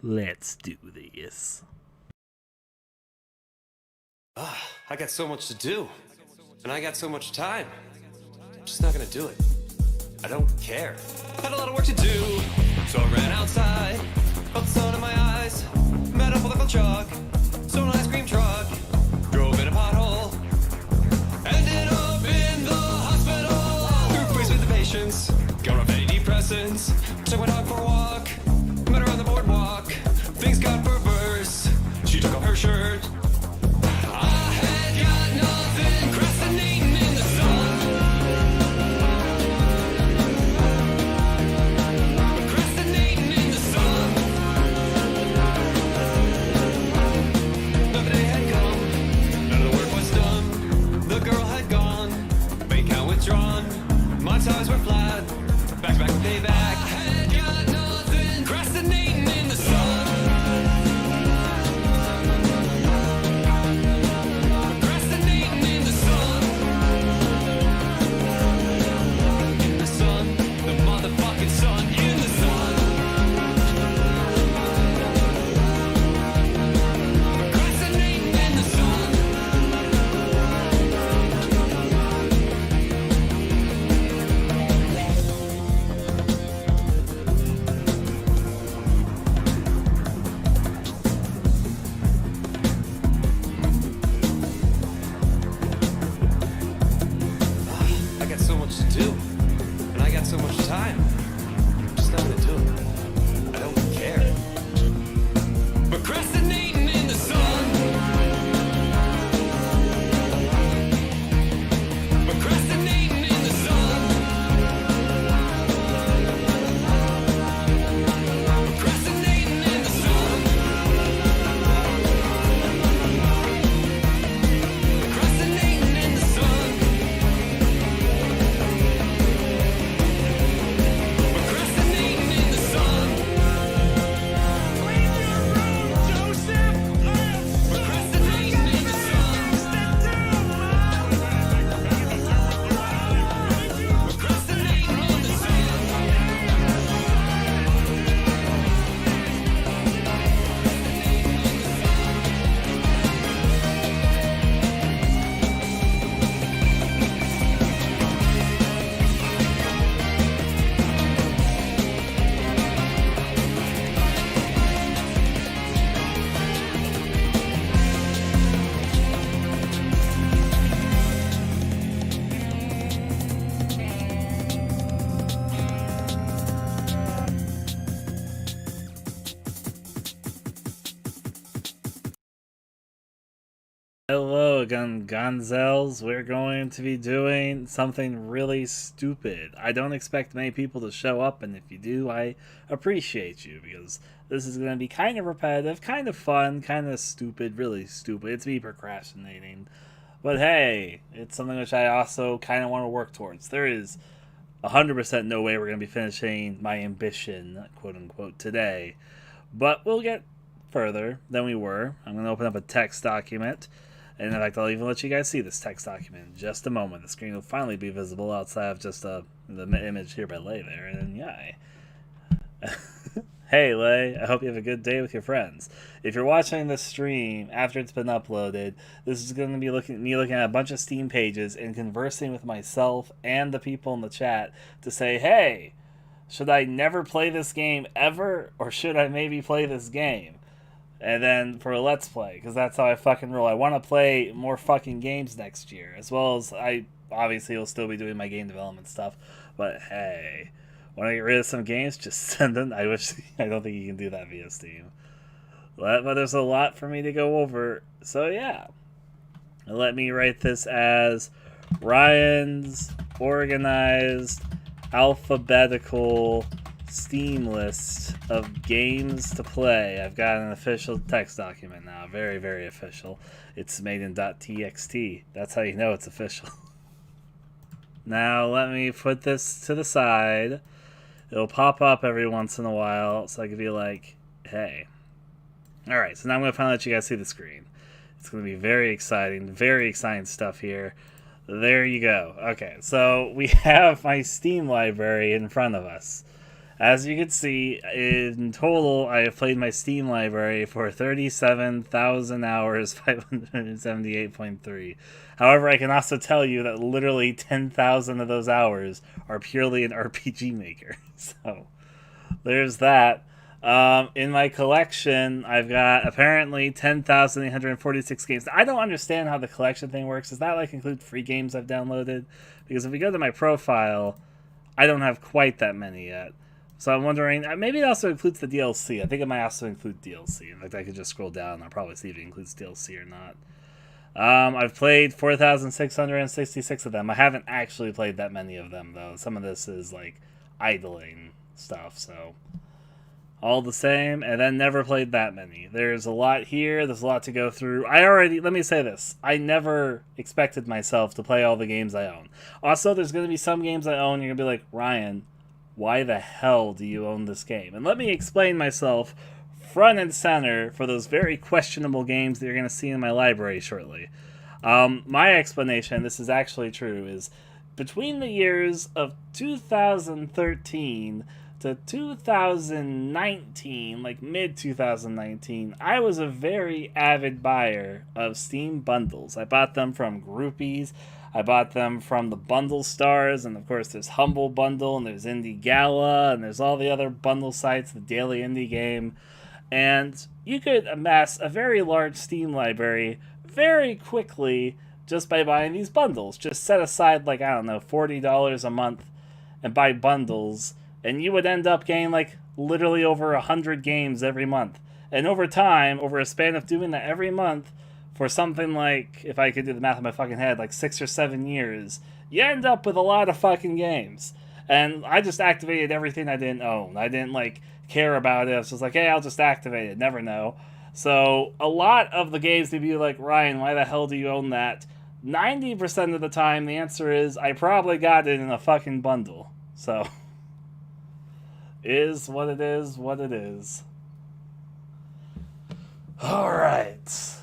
Let's do this. I got so much to do, and I got so much time. I'm just not gonna do it. I don't care. Had a lot of work to do, so I ran outside. Felt the sun in my eyes. Met up with a truck, stole an ice cream truck. Drove in a pothole. Ended up in the hospital. Through face with the patients. Got off antidepressants. Took my dog for a walk. Met her on the boardwalk. Things got perverse. She took off her shirt. I had got nothing. Procrastinating in the sun. Procrastinating in the sun. The day had come. None of the work was done. The girl had gone. Bank account withdrawn. My ties were flat. Back to back with payback. I had got nothing. Procrastinating in the sun. Procrastinating in the sun. In the sun. The motherfucking sun. In the sun. Procrastinating in the sun. I got so much to do, and I got so much time. I'm just not gonna do it. I don't care. Procrastinating in the sun. Procrastinating in the sun. Procrastinating in the sun. Procrastinating in the sun. Procrastinating in the sun. Clean your room, Joseph. Procrastinating in the sun. Procrastinating in the sun. Hello again, Gonzels. We're going to be doing something really stupid. I don't expect many people to show up, and if you do, I appreciate you, because this is going to be kind of repetitive, kind of fun, kind of stupid, really stupid. It's me procrastinating. But hey, it's something which I also kind of want to work towards. There is 100% no way we're going to be finishing my ambition, quote unquote, today. But we'll get further than we were. I'm going to open up a text document. And in fact, I'll even let you guys see this text document in just a moment. The screen will finally be visible outside of just the image here by Lay there. And yay. Hey, Lay. I hope you have a good day with your friends. If you're watching this stream after it's been uploaded, this is going to be me looking at a bunch of Steam pages and conversing with myself and the people in the chat to say, hey, should I never play this game ever? Or should I maybe play this game? And then for a Let's Play, because that's how I fucking roll. I want to play more fucking games next year, as well as I obviously will still be doing my game development stuff. But hey, want to get rid of some games? Just send them. I don't think you can do that via Steam. But there's a lot for me to go over, so yeah. Let me write this as Ryan's organized alphabetical Steam list of games to play. I've got an official text document now. Very, very official. It's made in .txt. That's how you know it's official. Now let me put this to the side. It'll pop up every once in a while, so I can be like, hey. Alright, so now I'm going to finally let you guys see the screen. It's going to be very exciting stuff here. There you go. Okay, so we have my Steam library in front of us. As you can see, in total, I have played my Steam library for 37,000 hours, 578.3. However, I can also tell you that literally 10,000 of those hours are purely an RPG Maker. So, there's that. In my collection, I've got apparently 10,846 games. I don't understand how the collection thing works. Does that like include free games I've downloaded? Because if we go to my profile, I don't have quite that many yet. So I'm wondering, maybe it also includes the DLC. I think it might also include DLC. In fact, I could just scroll down and I'll probably see if it includes DLC or not. I've played 4,666 of them. I haven't actually played that many of them, though. Some of this is, like, idling stuff, so... all the same, and then never played that many. There's a lot here, there's a lot to go through. Let me say this, I never expected myself to play all the games I own. Also, there's going to be some games I own, you're going to be like, Ryan, why the hell do you own this game? And let me explain myself front and center for those very questionable games that you're going to see in my library shortly. My explanation, this is actually true, is between the years of 2013 to 2019, like mid-2019, I was a very avid buyer of Steam bundles. I bought them from Groupies, I bought them from the Bundle Stars, and of course there's Humble Bundle, and there's Indie Gala, and there's all the other bundle sites, the Daily Indie Game, and you could amass a very large Steam library very quickly just by buying these bundles. Just set aside, like, I don't know, $40 a month and buy bundles, and you would end up getting, like, literally over 100 games every month. And over time, over a span of doing that every month, for something like, if I could do the math in my fucking head, like 6 or 7 years, you end up with a lot of fucking games. And I just activated everything I didn't own. I didn't, like, care about it. I was just like, hey, I'll just activate it. Never know. So, a lot of the games, they'd be like, Ryan, why the hell do you own that? 90% of the time, the answer is, I probably got it in a fucking bundle. So, is what it is, what it is. Alright.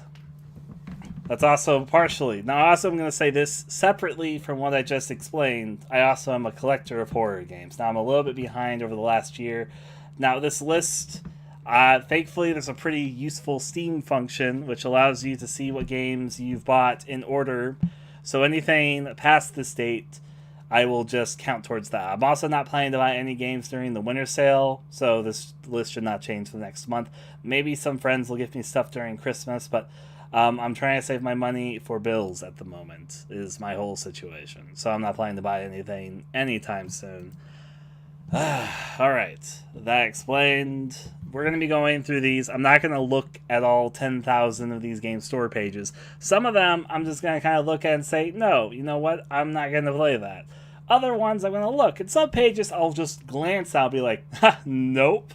That's also partially. Now, also, I'm going to say this separately from what I just explained. I also am a collector of horror games. Now, I'm a little bit behind over the last year. Now, this list, thankfully, there's a pretty useful Steam function, which allows you to see what games you've bought in order. So anything past this date, I will just count towards that. I'm also not planning to buy any games during the winter sale, so this list should not change for the next month. Maybe some friends will give me stuff during Christmas, but I'm trying to save my money for bills at the moment, is my whole situation. So I'm not planning to buy anything anytime soon. Alright, that explained. We're going to be going through these. I'm not going to look at all 10,000 of these game store pages. Some of them, I'm just going to kind of look at and say, no, you know what? I'm not going to play that. Other ones, I'm going to look. At some pages, I'll just glance. I'll be like, ha, nope.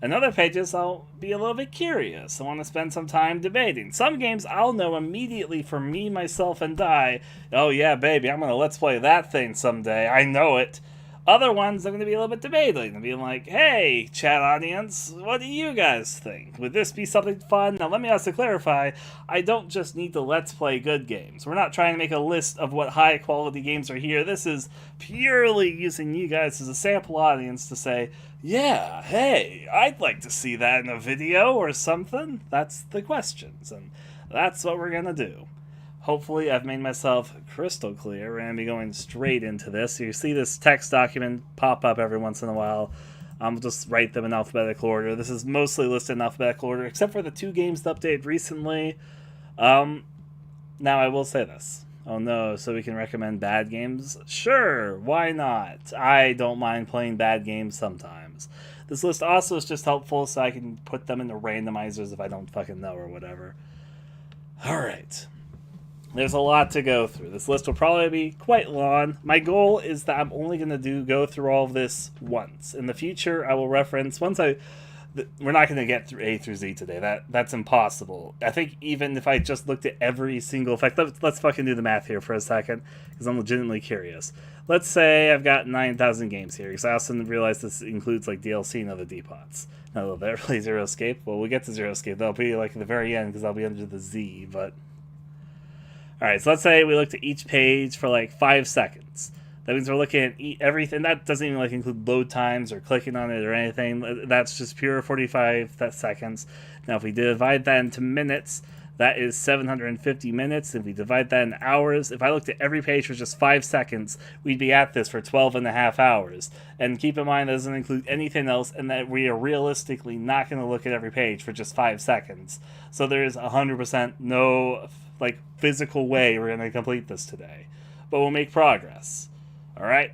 And other pages, I'll be a little bit curious. I want to spend some time debating. Some games, I'll know immediately for me, myself, and I, oh yeah, baby, I'm going to let's play that thing someday. I know it. Other ones, I'm going to be a little bit debating and being like, hey, chat audience, what do you guys think? Would this be something fun? Now, let me also clarify, I don't just need to let's play good games. We're not trying to make a list of what high-quality games are here. This is purely using you guys as a sample audience to say, yeah, hey, I'd like to see that in a video or something. That's the questions, and that's what we're going to do. Hopefully, I've made myself crystal clear. We're going to be going straight into this. You see this text document pop up every once in a while. I'll just write them in alphabetical order. This is mostly listed in alphabetical order, except for the 2 games that updated recently. Now, I will say this. Oh no, so we can recommend bad games? Sure, why not? I don't mind playing bad games sometimes. This list also is just helpful so I can put them into randomizers if I don't fucking know or whatever. Alright. There's a lot to go through. This list will probably be quite long. My goal is that I'm only going to go through all of this once. In the future, I will reference, we're not going to get through A through Z today. That's impossible. I think even if I just looked at every single... In fact, let's fucking do the math here for a second, because I'm legitimately curious. Let's say I've got 9,000 games here, because I also realize this includes like DLC and other depots. Now, will that really Zero Escape? Well, we'll get to Zero Escape. That'll be like at the very end, because I'll be under the Z, but... Alright, so let's say we looked at each page for like 5 seconds. That means we're looking at everything. That doesn't even like include load times or clicking on it or anything. That's just pure 45 seconds. Now, if we divide that into minutes, that is 750 minutes. If we divide that in hours, if I looked at every page for just 5 seconds, we'd be at this for 12 and a half hours. And keep in mind, that doesn't include anything else, and that we are realistically not going to look at every page for just 5 seconds. So there is 100% no like physical way we're going to complete this today. But we'll make progress. Alright?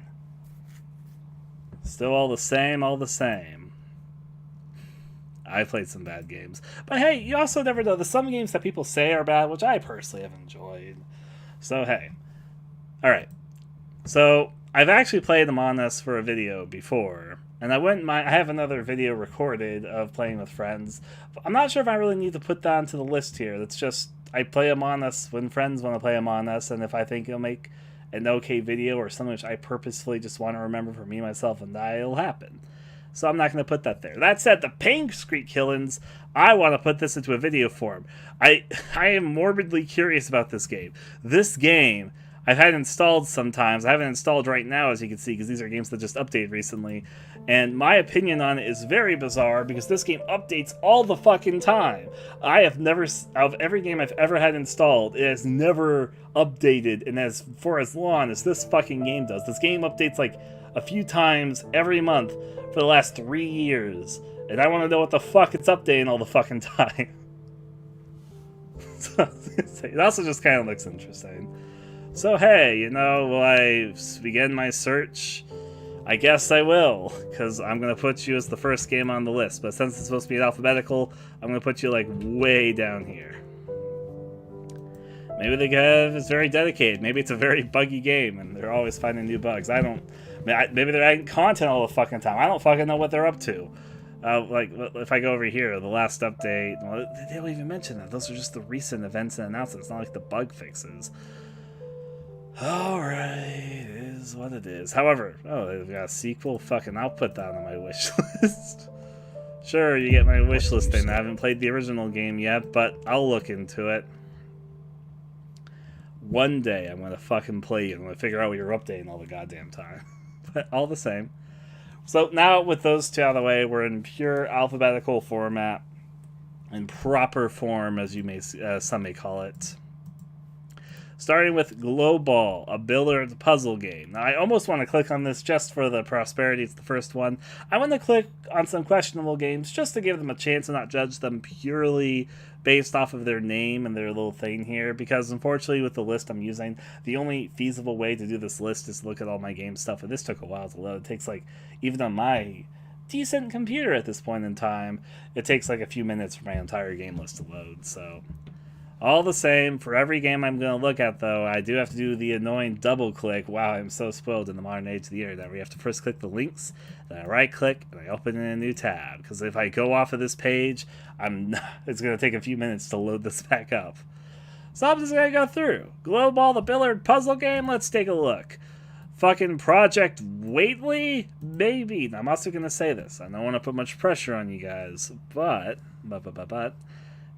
Still all the same, all the same. I played some bad games. But hey, you also never know. There's some games that people say are bad, which I personally have enjoyed. So hey. Alright. So, I've actually played Among Us for a video before. And I have another video recorded of playing with friends. I'm not sure if I really need to put that onto the list here. That's just, I play Among Us when friends want to play Among Us, and if I think it'll make an okay video or something which I purposefully just want to remember for me, myself, and I, it'll happen. So I'm not going to put that there. That said, the Pink Street Killings, I want to put this into a video form. I am morbidly curious about this game. This game, I've had installed sometimes. I haven't installed right now, as you can see, because these are games that just updated recently. And my opinion on it is very bizarre, because this game updates all the fucking time. I have never, of every game I've ever had installed, it has never updated, and for as long as this fucking game does. This game updates like a few times every month for the last 3 years. And I want to know what the fuck it's updating all the fucking time. So, it also just kind of looks interesting. So hey, you know, will I begin my search? I guess I will, because I'm going to put you as the first game on the list. But since it's supposed to be alphabetical, I'm going to put you, like, way down here. Maybe the guy is very dedicated. Maybe it's a very buggy game, and they're always finding new bugs. Maybe they're adding content all the fucking time. I don't fucking know what they're up to. Like, if I go over here, the last update, well, they don't even mention that. Those are just the recent events and announcements, not like the bug fixes. Alright, it is what it is. However, they've got a sequel? Fucking, I'll put that on my wish list. Sure, you get my wish list thing. I haven't played the original game yet, but I'll look into it. One day, I'm gonna fucking play you. I'm gonna figure out what you're updating all the goddamn time. But all the same. So now, with those two out of the way, we're in pure alphabetical format. In proper form, as some may call it. Starting with Global, a billiard puzzle game. Now, I almost want to click on this just for the prosperity. It's the first one. I want to click on some questionable games just to give them a chance and not judge them purely based off of their name and their little thing here. Because, unfortunately, with the list I'm using, the only feasible way to do this list is to look at all my game stuff. And this took a while to load. It takes, like, even on my decent computer at this point in time, it takes, like, a few minutes for my entire game list to load. So, all the same, for every game I'm going to look at, though, I do have to do the annoying double click. Wow, I'm so spoiled in the modern age of the internet. We have to first click the links, then I right click, and I open in a new tab. Because if I go off of this page, it's going to take a few minutes to load this back up. So I'm just going to go through. Global, the billiard puzzle game, let's take a look. Fucking Project Waitley? Maybe. I'm also going to say this. I don't want to put much pressure on you guys, but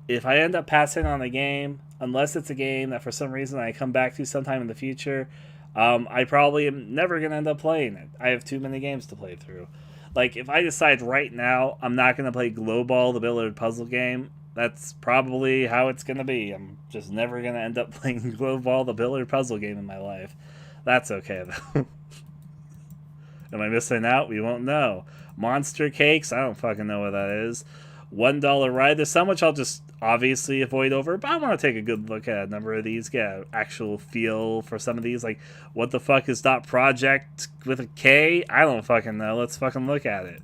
if I end up passing on a game, unless it's a game that for some reason I come back to sometime in the future, I probably am never going to end up playing it. I have too many games to play through. Like, if I decide right now I'm not going to play Global, the billiard puzzle game, that's probably how it's going to be. I'm just never going to end up playing Global, the billiard puzzle game in my life. That's okay, though. Am I missing out? We won't know. Monster Cakes? I don't fucking know what that is. $1 ride. There's so much I'll just obviously avoid over, but I want to take a good look at a number of these, get an actual feel for some of these. Like, what the fuck is Dot Project with a K? I don't fucking know. Let's fucking look at it.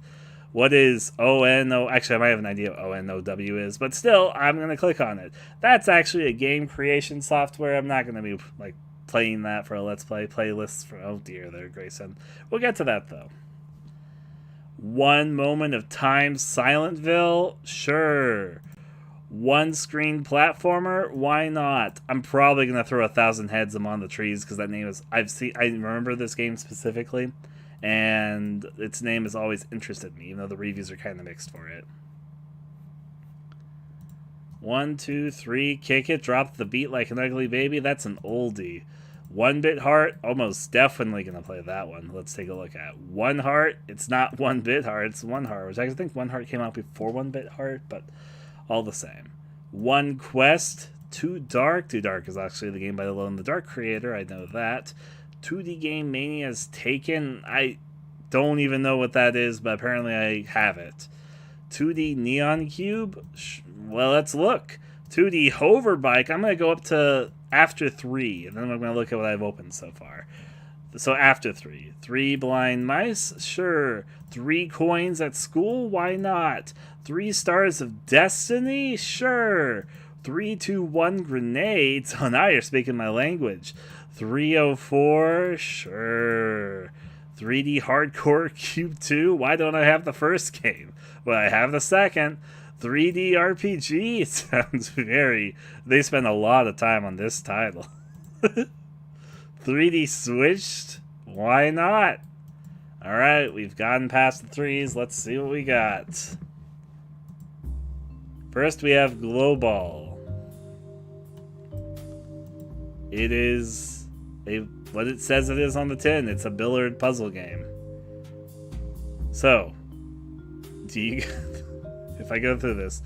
What is ONO? Actually, I might have an idea what ONOW is, but still, I'm going to click on it. That's actually a game creation software. I'm not going to be, like, playing that for a Let's Play playlist. Oh dear, there, Grayson. We'll get to that, though. One Moment of Time, Silentville? Sure. One screen platformer? Why not? I'm probably going to throw 1,000 heads among the trees because that name is... I remember this game specifically, and its name has always interested me, even though the reviews are kind of mixed for it. 1, 2, 3, kick it, drop the beat like an ugly baby. That's an oldie. One Bit Heart, almost definitely going to play that one. Let's take a look at One Heart. It's not One Bit Heart, it's One Heart, which I think One Heart came out before One Bit Heart, but all the same. One Quest, Too Dark. Too Dark is actually the game by the Alone in the Dark creator, I know that. 2D Game Mania's Taken. I don't even know what that is, but apparently I have it. 2D Neon Cube? Well, let's look. 2D Hoverbike. I'm going to go up to after 3, and then I'm going to look at what I've opened so far. So after 3. 3 Blind Mice? Sure. 3 Coins at School? Why not? 3 Stars of Destiny? Sure. 321 Grenades? Oh, now you're speaking my language. 304? Sure. 3D Hardcore Cube 2? Why don't I have the first game? Well, I have the second. 3D RPG? It sounds very... They spend a lot of time on this title. 3D Switched? Why not? Alright, we've gotten past the 3s. Let's see what we got. First, we have Glowball. It is what it says it is on the tin. It's a Billard puzzle game. So, do you... If I go through this,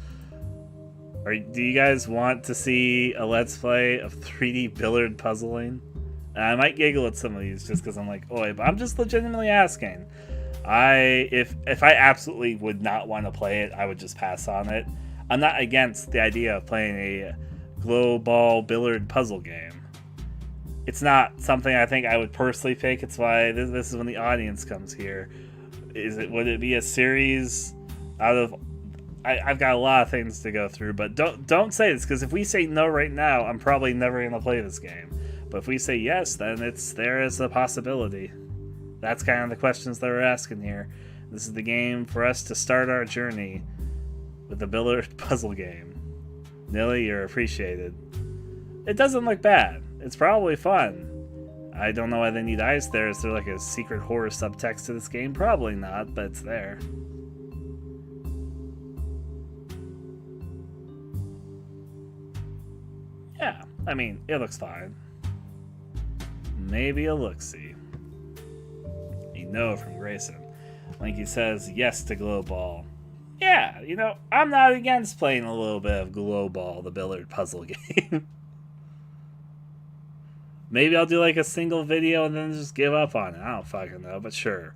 do you guys want to see a Let's Play of 3D Billard puzzling? And I might giggle at some of these just because I'm like, oi, but I'm just legitimately asking. If I absolutely would not want to play it, I would just pass on it. I'm not against the idea of playing a Glowball Billard puzzle game. It's not something I think I would personally pick. It's why this is when the audience comes here. Would it be a series out of... I've got a lot of things to go through, but don't say this, because if we say no right now, I'm probably never going to play this game. But if we say yes, then it's there as a possibility. That's kind of the questions that we're asking here. This is the game for us to start our journey with the Billard puzzle game. Nilly, you're appreciated. It doesn't look bad. It's probably fun. I don't know why they need eyes there. Is there like a secret horror subtext to this game? Probably not, but it's there. Yeah, I mean, it looks fine. Maybe a look-see. You know from Grayson. Linky says yes to Glowball. Yeah, you know, I'm not against playing a little bit of Glowball, the Billard puzzle game. Maybe I'll do like a single video and then just give up on it. I don't fucking know, but sure.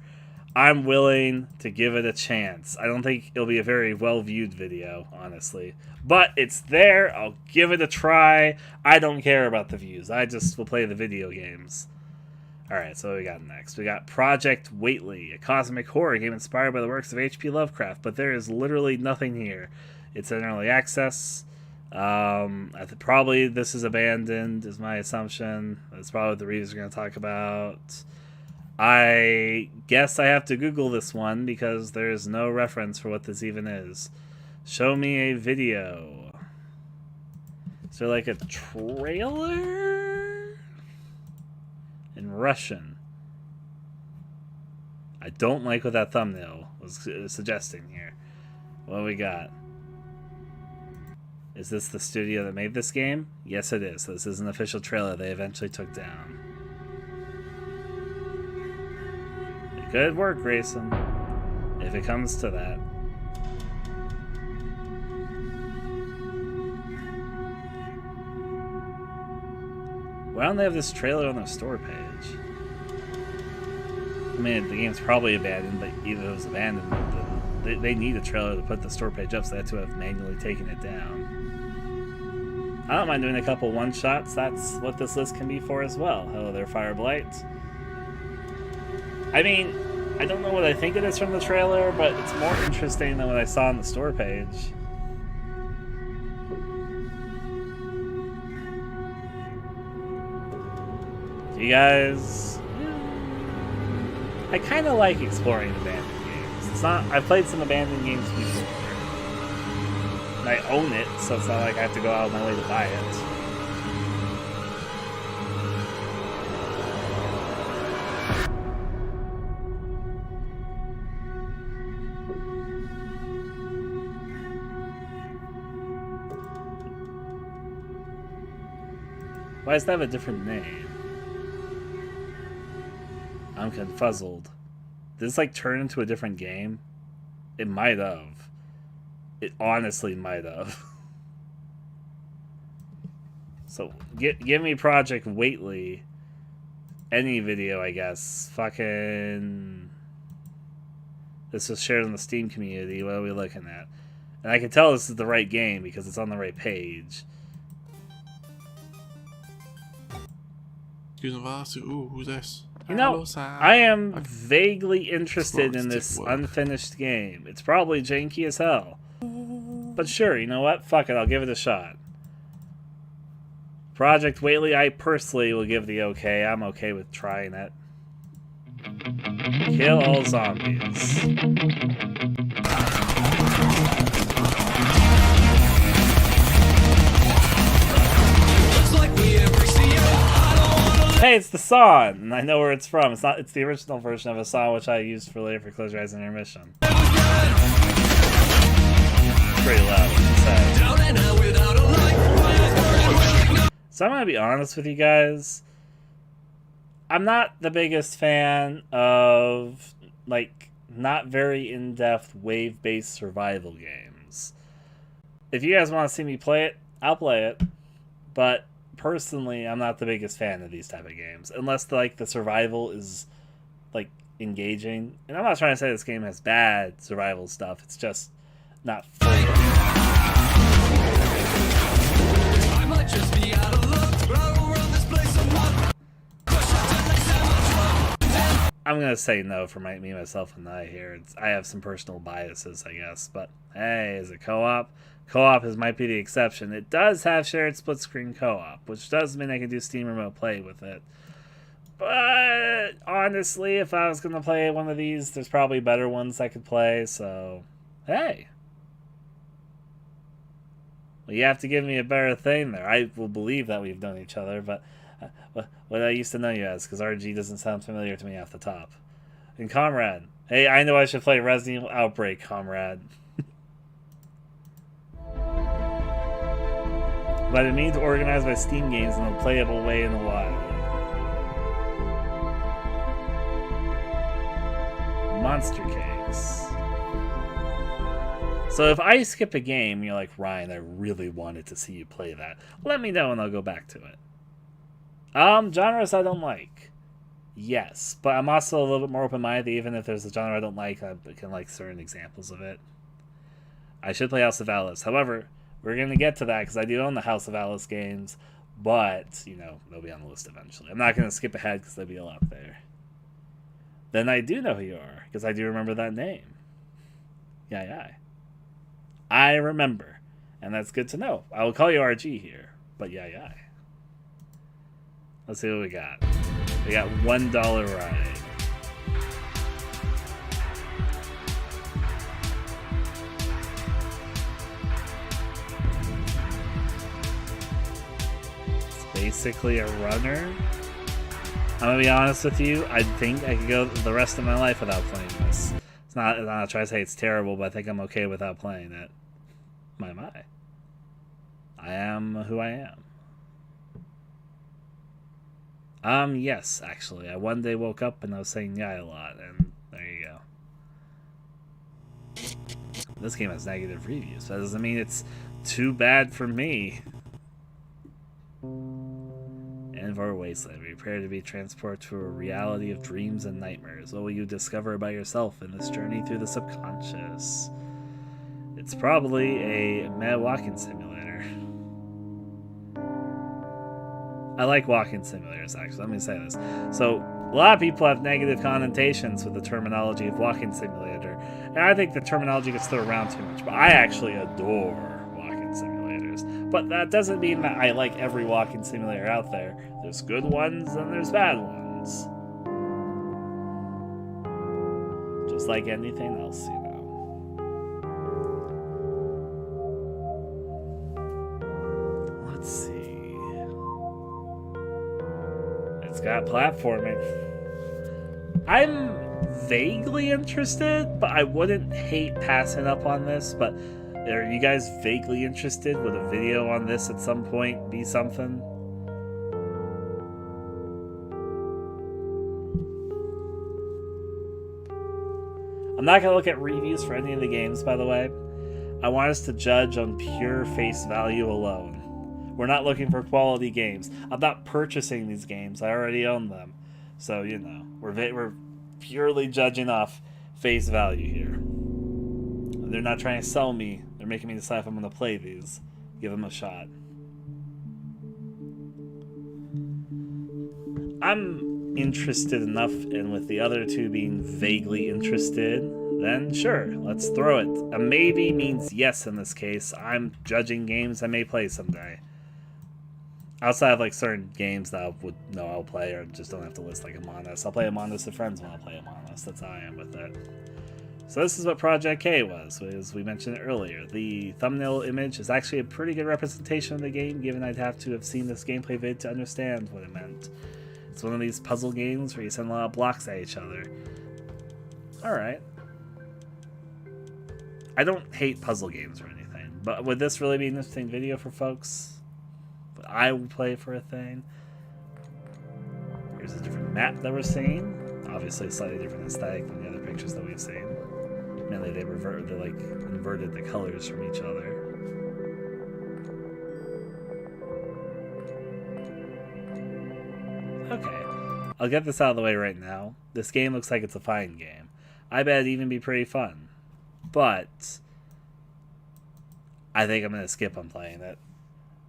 I'm willing to give it a chance. I don't think it'll be a very well-viewed video, honestly. But it's there. I'll give it a try. I don't care about the views. I just will play the video games. Alright, so what we got next? We got Project Waitley, a cosmic horror game inspired by the works of H.P. Lovecraft, but there is literally nothing here. It's in early access. Probably this is abandoned, is my assumption. That's probably what the reviews are going to talk about. I guess I have to Google this one because there's no reference for what this even is. Show me a video. Is there like a trailer? In Russian. I don't like what that thumbnail was suggesting here. What do we got? Is this the studio that made this game? Yes, it is. This is an official trailer they eventually took down. Good work, Grayson. If it comes to that. Why don't they have this trailer on their store page? I mean, the game's probably abandoned, but either it was abandoned, they need a trailer to put the store page up, so they had to have manually taken it down. I don't mind doing a couple one-shots. That's what this list can be for as well. Hello there, Fireblight. I mean, I don't know what I think it is from the trailer, but it's more interesting than what I saw on the store page. You guys... I kind of like exploring abandoned games. It's not... I've played some abandoned games before. And I own it, so it's not like I have to go out of my way to buy it. Why does that have a different name? I'm confuzzled. Did this like turn into a different game? It might have. It honestly might have. So give me Project Waitley. Any video, I guess. Fucking. This was shared on the Steam community. What are we looking at? And I can tell this is the right game because it's on the right page. Ooh, who's this? You know, Hello, Sam. I am vaguely interested in this work. unfinished game. It's probably janky as hell. But sure, you know what? Fuck it, I'll give it a shot. Project Waitley, I personally will give the okay. I'm okay with trying it. Kill all zombies. Hey, it's the song, and I know where it's from. It's the original version of a song which I used for later for Close Your Eyes Intermission. Pretty loud, so I'm gonna be honest with you guys. I'm not the biggest fan of like not very in-depth wave-based survival games. If you guys want to see me play it, I'll play it. But personally, I'm not the biggest fan of these type of games unless like the survival is like engaging. And I'm not trying to say this game has bad survival stuff. It's just not full. I might just be out of luck, but I'll run this place somewhat. I'm gonna say no for me, myself, and I here. I have some personal biases, I guess. But hey, is it co-op? Co-op might be the exception. It does have shared split-screen co-op, which does mean I can do Steam Remote Play with it. But honestly, if I was gonna play one of these, there's probably better ones I could play. So, hey. Well, you have to give me a better thing there. I will believe that we've known each other, but what I used to know you as, because RG doesn't sound familiar to me off the top. And Comrade. Hey, I know I should play Resident Evil Outbreak, Comrade. But it means organized by Steam games in a playable way in the wild. Monster Cakes. So if I skip a game, you're like, Ryan, I really wanted to see you play that. Let me know and I'll go back to it. Genres I don't like. Yes, but I'm also a little bit more open-minded. Even if there's a genre I don't like, I can like certain examples of it. I should play House of Alice. However, we're going to get to that because I do own the House of Alice games. But, you know, they'll be on the list eventually. I'm not going to skip ahead because there'll be a lot there. Then I do know who you are because I do remember that name. Yeah. I remember. And that's good to know. I will call you RG here. But yeah. Let's see what we got. We got $1 ride. It's basically a runner. I'm gonna be honest with you. I think I could go the rest of my life without playing this. I'm not trying to say it's terrible, but I think I'm okay without playing it. My. I am who I am. Yes, actually. I one day woke up and I was saying yeah a lot, and there you go. This game has negative reviews. That doesn't mean it's too bad for me. Envor Wasteland. Prepare to be transported to a reality of dreams and nightmares. What will you discover about yourself in this journey through the subconscious? It's probably a mad walking simulator. I like walking simulators, actually. Let me say this. So, a lot of people have negative connotations with the terminology of walking simulator. And I think the terminology gets thrown around too much. But I actually adore walking simulators. But that doesn't mean that I like every walking simulator out there. There's good ones and there's bad ones. Just like anything else, you know. Let's see. It's got platforming. I'm vaguely interested, but I wouldn't hate passing up on this. But are you guys vaguely interested? Would a video on this at some point be something? I'm not going to look at reviews for any of the games, by the way. I want us to judge on pure face value alone. We're not looking for quality games. I'm not purchasing these games. I already own them. So, you know, we're purely judging off face value here. They're not trying to sell me. They're making me decide if I'm going to play these. Give them a shot. I'm interested enough, and with the other two being vaguely interested, then sure, let's throw it. A maybe means yes in this case. I'm judging games I may play someday. Outside of like certain games that I would know I'll play, or just don't have to list, like Among Us. I'll play Among Us with friends when I play Among Us. That's how I am with it. So this is what Project K was, as we mentioned earlier. The thumbnail image is actually a pretty good representation of the game, given I'd have to have seen this gameplay vid to understand what it meant. It's one of these puzzle games where you send a lot of blocks at each other. Alright. I don't hate puzzle games or anything, but would this really be an interesting video for folks? Would I play for a thing? Here's a different map that we're seeing. Obviously a slightly different aesthetic than the other pictures that we've seen. Mainly they inverted the colors from each other. Okay, I'll get this out of the way right now. This game looks like it's a fine game. I bet it'd even be pretty fun. But I think I'm going to skip on playing it.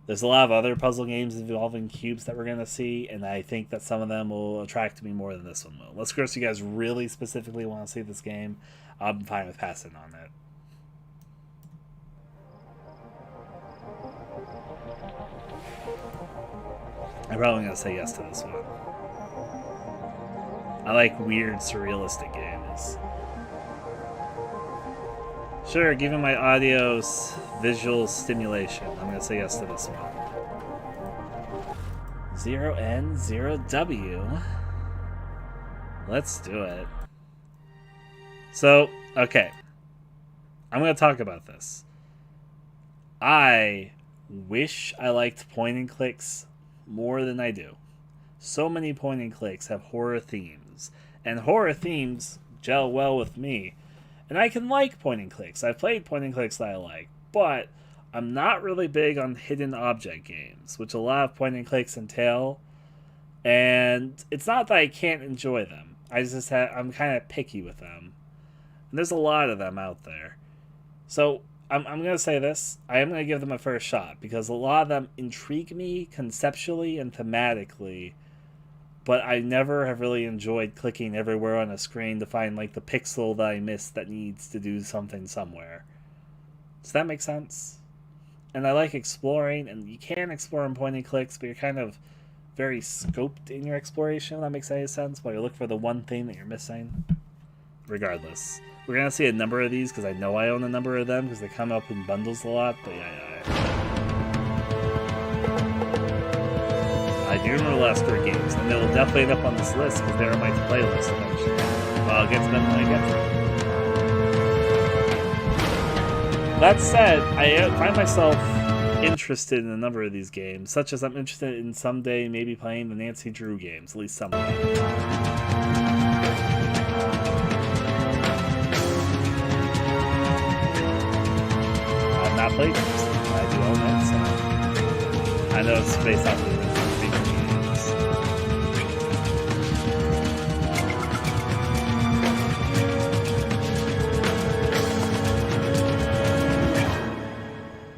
There's a lot of other puzzle games involving cubes that we're going to see, and I think that some of them will attract me more than this one will. Unless, of course, you guys really specifically want to see this game, I'm fine with passing on it. I'm probably going to say yes to this one. I like weird, surrealistic games. Sure, given my audio's visual stimulation, I'm going to say yes to this one. 0N, 0W. Let's do it. So, okay. I'm going to talk about this. I wish I liked point and clicks more than I do. So many point and clicks have horror themes, and horror themes gel well with me. And I can like point and clicks. I've played point and clicks that I like, but I'm not really big on hidden object games, which a lot of point and clicks entail. And it's not that I can't enjoy them. I'm kind of picky with them. And there's a lot of them out there. So I'm going to say this. I am going to give them a first shot because a lot of them intrigue me conceptually and thematically. But I never have really enjoyed clicking everywhere on a screen to find like the pixel that I missed that needs to do something somewhere. Does that make sense? And I like exploring, and you can explore in point and clicks, but you're kind of very scoped in your exploration, if that makes any sense, while you look for the one thing that you're missing. Regardless. We're going to see a number of these because I know I own a number of them because they come up in bundles a lot, but yeah. I do remember the last 3 games, and they will definitely end up on this list because they're on my playlist eventually. Well, I'll get to them when I get to them. That said, I find myself interested in a number of these games, such as I'm interested in someday maybe playing the Nancy Drew games, at least some of them. I've not played them, so I do own it, so I know it's based off of the original Dream games.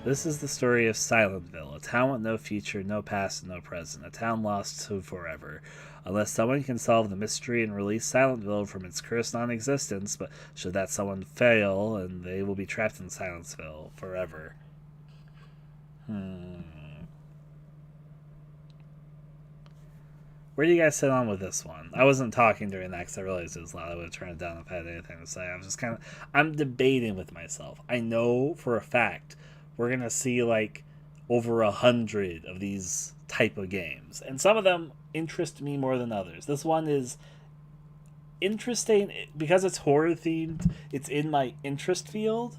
This is the story of Silentville, a town with no future, no past, and no present, a town lost to forever. Unless someone can solve the mystery and release Silentville from its cursed non-existence, but should that someone fail, and they will be trapped in Silentville forever. Where do you guys sit on with this one? I wasn't talking during that because I realized it was loud. I would have turned it down if I had anything to say. I was just I'm debating with myself. I know for a fact we're going to see like over 100 of these type of games. And some of them interest me more than others. This one is interesting because it's horror themed. It's in my interest field,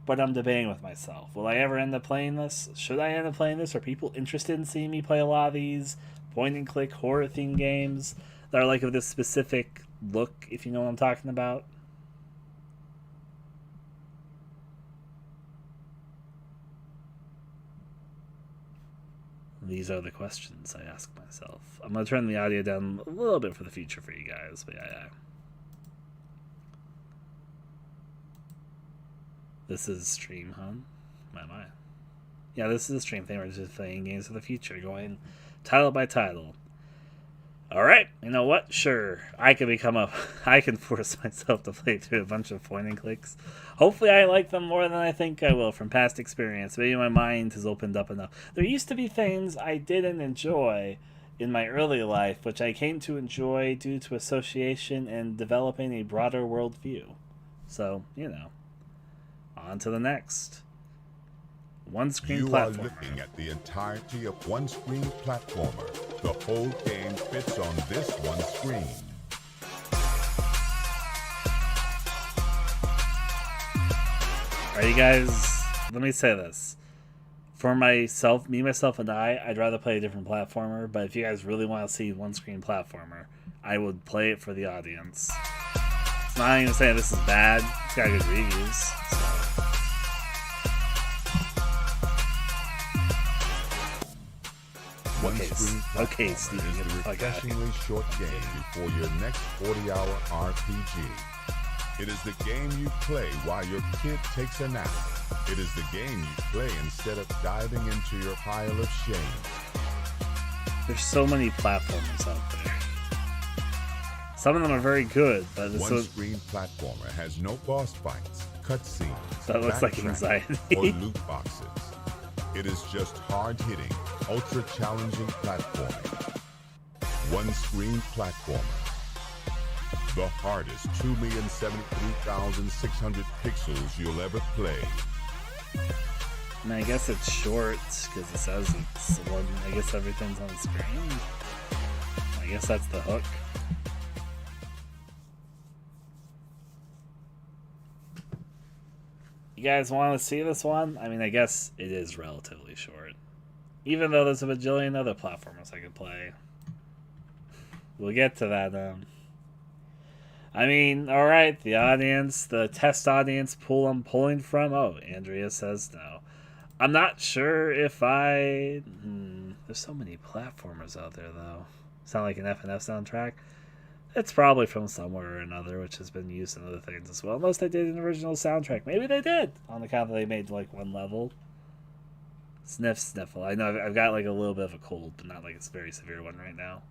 but I'm debating with myself. Will I ever end up playing this? Should I end up playing this? Are people interested in seeing me play a lot of these point and click horror themed games that are like of this specific look, if you know what I'm talking about? These are the questions I ask myself. I'm going to turn the audio down a little bit for the future for you guys, but yeah. This is stream, huh? My. Yeah, this is a stream thing. We're just playing games of the future, going title by title. Alright, you know what? Sure. I can force myself to play through a bunch of point and clicks. Hopefully I like them more than I think I will from past experience. Maybe my mind has opened up enough. There used to be things I didn't enjoy in my early life, which I came to enjoy due to association and developing a broader worldview. So, on to the next. One-screen platformer. You are looking at the entirety of one-screen platformer. The whole game fits on this one screen. Alright, you guys, let me say this. For myself, and I'd rather play a different platformer, but if you guys really want to see one-screen platformer, I would play it for the audience. It's not even saying this is bad. It's got good reviews. So. Okay, Steve. Is a refreshingly short game before your next 40-hour RPG. It is the game you play while your kid takes a nap. It is the game you play instead of diving into your pile of shame. There's so many platformers out there. Some of them are very good, but this one-screen platformer has no boss fights, cutscenes, that looks like anxiety, or loot boxes. It is just hard-hitting, ultra-challenging platforming. One-screen platformer. The hardest 2,073,600 pixels you'll ever play. I mean, I guess it's short because it says it's one. I guess everything's on the screen. I guess that's the hook. You guys want to see this one? I mean, I guess it is relatively short. Even though there's a bajillion other platformers I could play. We'll get to that. I mean, alright, the audience, the test audience pool I'm pulling from. Oh, Andrea says no. I'm not sure if there's so many platformers out there, though. Sound like an FNF soundtrack? It's probably from somewhere or another, which has been used in other things as well. Unless they did an original soundtrack. Maybe they did, on account that they made, like, one level. Sniffle. I know I've got, like, a little bit of a cold, but not, like, a very severe one right now.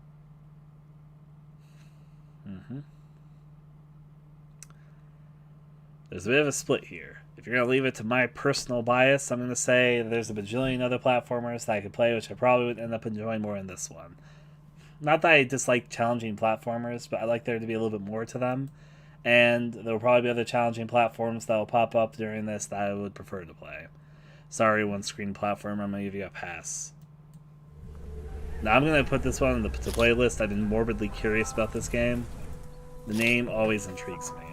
There's a bit of a split here. If you're going to leave it to my personal bias, I'm going to say there's a bajillion other platformers that I could play, which I probably would end up enjoying more in this one. Not that I dislike challenging platformers, but I like there to be a little bit more to them. And there will probably be other challenging platforms that will pop up during this that I would prefer to play. Sorry, one-screen platformer, I'm going to give you a pass. Now I'm going to put this one on the playlist. I've been morbidly curious about this game. The name always intrigues me.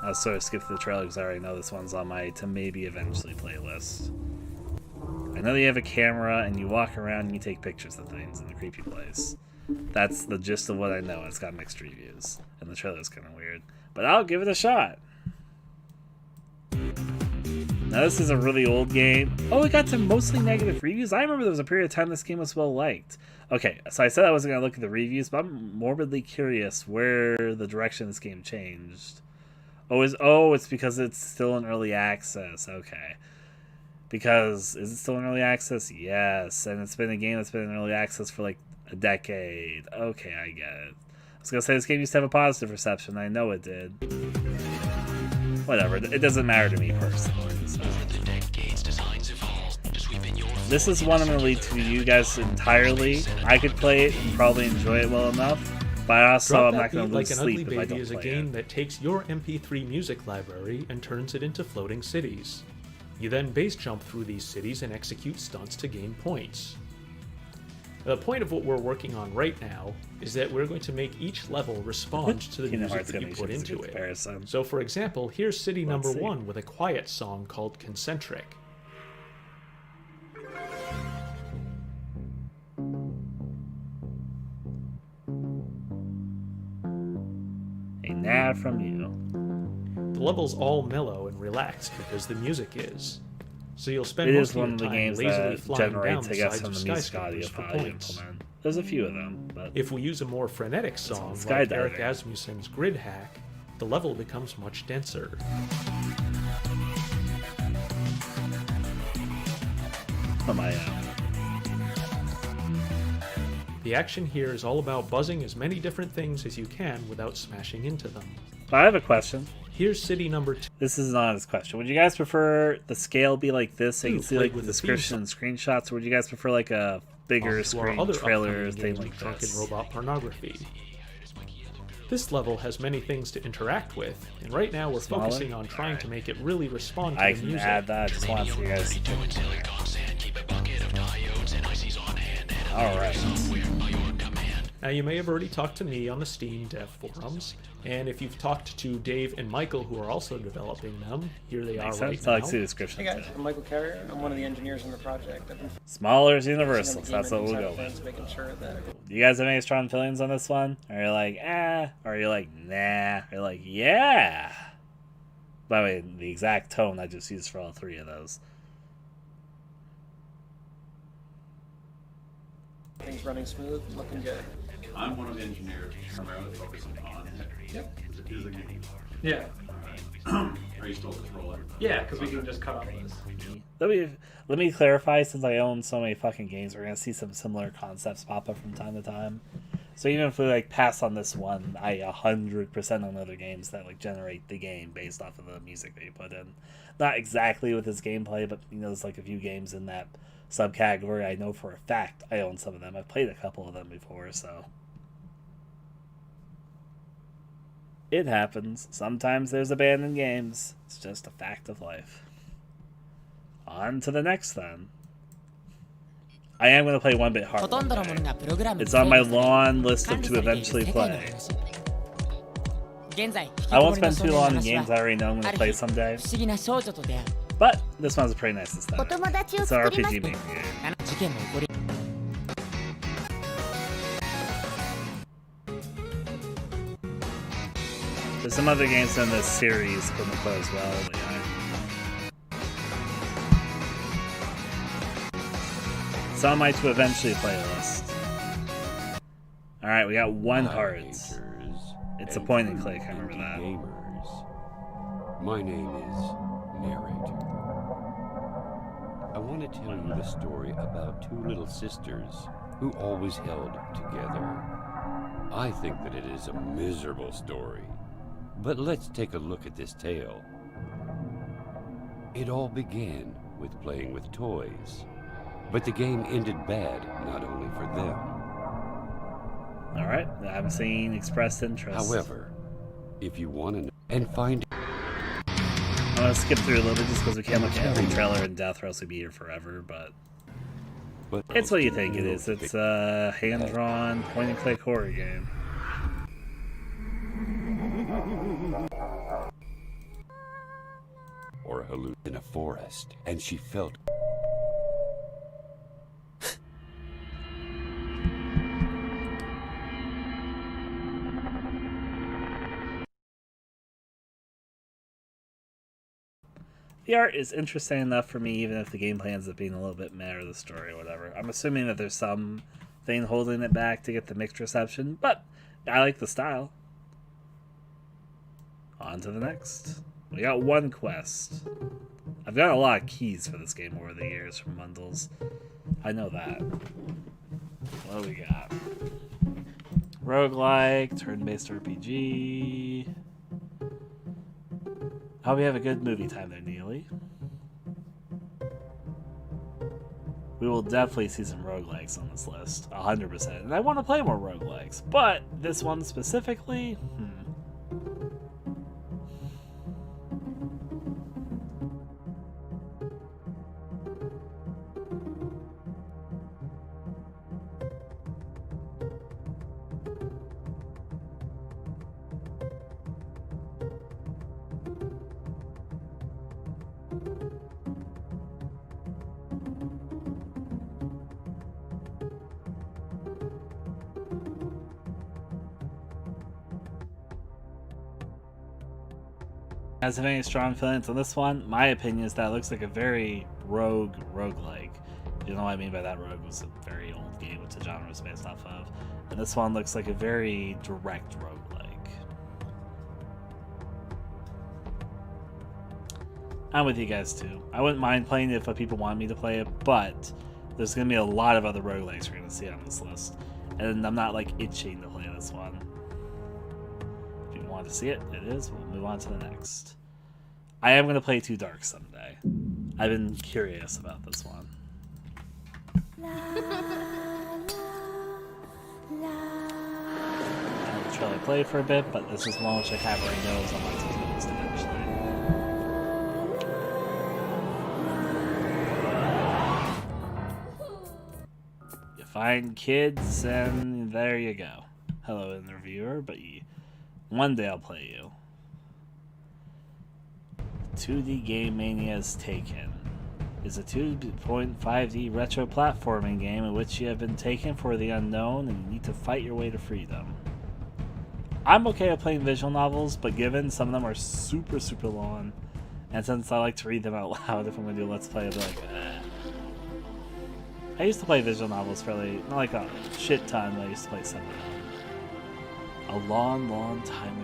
I'll sort of skip through the trailer because I already know this one's on my to maybe eventually playlist. I know you have a camera and you walk around and you take pictures of things in a creepy place. That's the gist of what I know. It's got mixed reviews. And the trailer's kind of weird. But I'll give it a shot. Now this is a really old game. Oh, it got some mostly negative reviews? I remember there was a period of time this game was well liked. Okay, so I said I wasn't going to look at the reviews, but I'm morbidly curious where the direction of this game changed. It's because it's still in early access. Okay. Because, is it still in early access? Yes. And it's been a game that's been in early access for like a decade. Okay, I get it. I was going to say this game used to have a positive reception. I know it did. Whatever. It doesn't matter to me personally. So. This is one I'm going to leave to you guys entirely. I could play it and probably enjoy it well enough. But also, I'm not going to lose sleep if I don't play it. Drop That Beat Like an Ugly Baby is a game that takes your MP3 music library and turns it into floating cities. You then base jump through these cities and execute stunts to gain points. The point of what we're working on right now is that we're going to make each level respond to the music that you put into it. So for example, here's city number 1 with a quiet song called Concentric. A nod from you. The level's all mellow and relaxed because the music is. so you'll spend It most is of one your of the time games lazily that flying down generates, the I guess, sides from of the music audio skyscrapers for file you points. implement. There's a few of them, but If we use a more frenetic song on like skydiving. Eric Asmussen's Grid Hack, the level becomes much denser. oh my The action here is all about buzzing as many different things as you can without smashing into them. I have a question. Here's city number 2. This is an honest question. Would you guys prefer the scale be like this so you Ooh, can see played like the with the description and screenshots, or would you guys prefer like a bigger To our screen other trailer upcoming thing game, like Drunken this? Robot Pornography. This level has many things to interact with, and right now we're Smaller? focusing on trying to make it really respond to I the can music. add that. I just want to see you guys. Alright. Now, you may have already talked to me on the Steam dev forums, and if you've talked to Dave and Michael, who are also developing them, here they are Makes right sense. I like to now. see the description Hey guys, too. I'm Michael Carrier. I'm one of the engineers on the project. I've been Smaller is focusing on universal, the so that's game what we'll engine go side of with. things, making sure that Do you guys have any strong feelings on this one? Or you're like, eh? Or you're like, nah? Or you're like, yeah? By the way, the exact tone I just used for all three of those. everything's running smooth, looking good. I'm one of the engineers primarily focusing on is the game. Yeah. Are you still controlling? Yeah, because we can just cut off this. Let me clarify, since I own so many fucking games, we're gonna see some similar concepts pop up from time to time. So even if we like pass on this one, I 100% on other games that like generate the game based off of the music that you put in. Not exactly with this gameplay, but you know, there's like a few games in that subcategory I know for a fact I own some of them. I've played a couple of them before, so it happens. Sometimes there's abandoned games. It's just a fact of life. On to the next then. I am going to play one bit harder. It's on my long list of to eventually play. I won't spend too long in games I already know I'm going to play someday. But this one's pretty nice to start. It's an RPG making game. There's some other games in this series going to play as well. But yeah. It's on my to eventually play list. Alright, we got one hearts. It's a point and click, I remember that. Gamers. My name is Narrator. I want to tell you the story about two little sisters who always held together. I think that it is a miserable story, but let's take a look at this tale. It all began with playing with toys, but the game ended bad not only for them. Alright, I'm seeing expressed interest. However, if you want to know and find I'm going to skip through a little bit just because we can't look at every trailer in depth or else we'd be here forever, but it's what you think it is. It's a hand-drawn, point-and-click horror game. or a hallucination in a forest, and she felt The art is interesting enough for me, even if the gameplay ends up being a little bit meh or the story or whatever. I'm assuming that there's some thing holding it back to get the mixed reception, but I like the style. On to the next. We got one quest. I've got a lot of keys for this game over the years from bundles. I know that. What do we got? Roguelike, turn-based RPG. I hope you have a good movie time there, Neely. We will definitely see some roguelikes on this list, 100%. And I want to play more roguelikes, but this one specifically, Has any strong feelings on this one? My opinion is that it looks like a very roguelike. You know what I mean by that? Rogue was a very old game, which the genre was based off of. And this one looks like a very direct roguelike. I'm with you guys too. I wouldn't mind playing it if people want me to play it, but there's going to be a lot of other roguelikes we're going to see on this list. And I'm not like itching to play this one. If you want to see it, it is. We'll move on to the next. I am going to play 2 Dark someday. I've been curious about this one. I will try to play for a bit, but this is one which I have already knows on my to-do list eventually. You find kids, and there you go. Hello, interviewer, but one day I'll play you. 2D Game Mania's Taken is a 2.5D retro platforming game in which you have been taken for the unknown and you need to fight your way to freedom. I'm okay with playing visual novels, but given some of them are super, super long, and since I like to read them out loud if I'm going to do a Let's Play, I'll be like, I used to play visual novels fairly, not like a shit ton, but I used to play some of them. A long, long time ago.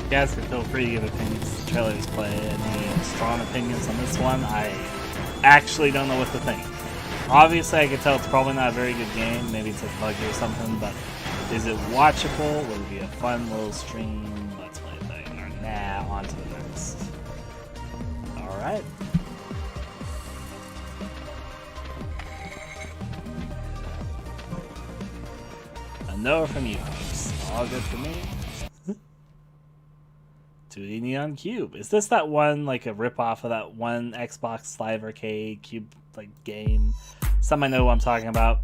You guys can feel free to give opinions, trailers play, any strong opinions on this one. I actually don't know what to think. Obviously, I can tell it's probably not a very good game. Maybe it's a buggy or something, but is it watchable? Would it be a fun little stream? Let's play thing. Or nah, on to the next. Alright. A no from you folks. All good for me. 2D Neon Cube. Is this that one, like a rip-off of that one Xbox Live Arcade Cube like game? Some I know what I'm talking about.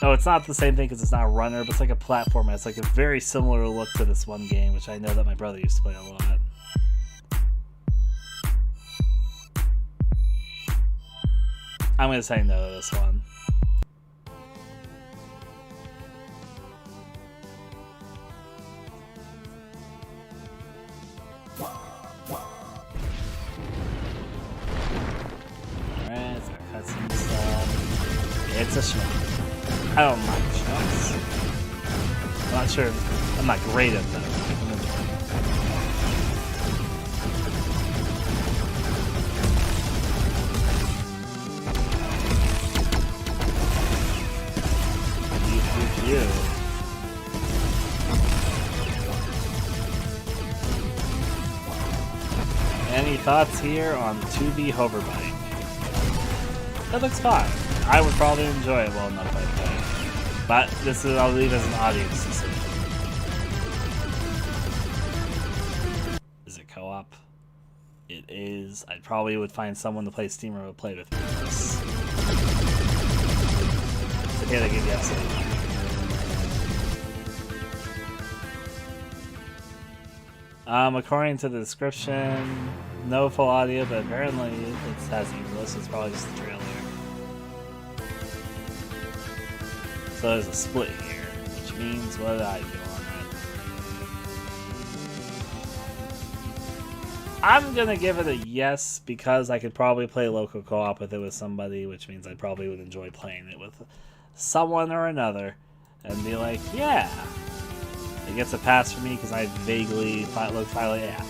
No, it's not the same thing because it's not a runner, but it's like a platformer. It's like a very similar look to this one game, which I know that my brother used to play a lot. I'm going to say no to this one. It's a show. I don't like shows. I'm not sure. I'm not great at them. You. Any thoughts here on 2B Hoverbike? That looks fine. I would probably enjoy it well enough, I think. But this is, I'll leave as an audience decision. Is it co-op? It is. I probably would find someone to play Steam or would play with me. It's okay to give you absolutely. According to the description, no full audio, but apparently it has English, so it's probably just the trailer. So there's a split here, which means what did I do on it? I'm gonna give it a yes because I could probably play local co-op with it with somebody, which means I probably would enjoy playing it with someone or another and be like, yeah. It gets a pass for me because I vaguely yeah.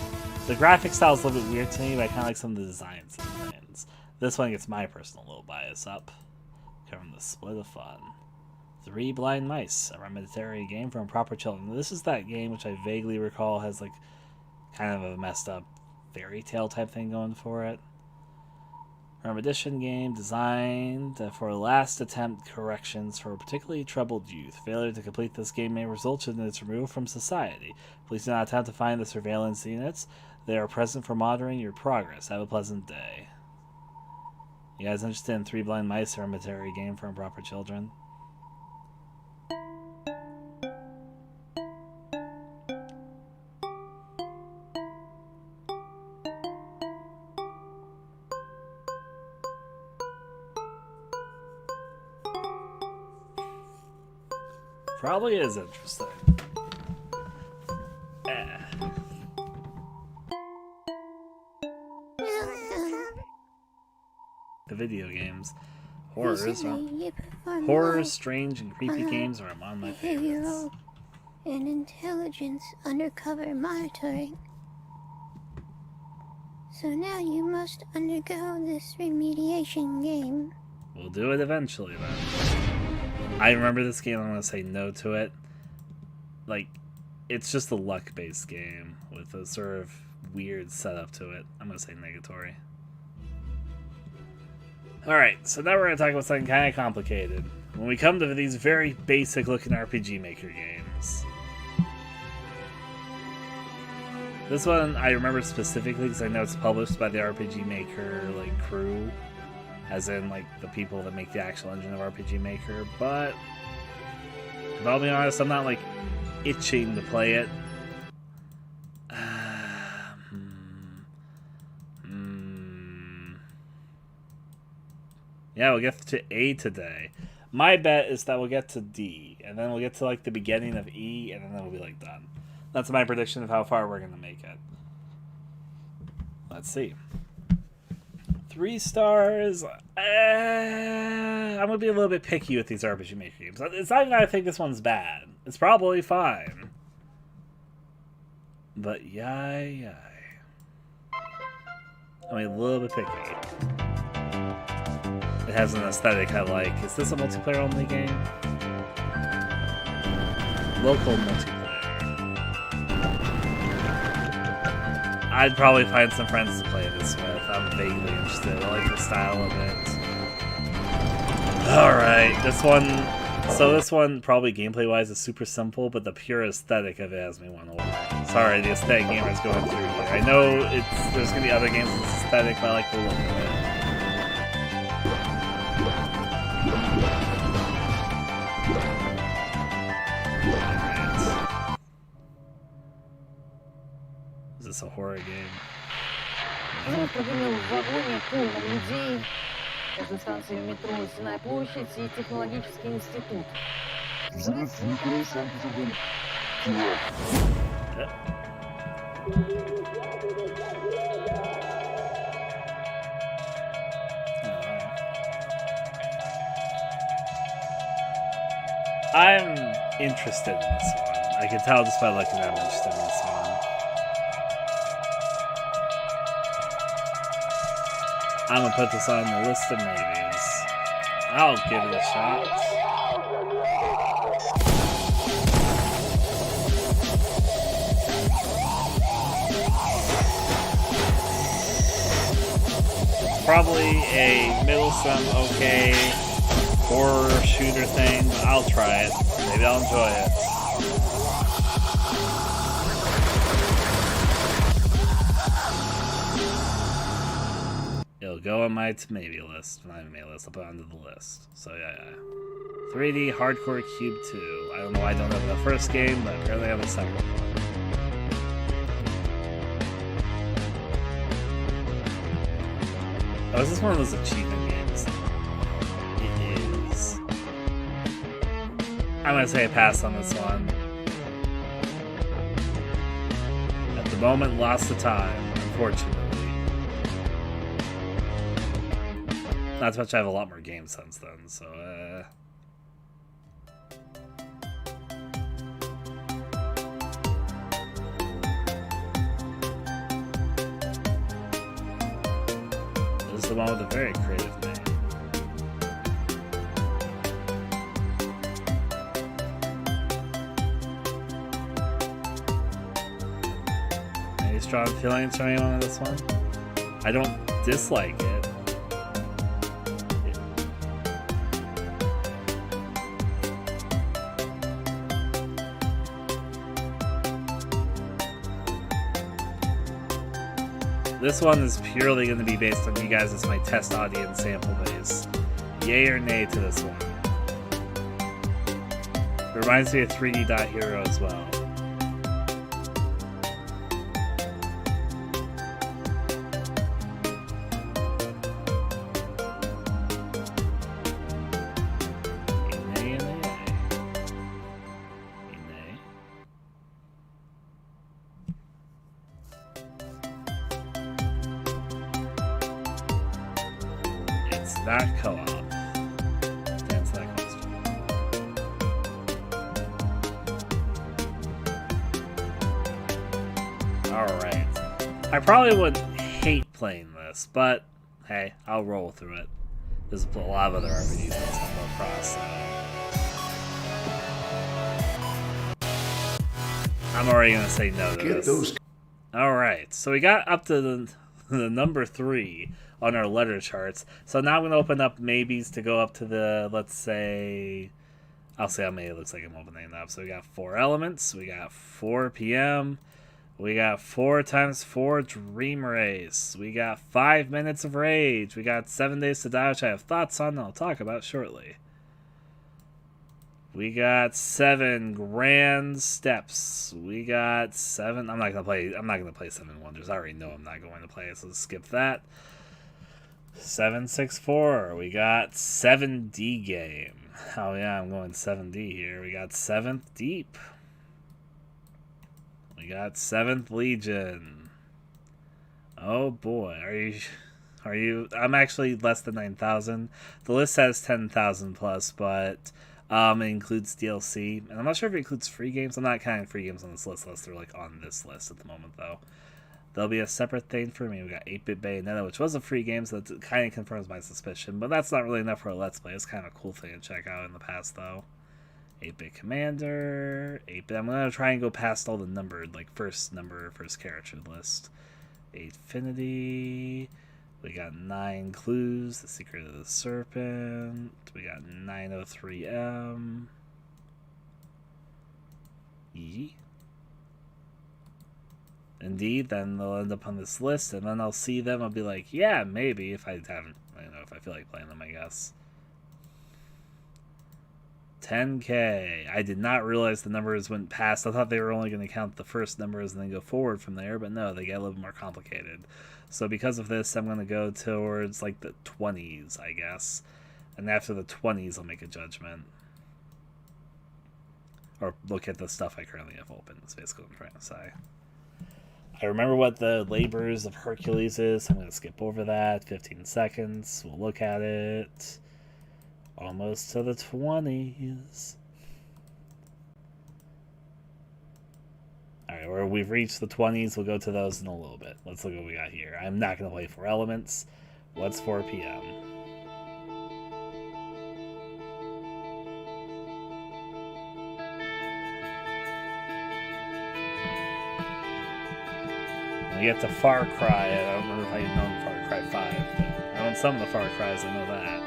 The graphic style is a little bit weird to me, but I kind of like some of the designs and things. This one gets my personal little bias up. Covering the split of fun. 3 Blind Mice, a rudimentary game for improper children. This is that game which I vaguely recall has like kind of a messed up fairy tale type thing going for it. Arm Edition game designed for last attempt corrections for a particularly troubled youth. Failure to complete this game may result in its removal from society. Please do not attempt to find the surveillance units. They are present for monitoring your progress. Have a pleasant day. You guys interested in Three Blind Mice, Cemetery game for improper children? Probably is interesting. The video games. Horrors, strange and creepy games are among my favorites. And intelligence undercover monitoring. So now you must undergo this remediation game. We'll do it eventually then. I remember this game, I'm going to say no to it. Like, it's just a luck-based game with a sort of weird setup to it. I'm going to say negatory. Alright, so now we're going to talk about something kind of complicated. When we come to these very basic-looking RPG Maker games. This one I remember specifically because I know it's published by the RPG Maker crew. As in, the people that make the actual engine of RPG Maker. But, if I'll be honest, I'm not, itching to play it. Yeah, we'll get to A today. My bet is that we'll get to D. And then we'll get to, the beginning of E. And then we'll be, done. That's my prediction of how far we're going to make it. Let's see. 3 stars. I'm going to be a little bit picky with these RPG Maker games. It's not even that I think this one's bad. It's probably fine. But yay. I'm a little bit picky. It has an aesthetic I like. Is this a multiplayer only game? Local multiplayer. I'd probably find some friends to play this with. I'm vaguely interested. I like the style of it. Alright, this one probably gameplay-wise is super simple, but the pure aesthetic of it has me won over. Sorry, the aesthetic gamer's going through here. I know there's going to be other games with this aesthetic, but I like the look of it. Is this a horror game? Взрыв прогремел в вагоне, полном людей. Между станцией метро Сенная площадь и технологический институт. Взрыв в метро Санкт-Петербург. I'm interested in this one. I can tell just by looking at it, I'm interested in this one. I'm gonna put this on the list of maybes. I'll give it a shot. Probably a middle-some okay horror shooter thing, but I'll try it. Maybe I'll enjoy it. It'll go on my maybe list. Not even maybe list, I'll put it onto the list. So yeah. 3D Hardcore Cube 2. I don't know why I don't have the first game, but apparently I have a second one. Oh, is this one of those achievement games? It is. I'm gonna say a pass on this one. At the moment, lost the time, unfortunately. Not to mention I have a lot more games since then, so this is the one with a very creative name. Any strong feelings for anyone on this one? I don't dislike it, This one is purely going to be based on you guys as my test audience sample base. Yay or nay to this one? It reminds me of 3D Dot Hero as well. Not co-op. That's that question. Alright. I probably would hate playing this, but hey, I'll roll through it. There's a lot of other RPGs that stumble across, so I'm already gonna say no to this. Alright, so we got up to the number 3 on our letter charts. So now I'm going to open up maybes to go up to the, let's say, I'll see how many it looks like I'm opening up. So we got 4 elements, we got 4 PM, we got 4 times 4 Dream Race, we got 5 minutes of Rage, we got 7 days to die, which I have thoughts on and I'll talk about shortly. We got 7 Grand Steps. We got 7. I'm not gonna play 7 Wonders. I already know I'm not going to play it, so let's skip that. 764. We got 7D game. Oh yeah, I'm going 7D here. We got 7th Deep. We got 7th Legion. Oh boy, are you? I'm actually less than 9,000. The list has 10,000 plus, but it includes DLC, and I'm not sure if it includes free games. I'm not counting free games on this list unless they're like on this list at the moment, though. There'll be a separate thing for me. We got 8-Bit Bayonetta, which was a free game, so that kind of confirms my suspicion, but that's not really enough for a Let's Play. It's kind of a cool thing to check out in the past, though. 8-Bit Commander, 8-Bit. I'm going to try and go past all the numbered, like first number, first character list. 8finity. We got 9 Clues, The Secret of the Serpent. We got 903M. Yee. Indeed, then they'll end up on this list, and then I'll see them. I'll be like, yeah, maybe if I haven't, if I feel like playing them, I guess. 10K. I did not realize the numbers went past. I thought they were only going to count the first numbers and then go forward from there, but no, they get a little more complicated. So because of this, I'm going to go towards like the 20s, I guess. And after the 20s, I'll make a judgment. Or look at the stuff I currently have open, is basically what I'm trying to say. I remember what the Labors of Hercules is. I'm going to skip over that. 15 seconds. We'll look at it. Almost to the 20s. Alright, where we've reached the 20s, we'll go to those in a little bit. Let's look what we got here. I'm not going to play 4 elements. What's 4 PM? When we get to Far Cry, I don't remember if I even known Far Cry 5, but I own some of the Far Cries, I know that.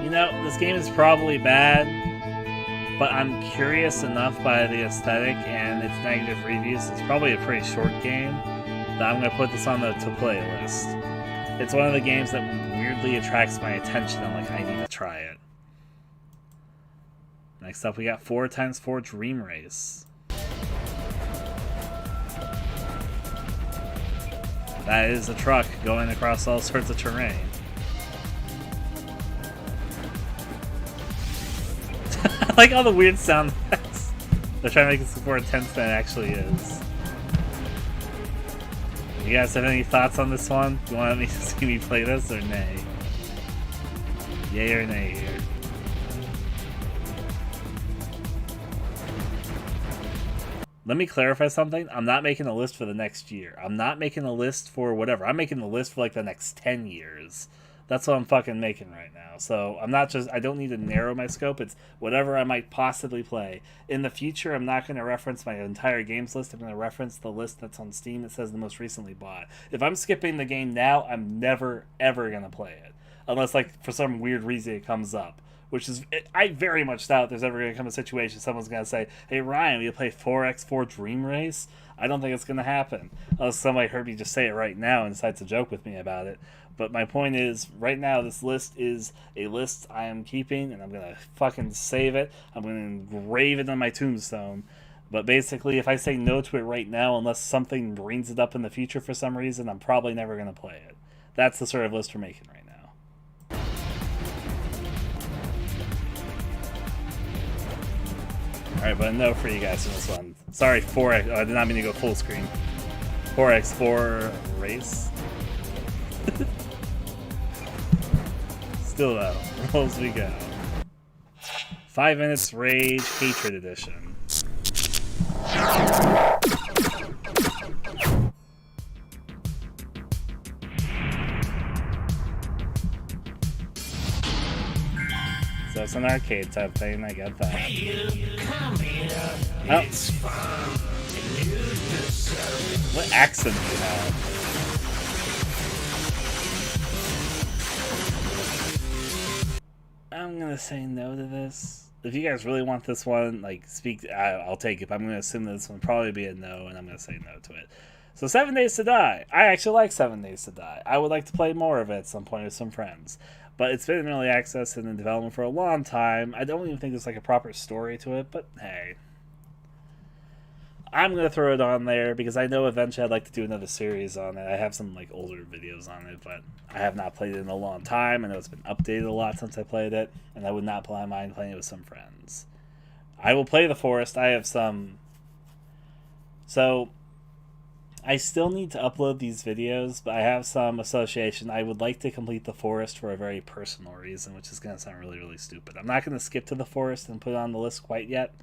You know, this game is probably bad, but I'm curious enough by the aesthetic and its negative reviews. It's probably a pretty short game that I'm going to put this on the to-play list. It's one of the games that weirdly attracts my attention. I'm like, I need to try it. Next up, we got 4 times 4 Dream Race. That is a truck going across all sorts of terrain. I like all the weird sound effects. They're trying to make this more intense than it actually is. You guys have any thoughts on this one? Do you want me to see me play this or nay? Yay or nay here? Let me clarify something. I'm not making a list for the next year. I'm not making a list for whatever. I'm making a list for like the next 10 years. That's what I'm fucking making right now. So I'm not just, I don't need to narrow my scope. It's whatever I might possibly play. In the future, I'm not going to reference my entire games list. I'm going to reference the list that's on Steam that says the most recently bought. If I'm skipping the game now, I'm never, ever going to play it. Unless, like, for some weird reason it comes up. which is, I very much doubt there's ever going to come a situation someone's going to say, hey Ryan, will you play 4x4 Dream Race? I don't think it's going to happen, unless somebody heard me just say it right now and decides to joke with me about it. But my point is, right now, this list is a list I am keeping, and I'm going to fucking save it. I'm going to engrave it on my tombstone. But basically, if I say no to it right now, unless something brings it up in the future for some reason, I'm probably never going to play it. That's the sort of list we're making right now. Alright, but a no for you guys in this one. Sorry, 4x. Oh, I did not mean to go full screen. 4x4 race. Still though, rolls we go. 5 minutes rage hatred edition. So it's an arcade type thing, I get that. Oh. What accent do you have? I'm gonna say no to this. If you guys really want this one, like, I'll take it. But I'm gonna assume this one will probably be a no, and I'm gonna say no to it. So 7 Days to Die. I actually like 7 Days to Die. I would like to play more of it at some point with some friends. But it's been in early access and in development for a long time. I don't even think there's like a proper story to it, but hey. I'm going to throw it on there because I know eventually I'd like to do another series on it. I have some like older videos on it, but I have not played it in a long time. I know it's been updated a lot since I played it, and I would not mind playing it with some friends. I will play The Forest. I have some... So, I still need to upload these videos, but I have some association. I would like to complete The Forest for a very personal reason, which is going to sound really, really stupid. I'm not going to skip to The Forest and put it on the list quite yet,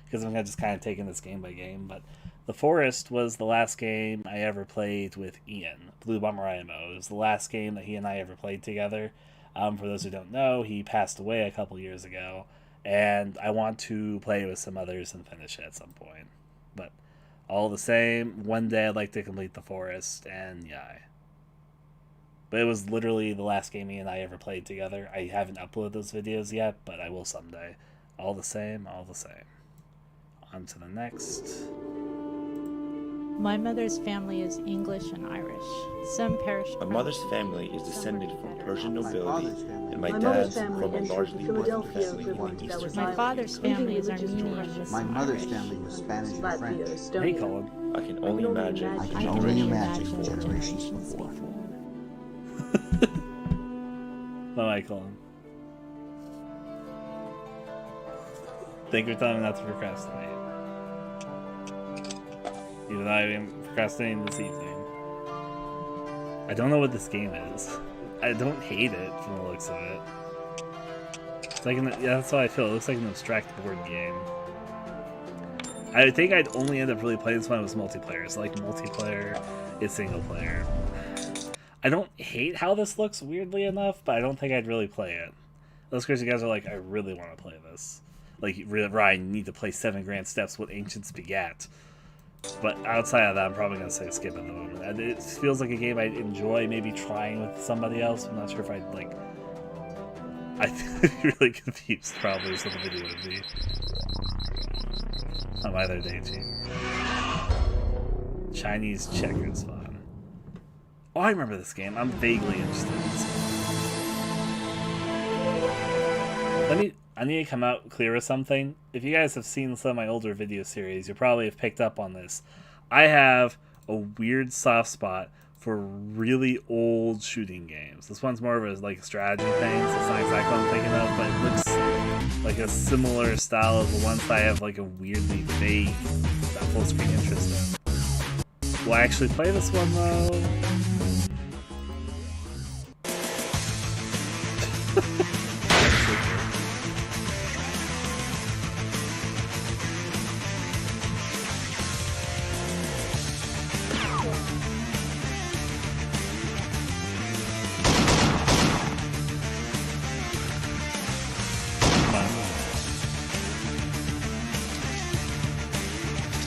because I'm going to just kind of take in this game by game. But The Forest was the last game I ever played with Ian, Blue Bomber IMO. It was the last game that he and I ever played together. For those who don't know, he passed away a couple years ago, and I want to play with some others and finish it at some point. But all the same, one day I'd like to complete The Forest, and yeah. But it was literally the last game he and I ever played together. I haven't uploaded those videos yet, but I will someday. All the same, all the same. On to the next. My mother's family is English and Irish. Some perished. My mother's family is descended from Persian nobility, and my dad's from a largely Muslim family in the Eastern. My father's family is Armenian. My mother's family was Spanish and French. Hey, Colin. I can only imagine generations before. Bye, Colin. Thank you for telling me not to procrastinate. Even though I am procrastinating this evening. I don't know what this game is. I don't hate it from the looks of it. It's like yeah, that's how I feel. It looks like an abstract board game. I think I'd only end up really playing this one if it was multiplayer. So like multiplayer, it's single player. I don't hate how this looks, weirdly enough, but I don't think I'd really play it. Those crazy guys are like, I really want to play this. Like, Ryan, you need to play 7 Grand Steps, What Ancients Begat. But outside of that, I'm probably going to say skip at the moment. It feels like a game I'd enjoy maybe trying with somebody else. I'm not sure if I'd, like... I'd be really confused, probably, is what the video would be. I'm either Daichi. Chinese checkers fun. Oh, I remember this game. I'm vaguely interested in this one. I need to come out clear with something. If you guys have seen some of my older video series, you probably have picked up on this. I have a weird soft spot for really old shooting games. This one's more of a like strategy thing, so it's not exactly what I'm thinking of, but it looks like a similar style of the ones that I have like a weirdly vague full screen interest in. Will I actually play this one though?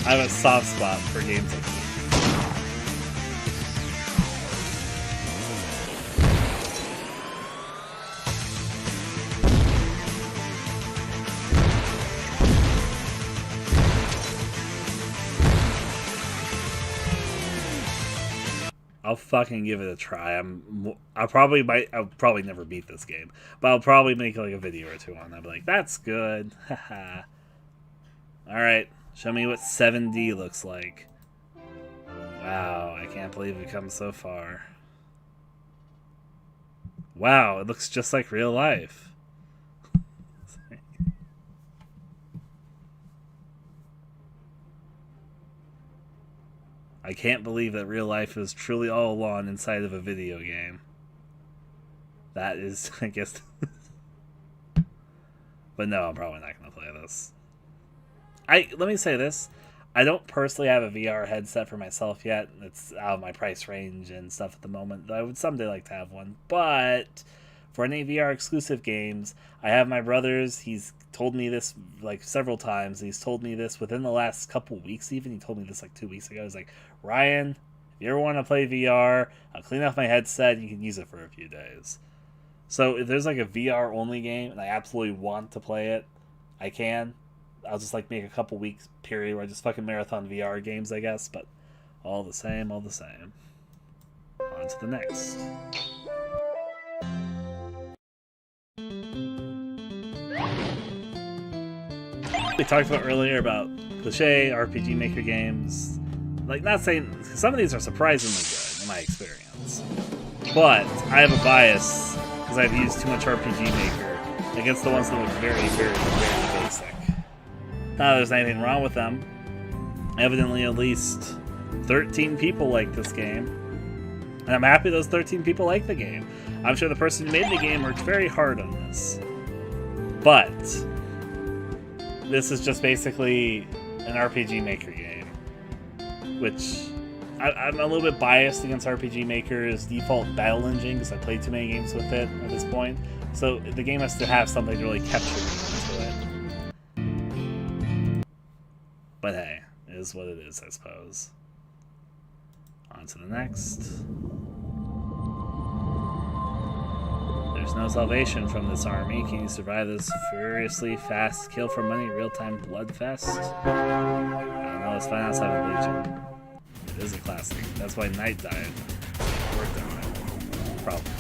I have a soft spot for games like this. I'll fucking give it a try. I'll probably never beat this game, but I'll probably make like a video or two on it. I'll be like, that's good. Haha. Alright, show me what 7D looks like. Wow, I can't believe we've come so far. Wow, it looks just like real life. I can't believe that real life is truly all along inside of a video game. That is, I guess... But no, I'm probably not going to play this. Let me say this. I don't personally have a VR headset for myself yet. It's out of my price range and stuff at the moment. I would someday like to have one. But for any VR exclusive games, I have my brother's. He's told me this like several times. He's told me this within the last couple weeks even. He told me this like 2 weeks ago. He's like, Ryan, if you ever want to play VR, I'll clean off my headset and you can use it for a few days. So if there's like a VR only game and I absolutely want to play it, I can. I'll just like make a couple weeks period where I just fucking marathon VR games, I guess, but all the same, all the same. On to the next. We talked about earlier about cliche RPG Maker games. Like, not saying some of these are surprisingly good in my experience, but I have a bias because I've used too much RPG Maker against the ones that look very, very, very basic. Not that there's anything wrong with them. Evidently, at least 13 people like this game, and I'm happy those 13 people like the game. I'm sure the person who made the game worked very hard on this, but this is just basically an RPG Maker game, which I'm a little bit biased against RPG Maker's default battle engine because I played too many games with it at this point. So the game has to have something to really capture me into it. But hey, it is what it is, I suppose. On to the next. There's no salvation from this army. Can you survive this furiously fast kill for money real-time bloodfest? I don't know, let's find out outside of Legion. It is a classic. That's why Knight died. Worked on it. Probably.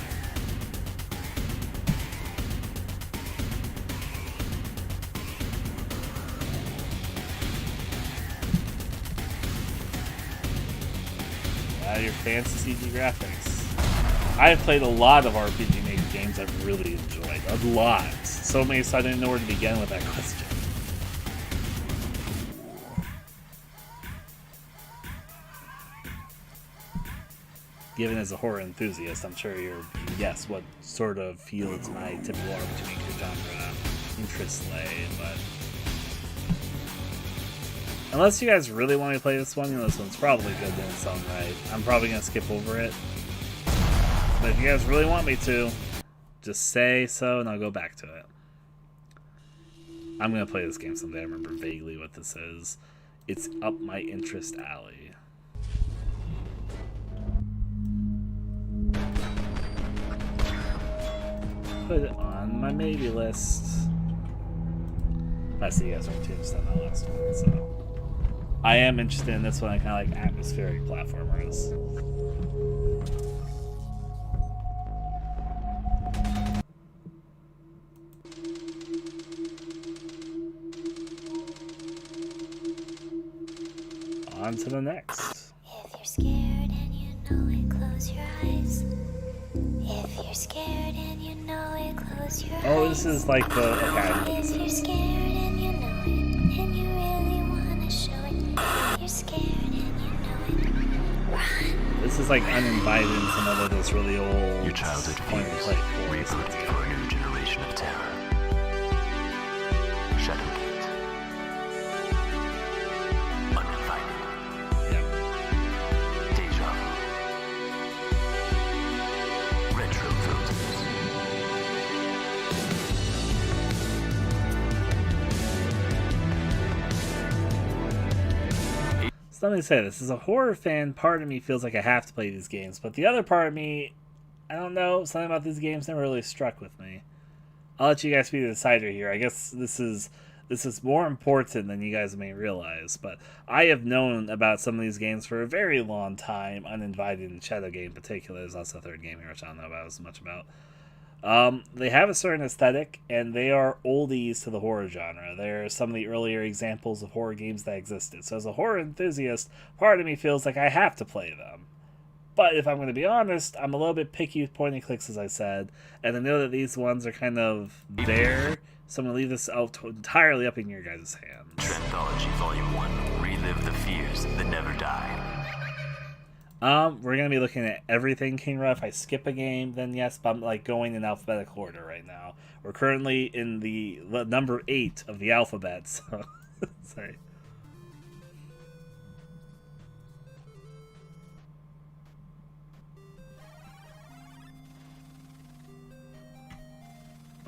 Your fancy CG graphics. I've played a lot of RPG Maker games I've really enjoyed. A lot. So many so I didn't know where to begin with that question. Given as a horror enthusiast, I'm sure you're guess what sort of fields my typical RPG Maker genre interests lay, but unless you guys really want me to play this one, this one's probably good in its own right. I'm probably going to skip over it. But if you guys really want me to, just say so and I'll go back to it. I'm going to play this game someday. I remember vaguely what this is. It's up my interest alley. Put it on my maybe list. I see you guys are too interested in that last one, so I am interested in this one. I kind of like atmospheric platformers. On to the next. If you're scared and you know it, close your eyes. If you're scared and you know it, close your eyes. Oh, this is like the... Okay. If you're scared and you know it, and you really want to show it, you're scared and you know it, run. This is like Uninvited and some other those really old... Your childhood fears reboot for a new generation of terror. Shadowgate. Uninvited. Yeah. Deja vu. Retro filters. So let me say this. As a horror fan, part of me feels like I have to play these games, but the other part of me, I don't know, something about these games never really struck with me. I'll let you guys be the decider here. I guess this is This is more important than you guys may realize, but I have known about some of these games for a very long time, uninvited, and Shadow Game in particular is also a third game here, which I don't know about as much about. They have a certain aesthetic, and they are oldies to the horror genre. They're some of the earlier examples of horror games that existed. So as a horror enthusiast, part of me feels like I have to play them. But if I'm going to be honest, I'm a little bit picky with point and clicks, as I said, and I know that these ones are kind of there, so I'm going to leave this out entirely up in your guys' hands. Trenthology Volume 1. Relive the fears that never die. We're going to be looking at everything Kingra. If I skip a game, then yes, but I'm like going in alphabetical order right now. We're currently in the number 8 of the alphabet, so sorry.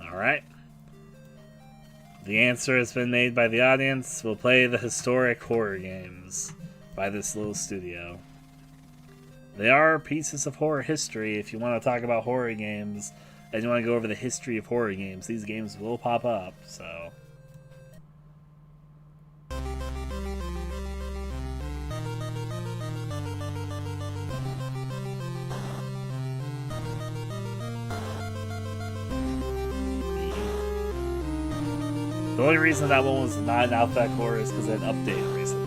Alright. The answer has been made by the audience. We'll play the historic horror games by this little studio. They are pieces of horror history. If you want to talk about horror games and you want to go over the history of horror games, these games will pop up, so... The only reason that one was not an alphabet core is because it updated recently.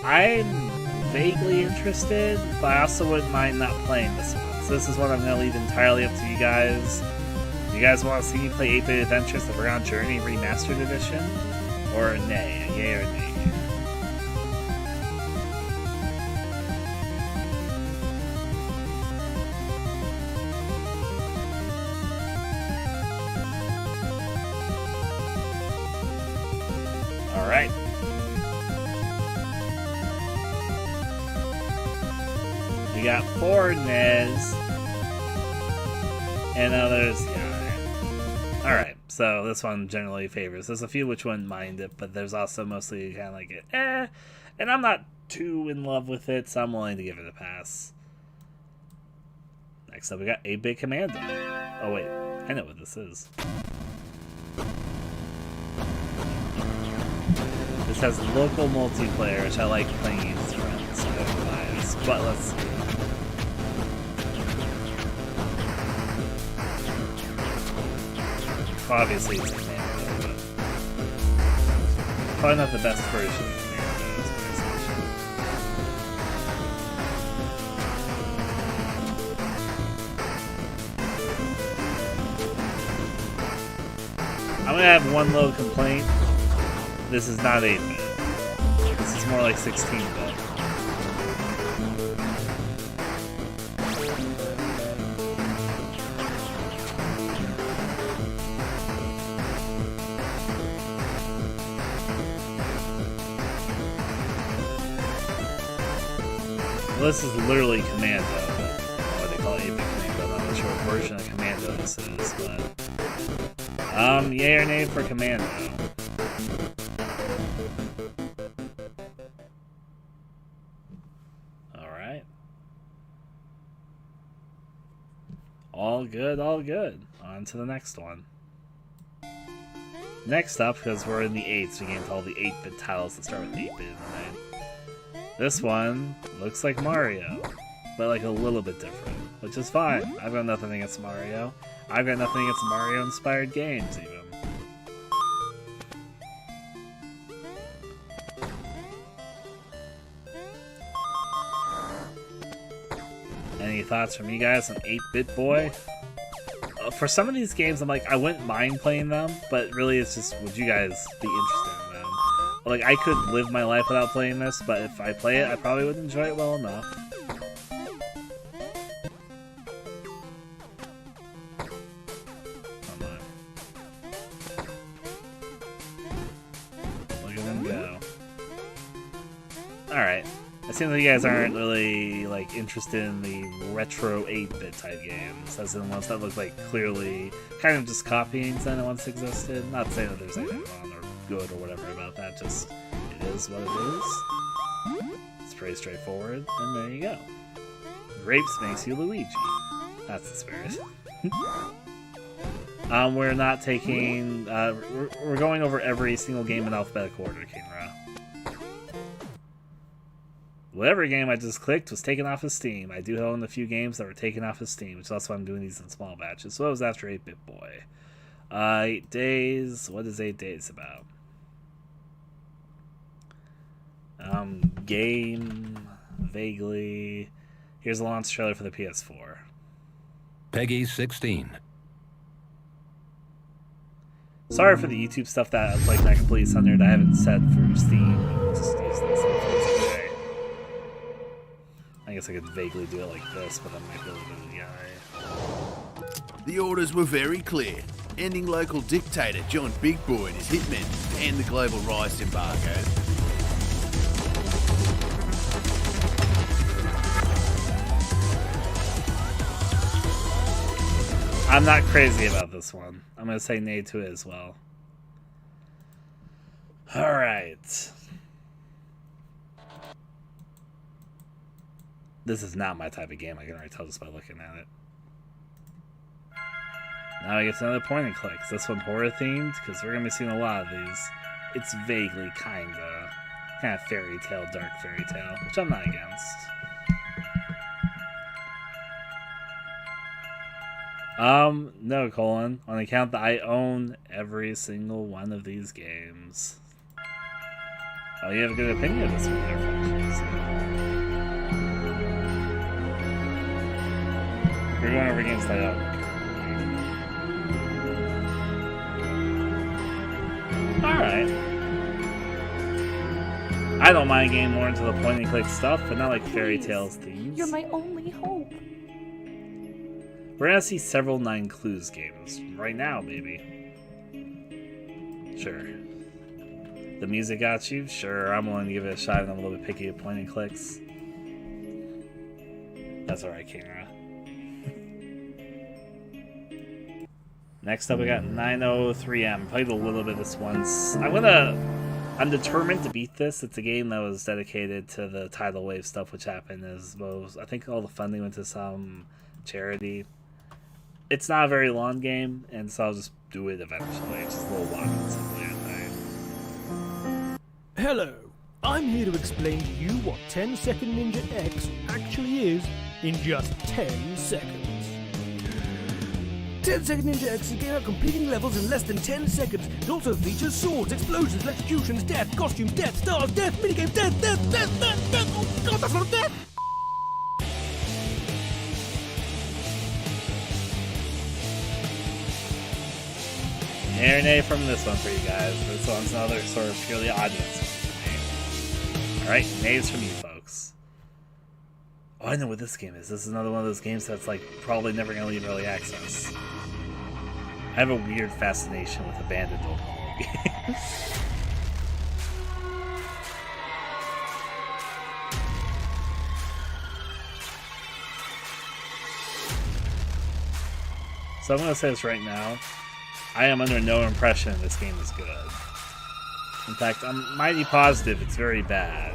I'm vaguely interested, but I also wouldn't mind not playing this one. So this is what I'm going to leave entirely up to you guys. Do you guys want to see me play 8-Bit Adventures: The Forgotten Journey Remastered Edition? Or nay? A yay or nay? Alright. We got 4 Nez. And others, yeah. Alright, so this one generally favors. There's a few which wouldn't mind it, but there's also mostly kind of like it, and I'm not too in love with it, so I'm willing to give it a pass. Next up, we got 8-Bit Commando. Oh wait, I know what this is. This has local multiplayer, which I like playing against friends, so I don't know why it's, but let's see. Obviously it's Commando, but probably not the best version of Commando's PlayStation. I'm gonna have one little complaint. This is not 8-bit. This is more like 16-bit. Well, this is literally Commando. What they call it, 8-Bit Commando. I'm not sure what version of Commando this is, but... yay or nay for Commando? Alright. All good, all good. On to the next one. Next up, because we're in the 8s, we get into all the 8-bit titles that start with 8-bit in the name. This one looks like Mario, but like a little bit different, which is fine. I've got nothing against Mario. I've got nothing against Mario-inspired games, even. Any thoughts from you guys on 8-Bit Boy? For some of these games, I'm like, I wouldn't mind playing them, but really it's just, would you guys be interested in them? Like, I could live my life without playing this, but if I play it, I probably would enjoy it well enough. Come on. Look at them go. Alright. It seems like you guys aren't really like interested in the retro 8-bit type games, as in ones that look like clearly kind of just copying something that once existed. Not saying that there's anything wrong or good or whatever about that, just it is what it is. It's pretty straightforward, and there you go. Grapes makes you Luigi. That's the spirit. We're not taking. We're going over every single game in alphabetical order, Kinra. Whatever game I just clicked was taken off of Steam. I do own a few games that were taken off of Steam, which is also why I'm doing these in small batches. So it was after 8-Bit Boy. 8 Days. What is 8 Days about? Game. Vaguely. Here's a launch trailer for the PS4. Peggy 16. Sorry for the YouTube stuff that's like not completely centered. I haven't set for Steam. Just use this. Okay. I guess I could vaguely do it like this, but I might be a little bit of the eye. The orders were very clear. Ending local dictator John Big Boy and his hitmen, and the global rice embargo. I'm not crazy about this one. I'm going to say nay to it as well. Alright. This is not my type of game. I can already tell just by looking at it. Now I get another point and click. Is this one horror themed? Because we're going to be seeing a lot of these. It's vaguely kind of fairy tale, dark fairy tale, which I'm not against. No, Colin. On account that I own every single one of these games. Oh, you have a good opinion of this one there, We're going over games that I own. Alright. I don't mind getting more into the point and click stuff, but not like fairy tales themes. You're my only hope. We're gonna see several 9 Clues games right now, maybe. Sure. The music got you? Sure, I'm willing to give it a shot, and I'm a little bit picky at point and clicks. That's alright, Kira. Next up, we got 903M. Played a little bit of this once. I'm determined to beat this. It's a game that was dedicated to the tidal wave stuff, which happened as most. I think all the funding went to some charity. It's not a very long game, and so I'll just do it eventually. It's just a little long and simply, I think. Hello, I'm here to explain to you what 10-Second Ninja X actually is in just 10 seconds. 10-Second Ninja X is a game about completing levels in less than 10 seconds. It also features swords, explosions, electrocutions, death, costumes, death, stars, death, minigames, death. Oh god, that's not death! Nay or nay from this one for you guys. This one's another sort of purely audience one for me. Alright, nays from you folks. Oh, I know what this game is. This is another one of those games that's like probably never going to leave early access. I have a weird fascination with abandoned open world games. So I'm going to say this right now. I am under no impression this game is good. In fact, I'm mighty positive it's very bad.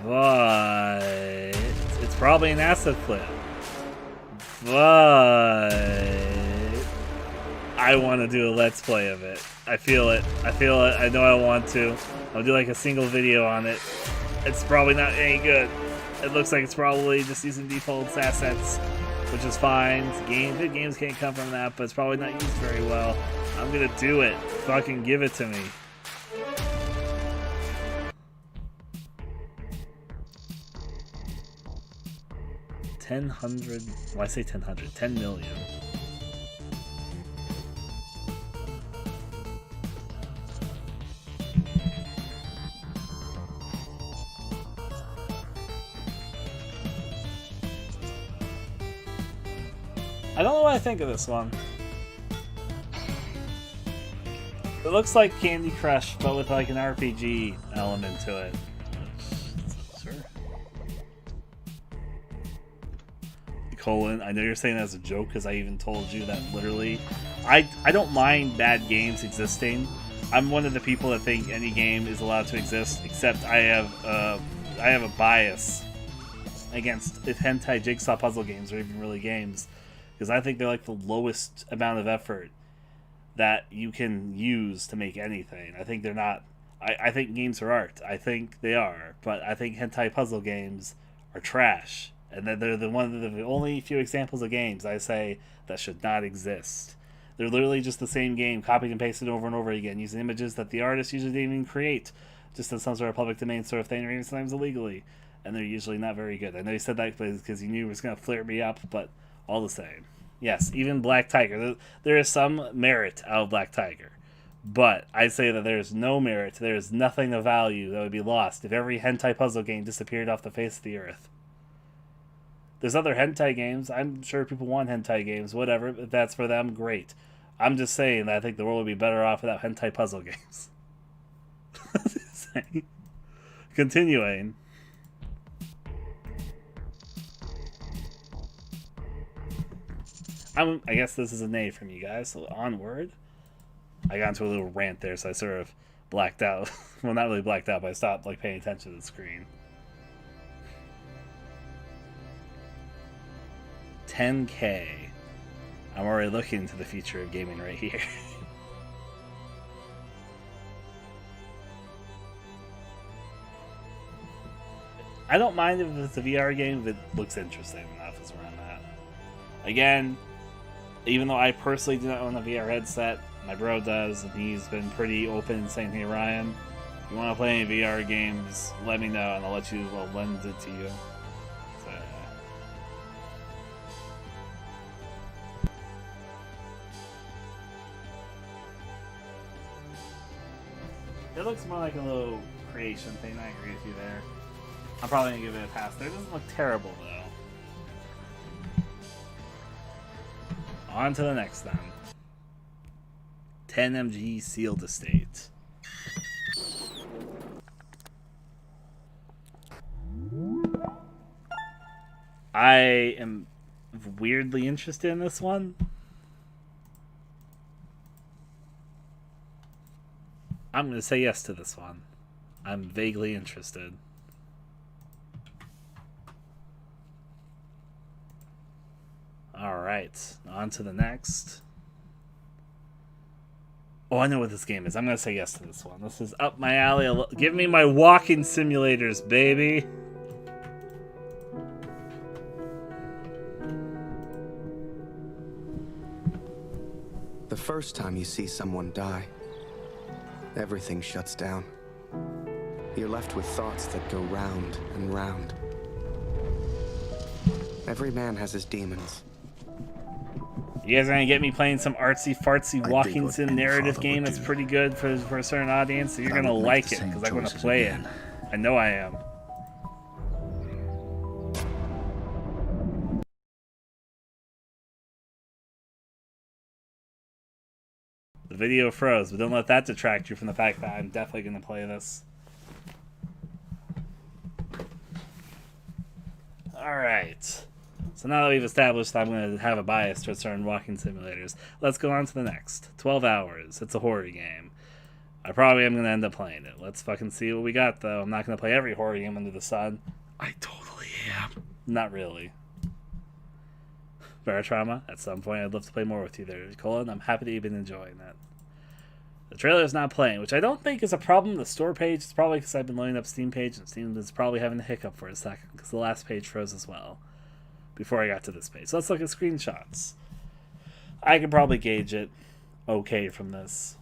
But it's probably an asset flip. But I want to do a let's play of it. I feel it. I know I want to. I'll do like a single video on it. It's probably not any good. It looks like it's probably just using default assets, which is fine. Good games can't come from that, but it's probably not used very well. I'm gonna do it. Fucking give it to me. Why say 1000? 10 million. I don't know what I think of this one. It looks like Candy Crush, but with like an RPG element to it. Sure. Colon, I know you're saying that as a joke because I even told you that literally. I don't mind bad games existing. I'm one of the people that think any game is allowed to exist, except I have a bias against if hentai jigsaw puzzle games are even really games, because I think they're like the lowest amount of effort that you can use to make anything. I think they're not. I think games are art. I think they are, but I think hentai puzzle games are trash, and that they're the only few examples of games I say that should not exist. They're literally just the same game, copied and pasted over and over again, using images that the artist usually didn't even create, just in some sort of public domain sort of thing, or even sometimes illegally. And they're usually not very good. I know you said that because you knew it was going to flare me up, but all the same. Yes, even Black Tiger. There is some merit out of Black Tiger. But I say that there is no merit, there is nothing of value that would be lost if every hentai puzzle game disappeared off the face of the earth. There's other hentai games. I'm sure people want hentai games, whatever. If that's for them, great. I'm just saying that I think the world would be better off without hentai puzzle games. Continuing. I guess this is a nay from you guys, so onward. I got into a little rant there, so I sort of blacked out. Well, not really blacked out, but I stopped like paying attention to the screen. 10K. I'm already looking to the future of gaming right here. I don't mind if it's a VR game if it looks interesting enough is where I'm at. Again, even though I personally do not own a VR headset, my bro does, and he's been pretty open saying, hey Ryan, if you want to play any VR games, let me know and I'll let you lend it to you. So, it looks more like a little creation thing. I agree with you there. I'm probably going to give it a pass. It doesn't look terrible, though. On to the next, then. 10MG Sealed Estate. I am weirdly interested in this one. I'm going to say yes to this one. I'm vaguely interested. Alright, on to the next. Oh, I know what this game is. I'm going to say yes to this one. This is up my alley. Give me my walking simulators, baby. The first time you see someone die, everything shuts down. You're left with thoughts that go round and round. Every man has his demons. You guys are going to get me playing some artsy-fartsy walking sim narrative game that's pretty good for a certain audience, so you're going to like it, because I'm going to play it. I know I am. The video froze, but don't let that detract you from the fact that I'm definitely going to play this. Alright. So now that we've established that I'm going to have a bias towards certain walking simulators, let's go on to the next. 12 Hours. It's a horror game. I probably am going to end up playing it. Let's fucking see what we got, though. I'm not going to play every horror game under the sun. I totally am. Not really. Trauma. At some point, I'd love to play more with you there, Colin. I'm happy that you've been enjoying that. The trailer is not playing, which I don't think is a problem. The store page is probably because I've been loading up Steam page, and Steam is probably having a hiccup for a second because the last page froze as well before I got to this page. So let's look at screenshots. I could probably gauge it okay from this.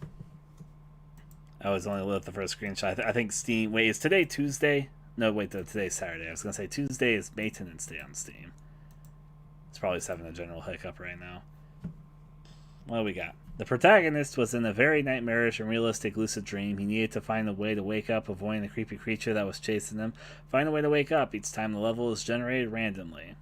I was only looking at the first screenshot. I think Steam... Wait, is today Tuesday? No, wait, today's Saturday. I was going to say Tuesday is maintenance day on Steam. It's probably just having a general hiccup right now. What do we got? The protagonist was in a very nightmarish and realistic lucid dream. He needed to find a way to wake up, avoiding the creepy creature that was chasing him. Find a way to wake up each time the level is generated randomly.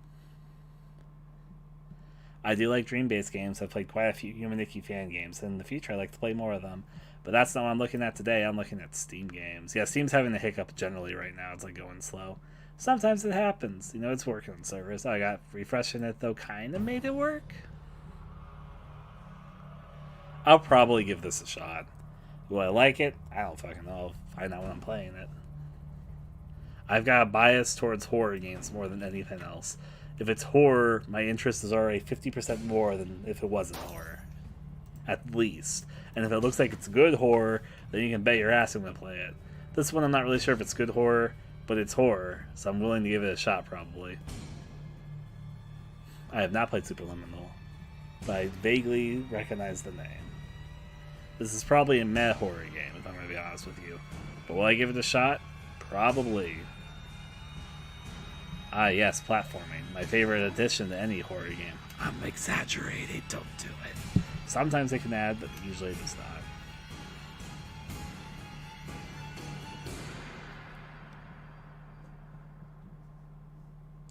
I do like dream-based games. I've played quite a few Humaniki fan games, and in the future I'd like to play more of them. But that's not what I'm looking at today. I'm looking at Steam games. Yeah, Steam's having a hiccup generally right now. It's like going slow. Sometimes it happens. You know, it's working on servers. I got refreshing it, though, kind of made it work. I'll probably give this a shot. Will I like it? I don't fucking know. I'll find out when I'm playing it. I've got a bias towards horror games more than anything else. If it's horror, my interest is already 50% more than if it wasn't horror. At least. And if it looks like it's good horror, then you can bet your ass I'm going to play it. This one I'm not really sure if it's good horror, but it's horror, so I'm willing to give it a shot probably. I have not played Superliminal, but I vaguely recognize the name. This is probably a meh horror game, if I'm going to be honest with you. But will I give it a shot? Probably. Ah, yes, platforming. My favorite addition to any horror game. I'm exaggerating, don't do it. Sometimes it can add, but usually it does not.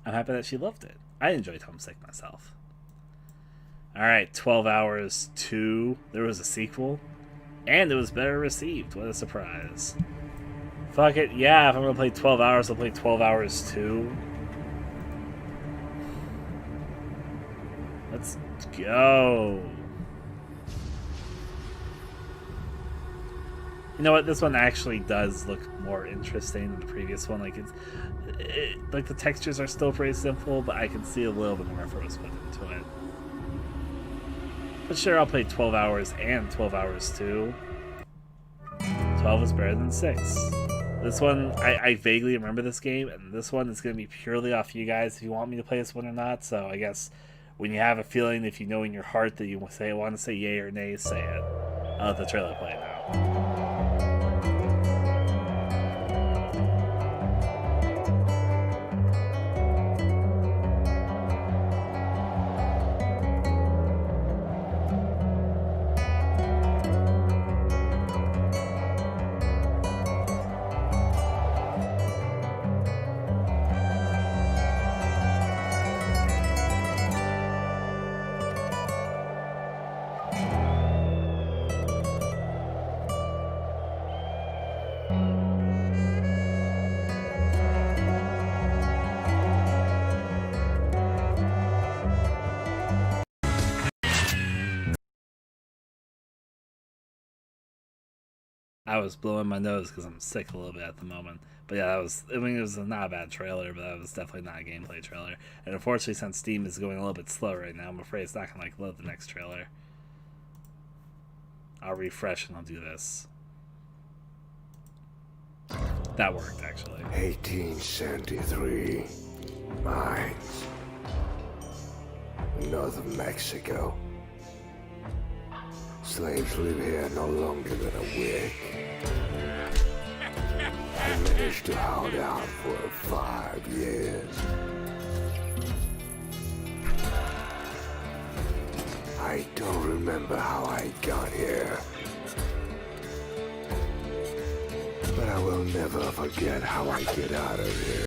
I'm happy that she loved it. I enjoyed Homesick myself. Alright, 12 Hours 2. There was a sequel. And it was better received. What a surprise. Fuck it. Yeah, if I'm going to play 12 Hours, I'll play 12 Hours 2. Let's go. You know what? This one actually does look more interesting than the previous one. Like like the textures are still pretty simple, but I can see a little bit more effort was put into it. But sure, I'll play 12 Hours and 12 Hours 2. 12 is better than 6. This one, I vaguely remember this game, and this one is going to be purely off you guys if you want me to play this one or not. So I guess when you have a feeling, if you know in your heart that you want to say yay or nay, say it. I'll let the trailer play now. I was blowing my nose because I'm sick a little bit at the moment. But yeah, it was not a bad trailer, but that was definitely not a gameplay trailer. And unfortunately, since Steam is going a little bit slow right now, I'm afraid it's not going to load the next trailer. I'll refresh and I'll do this. That worked, actually. 1873. Mines. Northern Mexico. Slaves live here no longer than a week. I managed to hold out for 5 years. I don't remember how I got here. But I will never forget how I get out of here.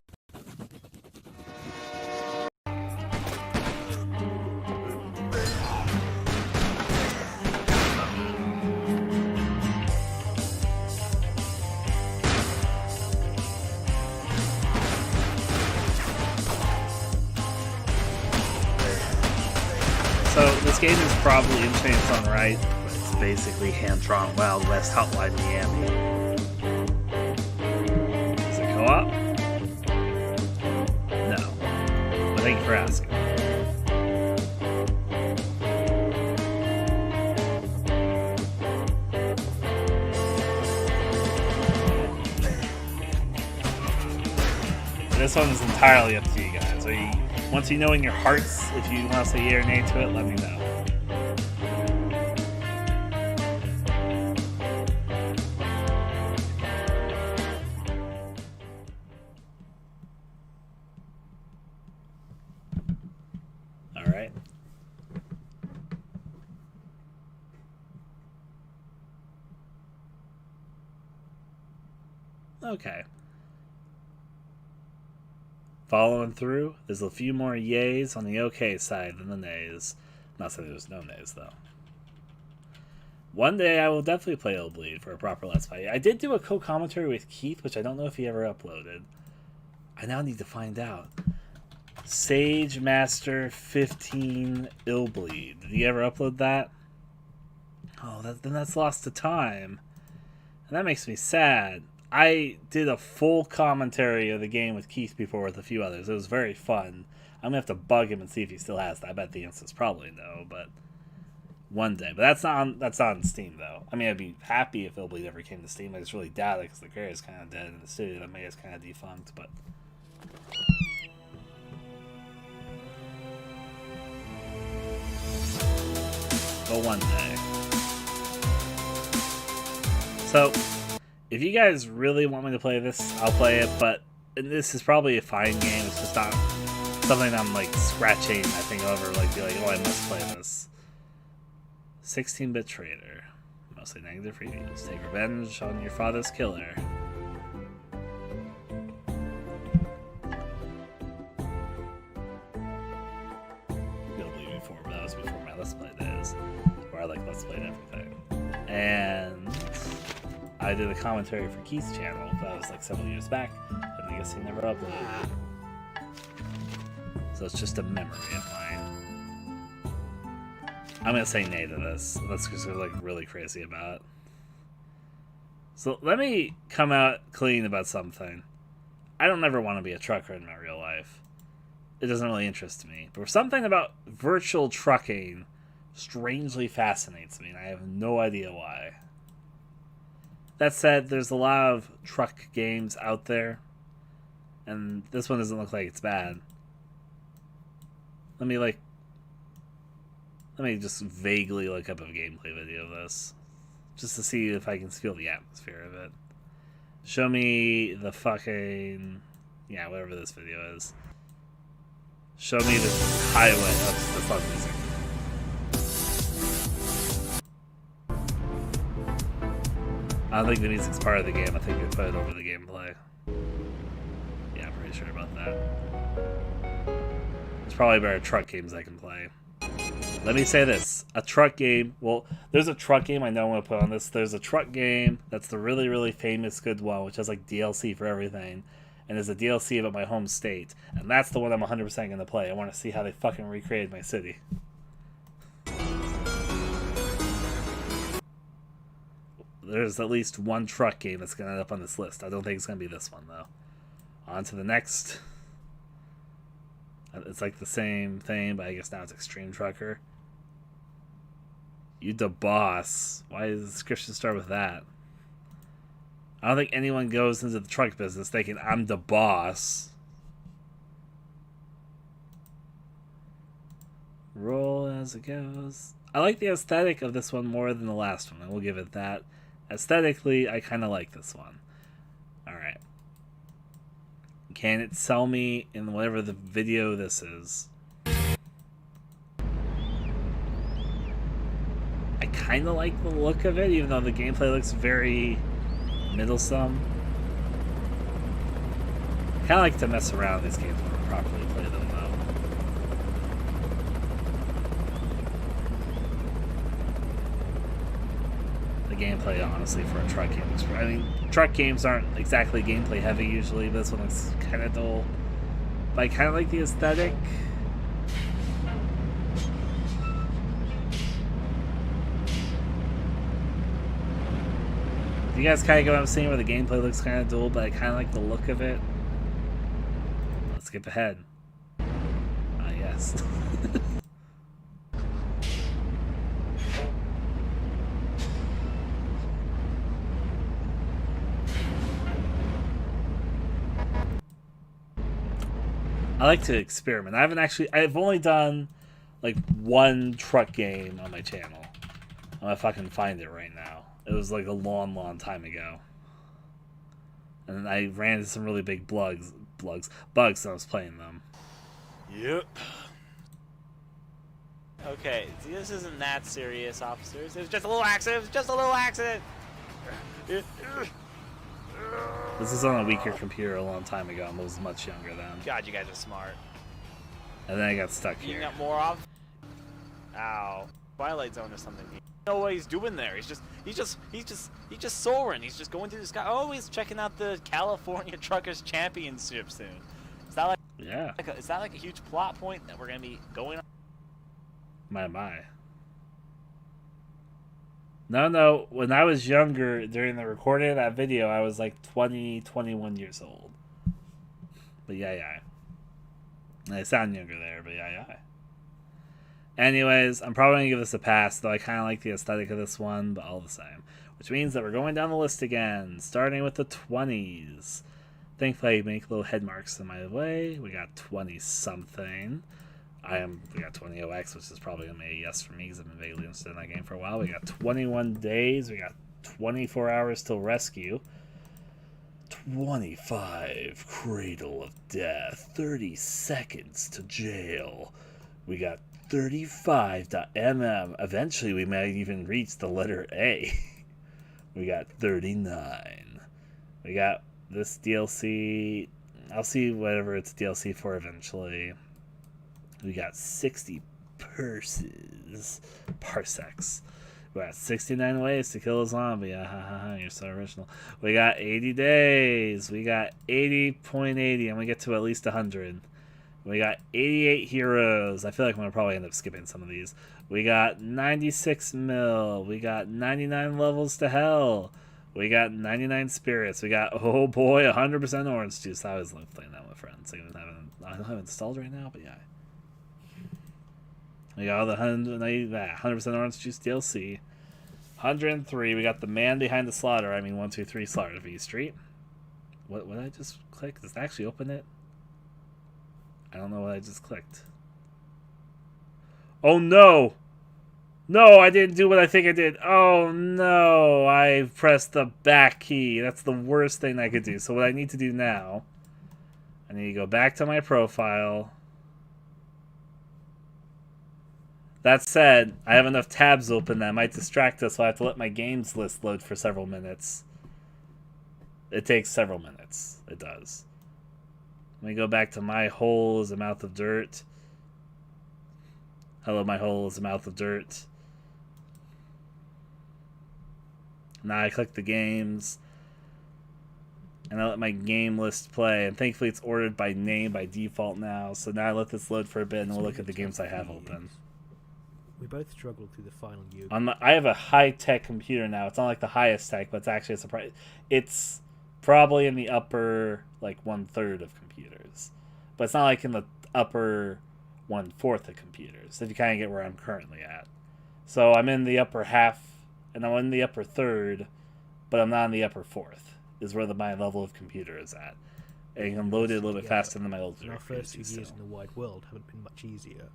So this game is probably in its own right, but it's basically hand-drawn Wild West Hotline Miami. Is it co-op? No. But thank you for asking. This one is entirely up to you guys. Once you know in your hearts, if you want to say yay or nay to it, let me know. Alright. Okay. Following through, there's a few more yays on the okay side than the nays. Not saying there's no nays, though. One day I will definitely play Illbleed for a proper Let's Play. I did do a co-commentary with Keith, which I don't know if he ever uploaded. I now need to find out. Sage Master 15 Illbleed. Did he ever upload that? Oh, then that's lost to time. And that makes me sad. I did a full commentary of the game with Keith before with a few others. It was very fun. I'm going to have to bug him and see if he still has that. I bet the answer is probably no, but one day. But that's not on Steam, though. I mean, I'd be happy if Illbleed ever came to Steam. I just really doubt it because the creator is kind of dead and the studio that made it is kind of defunct, but... But one day. So, if you guys really want me to play this, I'll play it, but this is probably a fine game. It's just not something I'm, like, scratching, I think, over, like, be like, oh, I must play this. 16-bit trader. Mostly negative reviews. Take revenge on your father's killer. You'll believe before, but that was before my Let's Play days, where I, like, Let's Played everything. And I did a commentary for Keith's channel. That was like several years back, and I guess he never uploaded. So it's just a memory of mine. I'm gonna say nay to this. Unless because they're like really crazy about it. So let me come out clean about something. I don't ever want to be a trucker in my real life. It doesn't really interest me. But something about virtual trucking strangely fascinates me, and I have no idea why. That said, there's a lot of truck games out there, and this one doesn't look like it's bad. Let me just vaguely look up a gameplay video of this, just to see if I can feel the atmosphere of it. Show me the fucking, yeah, whatever this video is. Show me the highway of the fun music. I don't think the music's part of the game. I think they put it over the gameplay. Yeah, I'm pretty sure about that. There's probably better truck games I can play. Let me say this. A truck game... Well, there's a truck game I know I'm going to put on this. There's a truck game that's the really, really famous good one, which has like DLC for everything. And there's a DLC about my home state. And that's the one I'm 100% going to play. I want to see how they fucking recreated my city. There's at least one truck game that's going to end up on this list. I don't think it's going to be this one, though. On to the next. It's like the same thing, but I guess now it's Extreme Trucker. You the boss. Why does the description start with that? I don't think anyone goes into the truck business thinking, I'm the boss. Roll as it goes. I like the aesthetic of this one more than the last one. I will give it that. Aesthetically, I kind of like this one. Alright. Can it sell me in whatever the video this is? I kind of like the look of it, even though the gameplay looks very middlesome. I kind of like to mess around with these games when I properly play them, though. Gameplay, honestly, for a truck game. I mean, truck games aren't exactly gameplay heavy usually, but this one looks kind of dull. But I kind of like the aesthetic. You guys kind of get what I'm saying, where the gameplay looks kind of dull, but I kind of like the look of it. Let's skip ahead. Ah, yes. I like to experiment. I've only done like one truck game on my channel. I'm gonna fucking find it right now. It was like a long, long time ago. And I ran into some really big bugs when I was playing them. Yep. Okay, this isn't that serious, officers. It was just a little accident. It was just a little accident. This is on a weaker computer a long time ago. I was much younger then. God, you guys are smart. And then I got stuck You here. got more off? Ow. Twilight Zone or something. know what he's doing there. He's just soaring. He's just going through the sky. Oh, he's checking out the California Truckers Championship soon. Is that like is that like a huge plot point that we're gonna be going on? My. No. When I was younger, during the recording of that video, I was like 20, 21 years old. But yeah. I sound younger there, but yeah. Anyways, I'm probably going to give this a pass, though I kind of like the aesthetic of this one, but all the same. Which means that we're going down the list again, starting with the 20s. Thankfully, I make little head marks in my way. We got 20-something. We got 20OX, which is probably going to be a yes for me, because I've been vaguely interested in that game for a while. We got 21 days. We got 24 hours till rescue. 25, Cradle of Death. 30 seconds to jail. We got 35.mm. Eventually, we might even reach the letter A. We got 39. We got this DLC. I'll see whatever it's DLC for eventually. We got 60 parsecs. We got 69 ways to kill a zombie. You're so original. We got 80 days. We got 80.80. And we get to at least 100. We got 88 heroes. I feel like I'm going to probably end up skipping some of these. We got 96 mil. We got 99 levels to hell. We got 99 spirits. We got, oh boy, 100% orange juice. I always love playing that with friends. I don't have it installed right now, but yeah. We got all the 100% orange juice DLC. 103. We got the man behind the slaughter. 123 Slaughter V Street. What did I just click? Does it actually open it? I don't know what I just clicked. Oh no! No, I didn't do what I think I did. Oh no, I pressed the back key. That's the worst thing I could do. So what I need to do now, I need to go back to my profile. That said, I have enough tabs open that might distract us, so I have to let my games list load for several minutes. It takes several minutes. It does. Let me go back to my hole is a mouth of dirt. Hello, my hole is a mouth of dirt. Now I click the games. And I let my game list play. And thankfully it's ordered by name by default now. So now I let this load for a bit and we'll look at the games I have open. We both struggled through the final year. I have a high-tech computer now. It's not like the highest tech, but it's actually a surprise. It's probably in the upper, 1/3 of computers. But it's not like in the upper 1/4 of computers, if you kind of get where I'm currently at. So I'm in the upper half, and I'm in the upper third, but I'm not in the upper fourth, is where my level of computer is at. And you can load it a little bit faster than my old Our first 2 years in the wide world haven't been much easier.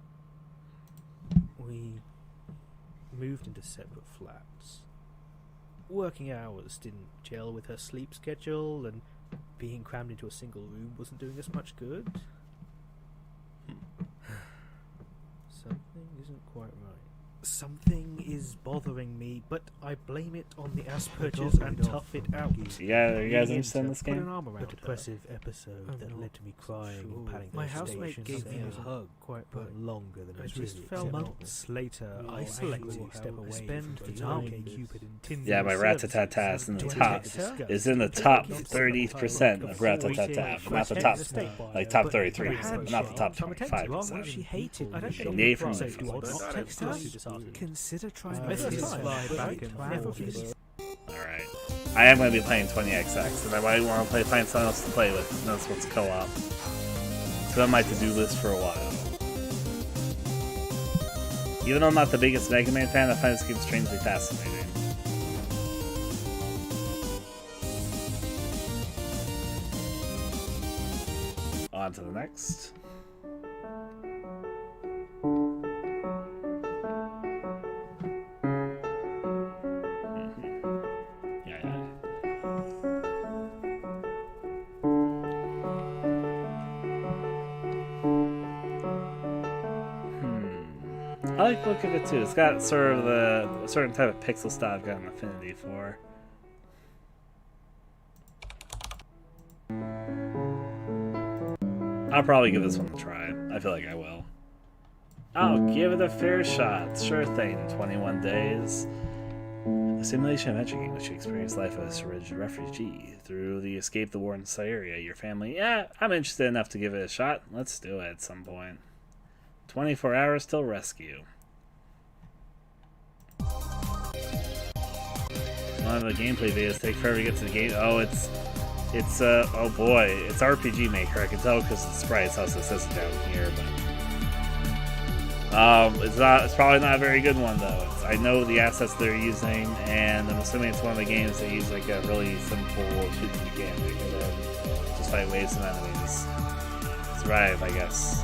We moved into separate flats. Working hours didn't gel with her sleep schedule, and being crammed into a single room wasn't doing us much good. Something isn't quite right. Something is bothering me, but I blame it on the Asperger's and tough it out. You guys understand this game? A depressive episode that led to me crying and patting my housemate gave me a hug quite longer than I just felt. Months later, isolated, step away, spend the time Cupid in Tinder. Yeah, my Rat-a-tat-tat is in the top. Is in the top 30% of Rat-a-tat-tat, not the top, top 33%, not the top 25%. She hated me. Nay from Consider trying Alright. I am going to be playing 20XX, and I might want to find something else to play with, and that's what's co-op. It's been on my to-do list for a while. Even though I'm not the biggest Mega Man fan, I find this game strangely fascinating. On to the next. I like the look of it too. It's got sort of a certain type of pixel style I've got an affinity for. I'll probably give this one a try. I feel like I will. I'll give it a fair shot. Sure thing, 21 days. A simulation adventure game which you experience life as a refugee through the escape the war in Syria. Your family, yeah, I'm interested enough to give it a shot. Let's do it at some point. 24 hours till rescue. One of the gameplay videos take forever to get to the game. Oh, it's oh boy, it's RPG Maker. I can tell because the sprites also says it down here, but it's probably not a very good one though. I know the assets they're using, and I'm assuming it's one of the games that use like a really simple shooting mechanic, and then just fight waves of enemies. Survive, I guess.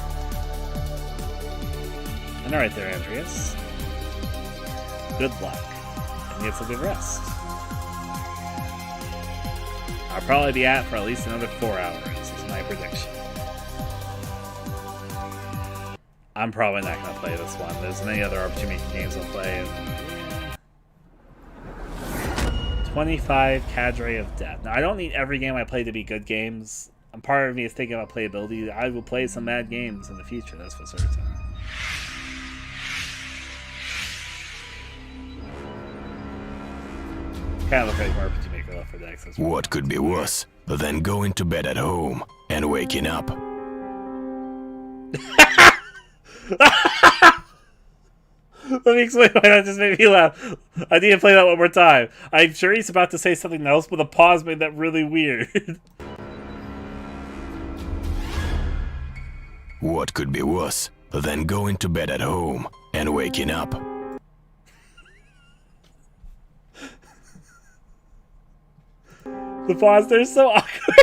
And alright there, Andreas. Good luck, and get some good rest. I'll probably be at for at least another 4 hours, is my prediction. I'm probably not going to play this one. There's many other RPG Maker games I'll play. 25 Cadre of Death. Now, I don't need every game I play to be good games. Part of me is thinking about playability. I will play some bad games in the future, that's for certain. Kind of look like more RPG Maker Left 4 Dead. What could be worse than going to bed at home and waking up? Let me explain why that just made me laugh. I need to play that one more time. I'm sure he's about to say something else, but the pause made that really weird. What could be worse than going to bed at home and waking up? The pause there is so awkward.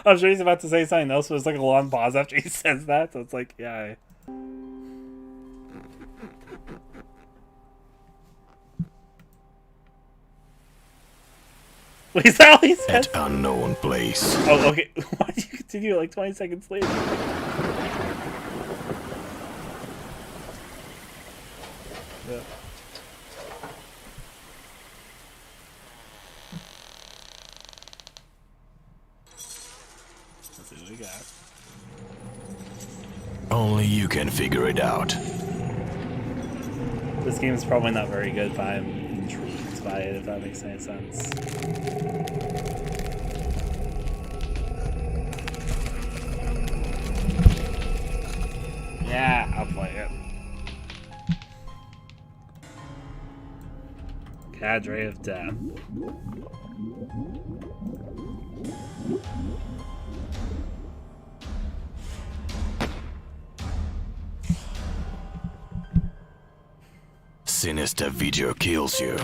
I'm sure he's about to say something else, but it's like a long pause after he says that, so it's like, yeah. Wait, is that all he said? At unknown place. Oh, okay. Why did you continue like 20 seconds later? Yeah. Let's see what we got. Only you can figure it out. This game is probably not very good, but I'm intrigued by it, if that makes any sense. Yeah, I'll play it. Cadre of Death. Sinister video kills you.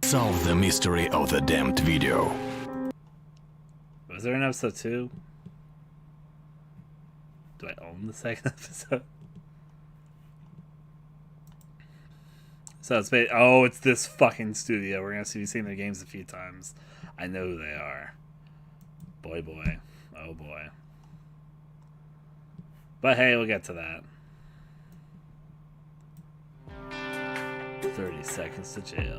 Solve the mystery of the damned video. Was there an episode 2? Do I own the second episode? So it's it's this fucking studio. We're gonna be seeing their games a few times. I know who they are. Boy. Oh boy. But hey, we'll get to that. 30 seconds to jail.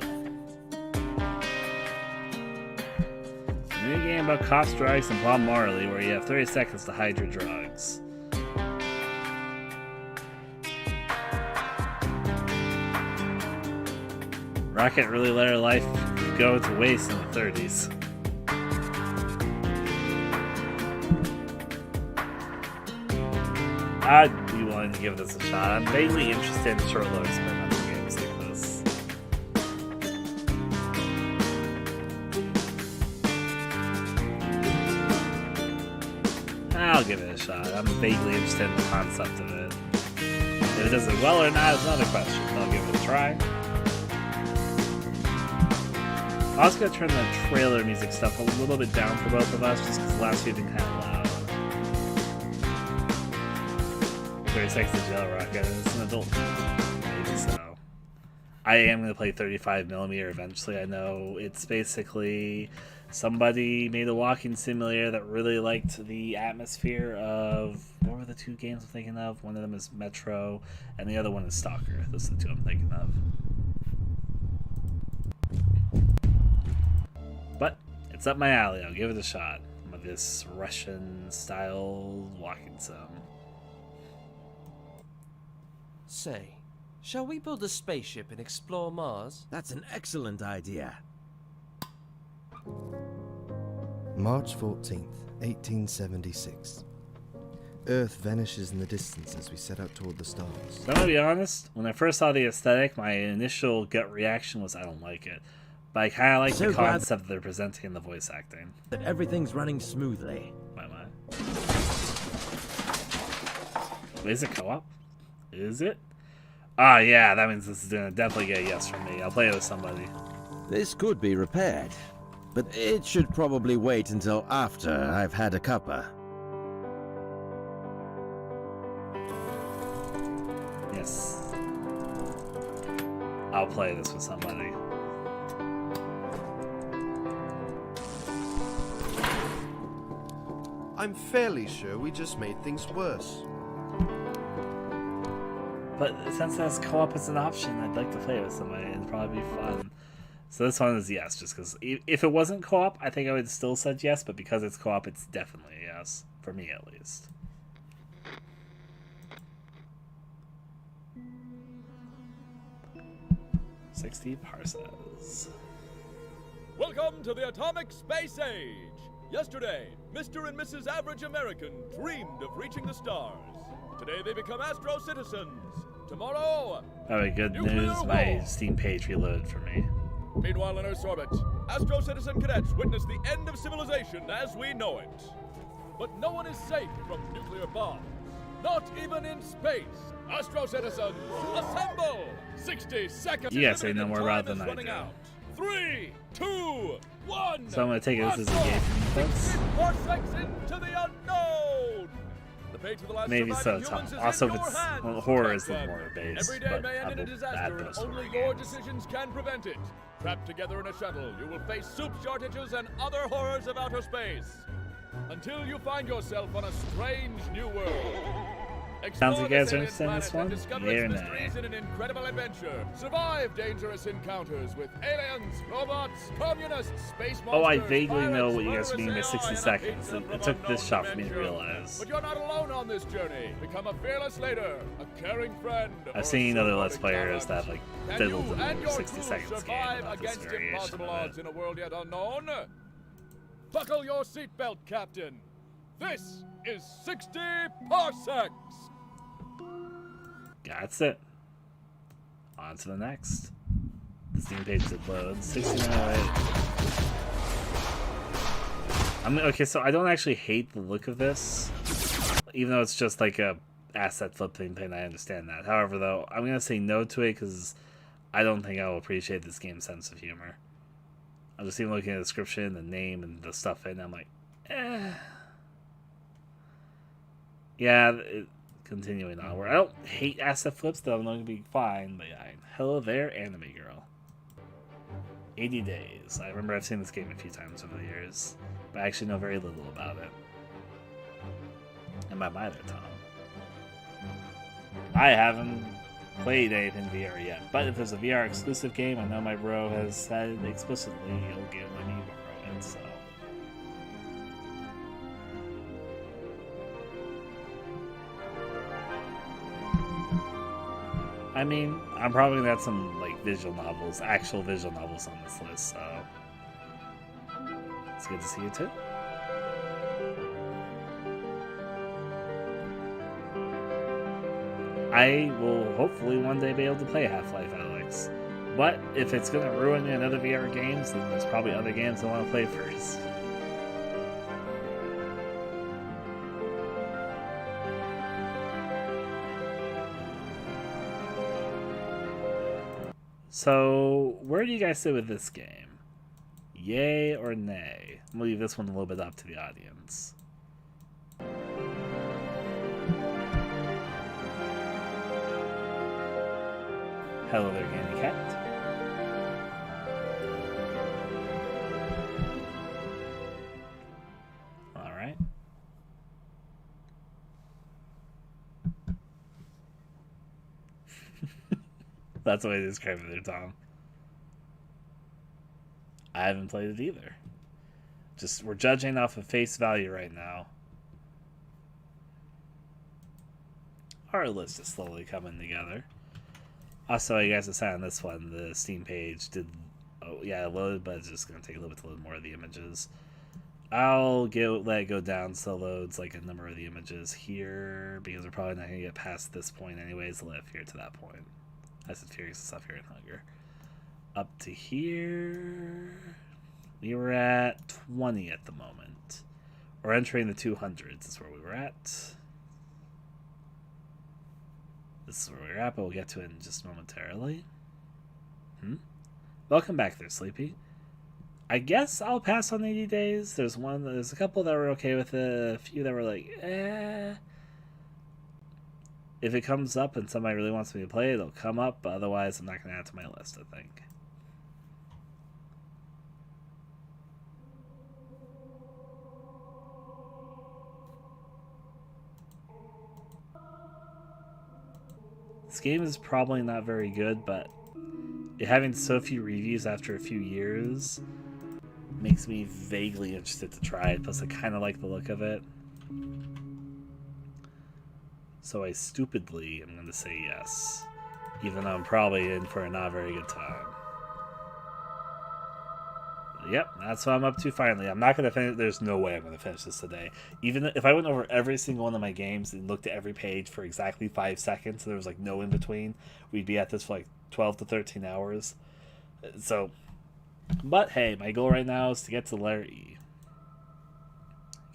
A new game about cops, drugs, and Bob Marley where you have 30 seconds to hide your drugs. Rocket really let her life go to waste in the 30s. I'd be willing to give this a shot. I'm vaguely interested in short little experimental games like this. I'll give it a shot. I'm vaguely interested in the concept of it. If it does it well or not is another question. I'll give it a try. I was going to turn the trailer music stuff a little bit down for both of us, just because the last few have been kind of loud. 30 seconds to jail, Rocket. It's an adult game, maybe so. I am going to play 35mm eventually. I know it's basically somebody made a walking simulator that really liked the atmosphere of, what were the two games I'm thinking of? One of them is Metro, and the other one is Stalker. Those are the two I'm thinking of. But It's up my alley. I'll give it a shot. With this Russian-style walking sim. Say, shall we build a spaceship and explore Mars? That's an excellent idea. March 14th, 1876. Earth vanishes in the distance as we set out toward the stars. So I'm gonna be honest, when I first saw the aesthetic, my initial gut reaction was I don't like it. But I kind of like the concept that they're presenting in the voice acting. That everything's running smoothly. My. Wait, is it co-op? Is it? Ah, yeah, that means this is gonna definitely get a yes from me. I'll play it with somebody. This could be repaired, but it should probably wait until after I've had a cuppa. Yes. I'll play this with somebody. I'm fairly sure we just made things worse. But since that's co-op as an option, I'd like to play it with somebody. It'd probably be fun. So this one is yes, just because if it wasn't co-op, I think I would still said yes, but because it's co-op, it's definitely a yes. For me, at least. $60 parsecs. Welcome to the Atomic Space Age! Yesterday, Mr. and Mrs. Average American dreamed of reaching the stars. Today they become astro citizens. Tomorrow... Alright, good news. My Steam page reloaded for me. Meanwhile, in Earth's orbit, astro citizen cadets witness the end of civilization as we know it. But no one is safe from nuclear bombs. Not even in space. Astro citizens, assemble! 60 seconds. You guys say no more about than I do. 3, 2, 1. So I'm gonna take it this as a game for me, folks. Parsecs into the unknown. The fate of the last Maybe so. Also, if it's horror is a little more based, every day but may end in a disaster, and only your decisions can prevent it. Trapped together in a shuttle, you will face soup shortages and other horrors of outer space. Until you find yourself on a strange new world. Sounds like you guys are interested in this one? Yay or nay? In an incredible adventure. Survive dangerous encounters with aliens, robots, communists, space monsters. Oh, I vaguely know what you guys mean by 60 seconds. It took this shot for me to realize. But you're not alone on this journey. Become a fearless leader, a caring friend. I've seen other Let's Players that like fiddled in the 60 seconds game about this against variation impossible of odds it. in a world yet unknown? Buckle your seatbelt, Captain. This is 60 parsecs. That's it. On to the next. The Steam page did load. 6908. Okay, so I don't actually hate the look of this, even though it's just like a asset flipping thing. I understand that. However, though, I'm gonna say no to it because I don't think I will appreciate this game's sense of humor. I'm just even looking at the description, the name, and the stuff in it, I'm like, eh. Yeah. Continuing onward. I don't hate asset flips, though. I'm going to be fine. But yeah, hello there, anime girl. 80 Days. I remember I've seen this game a few times over the years, but I actually know very little about it. And by my tongue. I haven't played anything VR yet, but if there's a VR exclusive game, I know my bro has said explicitly he'll give me borrow it, so. I mean, I'm probably gonna have some like visual novels, actual visual novels on this list, so it's good to see you too. I will hopefully one day be able to play Half-Life Alyx, but if it's gonna ruin me in other VR games, then there's probably other games I want to play first. So, where do you guys sit with this game? Yay or nay? I'm gonna leave this one a little bit up to the audience. Hello there, Candy Cat. Alright. That's the way to describe it there, Tom. I haven't played it either. we're judging off of face value right now. Our list is slowly coming together. Also, you guys decide on this one. The Steam page did, it loaded, but it's just gonna take a little bit to load more of the images. I'll let it go down so it loads like a number of the images here, because we're probably not gonna get past this point anyways. Live here to that point. That's the Furious stuff here in Hunger. Up to here, we were at 20 at the moment. We're entering the 200s. Is where we were at. This is where we're at, but we'll get to it in just momentarily. Welcome back there, Sleepy. I guess I'll pass on 80 days. There's a couple that were okay with it, a few that were like, If it comes up and somebody really wants me to play it, it'll come up, but otherwise I'm not going to add it to my list, I think. This game is probably not very good, but it having so few reviews after a few years makes me vaguely interested to try it, plus I kind of like the look of it. So I stupidly am going to say yes, even though I'm probably in for a not very good time. Yep, that's what I'm up to finally. I'm not going to finish. There's no way I'm going to finish this today. Even if I went over every single one of my games and looked at every page for exactly 5 seconds, and there was like no in between, we'd be at this for like 12 to 13 hours. So, but hey, my goal right now is to get to letter E.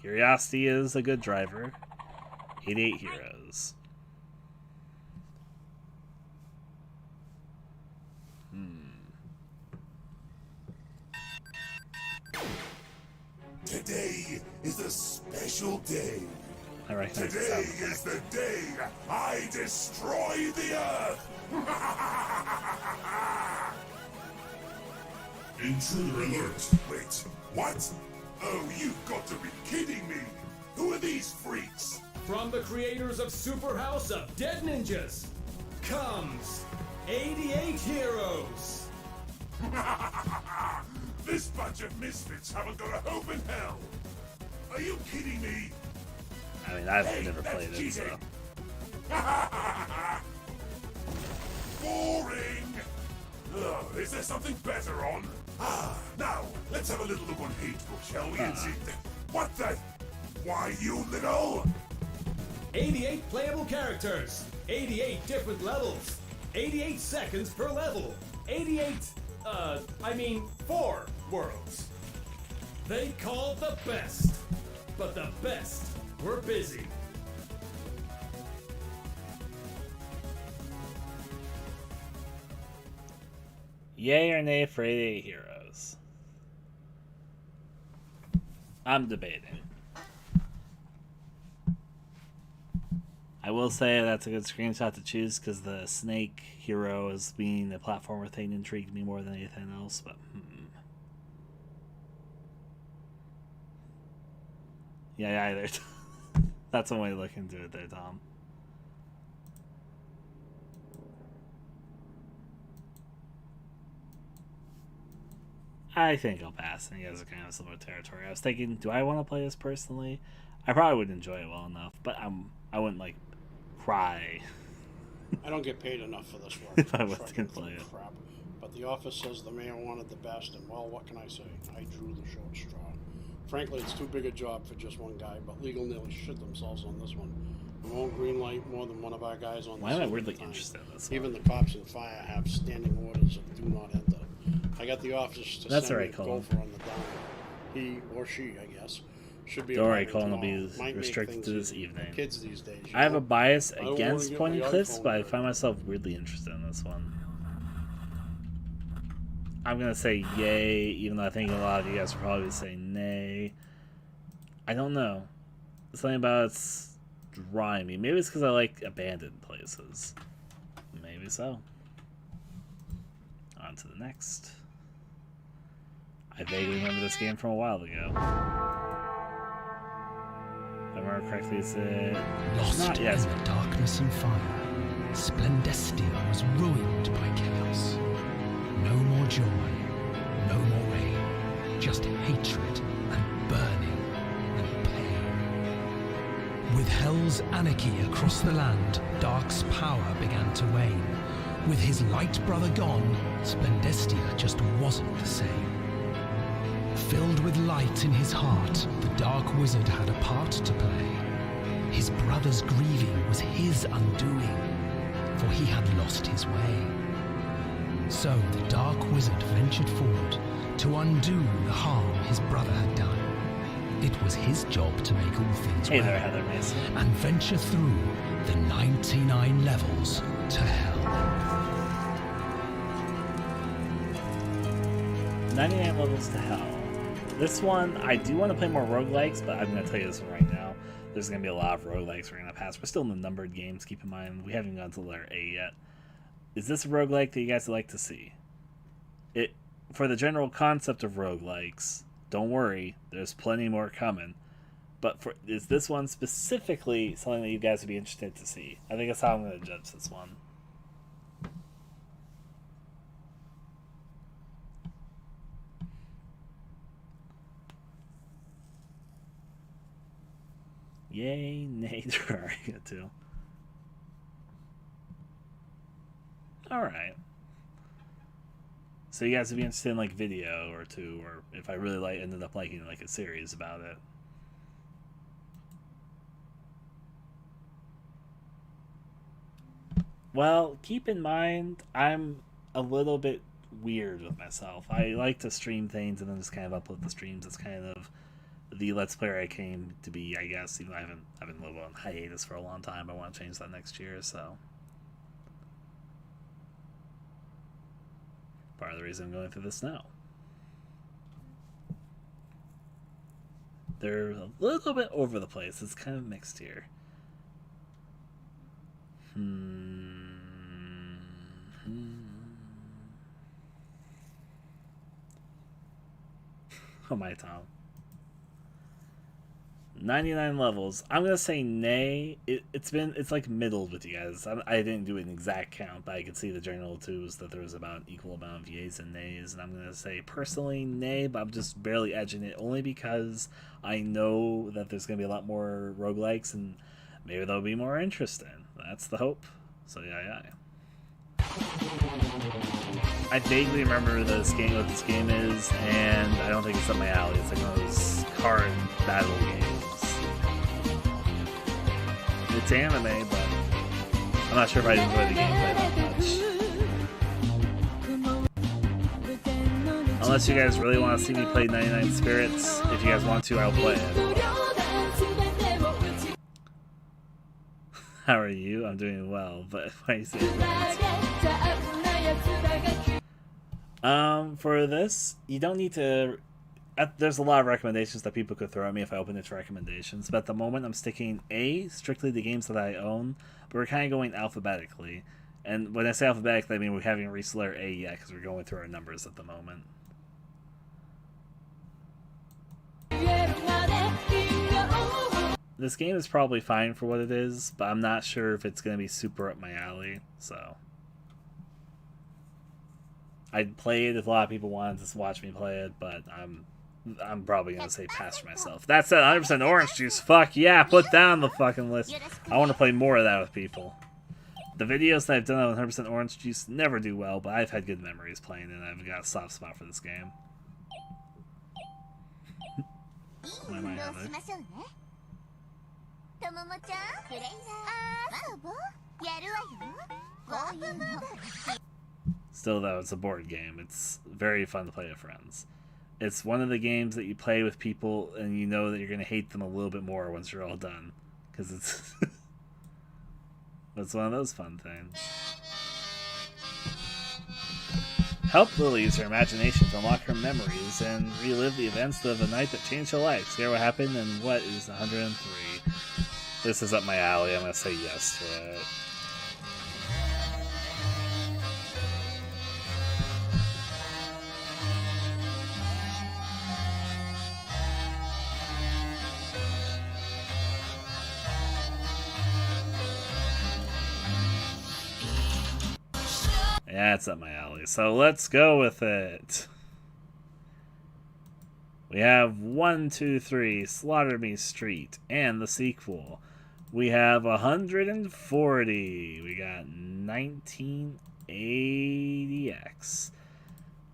Curiosity is a good driver. 88 heroes. Today is a special day. I recognize Today is the day I destroy the Earth. Intruder alert. Wait, what? Oh, you've got to be kidding me. Who are these freaks? From the creators of Super House of Dead Ninjas comes 88 Heroes. This bunch of misfits haven't got a hope in hell. Are you kidding me? I mean, I've never played it, so. Boring. Ugh, is there something better on? Now, let's have a little look on Hatebook, shall we? And see. What the? Why, you little? 88 playable characters, 88 different levels, 88 seconds per level, 4 worlds. They called the best, but the best were busy. Yay or nay for 88 heroes? I'm debating. I will say that's a good screenshot to choose because the snake hero as being the platformer thing intrigued me more than anything else, but Yeah, either. That's one way to look into it there, Tom. I think I'll pass. I think it's kind of similar territory. I was thinking, do I want to play this personally? I probably would enjoy it well enough, but I wouldn't like cry. I don't get paid enough for this work. If I was going to play it. Crap. But the office says the mayor wanted the best, and well, what can I say? I drew the short straw. Frankly, it's too big a job for just one guy, but legal nearly shit themselves on this one. We won't greenlight more than one of our guys on the Why am I weirdly interested in this one? Even the cops and fire have standing orders of do not enter. I got the officers to send me a gopher on the down. He or she, I guess, should be. Don't worry, Colin will be restricted to this evening. Kids these days. I have a bias against pointy cliffs, but I find myself weirdly interested in this one. I'm gonna say yay, even though I think a lot of you guys will probably say nay. I don't know. Something about it's drawing me. Maybe it's because I like abandoned places. Maybe so. On to the next. I vaguely remember this game from a while ago. If I remember correctly, is it Lost not? in Yes. the darkness and fire, Splendestia was ruined by chaos. No more joy, no more rain, just hatred and With Hell's anarchy across the land, Dark's power began to wane. With his light brother gone, Splendestia just wasn't the same. Filled with light in his heart, the Dark Wizard had a part to play. His brother's grieving was his undoing, for he had lost his way. So the Dark Wizard ventured forward to undo the harm his brother had done. It was his job to make all things well, and venture through the 99 levels to hell. 99 levels to hell. This one, I do want to play more roguelikes, but I'm going to tell you this one right now. There's going to be a lot of roguelikes we're going to pass. We're still in the numbered games, keep in mind. We haven't gone to letter A yet. Is this a roguelike that you guys would like to see? For the general concept of roguelikes, don't worry, there's plenty more coming. But is this one specifically something that you guys would be interested to see? I think that's how I'm going to judge this one. Yay, nay, Terraria too. Alright. So you guys would be interested in like video or two, or if I really ended up liking like a series about it. Well, keep in mind, I'm a little bit weird with myself. I like to stream things and then just kind of upload the streams. It's kind of the Let's Player I came to be, I guess. Even though I've been a little on hiatus for a long time. I want to change that next year, so. Part of the reason I'm going through this now. They're a little bit over the place. It's kind of mixed here. Oh my, Tom. 99 levels. I'm gonna say nay. It's like middled with you guys. I didn't do an exact count, but I could see the general twos that there was about an equal amount of yays and nays, and I'm gonna say personally nay, but I'm just barely edging it only because I know that there's gonna be a lot more roguelikes and maybe they'll be more interesting. That's the hope. So yeah. I vaguely remember what this game is, and I don't think it's up my alley. It's like one of those card battle games. It's anime, but I'm not sure if I enjoy the gameplay that much. Unless you guys really want to see me play 99 Spirits, if you guys want to, I'll play it. How are you? I'm doing well, but why you say for this, you don't need to. There's a lot of recommendations that people could throw at me if I open it to recommendations, but at the moment I'm sticking strictly to games that I own, but we're kind of going alphabetically. And when I say alphabetically, I mean we haven't reached letter A yet because we're going through our numbers at the moment. This game is probably fine for what it is, but I'm not sure if it's going to be super up my alley, so. I'd play it if a lot of people wanted to watch me play it, but I'm probably going to say pass for myself. That said, 100% orange juice, fuck yeah, put that on the fucking list. I want to play more of that with people. The videos that I've done on 100% orange juice never do well, but I've had good memories playing it, and I've got a soft spot for this game. Why am I having? Still though, it's a board game. It's very fun to play with friends. It's one of the games that you play with people and you know that you're going to hate them a little bit more once you're all done. Because it's... it's one of those fun things. Help Lily use her imagination to unlock her memories and relive the events of the night that changed her life. Scare what happened and what is 103. This is up my alley. I'm going to say yes to it. Yeah, it's up my alley. So let's go with it. We have 1, 2, 3, Slaughter Me Street, and the sequel. We have 140. We got 1980X.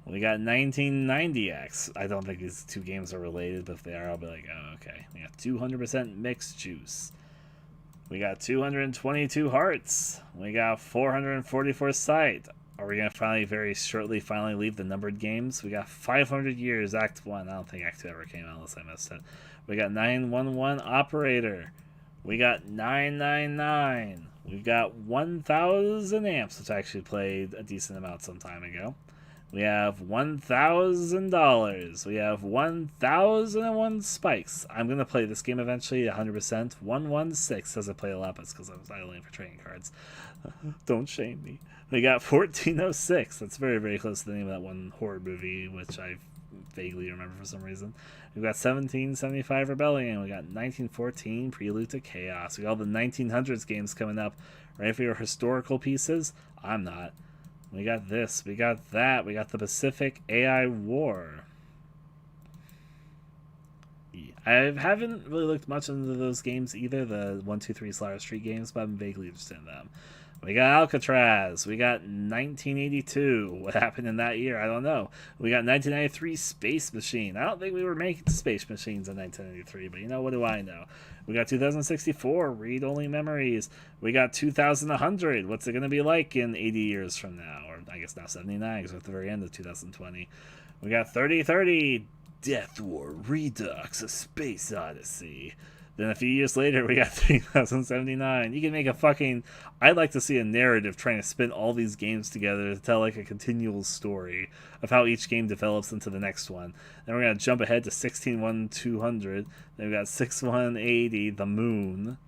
We got 1990X. I don't think these two games are related, but if they are, I'll be like, oh, okay. We got 200% mixed juice. We got 222 hearts. We got 444 sight. Are we going to very shortly leave the numbered games? We got 500 years, Act 1. I don't think Act 2 ever came out unless I missed it. We got 911 operator. We got 999. We've got 1,000 amps, which I actually played a decent amount some time ago. We have $1,000. We have 1,001 spikes. I'm going to play this game eventually 100%. 116 says I play a lot, but it's because I was idling for trading cards. Don't shame me. We got 1406. That's very, very close to the name of that one horror movie, which I vaguely remember for some reason. We've got 1775 Rebellion. We got 1914 Prelude to Chaos. We got all the 1900s games coming up. Ready for your historical pieces? I'm not. We got this. We got that. We got the Pacific AI War. I haven't really looked much into those games either, the 1, 2, 3 Slaughter Street games, but I'm vaguely interested in them. We got Alcatraz. We got 1982. What happened in that year? I don't know. We got 1993 Space Machine. I don't think we were making space machines in 1993, but you know, what do I know? We got 2064 Read-Only Memories. We got 2100. What's it going to be like in 80 years from now? Or I guess now 79, because we're at the very end of 2020. We got 3030 Death War Redux, A Space Odyssey. Then a few years later, we got 3079. You can make a fucking... I'd like to see a narrative trying to spin all these games together to tell like a continual story of how each game develops into the next one. Then we're going to jump ahead to 161200. Then we got 6180, The Moon.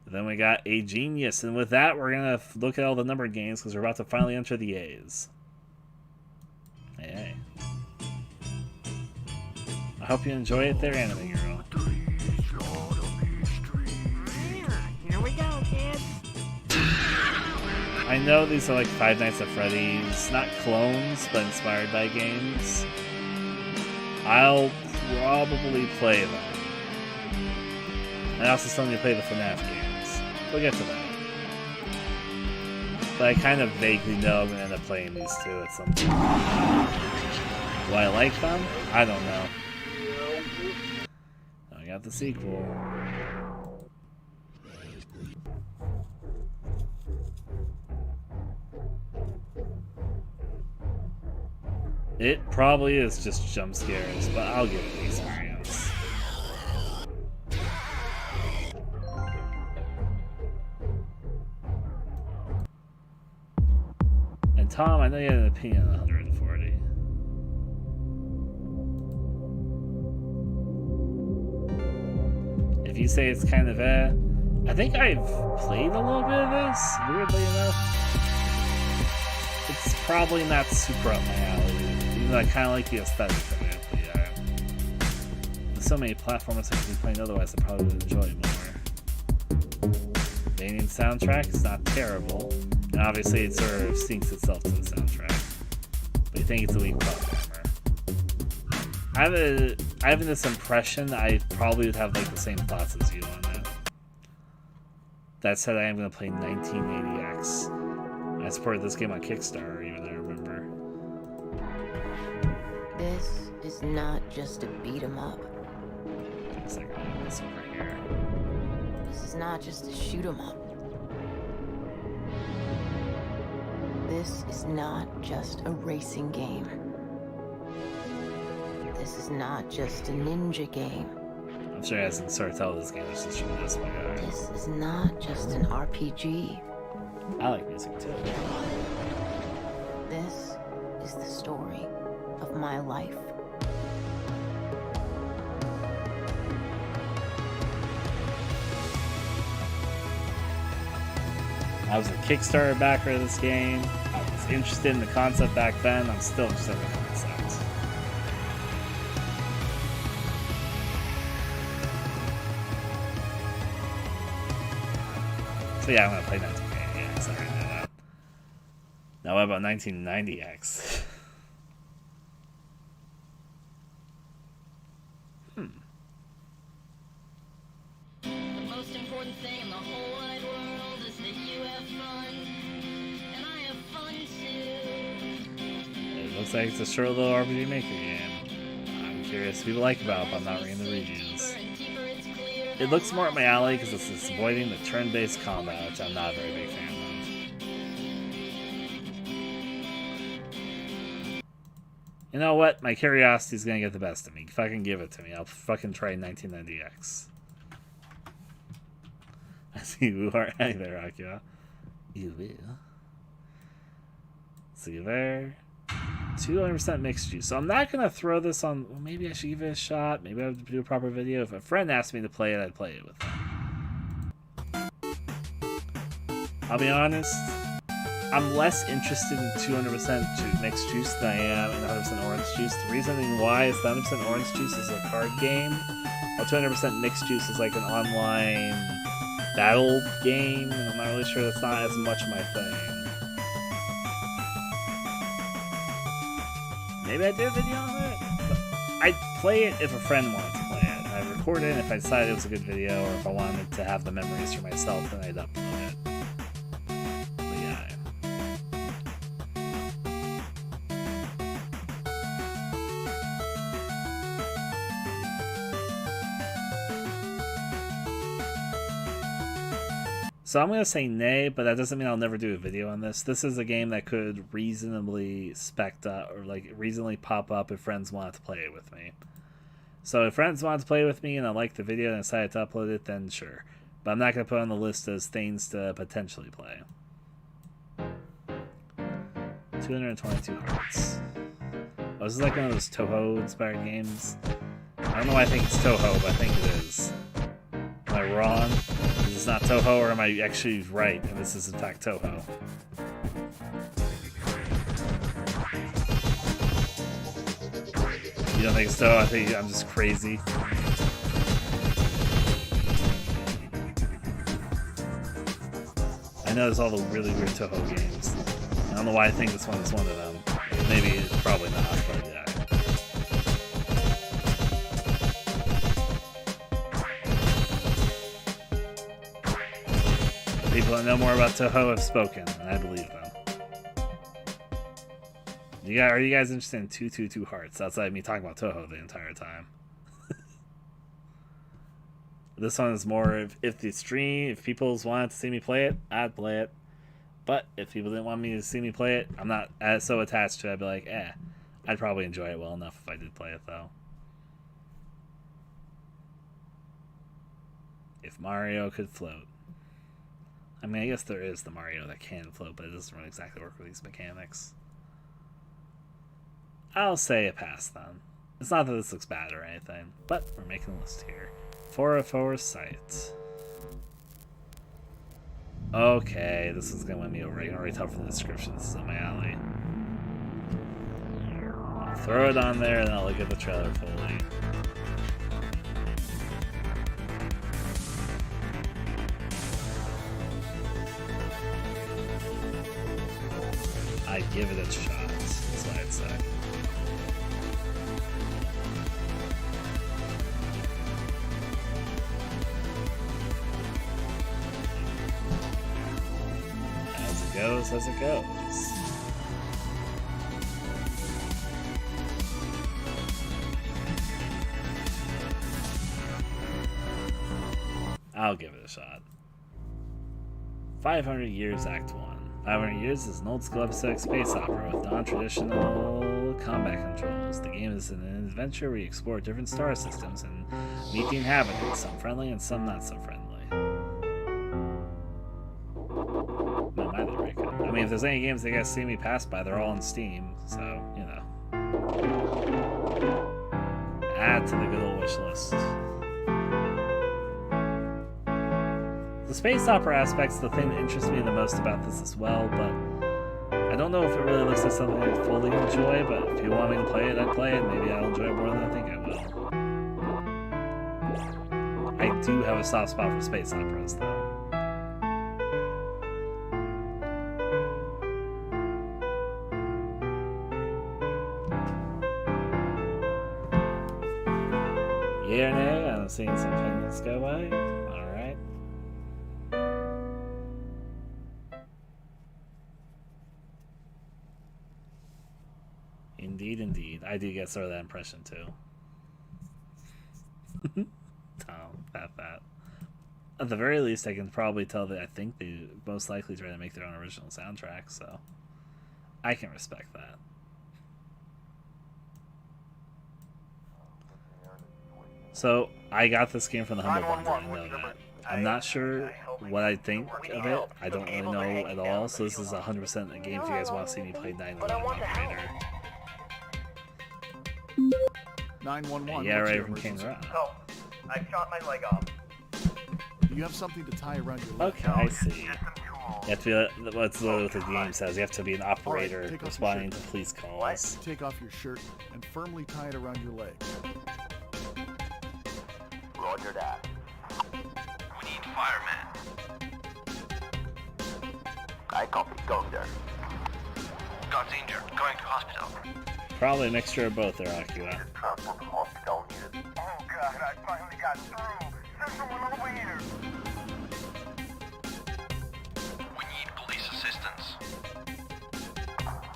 Then we got A Genius. And with that, we're going to look at all the numbered games because we're about to finally enter the A's. Hey. I hope you enjoy it there, Anime Girl. Here we go, kids. I know these are like Five Nights at Freddy's, not clones, but inspired by games. I'll probably play them. I also still need to play the FNAF games. We'll get to that. But I kind of vaguely know I'm going to end up playing these two at some point. Do I like them? I don't know. I got the sequel. It probably is just jump scares, but I'll give it the experience. And Tom, I know you had an opinion on 140. If you say it's kind of I think I've played a little bit of this, weirdly enough. It's probably not super up my alley, even though I kind of like the aesthetic of it, but yeah. There's so many platformers I could be playing otherwise I probably would enjoy it more. The Alien soundtrack is not terrible, and obviously it sort of sinks itself to the soundtrack, but you think it's a weak platformer. I have this impression I probably would have like the same thoughts as you on that. That said, I am going to play 1980X. I supported this game on Kickstarter, even I remember. This is not just a beat 'em up. Looks like I have this over here. This is not just a shoot 'em up. This is not just a racing game. This is not just a ninja game. I'm sure you guys can sort of tell this game is just from this way. This is not just an RPG. I like music too. This is the story of my life. I was a Kickstarter backer of this game. I was interested in the concept back then. I'm still interested in the concept. So yeah, I'm gonna play 1980X. I already know that. Now what about 1990X? The most important thing in Looks like it's a short little RPG Maker game. I'm curious if people like about it, but I'm not reading the reviews. It looks more up my alley because it's avoiding the turn-based combat, which I'm not a very big fan of. You know what? My curiosity's gonna get the best of me. Fucking give it to me. I'll fucking try 1990X. I see you are hey there, Akira. You will. See you there. 200% mixed juice. So I'm not gonna throw this on. Well, maybe I should give it a shot. Maybe I have to do a proper video. If a friend asked me to play it, I'd play it with them. I'll be honest. I'm less interested in 200% mixed juice than I am in 100% orange juice. The reasoning why is that 100% orange juice is a card game, while 200% mixed juice is like an online battle game, and I'm not really sure that's not as much my thing. Maybe I'd do a video on it, but I'd play it if a friend wanted to play it. I'd record it if I decided it was a good video, or if I wanted to have the memories for myself, then I'd upload it. But yeah. So I'm going to say nay, but that doesn't mean I'll never do a video on this. This is a game that could reasonably spec up, or like reasonably pop up if friends wanted to play it with me. So if friends wanted to play with me and I liked the video and I decided to upload it, then sure. But I'm not going to put it on the list as things to potentially play. 222 hearts. Oh, this is like one of those Toho-inspired games. I don't know why I think it's Toho, but I think it is. Am I wrong? Is this not Toho, or am I actually right, and this is in fact Toho? You don't think it's Toho? I think I'm just crazy. I know there's all the really weird Toho games. I don't know why I think this one is one of them. Maybe it's probably not, but yeah. People that know more about Toho have spoken, and I believe them. Are you guys interested in 222 hearts outside of me talking about Toho the entire time? This one is more if the stream, if people wanted to see me play it, I'd play it. But if people didn't want me to see me play it, I'm not as so attached to it. I'd be like, I'd probably enjoy it well enough if I did play it though. If Mario could float. I mean, I guess there is the Mario that can float, but it doesn't really exactly work with these mechanics. I'll say a pass then. It's not that this looks bad or anything, but we're making a list here. 404 site. Okay, this is gonna win me over. I can already tell from the description this is up my alley. I'll throw it on there and I'll look at the trailer fully. I'd give it a shot, that's what I'd say. As it goes. I'll give it a shot. 500 Years Act 1. 500 Years is an old school episodic space opera with non-traditional combat controls. The game is an adventure where you explore different star systems and meet the inhabitants, some friendly and some not so friendly. I mean, if there's any games that you guys see me pass by, they're all on Steam, so, you know. Add to the good old wish list. The space opera aspect's the thing that interests me the most about this as well, but I don't know if it really looks like something I'd fully enjoy, but if you want me to play it, I'd play it. Maybe I'll enjoy it more than I think I will. I do have a soft spot for space operas, though. Yeah or nay? I'm seeing some opinions go by. Alright. Indeed, indeed. I do get sort of that impression too. Tom, fat. At the very least, I can probably tell that I think they most likely try to make their own original soundtrack, so I can respect that. So I got this game from the Humble Bundle, I know that. I'm not sure what I think of it. I don't really know at all, so this is 100% a game if you guys want to see me play 911 Operator. 911. Yeah, right from King Ra. Oh, I shot my leg off. Do you have something to tie around your leg? Okay, I see. You have to be what's what the game says. You have to be an operator responding to police calls. Take off your shirt and firmly tie it around your leg. Roger that. We need firemen. I copy. Go there. Got injured. Going to hospital. Probably a mixture of both there, Akira. Hospital needed. Oh God, I finally got through. Send someone over here. We need police assistance.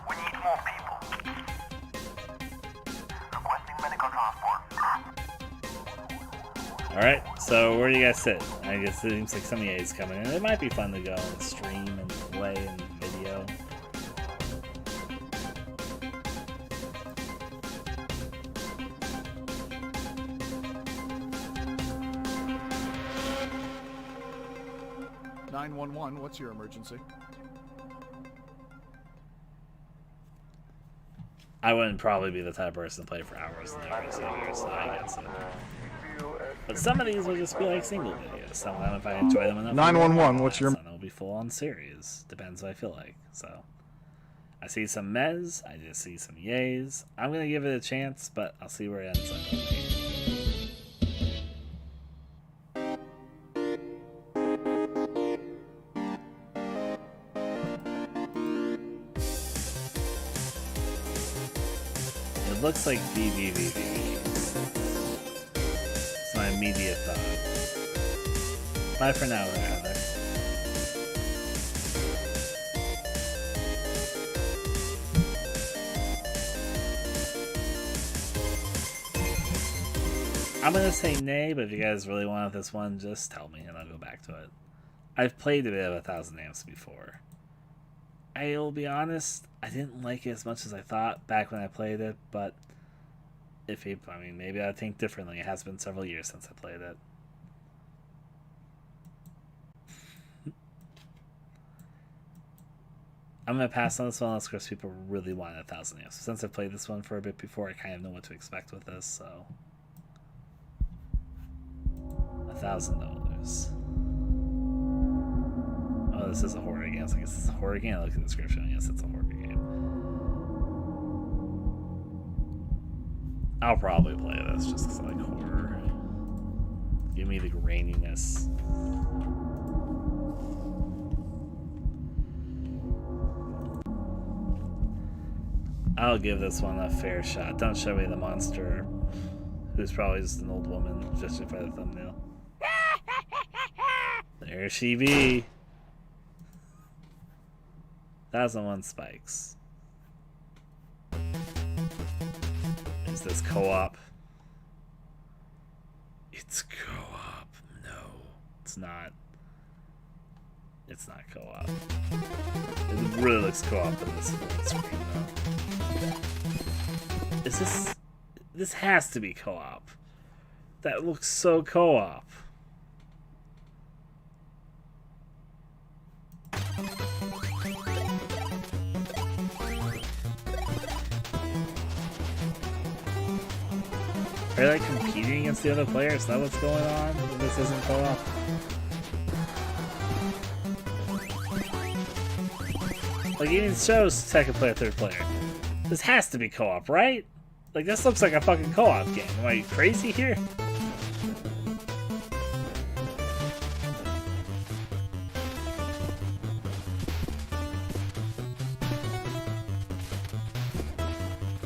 We need more people. Requesting medical transport. Alright, so where do you guys sit? I guess it seems like some EA is coming in. It might be fun to go and stream and play and video. What's your emergency? I wouldn't probably be the type of person to play for hours and hours and hours, so I guess it. But some of these will just be like single videos. Some of them, if I enjoy them enough, 911, what's your... Some will be full on series. Depends what I feel like. So, I see some mez, I just see some yays. I'm gonna give it a chance, but I'll see where it ends up. It looks like BBVV. It's my immediate thought. Bye for now, rather. I'm gonna say nay, but if you guys really want this one, just tell me and I'll go back to it. I've played a bit of 1000 Amps before. I'll be honest, I didn't like it as much as I thought back when I played it, but maybe I think differently. It has been several years since I played it. I'm going to pass on this one unless, of course, people really want 1000 Amps. Since I've played this one for a bit before, I kind of know what to expect with this, so... $1,000. Oh, this is a horror game. So I guess it's a horror game. I look at the description. I guess it's a horror game. I'll probably play this just because I like horror. Give me the graininess. I'll give this one a fair shot. Don't show me the monster, who's probably just an old woman, judging by the thumbnail. There she be. 1001 spikes. Is this co-op? It's co-op. No, it's not. It's not co-op. It really looks co-op in this screen, though. Is this... This has to be co-op. That looks so co-op. Are they like competing against the other players? Is that what's going on? This isn't co-op. Like, even shows second player, third player. This has to be co-op, right? Like, this looks like a fucking co-op game. Am I crazy here?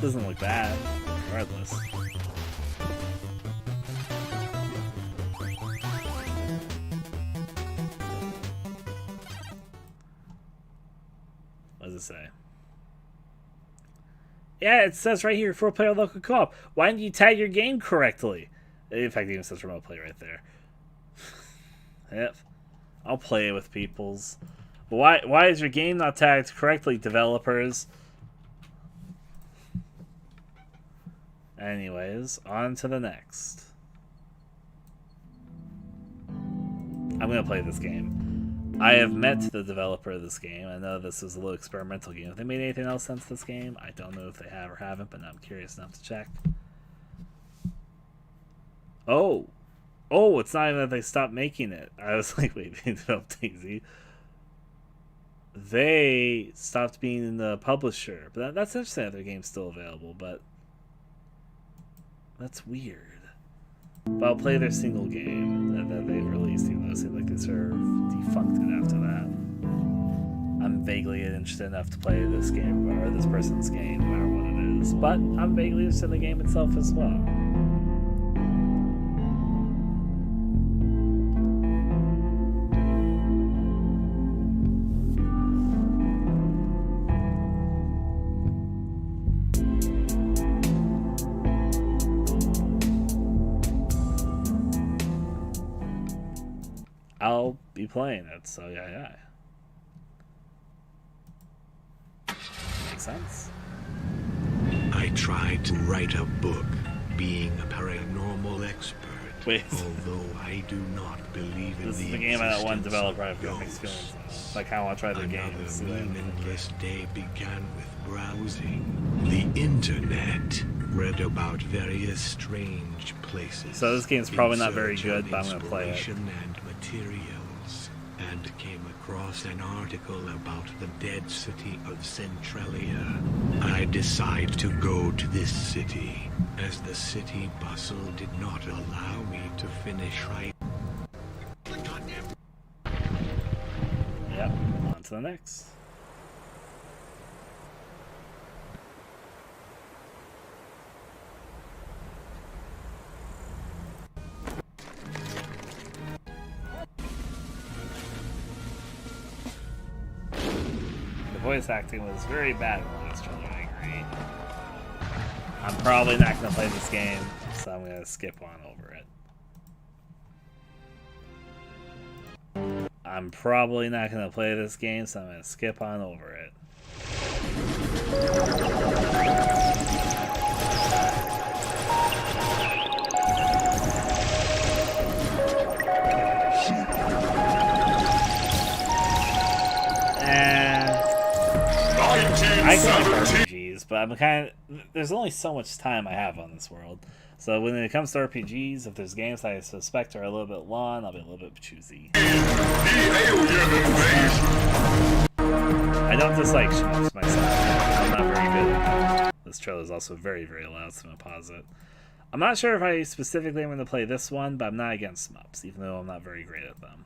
Doesn't look bad, regardless. What does it say? Yeah, it says right here, 4-player local co-op. Why didn't you tag your game correctly? In fact, it even says remote play right there. Yep. I'll play it with peoples. But why is your game not tagged correctly, developers? Anyways, on to the next. I'm going to play this game. I have met the developer of this game. I know this is a little experimental game. Have they made anything else since this game? I don't know if they have or haven't, but I'm curious enough to check. Oh, it's not even that they stopped making it. I was like, wait, they developed Daisy. They stopped being the publisher. But that's interesting that their game's still available, but that's weird. But I'll play their single game that they've released, even though it seems like they sort of defunked it after that. I'm vaguely interested enough to play this game, or this person's game, no matter what it is. But I'm vaguely interested in the game itself as well. I'll be playing it, so yeah. Makes sense. I tried to write a book, being a paranormal expert. Wait. Although I do not believe in this the is the game that one developer I've got mixed feelings on. Like, I want to try their games. Another meaningless day began with browsing the internet. Read about various strange places. So this game's probably not very good, but I'm going to play it. And materials, and came across an article about the dead city of Centralia. I decided to go to this city, as the city bustle did not allow me to finish right. Yep, on to the next. Voice acting was very bad in the last trailer, I agree. I'm probably not going to play this game, so I'm going to skip on over it. I'm probably not going to play this game, so I'm going to skip on over it. I can like RPGs, but I'm there's only so much time I have on this world. So when it comes to RPGs, if there's games I suspect are a little bit long, I'll be a little bit choosy. I don't dislike shmups myself. I'm not very good at them. This trailer is also very, very loud, so I'm going to pause it. I'm not sure if I specifically am going to play this one, but I'm not against shmups, even though I'm not very great at them.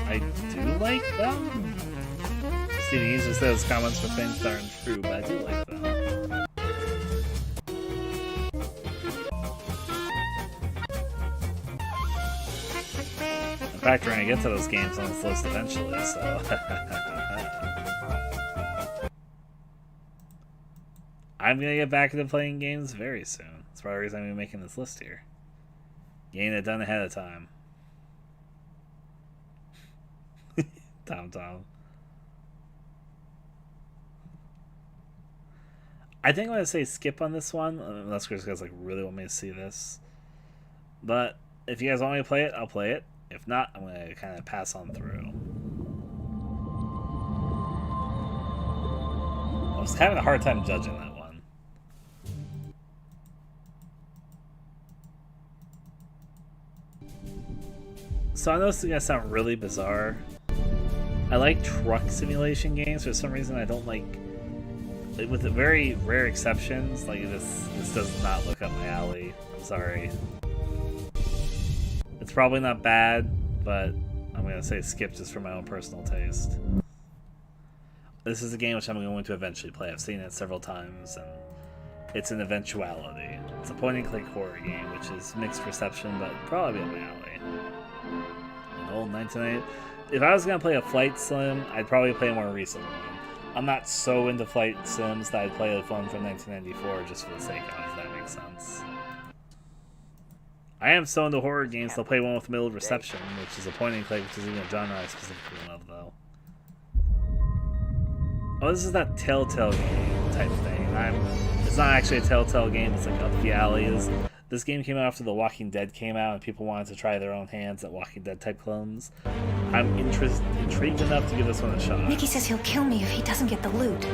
I do like them. Stevie uses those comments for things that aren't true, but I do like them. In fact, we're gonna get to those games on this list eventually, so. I'm gonna get back into playing games very soon. That's probably the reason I'm making this list here. Getting it done ahead of time. Tom. I think I'm gonna say skip on this one, unless you guys like really want me to see this. But if you guys want me to play it, I'll play it. If not, I'm gonna kind of pass on through. I was having a hard time judging that one. So I know this is gonna sound really bizarre. I like truck simulation games. For some reason, I don't like, with the very rare exceptions, like this does not look up my alley. I'm sorry. It's probably not bad, but I'm I'm going to say skip just for my own personal taste. This is a game which I'm going to eventually play. I've seen it several times, and it's an eventuality. It's a point-and-click horror game, which is mixed reception, but probably up my alley. An old 1990. If I was going to play a flight sim, I'd probably play a more recent one. I'm not so into flight sims that I'd play a one from 1994 just for the sake of it, if that makes sense. I am so into horror games, they'll play one with middle reception, which is a point-and-click, which is even a genre I specifically love, though. Oh, this is that Telltale game type thing. It's not actually a Telltale game, it's like up the alley. This game came out after The Walking Dead came out, and people wanted to try their own hands at Walking Dead type clones. I'm intrigued enough to give this one a shot. Mickey says he'll kill me if he doesn't get the loot.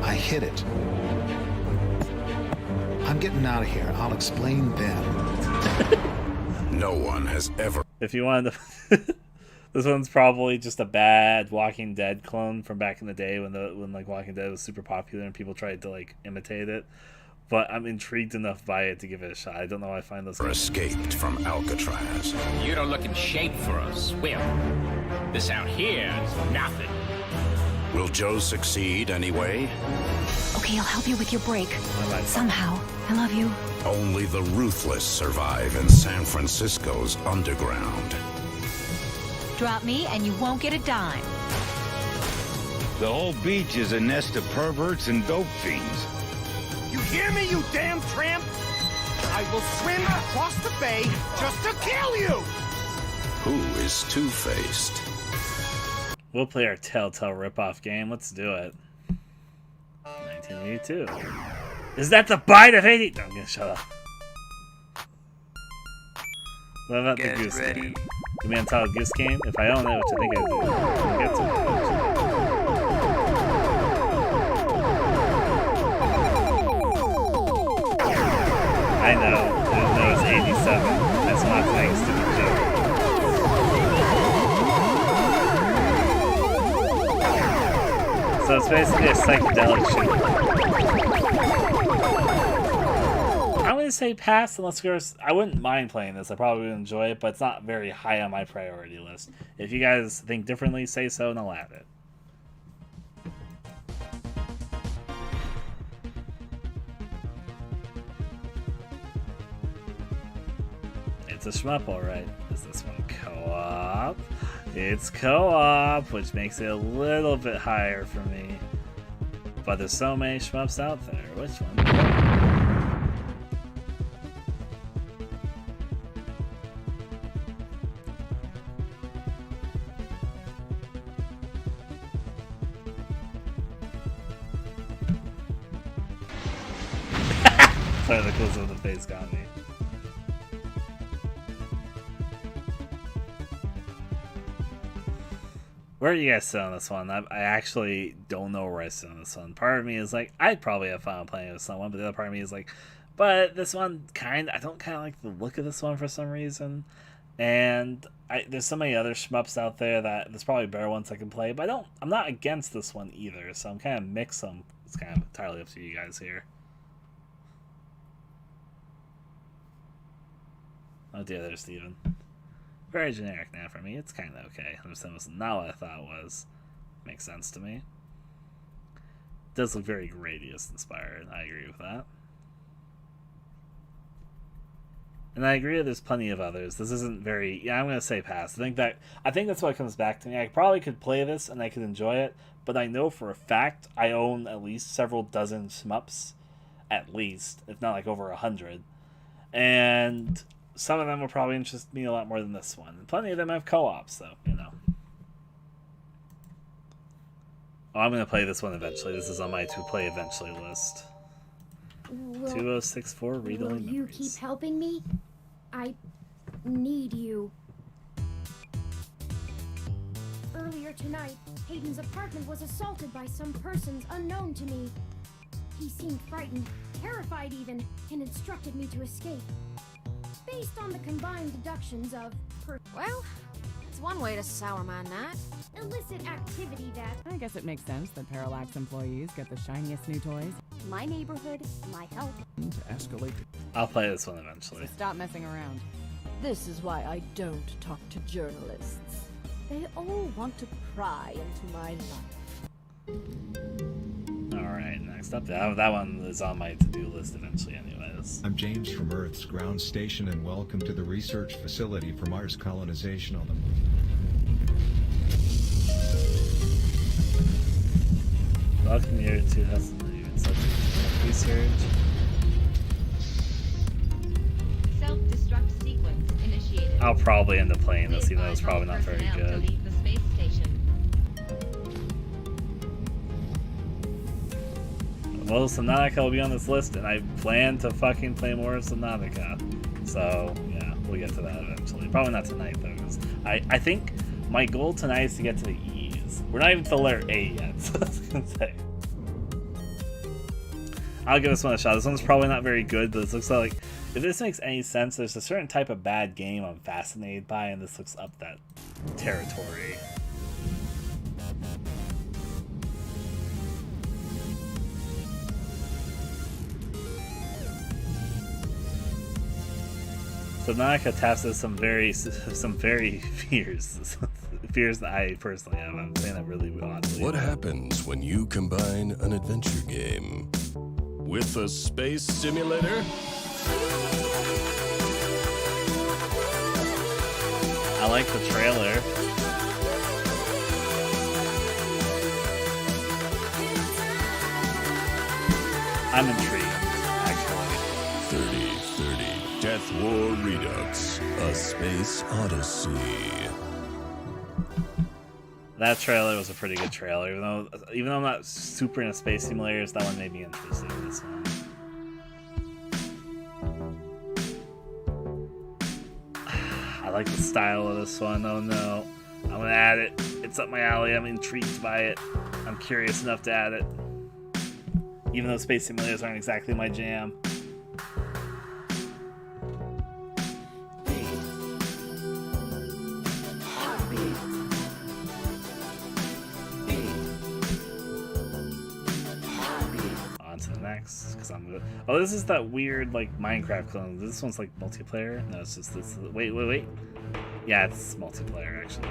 I hit it. I'm getting out of here. I'll explain then. No one has ever. If you wanted to... This one's probably just a bad Walking Dead clone from back in the day when like Walking Dead was super popular and people tried to like imitate it. But I'm intrigued enough by it to give it a shot. I don't know how I find those. Escaped from Alcatraz. You don't look in shape for a swim. This out here is nothing. Will Joe succeed anyway? Okay, I'll help you with your break. Somehow. I love you. Only the ruthless survive in San Francisco's underground. Drop me and you won't get a dime. The whole beach is a nest of perverts and dope fiends. You hear me, you damn tramp? I will swim across the bay just to kill you! Who is two-faced? We'll play our Telltale ripoff game. Let's do it. 1982. Is that the bite of 80? No, I'm gonna shut up. What about the Goose game? You mean Untitled Goose game? If I own it, which I think I do, we'll get to it. I know. I didn't know it's 87. That's not thanks to the joke. So it's basically a psychedelic shooter. I'm going to say pass unless there's... I wouldn't mind playing this. I probably would enjoy it, but it's not very high on my priority list. If you guys think differently, say so and I'll add it. It's a shmup, alright. Is this one co-op? It's co-op, which makes it a little bit higher for me. But there's so many shmups out there. Which one? Sorry, the close of the face got me. Where are you guys sit on this one? I actually don't know where I sit on this one. Part of me is like, I'd probably have fun playing with someone, but the other part of me is like, but this one I don't kind of like the look of this one for some reason. And there's so many other shmups out there that there's probably better ones I can play, but I'm not against this one either, so I'm kind of mixed them. It's kind of entirely up to you guys here. Oh dear, there's Steven. Very generic now for me. It's kind of okay. 100% was not what I thought it was. Makes sense to me. It does look very Gradius inspired. I agree with that. And I agree that there's plenty of others. This isn't very... Yeah, I'm going to say pass. I think that's what it comes back to me. I probably could play this and I could enjoy it, but I know for a fact I own at least several dozen shmups. At least. If not like over 100. And... some of them will probably interest me a lot more than this one. And plenty of them have co-ops, so, you know. Oh, I'm going to play this one eventually. This is on my to-play eventually list. 2064 read-only memories. Will you keep helping me? I need you. Earlier tonight, Hayden's apartment was assaulted by some persons unknown to me. He seemed frightened, terrified even, and instructed me to escape. Based on the combined deductions of... Well, that's one way to sour my night. Illicit activity that... I guess it makes sense that Parallax employees get the shiniest new toys. My neighborhood, my health. To escalate. I'll play this one eventually. So stop messing around. This is why I don't talk to journalists. They all want to pry into my life. Alright, next up. That one is on my to-do list eventually anyways. I'm James from Earth's ground station, and welcome to the research facility for Mars colonization on the moon. Welcome here to research. Self-destruct sequence initiated. I'll probably end up playing this, even though it's probably not very good. The space station. Well, Subnautica will be on this list, and I plan to fucking play more of Subnautica. So, yeah, we'll get to that eventually. Probably not tonight, though, because I think my goal tonight is to get to the E's. We're not even to letter A yet, so I was going to say. I'll give this one a shot. This one's probably not very good, but this looks like, if this makes any sense, there's a certain type of bad game I'm fascinated by, and this looks up that territory. Subnautica taps into some very fears that I personally have. I'm saying that really oddly. What happens when you combine an adventure game with a space simulator? I like the trailer. I'm intrigued, actually. 3030 Death War Redux, a space odyssey. That trailer was a pretty good trailer, even though I'm not super into space simulators, that one made me interested in this one. I like the style of this one. Oh no. I'm gonna add it. It's up my alley. I'm intrigued by it. I'm curious enough to add it. Even though space simulators aren't exactly my jam. On to the next, because I'm good. Oh, this is that weird like Minecraft clone. This one's like multiplayer. No, it's just this. Wait. Yeah, it's multiplayer actually.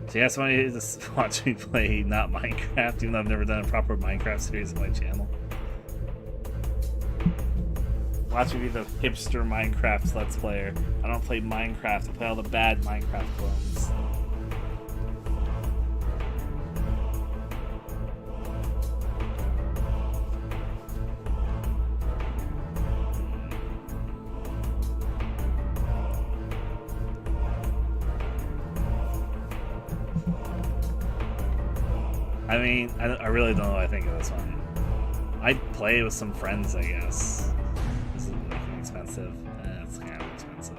So yeah, somebody just watch me play not Minecraft, even though I've never done a proper Minecraft series on my channel. Watch me be the hipster Minecraft Let's Player. I don't play Minecraft, I play all the bad Minecraft clones. I mean, I really don't know what I think of this one. I'd play with some friends, I guess. This is looking expensive. It's kind of expensive.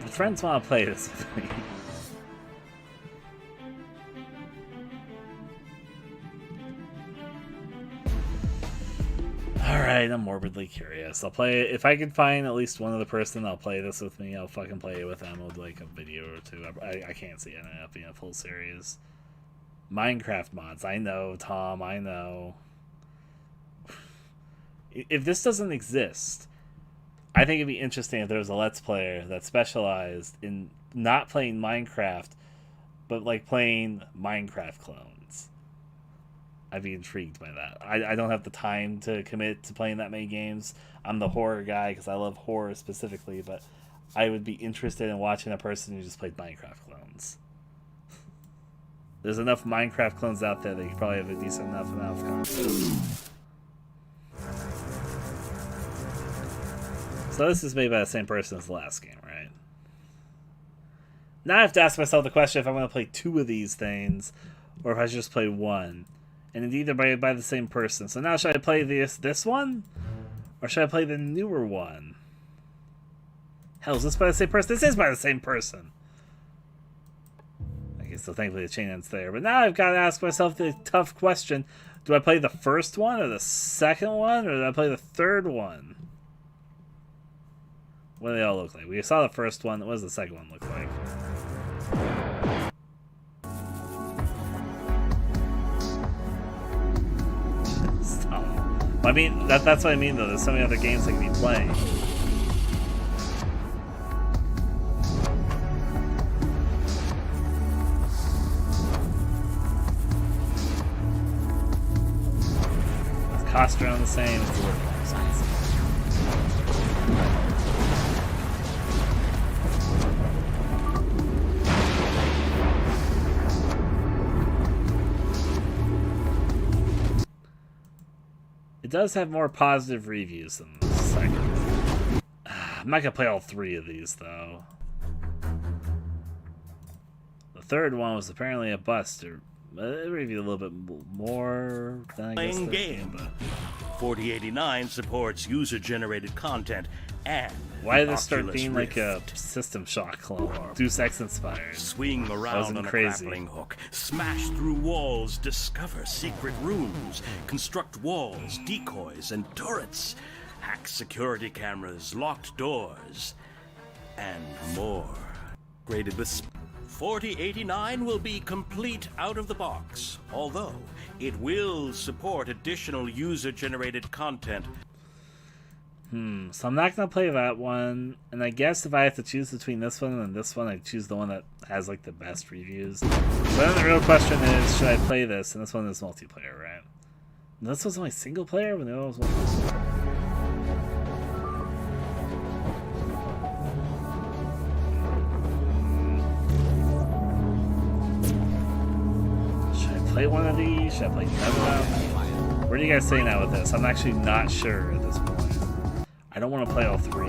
If friends want to play this with me. Alright, I'm morbidly curious. I'll play it. If I can find at least one other person that'll play this with me, I'll fucking play it with them with like a video or two. I can't see it ending up being a full series. Minecraft mods. I know, Tom, I know. If this doesn't exist, I think it'd be interesting if there was a Let's Player that specialized in not playing Minecraft, but like playing Minecraft clones. I'd be intrigued by that. I don't have the time to commit to playing that many games. I'm the horror guy because I love horror specifically, but I would be interested in watching a person who just played Minecraft clones. There's enough Minecraft clones out there that you probably have a decent enough amount of content. So this is made by the same person as the last game, right? Now I have to ask myself the question if I want to play two of these things, or if I should just play one. And indeed they're made by the same person. So now should I play this one? Or should I play the newer one? Hell, is this by the same person? This is by the same person! I guess so thankfully the chain ends there. But now I've got to ask myself the tough question. Do I play the first one, or the second one, or do I play the third one? What do they all look like? We saw the first one. What does the second one look like? I mean, that's what I mean though. There's so many other games I can be playing. The costs around the same. It's a little more expensive. It does have more positive reviews than the second. I'm not gonna play all 3 of these though. The third one was apparently a bust. It reviewed a little bit more than I guess the game. 4089 supports user-generated content and why did this start being like a System Shock clone? Deus Ex inspired. Swing around on a grappling hook, smash through walls, discover secret rooms, construct walls, decoys, and turrets, hack security cameras, locked doors, and more. Graded with 4089 will be complete out of the box, although it will support additional user-generated content. So I'm not gonna play that one, and I guess if I have to choose between this one and this one, I choose the one that has like the best reviews. So then the real question is, should I play this? And this one is multiplayer, right? And this was only single player when the other was multiplayer. Should I play one of these? Should I play none of them? Where do you guys say now with this? I'm actually not sure at this point. I don't want to play all 3.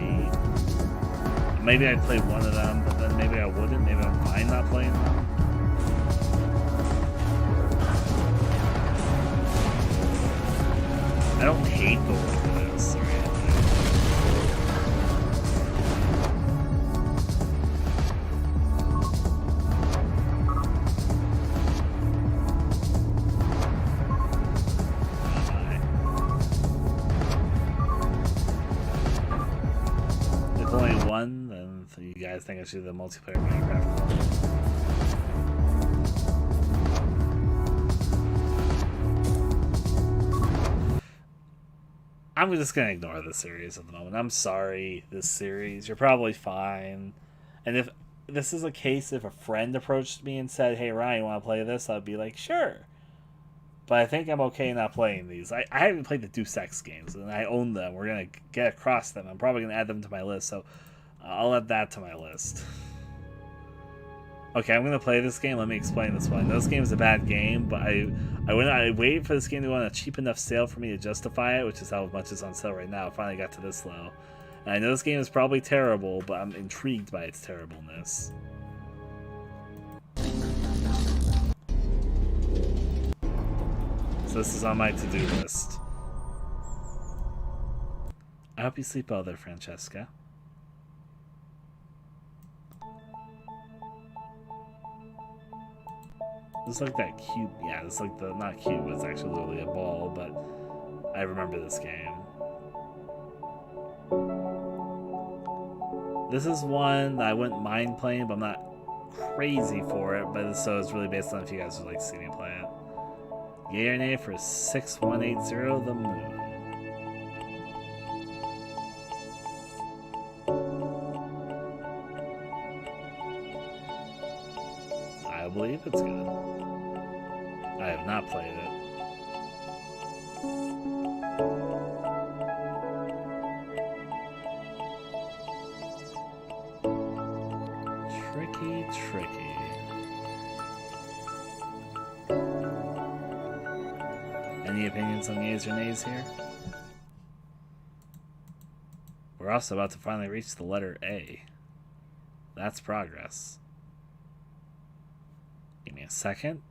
Maybe I'd play one of them, but then maybe I wouldn't. Maybe I might not playing them. I don't hate going for this or anything. If only one, then you guys think I should do the multiplayer Minecraft one. I'm just gonna ignore this series at the moment. I'm sorry, this series. You're probably fine. And if this is a case, if a friend approached me and said, "Hey Ryan, you want to play this?" I'd be like, "Sure." But I think I'm okay not playing these. I haven't played the Deus Ex games, and I own them. We're gonna get across them. I'm probably gonna add them to my list, so I'll add that to my list. Okay, I'm gonna play this game. Let me explain this one. This game's a bad game, but I waited for this game to go on a cheap enough sale for me to justify it, which is how much is on sale right now. I finally got to this low. And I know this game is probably terrible, but I'm intrigued by its terribleness. So this is on my to-do list. I hope you sleep well there, Francesca. This is like that cube. Yeah, it's like the not cube. It's actually literally a ball, but I remember this game. This is one that I wouldn't mind playing, but I'm not crazy for it. But so it's really based on if you guys would like to see me play it. Yay or nay for 6180 The Moon. I believe it's good. I have not played it. Tricky. Any opinions on yays or nays here? We're also about to finally reach the letter A. That's progress. Give me a second.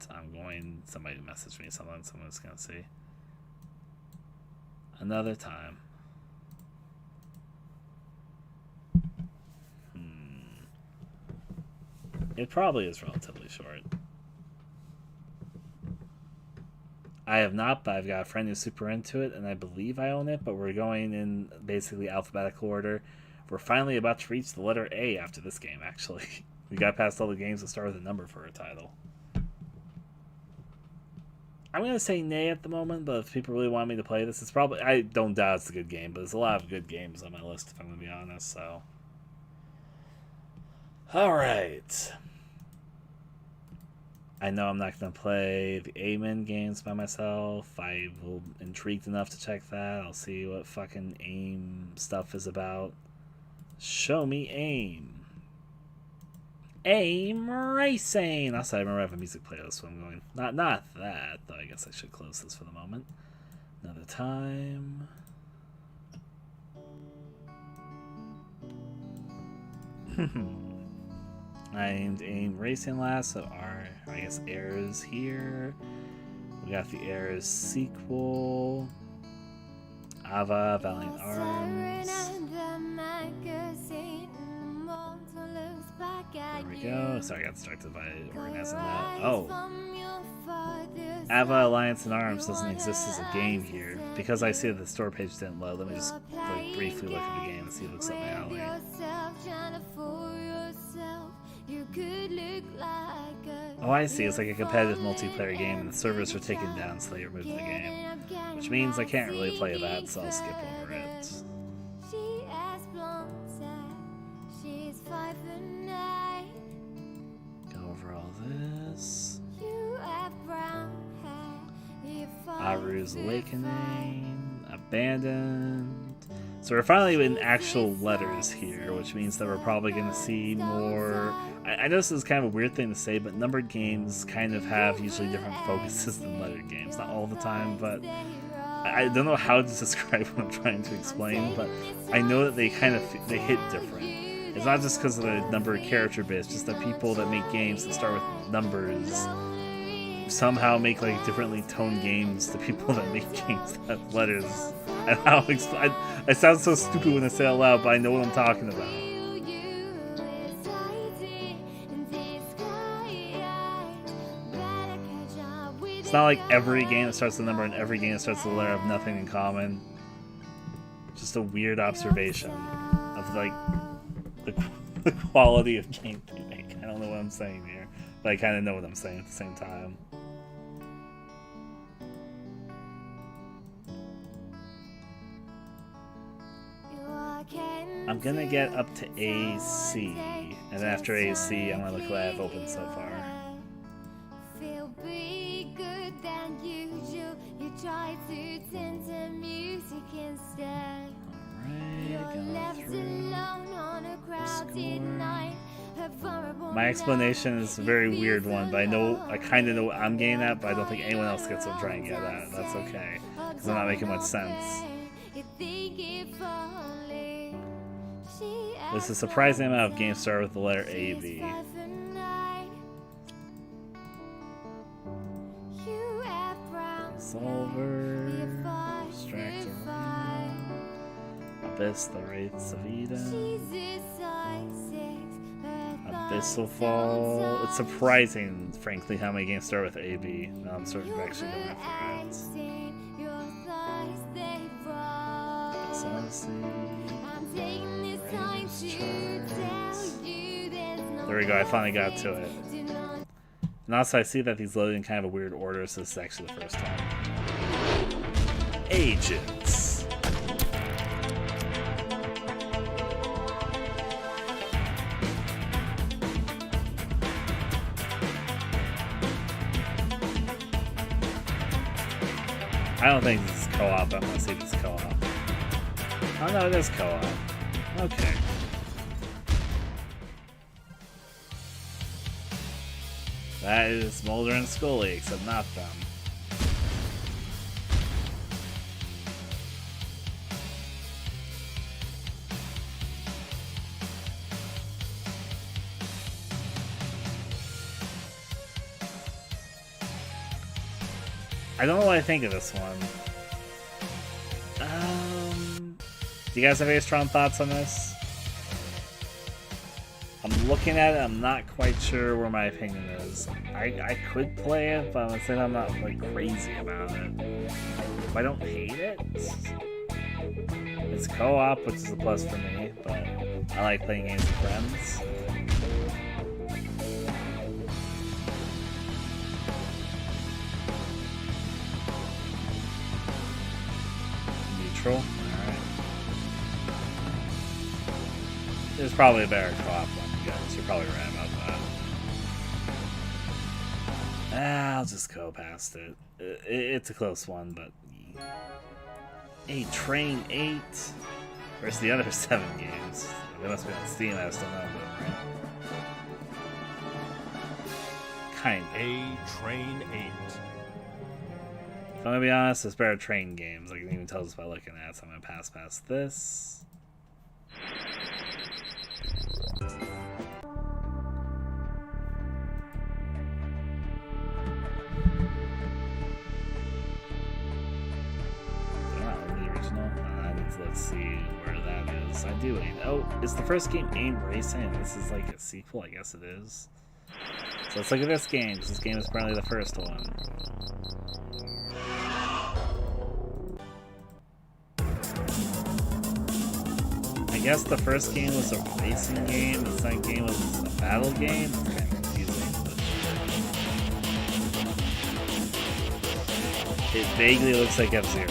Somebody messaged me something, so I'm just gonna see. Another time. It probably is relatively short. I have not, but I've got a friend who's super into it, and I believe I own it, but we're going in basically alphabetical order. We're finally about to reach the letter A after this game, actually. We got past all the games that start with a number for a title. I'm gonna say nay at the moment, but if people really want me to play this, it's probably, I don't doubt it's a good game, but there's a lot of good games on my list if I'm gonna be honest. So, all right. I know I'm not gonna play the Amen games by myself. I'm intrigued enough to check that. I'll see what fucking AIM stuff is about. Show me AIM. AIM Racing. Also, I remember I have a music playlist, so I'm going. Not that, though. I guess I should close this for the moment. Another time. I named AIM Racing last, so I guess Heirs here. We got the Heirs sequel. Ava, Valiant Arms. There we go. Sorry, I got distracted by organizing that. Oh. Ava, Alliance and Arms doesn't exist as a game here. Because I see that the store page didn't load, let me just like briefly look at the game and see if it looks up my alley. Oh, I see. It's like a competitive multiplayer game, and the servers are taken down, so they removed the game. Which means I can't really play that, so I'll skip over it. Go over all this. Aru's Awakening. Abandoned. So we're finally in actual letters here, which means that we're probably going to see more... I know this is kind of a weird thing to say, but numbered games kind of have usually different focuses than lettered games. Not all the time, but I don't know how to describe what I'm trying to explain, but I know that they hit different. It's not just because of the number of character bits, just that people that make games that start with numbers somehow make like differently toned games to people that make games that have letters. And I sound so stupid when I say it out loud, but I know what I'm talking about. It's not like every game that starts with a number and every game that starts with a letter have nothing in common. Just a weird observation of like the quality of game they make. I don't know what I'm saying here, but I kind of know what I'm saying at the same time. I'm gonna get up to AC, and after AC, I'm gonna look what I've opened so far. My explanation is a very weird one, but I kind of know what I'm getting at, but I don't think anyone else gets what I'm trying to get at. That's okay, because I'm not making much sense. There's a surprising amount of games start with the letter AV. Solver, Distractor, Abyss, the Wraiths of Eden, Abyssal Fall. It's surprising, frankly, how many games start with AB. Now I'm sort of actually going after it. So let's see. There we go, I finally got to it. And also I see that these load in kind of a weird order, so this is actually the first time. Agents. I don't think this is co-op, I'm gonna see if it's co-op. Oh no, it is co-op. Okay. That is Mulder and Scully, except not them. I don't know what I think of this one. Do you guys have any strong thoughts on this? I'm looking at it, I'm not quite sure where my opinion is. I could play it, but I'm saying I'm not like crazy about it. If I don't hate it, it's co-op, which is a plus for me, but I like playing games with friends. neutral. Alright. There's probably a better co-op one. Yes, you're probably right about that. I'll just go past it. It's a close one, but... Train 8 versus the other 7 games. They must be on Steam, I just don't know. Kind of. Train 8. If I'm gonna be honest, there's better train games. I can even tell just by looking at it, so I'm gonna pass past this. Let's see where that is. I do aim. Oh, is the first game Aim Racing? And this is like a sequel? I guess it is. So let's look at this game, because this game is apparently the first one. I guess the first game was a racing game, the second game was a battle game? It's kind of confusing. But it vaguely looks like F-Zero.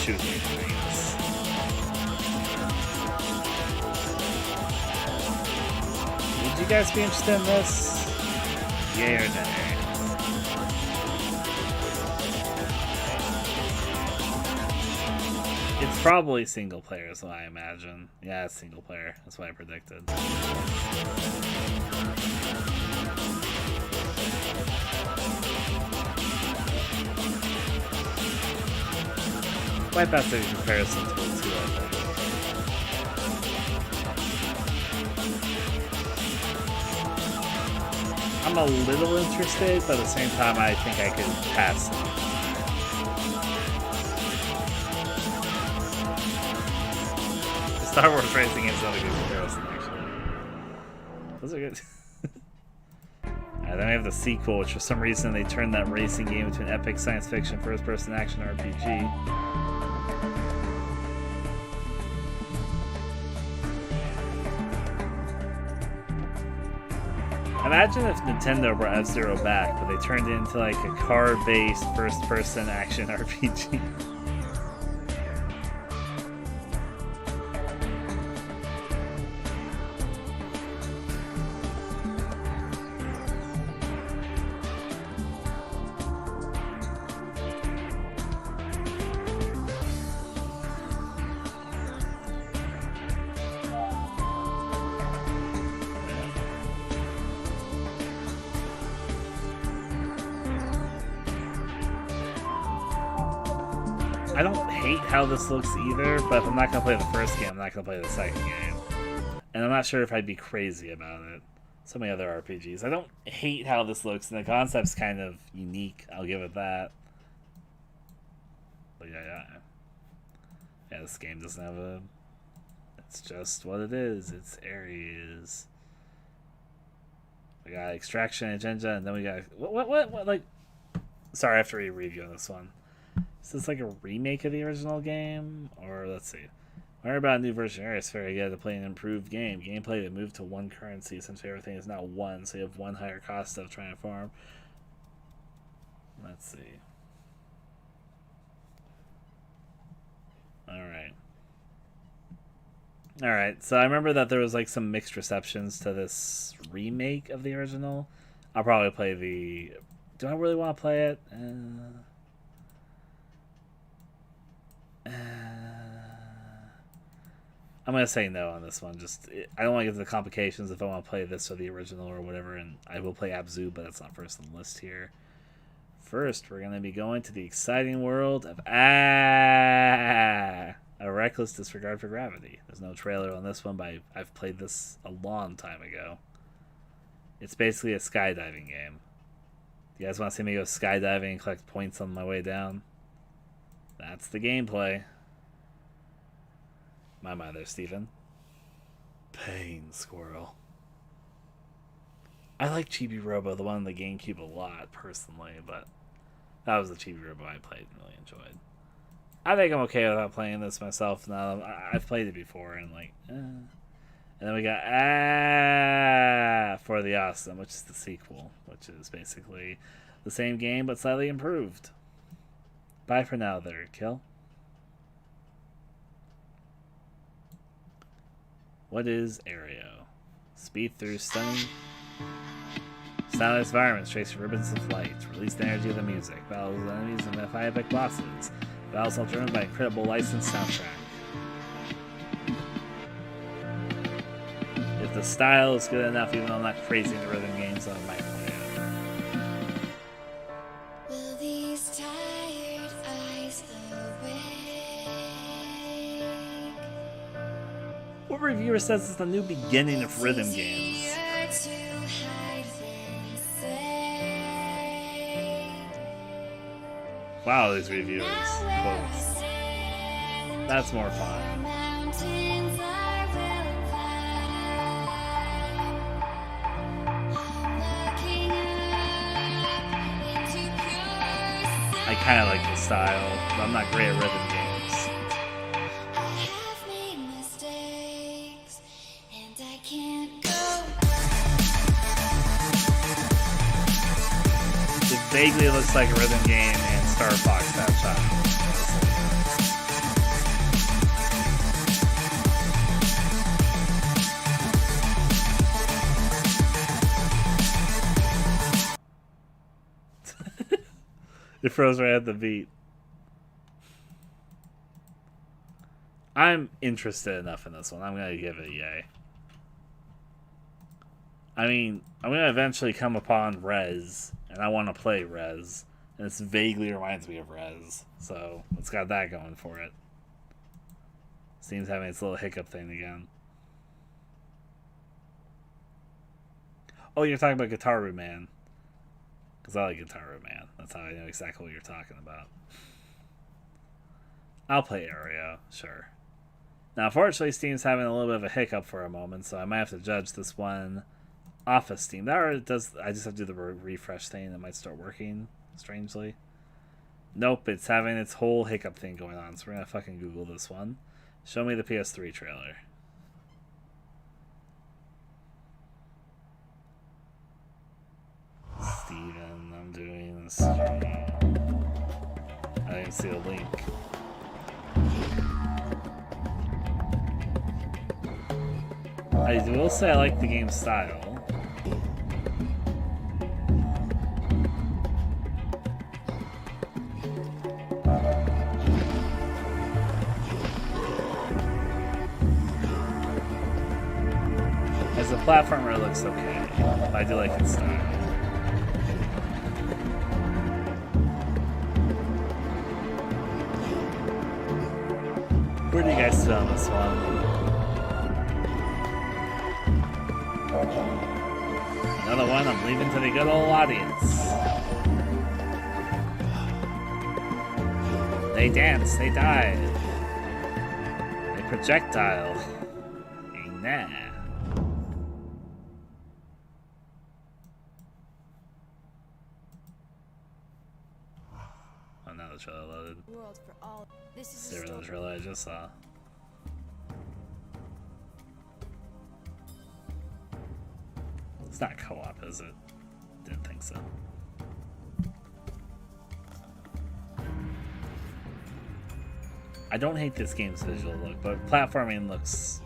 Shooting things. Would you guys be interested in this? Yay or nay? It's probably single player, is what I imagine. Yeah, it's single player. That's what I predicted. Might have to comparison to the two, I think. I'm a little interested, but at the same time, I think I could pass it. The Star Wars racing is not a good comparison, actually. Those are good. Then we have the sequel, which for some reason they turned that racing game into an epic science fiction first-person action RPG. Imagine if Nintendo brought F-Zero back, but they turned it into like a car-based first-person action RPG. I don't hate how this looks either, but if I'm not going to play the first game, I'm not going to play the second game. And I'm not sure if I'd be crazy about it. So many other RPGs. I don't hate how this looks, and the concept's kind of unique, I'll give it that. But yeah, this game doesn't have a... It's just what it is. It's areas. We got extraction agenda, and then we got... What, like... Sorry, I have to read a review on this one. Is this like a remake of the original game? Or, let's see. Learn about a new version of Ares Fair. You gotta play an improved game. Gameplay to move to one currency. Essentially everything is now one, so you have one higher cost of trying to farm. Let's see. Alright, so I remember that there was like some mixed receptions to this remake of the original. I'll probably play the... Do I really want to play it? I'm going to say no on this one. I don't want to get to the complications if I want to play this or the original or whatever, and I will play Abzu, but that's not first on the list here. First, we're going to be going to the exciting world of a reckless disregard for gravity. There's no trailer on this one, but I've played this a long time ago. It's basically a skydiving game. You guys want to see me go skydiving and collect points on my way down? That's the gameplay. My mind there, Stephen. Pain Squirrel. I like Chibi Robo, the one on the GameCube, a lot, personally, but that was the Chibi Robo I played and really enjoyed. I think I'm okay without playing this myself now. I've played it before, and like, And then we got For the Awesome, which is the sequel, which is basically the same game, but slightly improved. Bye for now there, Kill. What is Aereo? Speed through stunning soundless environments, trace ribbons of light, release the energy of the music, battles with enemies and defy epic bosses. Battles all driven by incredible licensed soundtrack. If the style is good enough, even though I'm not crazy into rhythm games, I might play it. Will these tired eyes awake? What reviewer says it's the new beginning of rhythm games? Wow, these reviews. Quotes. That's more fun. I kind of like the style, but I'm not great at rhythm games. It vaguely looks like a rhythm game and Star Fox have shot. It froze right at the beat. I'm interested enough in this one. I'm going to give it a yay. I mean, I'm going to eventually come upon Rez, and I want to play Rez. And this vaguely reminds me of Rez. So, it's got that going for it. Seems having its little hiccup thing again. Oh, you're talking about Guitar Man. Because I like Guitar Man. That's how I know exactly what you're talking about. I'll play Aereo, sure. Now, unfortunately, Steam's having a little bit of a hiccup for a moment, so I might have to judge this one off of Steam. That already does. I just have to do the refresh thing, and it might start working, strangely. Nope, it's having its whole hiccup thing going on, so we're gonna fucking Google this one. Show me the PS3 trailer. Steven, I'm doing this stream. I didn't see a link. I will say I like the game's style. As a platformer, it looks okay, but I do like its style. Where do you guys sit on this one? Another one I'm leaving to the good old audience. They dance, they dive. They projectile. Nah. Oh, now the trailer loaded. There was the trailer I just saw. It's not co-op, is it? Didn't think so. I don't hate this game's visual look, but platforming looks...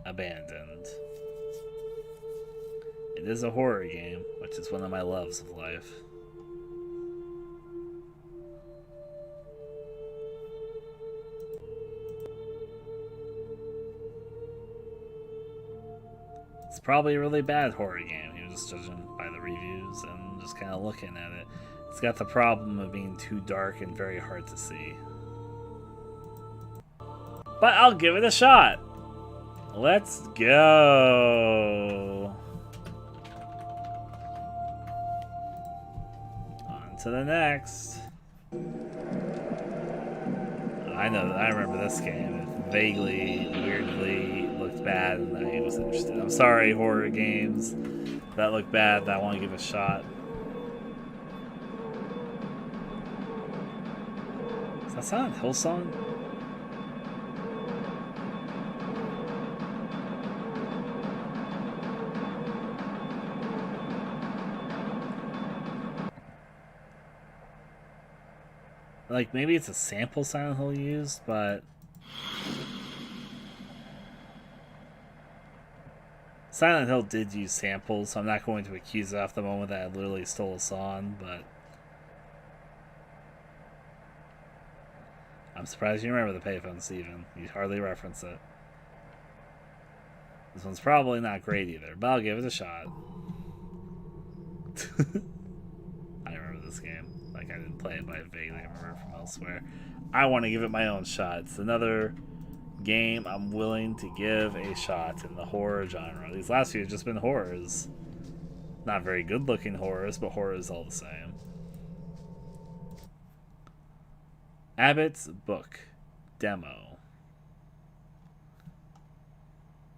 Abandoned. It is a horror game, which is one of my loves of life. It's probably a really bad horror game. You're just judging by the reviews and just kind of looking at it. It's got the problem of being too dark and very hard to see. But I'll give it a shot. Let's go. On to the next. I remember this game. It vaguely, weirdly looked bad and I was interested. I'm sorry, horror games that look bad that I want to give a shot. Is that Silent Hill song? like, maybe it's a sample Silent Hill used, but Silent Hill did use samples, so I'm not going to accuse it off the moment that I literally stole a song, but I'm surprised you remember the payphone, Steven. You hardly reference it. This one's probably not great either, but I'll give it a shot. I remember this game. Like, I didn't play it, but I vaguely remember it from elsewhere. I want to give it my own shot. It's another game I'm willing to give a shot in the horror genre. These last few have just been horrors. Not very good looking horrors, but horrors all the same. Abbott's Book demo.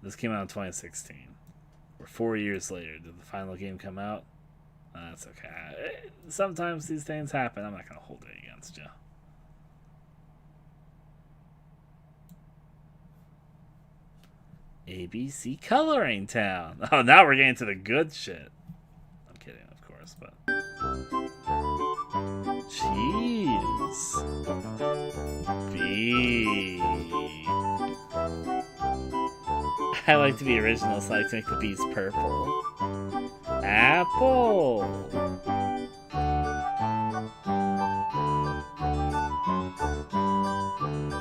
This came out in 2016. We're 4 years later. Did the final game come out? That's okay. Sometimes these things happen. I'm not going to hold it against you. ABC Coloring Town. Oh, now we're getting to the good shit. I'm kidding, of course, but cheese. B. I like to be original, so I like to make the bees purple. Apple.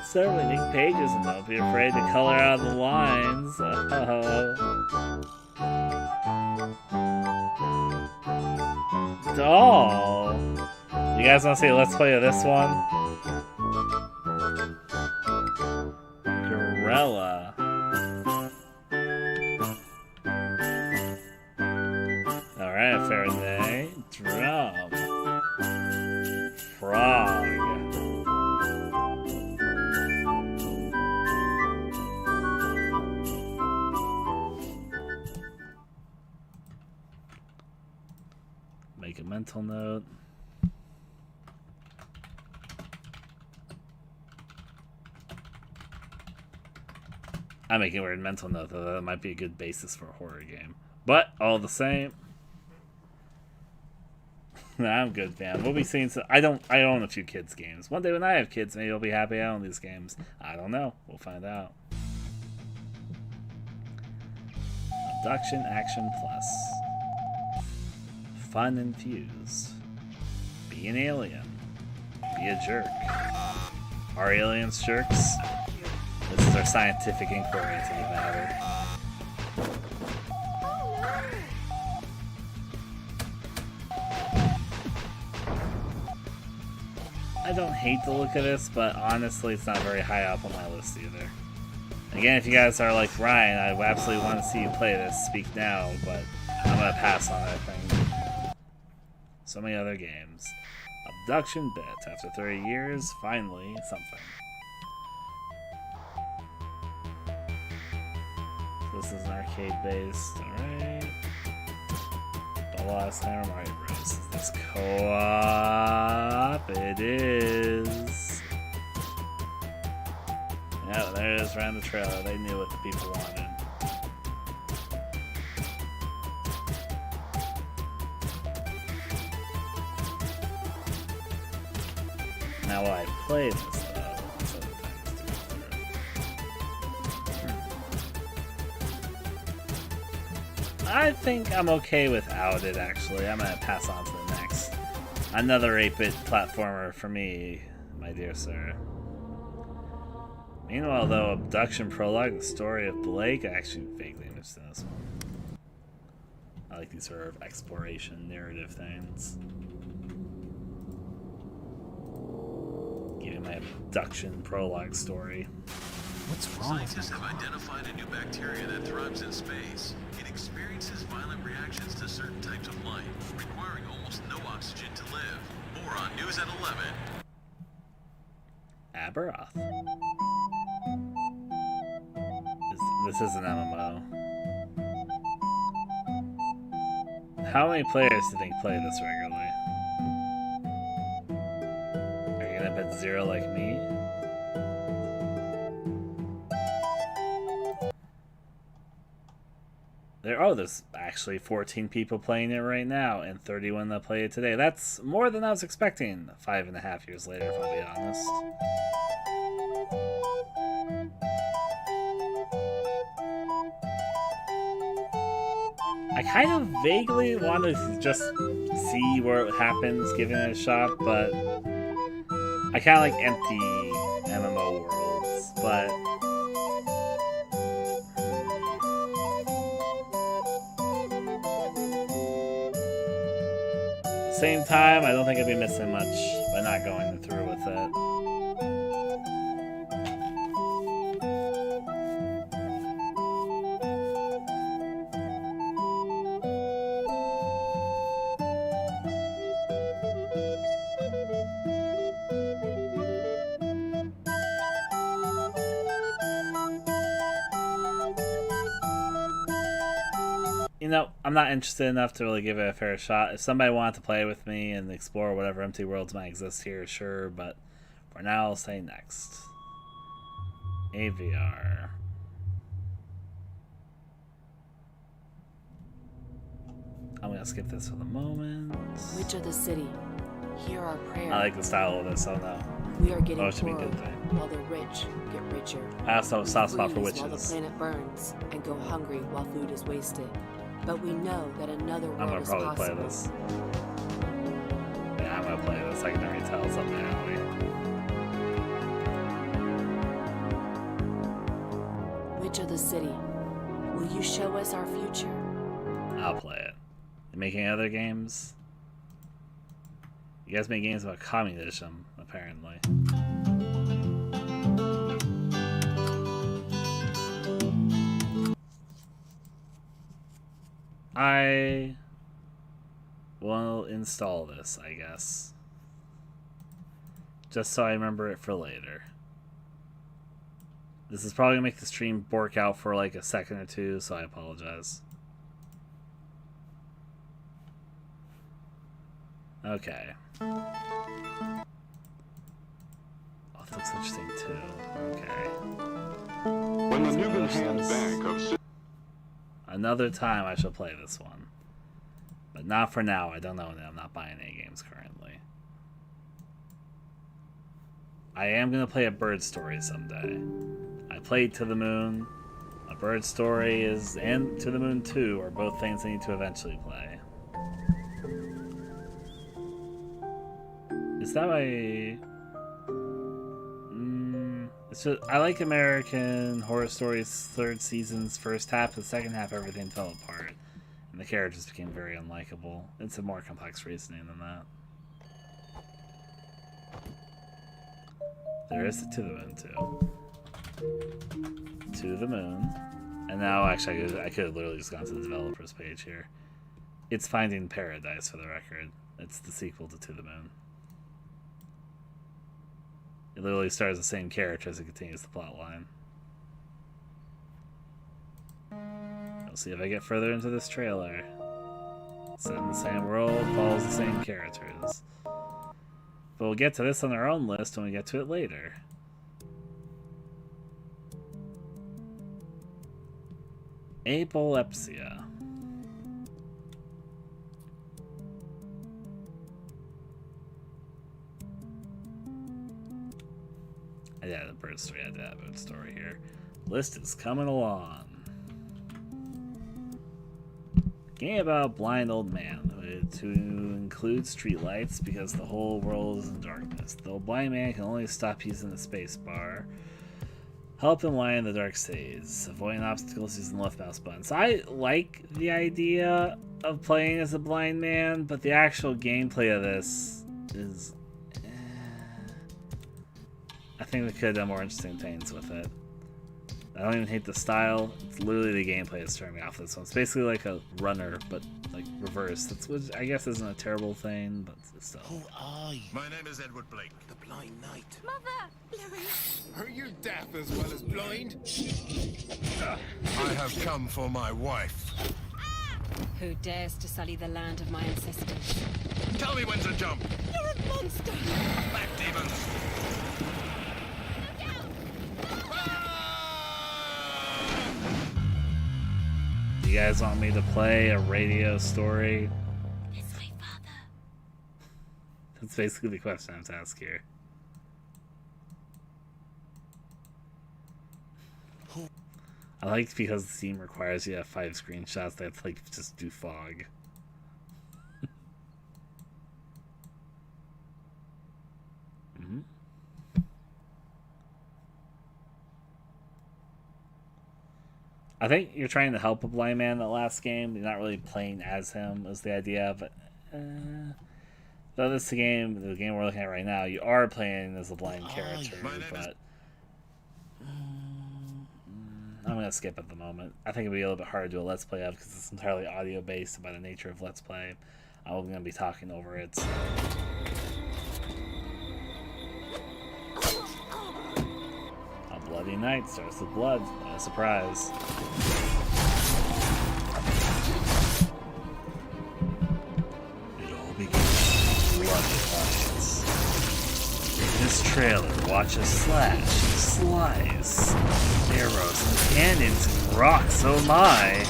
Several big pages, and don't be afraid to color out the lines. Doll. You guys want to see a let's play of this one? Gorilla. Alright, Faraday. Drum. Frog. Make a mental note. I'm making a weird mental note, though. That might be a good basis for a horror game. But, all the same, I'm good, man. We'll be seeing some. I own a few kids' games. One day when I have kids, maybe I'll be happy I own these games. I don't know. We'll find out. Abduction Action Plus. Fun infused. Be an alien. Be a jerk. Are aliens jerks? This is our scientific inquiry into the matter. I don't hate the look of this, but honestly, it's not very high up on my list either. Again, if you guys are like Ryan, I absolutely want to see you play this. Speak now, but I'm gonna pass on that thing. So many other games. Abduction Bit. After 30 years, finally something. This is an arcade based, alright. The last time Mario Bros. Is this co-op? It is. Yeah, there it is around the trailer. They knew what the people wanted. Now while I play this though, so the time is to go through. I think I'm okay without it, actually. I'm gonna pass on to the next. Another 8-bit platformer for me, my dear sir. Meanwhile, though, Abduction Prologue, the story of Blake, I actually vaguely understand this one. I like these sort of exploration narrative things. Giving my Abduction Prologue story. What's wrong with Scientists have identified a new bacteria that thrives in space. It experiences violent reactions to certain types of light, requiring almost no oxygen to live. More on News at 11. Aberoth. This is an MMO. How many players do you think play this regularly? Are you gonna bet 0 like me? There's actually 14 people playing it right now, and 31 that play it today. That's more than I was expecting 5.5 years later, if I'll be honest. I kind of vaguely want to just see where it happens, giving it a shot, but I kind of like empty MMO worlds, but same time, I don't think I'd be missing much by not going through with it. You know, I'm not interested enough to really give it a fair shot. If somebody wanted to play with me and explore whatever empty worlds might exist here, sure, but for now, I'll say next. AVR. I'm gonna skip this for the moment. Witch of the city, hear our prayer. I like the style of this, oh no. We are getting it should be a poorer, good thing. while the rich get richer. I also have a soft spot for Freeze while the witches. planet burns, and go hungry while food is wasted. But we know that another I'm world gonna is probably possible. play this. Yeah, I'm gonna play this. I can already tell it's up my alley. Witch of the city, will you show us our future? I'll play it. You making other games? You guys make games about communism, apparently. I will install this, I guess. Just so I remember it for later. This is probably gonna make the stream bork out for like a second or two, so I apologize. Okay. Oh, that looks interesting too. Okay. When the Newman Hand Bank of Another time I shall play this one. But not for now. I don't know. I'm not buying any games currently. I am going to play a Bird Story someday. I played To the Moon. A Bird Story is and To the Moon 2 are both things I need to eventually play. Is that my... It's just, I like American Horror Story's third season's first half. The second half, everything fell apart. And the characters became very unlikable. It's a more complex reasoning than that. There is the To the Moon too. To the Moon. And now, actually, I could have literally just gone to the developer's page here. It's Finding Paradise, for the record. It's the sequel to the Moon. It literally stars the same character as it continues the plot line. We'll see if I get further into this trailer. Set in the same world, follows the same characters. But we'll get to this on our own list when we get to it later. Apolepsia. Yeah, the Bird Story. I did have a Bird Story here. List is coming along. Game about blind old man to include streetlights because the whole world is in darkness. The blind man can only stop using the space bar. Help him lie in the dark stays. Avoiding obstacles using the left mouse button. So I like the idea of playing as a blind man, but the actual gameplay of this is... I think we could have done more interesting things with it. I don't even hate the style. It's literally the gameplay that's turning me off this one. It's basically like a runner, but like reverse. That's what I guess isn't a terrible thing, but it's still. Who are you? My name is Edward Blake, the Blind Knight. Mother! Louis! Are you deaf as well as blind? I have come for my wife. Who dares to sully the land of my ancestors? Tell me when to jump. You're a monster! Back, demons! You guys want me to play a radio story? It's my father. That's basically the question I have to ask here. I like because the Steam requires you to have 5 screenshots. They have to like just do fog. Mm-hmm. I think you're trying to help a blind man in the last game. You're not really playing as him, is the idea. But though this the game we're looking at right now, you are playing as a blind character. But I'm gonna skip at the moment. I think it'd be a little bit hard to do a let's play of because it's entirely audio based by the nature of let's play. I'm gonna be talking over it. So. A bloody night starts with blood. What a surprise. It all begins with bloody fights. In this trailer, watch a slash, slice, arrows and cannons and rocks, oh my!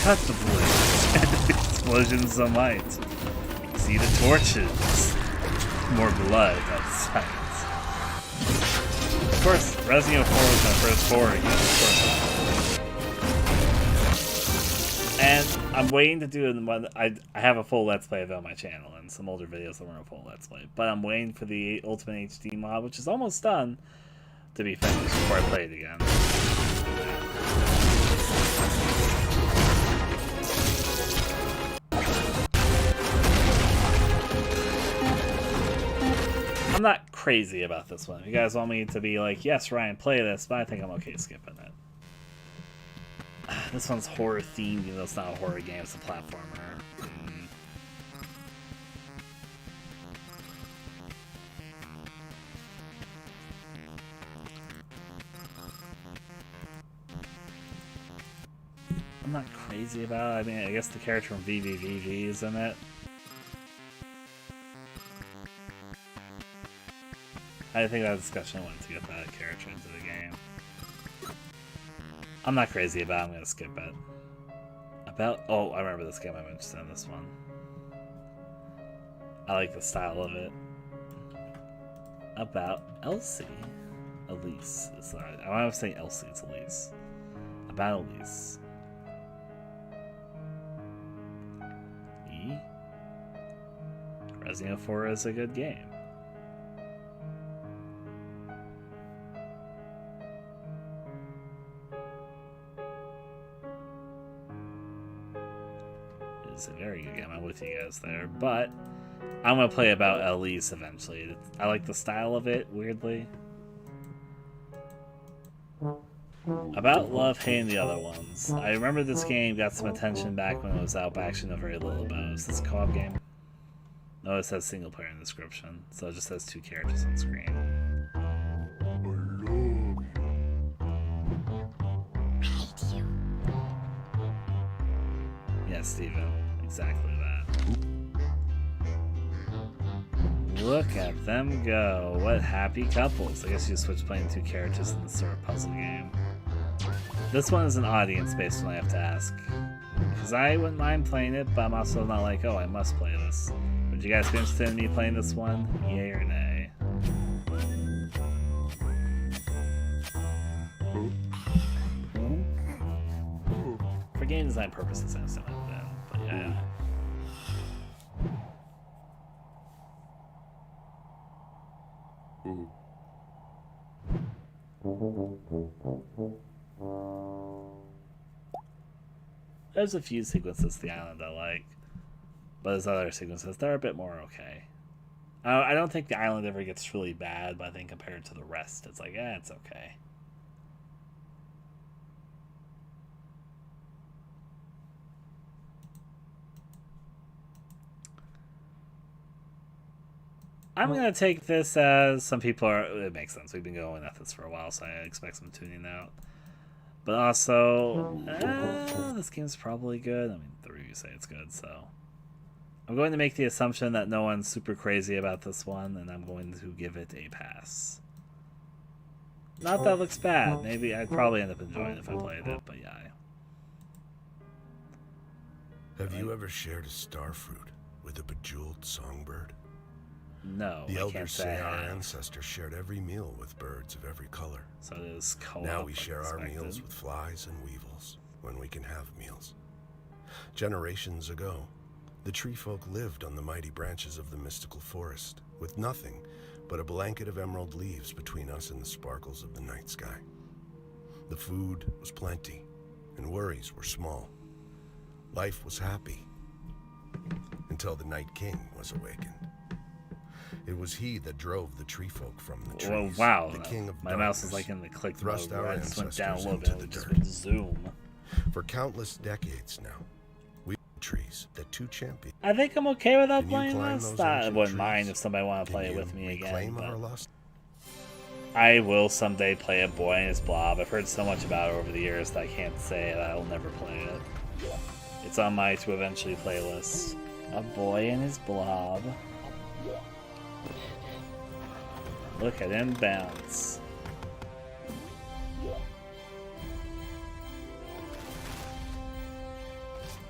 Cut the blades and explosions of might. See the torches. More blood outside. Of course, Resident Evil 4 was my first horror game, of course. And I'm waiting to do one. I have a full Let's Play of it on my channel and some older videos that weren't a full Let's Play. But I'm waiting for the Ultimate HD mod, which is almost done, to be finished before I play it again. I'm not crazy about this one. If you guys want me to be like, yes, Ryan, play this, but I think I'm okay skipping it. This one's horror themed, even though it's not a horror game, it's a platformer. I'm not crazy about it. I mean, I guess the character from VVVV is in it. I think that discussion wanted to get that character into the game. I'm not crazy about it. I'm going to skip it. Oh, I remember this game. I'm interested in this one. I like the style of it. About Elsie. Elise. I want to say Elsie. It's Elise. About Elise. Resident Evil 4 is a good game. It's a very good game. I'm with you guys there, but I'm gonna play about Elise eventually. I like the style of it, weirdly. About Love, Hate, and the other ones. I remember this game got some attention back when it was out, but I actually know very little about it. Is this a co-op game? No, it says single player in the description, so it just has 2 characters on screen. Yeah, Steven. Exactly that. Look at them go. What happy couples. I guess you switch playing 2 characters in this sort of puzzle game. This one is an audience-based one I have to ask. Because I wouldn't mind playing it, but I'm also not like, oh, I must play this. Would you guys be interested in me playing this one? Yay or nay? For game design purposes, I'm still like that. But yeah. There's a few sequences to the island I like, but there's other sequences that are a bit more okay. I don't think the island ever gets really bad, but I think compared to the rest, it's like, it's okay. I'm going to take this as some people are... It makes sense. We've been going at this for a while, so I expect some tuning out. But also, this game's probably good. I mean, the reviews say it's good, so... I'm going to make the assumption that no one's super crazy about this one, and I'm going to give it a pass. Not that it looks bad. Maybe I'd probably end up enjoying it if I played it, but yeah. Have you ever shared a starfruit with a bejeweled songbird? No, The I elders can't say our I have. ancestors shared every meal with birds of every color. So it is co-op. Now we share our expected. meals with flies and weevils when we can have meals. Generations ago, the tree folk lived on the mighty branches of the mystical forest with nothing but a blanket of emerald leaves between us and the sparkles of the night sky. The food was plenty and worries were small. Life was happy until the Night King was awakened. It was he that drove the tree folk from the trees. Well, wow. The king of my mouse is like in the click thrust mode. our I just went down a little ancestors bit. into It just the went zoom. For countless decades now, we trees that two champions. I think I'm okay without Can you playing climb this. those I ancient wouldn't trees? mind if somebody wanted to play it Can with you me again. reclaim But our lost? I will someday play A Boy and His Blob. I've heard so much about it over the years that I can't say that I'll never play it. It's on my to eventually playlist. A Boy and His Blob. Look at him bounce.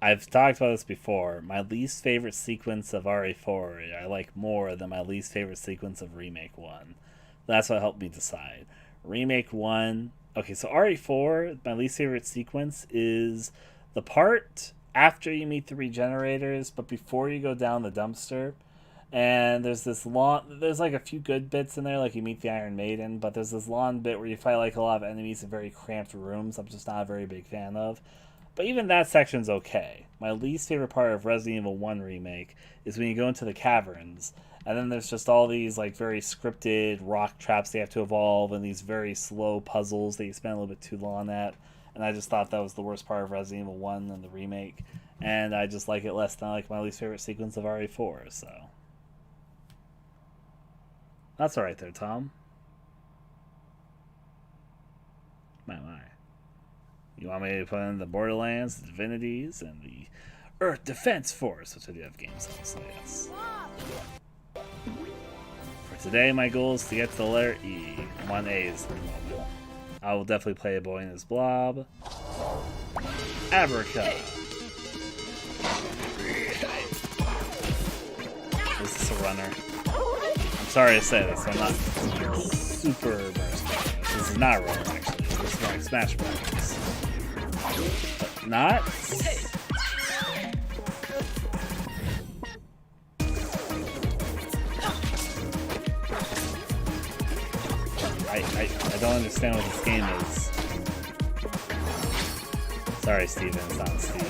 I've talked about this before. My least favorite sequence of RE4 I like more than my least favorite sequence of Remake 1. That's what helped me decide. Remake 1... Okay, so RE4, my least favorite sequence is the part after you meet the regenerators, but before you go down the dumpster. And there's this long... There's like a few good bits in there, like you meet the Iron Maiden, but there's this long bit where you fight like a lot of enemies in very cramped rooms I'm just not a very big fan of. But even that section's okay. My least favorite part of Resident Evil 1 Remake is when you go into the caverns, and then there's just all these like very scripted rock traps they have to evolve, and these very slow puzzles that you spend a little bit too long at. And I just thought that was the worst part of Resident Evil 1 and the remake. And I just like it less than I like my least favorite sequence of RE4, so... That's alright there, Tom. My. You want me to put in the Borderlands, the Divinities, and the Earth Defense Force, which I do have games on, so yes. For today, my goal is to get to the letter E. I'm on A's at the moment. I will definitely play A Boy and His Blob. Abraca. Is this a runner? I'm sorry to say this, I'm not super immersed by this. This is not a runner, actually. This is like Smash Brothers. But not? I don't understand what this game is. Sorry, Steven, it's not Steven.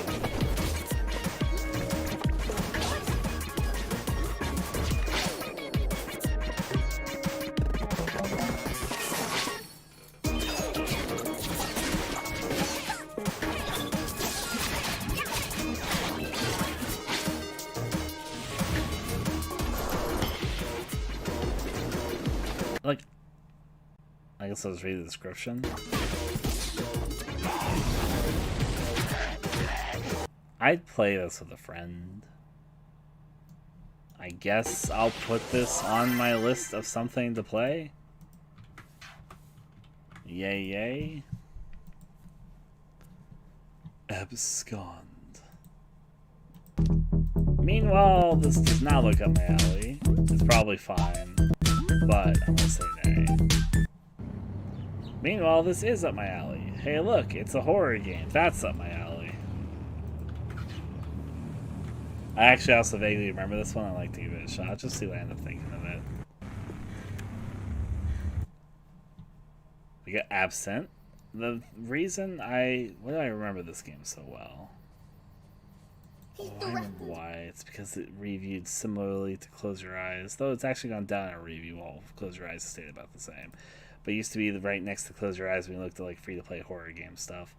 Like, I guess I'll just read the description. I'd play this with a friend. I guess I'll put this on my list of something to play. Yay, yay. Abscond. Meanwhile, this does not look up my alley. It's probably fine, but I'm gonna say nay. Meanwhile, this is up my alley. Hey look, it's a horror game. That's up my alley. I actually also vaguely remember this one. I'd like to give it a shot. Just see what I end up thinking of it. We got Absent. The reason why do I remember this game so well? Oh, I remember why. It's because it reviewed similarly to Close Your Eyes. Though it's actually gone down in a review, while Close Your Eyes stayed about the same. But it used to be right next to Close Your Eyes when you looked at like free-to-play horror game stuff.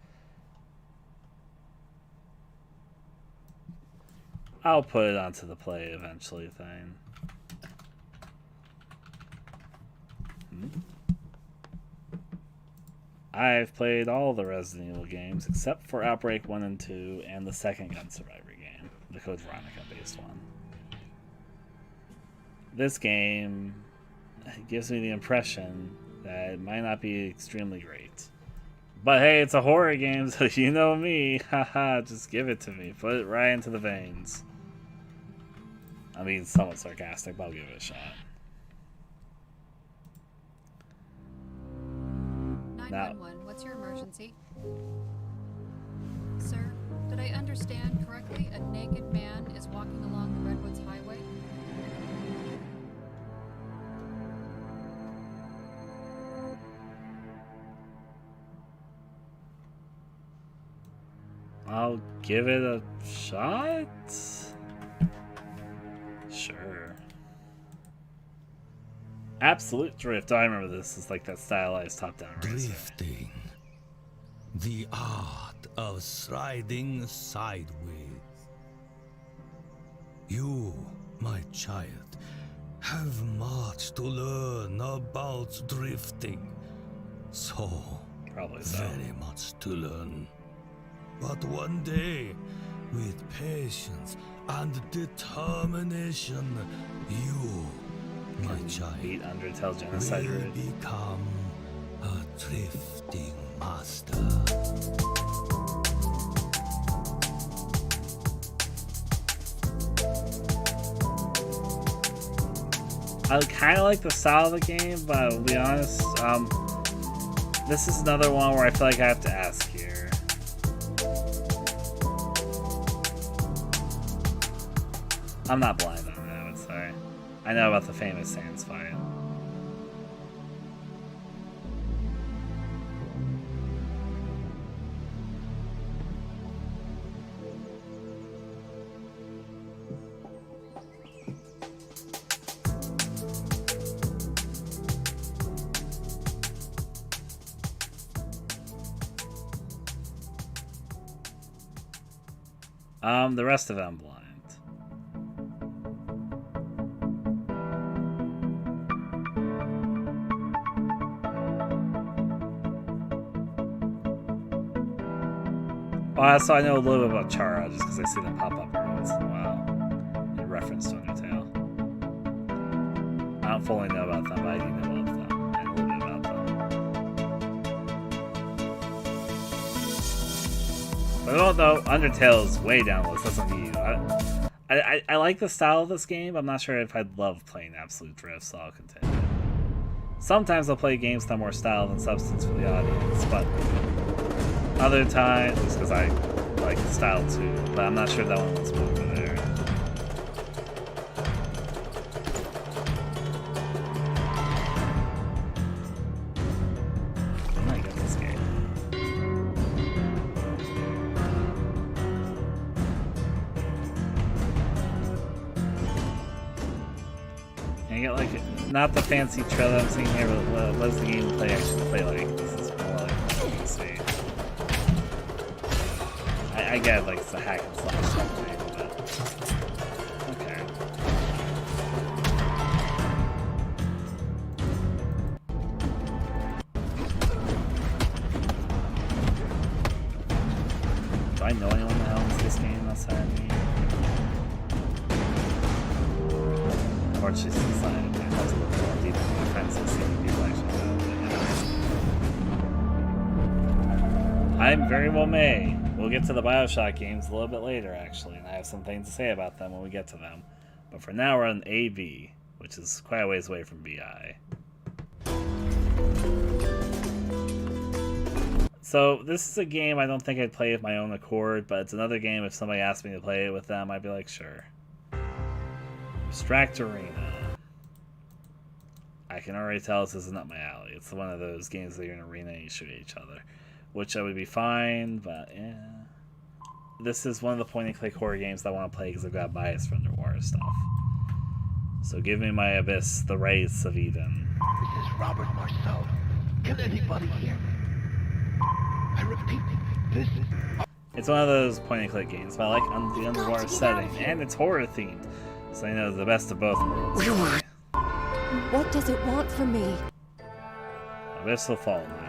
I'll put it onto the play eventually thing. I've played all the Resident Evil games except for Outbreak 1 and 2 and the second Gun Survivor game, the Code Veronica based one. This game gives me the impression that it might not be extremely great, But hey, it's a horror game, so you know me. Haha, just give it to me. Put it right into the veins. I mean, somewhat sarcastic, but I'll give it a shot. 911, what's your emergency? Sir, did I understand correctly? A naked man is walking along the Redwoods Highway? I'll give it a shot? Sure. Absolute Drift. I remember this. It's like that stylized top-down racer. Drifting. The art of sliding sideways. You, my child, have much to learn about drifting. So, very much to learn. But one day, with patience and determination, you, my child, beat Undertale Genocide will become a drifting master. I kind of like the style of the game, but I'll be honest, this is another one where I feel like I have to ask here. I'm not blind on that, I'm sorry. I know about the famous Sans fight. The rest of it I'm blind. Oh, so I know a little bit about Chara just because I see them pop up every once in a while in reference to Undertale. I don't fully know about them, but I do know of them and a little bit about them. But I don't know, Undertale is way down the list. That's on you. I like the style of this game. I'm not sure if I'd love playing Absolute Drift, so I'll continue. Sometimes I'll play games that have more style than substance for the audience, but other times it's because I like the style too. But I'm not sure that one was over there. I might get this game. And you get like not the fancy trailer I'm seeing here, but what does the game actually play like? This is more like let's see. I get like it's a hack and slash thing, but okay. Do I know anyone that owns this game outside of me? Unfortunately, since I have to look more deep into my friends and see if people actually know. I'm very well may. We'll get to the Bioshock games a little bit later, actually, and I have some things to say about them when we get to them. But for now, we're on AB, which is quite a ways away from BI. So, this is a game I don't think I'd play of my own accord, but it's another game if somebody asked me to play it with them, I'd be like, sure. Abstract Arena. I can already tell this is not my alley. It's one of those games that you're in an arena and you shoot at each other. Which I would be fine, but yeah. This is one of the point-and-click horror games that I want to play because I've got bias for underwater stuff. So give me my Abyss, the Wraiths of Eden. This is Robert Marceau. Can anybody hear me? I repeat, this is... It's one of those point-and-click games, but I like the underwater setting, and it's horror-themed. So I know the best of both worlds. What does it want from me? Abyss will fall now.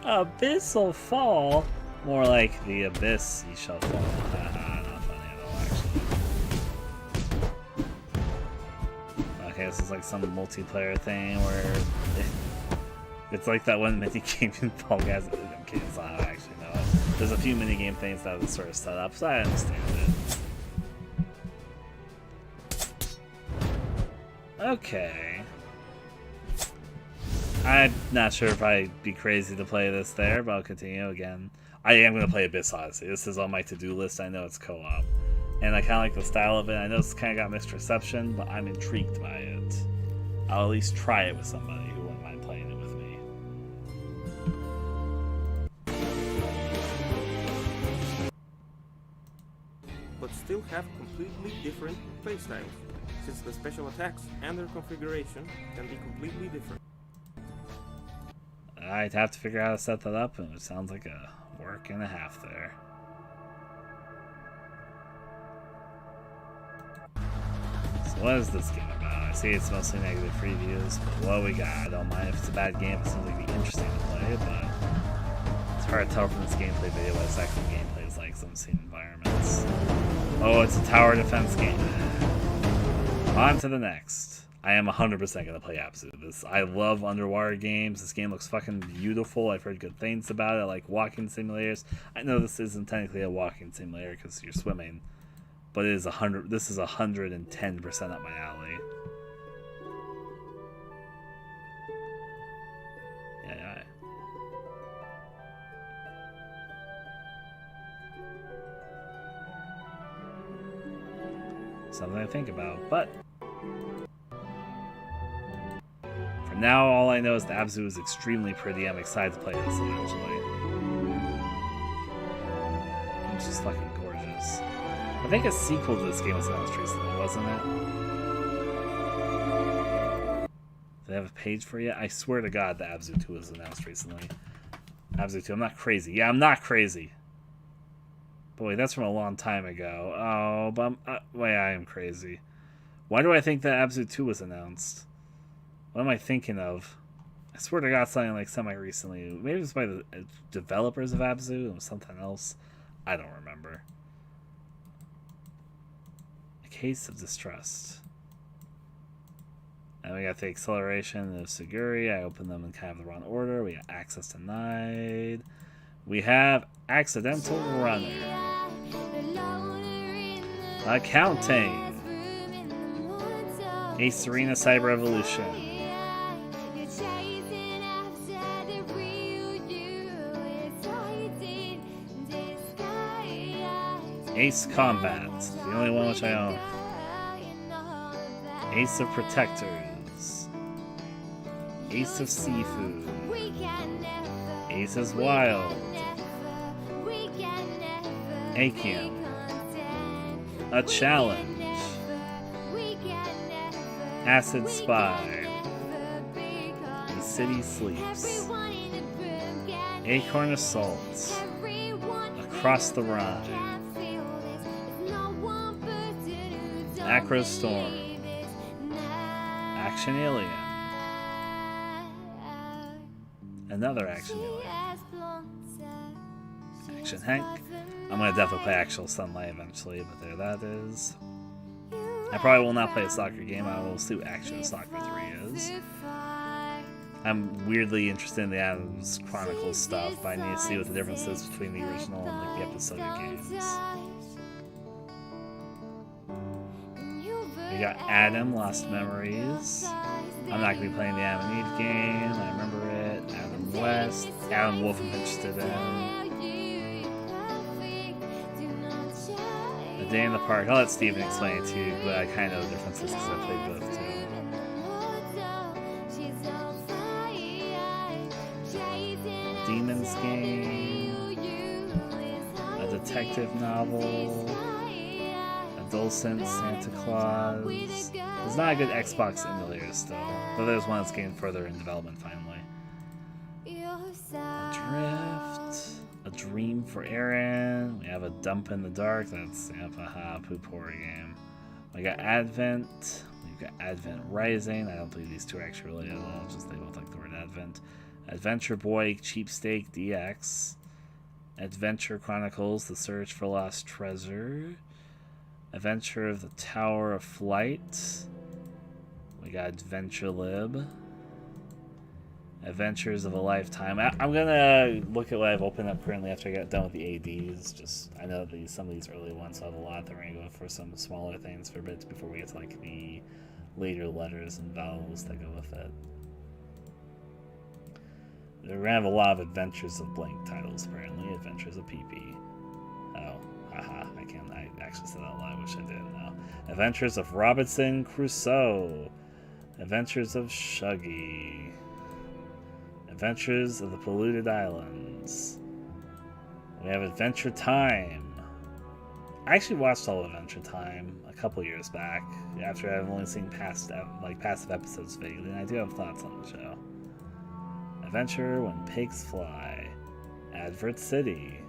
Abyssal fall? More like the abyss ye shall fall. Haha, not funny at all, actually. okay, this is like some multiplayer thing where it's like that one mini game in Fall Guys. Okay, it's not actually no. There's a few mini game things that was sort of set up, so I understand it. Okay. I'm not sure if I'd be crazy to play this there, but I'll continue again. I am going to play Abyss Odyssey. This is on my to-do list. I know it's co-op. And I kind of like the style of it. I know it's kind of got mixed reception, but I'm intrigued by it. I'll at least try it with somebody who wouldn't mind playing it with me. But still have completely different playstyles, since the special attacks and their configuration can be completely different. I'd have to figure out how to set that up, and it sounds like a work and a half there. So what is this game about? I see it's mostly negative previews, but what we got? I don't mind if it's a bad game. It seems like it'd be interesting to play, but it's hard to tell from this gameplay video what its actual gameplay is like. Some scene environments. Oh, it's a tower defense game. On to the next. I am 100% going to play Abzu. I love underwater games. This game looks fucking beautiful. I've heard good things about it. I like walking simulators. I know this isn't technically a walking simulator because you're swimming, but it is 100. This is 110% up my alley. Yeah. Something to think about, but for now, all I know is the Abzu is extremely pretty. I'm excited to play this eventually. It's just fucking gorgeous. I think a sequel to this game was announced recently, wasn't it? Do they have a page for you? I swear to God, the Abzu 2 was announced recently. Abzu 2, I'm not crazy. Yeah, I'm not crazy. Boy, that's from a long time ago. Oh, but wait, I am crazy. Why do I think that Abzu 2 was announced? What am I thinking of? I swear to God, something like semi-recently. Maybe it was by the developers of Abzu or something else. I don't remember. A Case of Distrust. And we got the acceleration of Siguri. I opened them in kind of the wrong order. We got access denied. We have accidental runner. Accounting. A Serena Cyber Revolution. Ace Combat, the only one which I own. Ace of Protectors. Ace of Seafood. Aces Wild. Akium. A Challenge. Acid Spy. A City Sleeps. Acorn Assault. Across the Rhine. Acro Storm. Action Alien. Another Action Alien. Action Hank. I'm going to definitely play Actual Sunlight eventually, but there that is. I probably will not play a soccer game. I will see what Action Soccer 3 is. I'm weirdly interested in the Adams Chronicles stuff, but I need to see what the difference is between the original and like the episodic games. We got Adam, Lost Memories. I'm not going to be playing the Adam and Eve game. I remember it. Adam West. Adam Wolf I'm interested in. A Day in the Park. I'll let Steven explain it to you, but I kind of know the differences because I played both too. Demon's Game. A detective novel. Dulcet, Santa Claus. There's not a good Xbox emulator still, but there's one that's getting further in development finally. Adrift. A Dream for Aaron. We have a Dump in the Dark. That's haha, poop horror game. We got Advent. We've got Advent Rising. I don't believe these two are actually related at all, just they both like the word Advent. Adventure Boy Cheapsteak DX. Adventure Chronicles: The Search for Lost Treasure. Adventure of the Tower of Flight. We got Adventure Lib. Adventures of a Lifetime. I'm gonna look at what I've opened up currently after I get done with the ADs. Just I know that some of these early ones have a lot. Then we're gonna go for some smaller things for bits before we get to like the later letters and vowels that go with it. We're gonna have a lot of Adventures of blank titles apparently. Adventures of PP. Oh, haha! I actually said that out loud. I wish I didn't know. Adventures of Robinson Crusoe. Adventures of Shuggy. Adventures of the Polluted Islands. We have Adventure Time. I actually watched all of Adventure Time a couple years back after I've only seen passive episodes vaguely, and I do have thoughts on the show. Adventure When Pigs Fly. Advert City.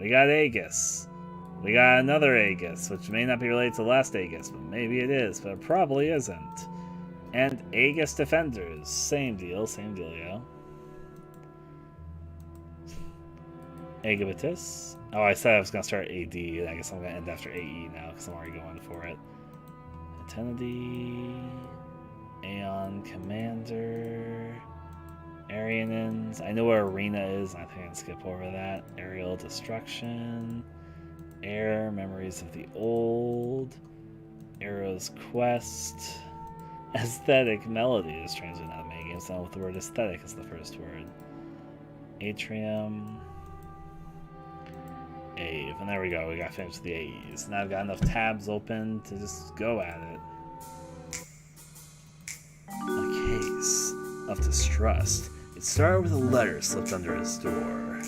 We got Aegis. We got another Aegis, which may not be related to the last Aegis, but maybe it is, but it probably isn't. And Aegis Defenders. Same deal, yo. Agabitus. Oh, I said I was going to start AD, and I guess I'm going to end after AE now, because I'm already going for it. Eternity. Aeon Commander. Arianins. I know where Arena is, and I think I can skip over that. Aerial Destruction. Air. Memories of the Old. Arrow's Quest. Aesthetic Melody is translated out of many games, now with the word aesthetic as the first word. Atrium. Ave. And there we go, we got finished with the AEs. Now I've got enough tabs open to just go at it. A case of distrust. It started with a letter slipped under his door.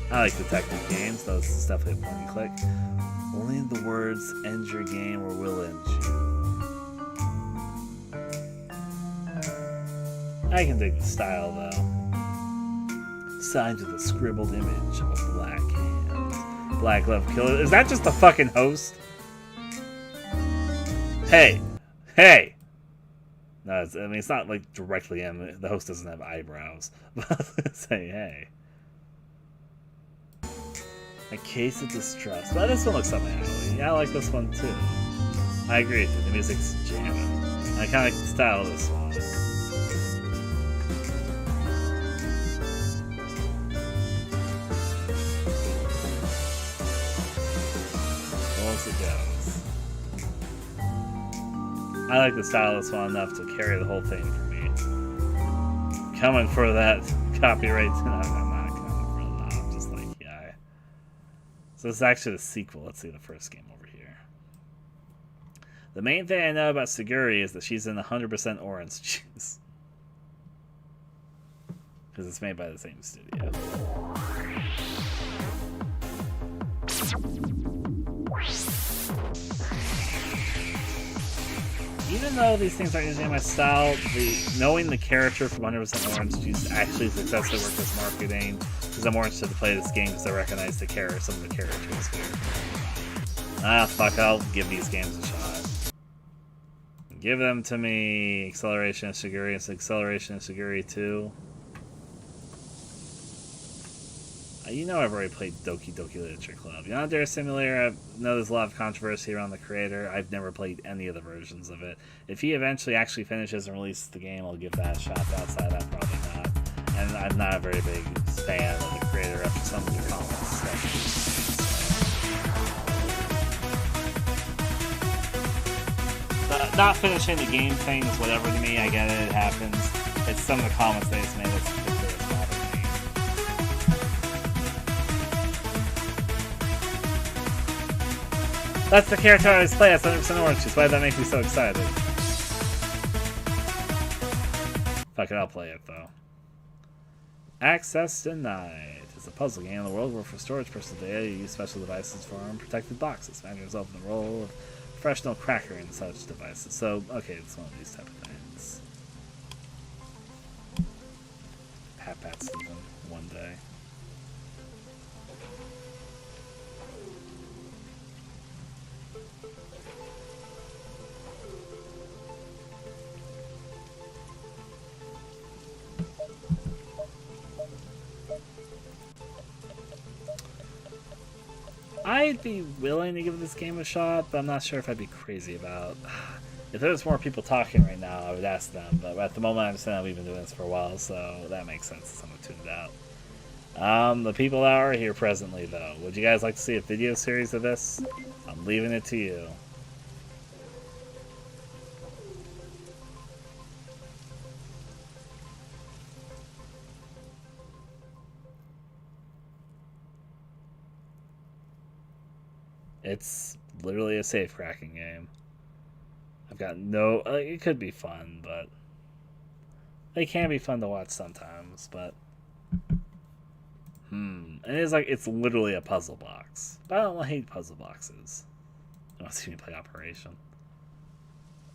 I like detective games, though this is definitely a point and click. Only the words end your game or will end you. I can dig the style though. Signed with a scribbled image of a black hand. Black Love Killer. Is that just the fucking host? Hey! Hey! No, it's not like directly him. The host doesn't have eyebrows. But say hey. A case of distrust. Well, this one looks up my alley. Yeah, I like this one too. I agree with you. The music's jamming. I kind of like the style of this one. It goes. I like the style of this one enough to carry the whole thing for me. Coming for that copyright. No, I'm not coming for that. I'm just like, yeah. So this is actually the sequel. Let's see the first game over here. The main thing I know about Siguri is that she's in 100% orange juice. Because it's made by the same studio. Even though these things aren't usually my style, knowing the character from 100% Orange Juice actually successfully worked as marketing, because I'm more interested to play this game because I recognize some of the characters here. Ah, fuck, I'll give these games a shot. Give them to me. Acceleration of Siguri. It's Acceleration of Siguri 2. You know I've already played Doki Doki Literature Club. You know Dare Simulator, I know there's a lot of controversy around the creator. I've never played any of the versions of it. If he eventually actually finishes and releases the game, I'll give that a shot. Outside that, probably not. And I'm not a very big fan of the creator after some of the comments. Not finishing the game thing is whatever to me. I get it, it happens. It's some of the comments that he's made that's particularly bothering me. That's the character I always play. That's 100% Orange Juice. Why did that make me so excited? Fuck it, I'll play it though. Access denied. It's a puzzle game in the world where for storage personal data you use special devices for unprotected boxes. Find yourself in the role of professional cracker in such devices. So, okay, it's one of these type of things. Pat Steven, one day. I I'd be willing to give this game a shot, but I'm not sure if I'd be crazy about. If there was more people talking right now, I would ask them. But at the moment, I understand we've been doing this for a while, so that makes sense. So I'm gonna tune it out. The people that are here presently, though, would you guys like to see a video series of this? I'm leaving it to you. It's literally a safe cracking game. I've got no... it could be fun, but... They can be fun to watch sometimes, but... And it's literally a puzzle box. But I don't hate puzzle boxes. I want to see me play Operation.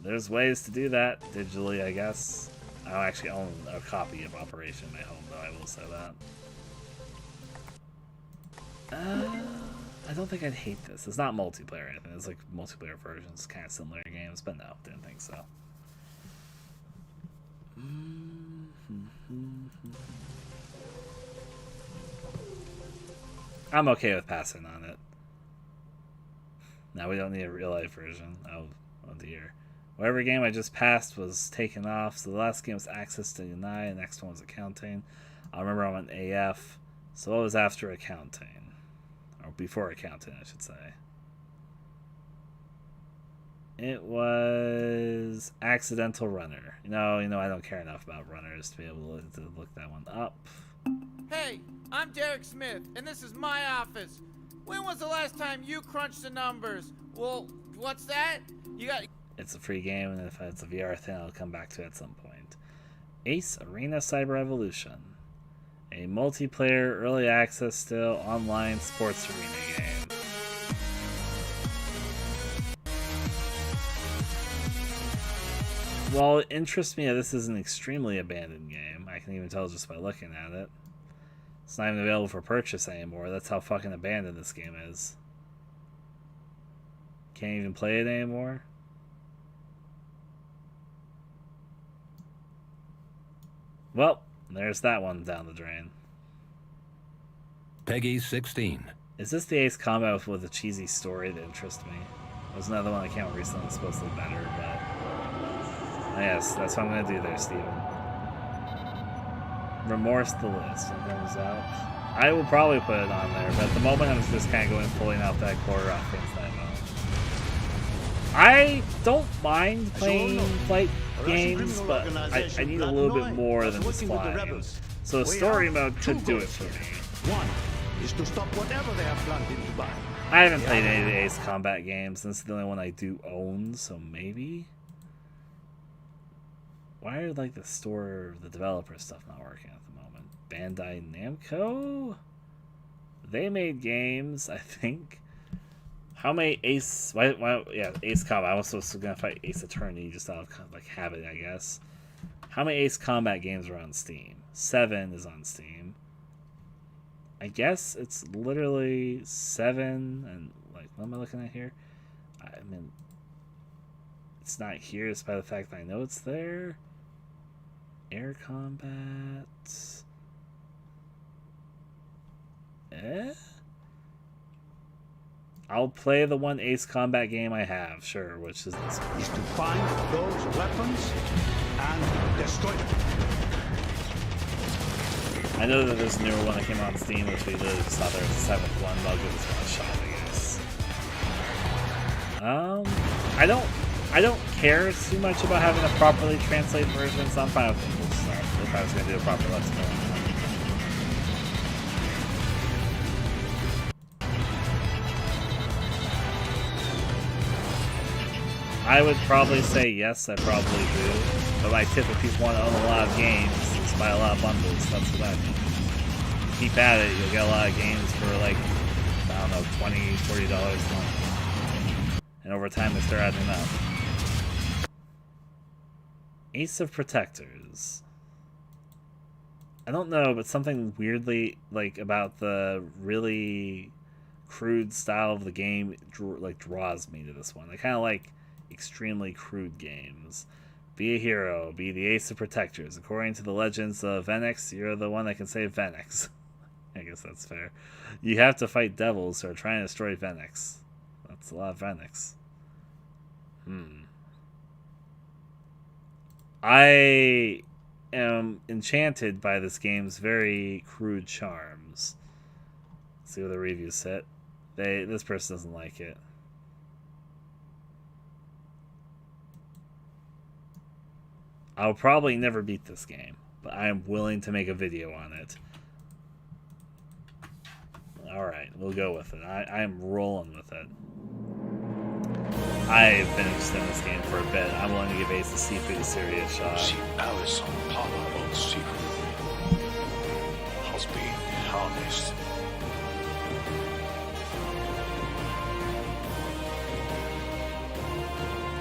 There's ways to do that digitally, I guess. I don't actually own a copy of Operation in my home, though, I will say that. I don't think I'd hate this. It's not multiplayer or anything. It's like multiplayer versions, kind of similar games, but no, didn't think so. I'm okay with passing on it. Now we don't need a real life version. Oh dear. Whatever game I just passed was taken off, so the last game was access to deny, the next one was accounting. I remember I'm on AF, so what was after accounting? Or before accounting, I should say. It was Accidental Runner. I don't care enough about runners to be able to look that one up. Hey, I'm Derek Smith, and this is my office. When was the last time you crunched the numbers? Well, what's that? It's a free game, and if it's a VR thing, I'll come back to it at some point. Ace Arena Cyber Evolution. A multiplayer, early access still, online sports arena game. Well, it interests me that this is an extremely abandoned game. I can even tell just by looking at it. It's not even available for purchase anymore. That's how fucking abandoned this game is. Can't even play it anymore. Well, there's that one down the drain. Peggy 16. Is this the Ace Combat with a cheesy story that interests me? There's another one that came out recently that's supposed to be better, but... yes, that's what I'm going to do there, Steven. Remorse the list. When it comes out. I will probably put it on there, but at the moment I'm just kind of going pulling out that quarter off things that I don't mind playing flight games, but I need a little bit more than just flying. So the story mode could do it for me. One is to stop whatever they have planned in Dubai. I haven't played any of the Ace Combat games. This is the only one I do own, so maybe. Why are the store, the developer stuff not working at the moment? Bandai Namco? They made games, I think. How many Ace? Ace Combat. I was supposed to gonna fight Ace Attorney just out of habit, I guess. How many Ace Combat games are on Steam? 7 is on Steam. I guess it's literally 7 and what am I looking at here? I mean, it's not here despite the fact that I know it's there. Air Combat. I'll play the one Ace Combat game I have, sure, which is this one. Is to find those weapons and destroy them. I know that there's a newer one that came out on Steam, which we literally saw there was a 7th one, but I'll give this one a shot, I guess. I don't care too much about having a properly translated version, so I'm fine with it. We'll start. If I was going to do a proper Let's Go. I would probably say yes, I probably do. But my tip if people want to own a lot of games is buy a lot of bundles. That's what I mean. Keep at it, you'll get a lot of games for I don't know, $20, $40 a month. And over time they start adding up. Ace of Protectors. I don't know, but something weirdly about the really crude style of the game draws me to this one. I kind of like extremely crude games. Be a hero, be the Ace of Protectors. According to the legends of Venex, you're the one that can save Venex. I guess that's fair. You have to fight devils who are trying to destroy Phoenix. That's a lot of Phoenix. I am enchanted by this game's very crude charms. Let's see where the reviews sit. This person doesn't like it. I'll probably never beat this game, but I am willing to make a video on it. Alright, we'll go with it. I am rolling with it. I've been interested in this game for a bit. I'm willing to give Ace of Seafood a serious shot. The Allison power of seafood has been harnessed.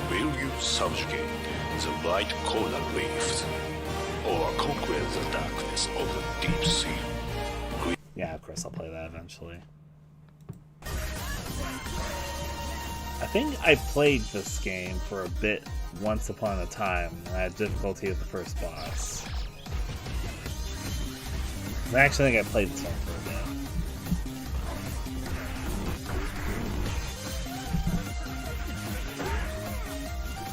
Will you subjugate the white coral reefs, or conquer the darkness of the deep sea? Yeah, of course I'll play that eventually. I think I played this game for a bit once upon a time, and I had difficulty with the first boss. I actually think I played this one for a bit.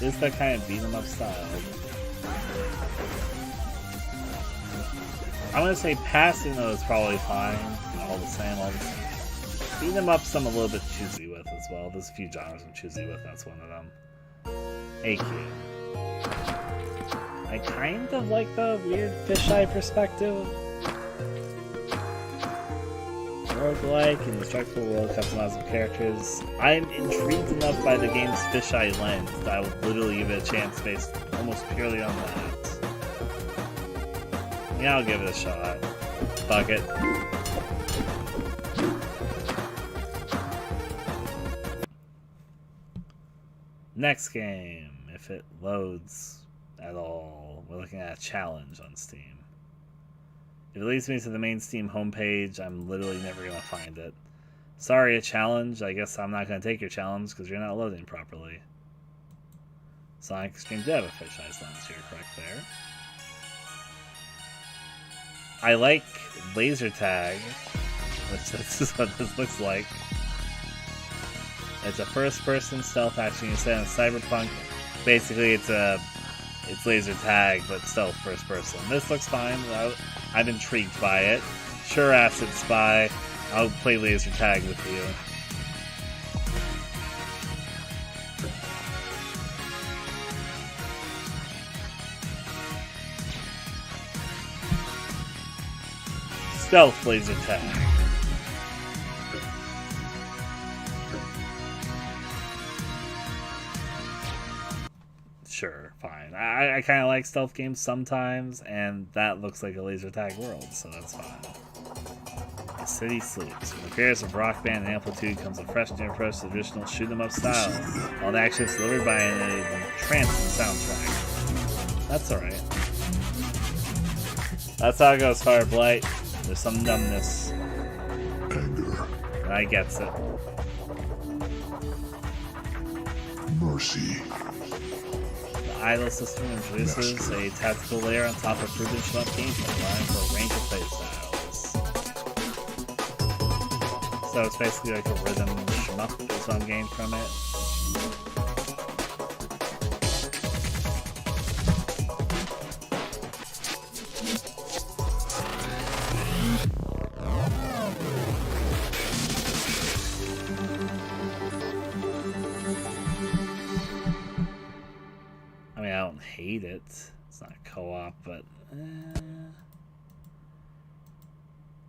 It's that kind of beat 'em up style. I'm gonna say passing though is probably fine. All the same. Beating them up, I'm a little bit choosy with as well. There's a few genres I'm choosy with, that's one of them. AQ. I kind of like the weird fisheye perspective. Roguelike and destructible world, customizable characters. I'm intrigued enough by the game's fisheye lens that I would literally give it a chance based almost purely on that. Yeah, I'll give it a shot. Fuck it. Next game, if it loads at all, we're looking at a challenge on Steam. If it leads me to the main Steam homepage, I'm literally never going to find it. Sorry, a challenge. I guess I'm not going to take your challenge because you're not loading properly. Sonic Extreme did have a fisheye lens, you're correct there. I like laser tag, which this is what this looks like. It's a first-person stealth action. You set in Cyberpunk. Basically, it's laser tag, but stealth first-person. This looks fine. I'm intrigued by it. Sure, Acid Spy. I'll play laser tag with you. Stealth laser tag. Sure, fine. I kind of like stealth games sometimes, and that looks like a laser tag world, so that's fine. The City Sleeps. From the creators of Rock Band and Amplitude comes a fresh new approach to the traditional shoot-'em up style. All the action is delivered by an entrancing soundtrack. That's alright. That's how it goes, Fireblight. There's some numbness. Anger. And I gets it. Mercy. The Idle system introduces a tactical layer on top of proven shmup gameplay, allowing for a range of playstyles. So it's basically like a rhythm shmup is what I'm getting from it. Hate it. It's not co-op, but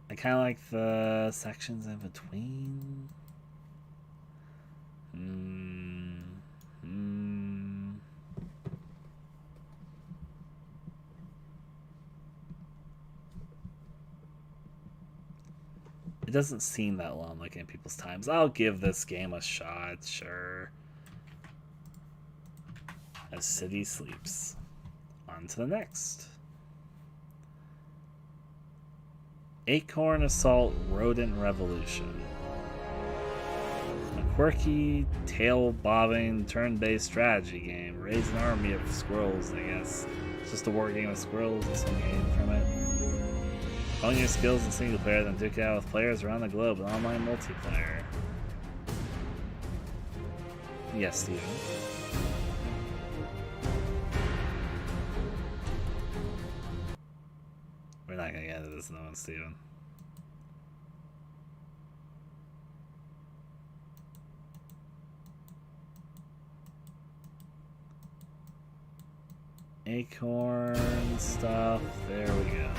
I kind of like the sections in between. It doesn't seem that long like in people's times. I'll give this game a shot, sure. As City Sleeps. On to the next. Acorn Assault Rodent Revolution. A quirky, tail-bobbing, turn-based strategy game. Raise an army of squirrels, I guess. It's just a war game with squirrels and some game from it. Hone your skills in single player, then duke it out with players around the globe in online multiplayer. Yes, Steven. We're not gonna get into this, no one, Steven. Acorn stuff. There we go.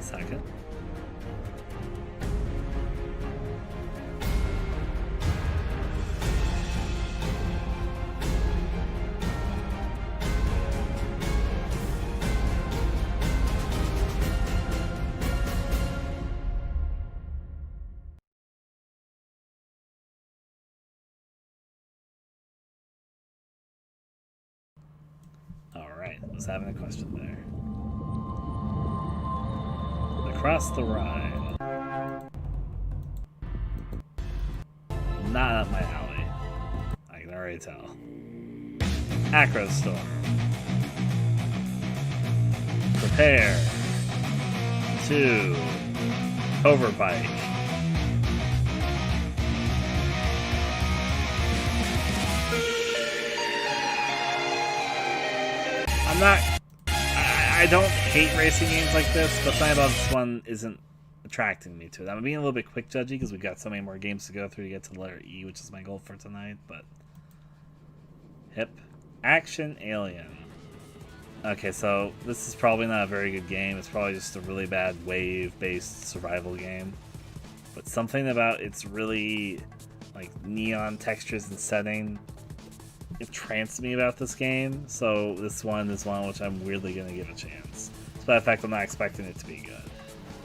Second. Alright, was having a question there. Across the Rhine. Not up my alley. I can already tell. Acro Storm. Prepare to overbike. I'm not. I don't hate racing games like this, but something about this one isn't attracting me to it. I'm being a little bit quick judgy because we've got so many more games to go through to get to the letter E, which is my goal for tonight. But hip action alien. Okay, so this is probably not a very good game. It's probably just a really bad wave-based survival game. But something about its really like neon textures and setting entranced me about this game, so this one is one which I'm weirdly going to give a chance. Despite the fact I'm not expecting it to be good.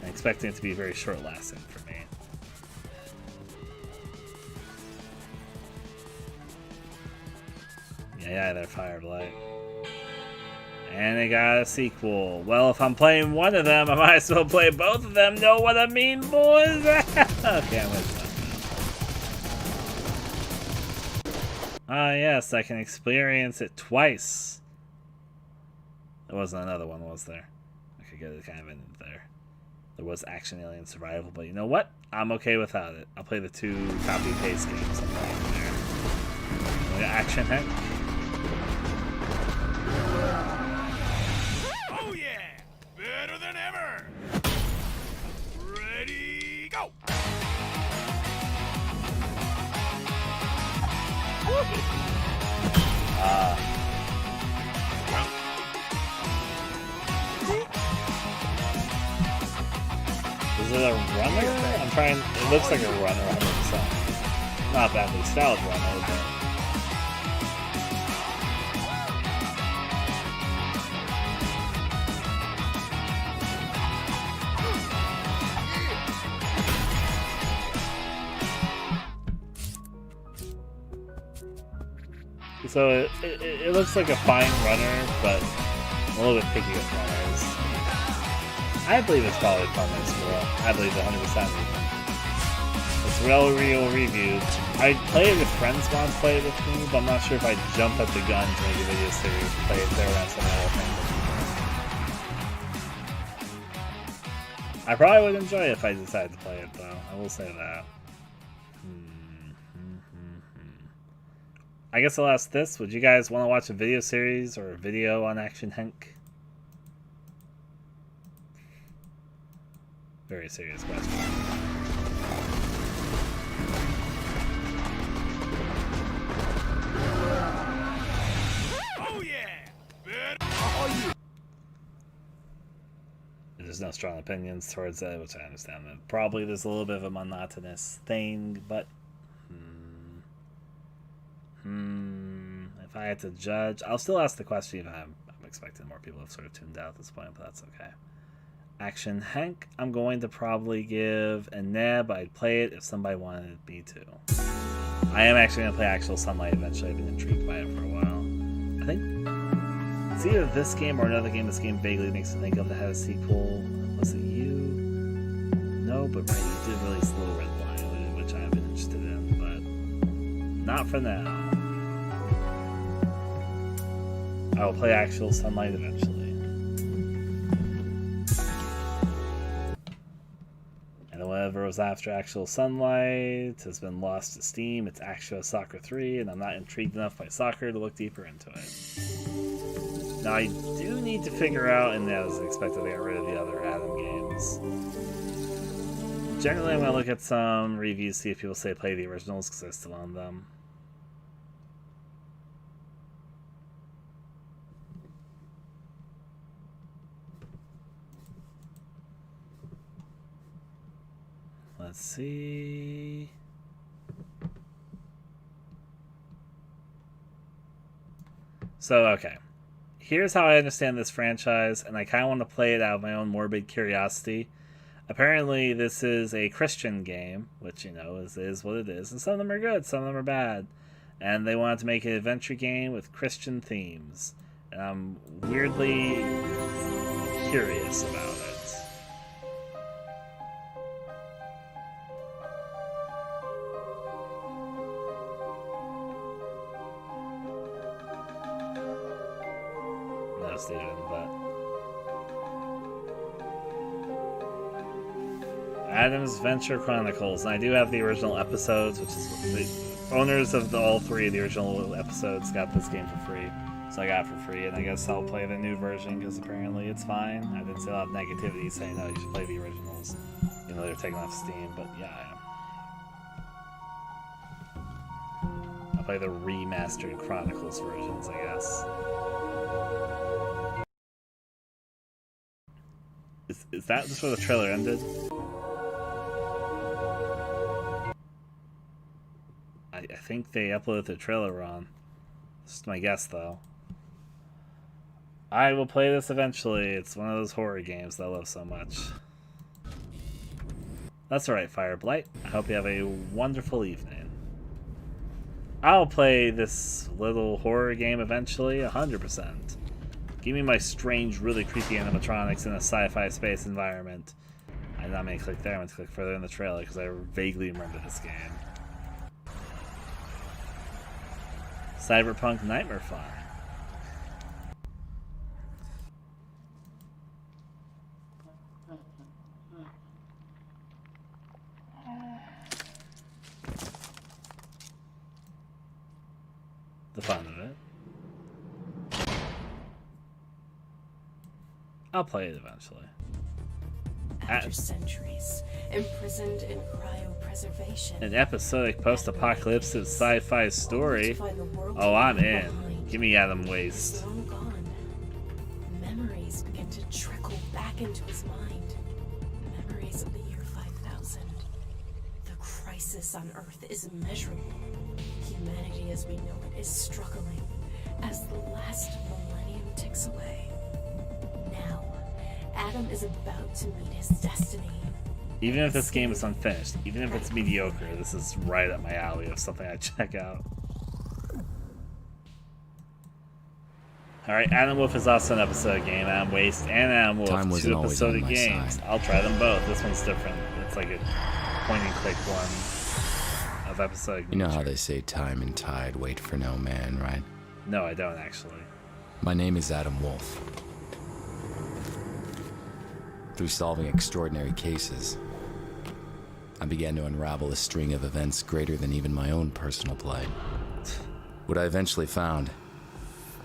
I'm expecting it to be very short-lasting for me. Yeah, they're Fireblight. And they got a sequel. Well, if I'm playing one of them, I might as well play both of them. Know what I mean, boys? Okay, I'm with that. Ah, yes, I can experience it twice. There wasn't another one, was there? I could get it kind of in there. There was Action Alien Survival, but you know what? I'm okay without it. I'll play the two copy-paste games I'm playing there. We got Action Heck. Oh yeah! Better than ever! Ready, go! Is it a runner? I'm trying. It looks like a runner 100%. Not badly styled runner, but. So it looks like a fine runner, but a little bit picky with runners. I believe it's probably fun as well. I believe 100%. It's real reviewed. I play it if friends want to play it with me, but I'm not sure if I'd jump at the gun to make a video series and play it there around some other thing. I probably would enjoy it if I decided to play it, though. I will say that. I guess I'll ask this. Would you guys want to watch a video series or a video on Action Hank? Very serious question. Oh yeah! There's no strong opinions towards that, which I understand. Probably there's a little bit of a monotonous thing, but if I had to judge, I'll still ask the question. I'm expecting more people have sort of tuned out at this point, but that's okay. Action Hank, I'm going to probably give a neb. I'd play it if somebody wanted me to. I am actually going to play Actual Sunlight eventually. I've been intrigued by it for a while. I think It's either this game or another game this game vaguely makes me think of that had a sequel. Was it you? No, but right, you did release Little Red Lion, which I've been interested in, but not for now. I will play Actual Sunlight eventually. And whatever was after Actual Sunlight has been lost to Steam. It's Actual Soccer 3, and I'm not intrigued enough by soccer to look deeper into it. Now, I do need to figure out, and as expected, I got rid of the other Adam games. Generally, I'm going to look at some reviews, see if people say play the originals, because I still own them. Let's see. So, okay. Here's how I understand this franchise, and I kind of want to play it out of my own morbid curiosity. Apparently, this is a Christian game, which, you know, is what it is. And some of them are good, some of them are bad. And they wanted to make an adventure game with Christian themes. And I'm weirdly curious about it. Steven, but Adam's Venture Chronicles, and I do have the original episodes, which is the owners of all three of the original episodes got this game for free, so I got it for free, and I guess I'll play the new version because apparently it's fine. I didn't see a lot of negativity saying no, you should play the originals, even though they're taken off Steam, but yeah, I am. I'll play the remastered Chronicles versions, I guess. Is that just where the trailer ended? I think they uploaded the trailer wrong. Just my guess, though. I will play this eventually. It's one of those horror games that I love so much. That's alright, Fireblight. I hope you have a wonderful evening. I'll play this little horror game eventually, 100%. Give me my strange, really creepy animatronics in a sci-fi space environment. I'm not going to click there, I'm going to click further in the trailer because I vaguely remember this game. Cyberpunk Nightmare Fun. The fun of it. I'll play it eventually. After centuries, imprisoned in cryopreservation. An episodic post-apocalyptic sci-fi story. Oh, I'm in. Give me Adam Waste. Long gone. Memories begin to trickle back into his mind. Memories of the year 5000. The crisis on Earth is immeasurable. Humanity as we know it is struggling as the last millennium ticks away. Now, Adam is about to meet his destiny. Even if this game is unfinished, even if it's mediocre, this is right up my alley of something I check out. Alright, Adam Wolf is also an episodic game. Adam Waste and Adam Wolf, two episodic games. I'll try them both. This one's different. It's like a point and click one of episodic. You know how they say time and tide wait for no man, right? No, I don't actually. My name is Adam Wolf. Through solving extraordinary cases, I began to unravel a string of events greater than even my own personal plight. What I eventually found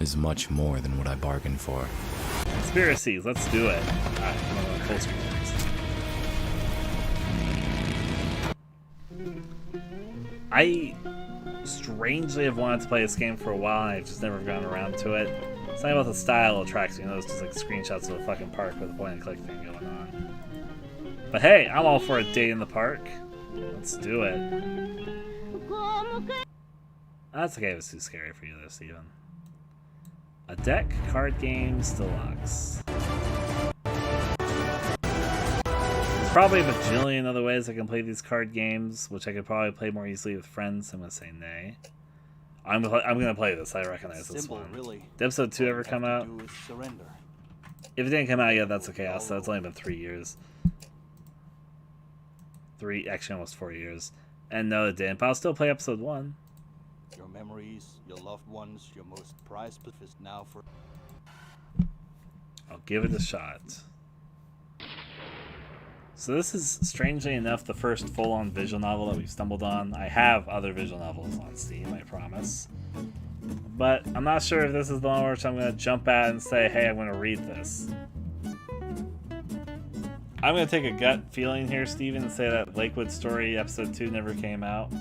is much more than what I bargained for. Conspiracies, let's do it. I strangely have wanted to play this game for a while, and I've just never gotten around to it. Something about the style attracts me. You know, it's just like screenshots of a fucking park with a point and click thing going on. But hey, I'm all for a day in the park. Let's do it. That's okay if it's too scary for you there, Steven. A deck, card games, deluxe. There's probably a bajillion other ways I can play these card games, which I could probably play more easily with friends. I'm gonna say nay. I'm gonna play this. I recognize this one. Did episode 2 ever come out? If it didn't come out yet, that's okay. So it's only been 3 years. Actually almost 4 years. And no, it didn't. But I'll still play episode 1. Your memories, your loved ones, your most prized is now for. I'll give it a shot. So this is, strangely enough, the first full-on visual novel that we've stumbled on. I have other visual novels on Steam, I promise. But I'm not sure if this is the one which I'm going to jump at and say, hey, I'm going to read this. I'm going to take a gut feeling here, Steven, and say that Lakewood Story Episode 2 never came out.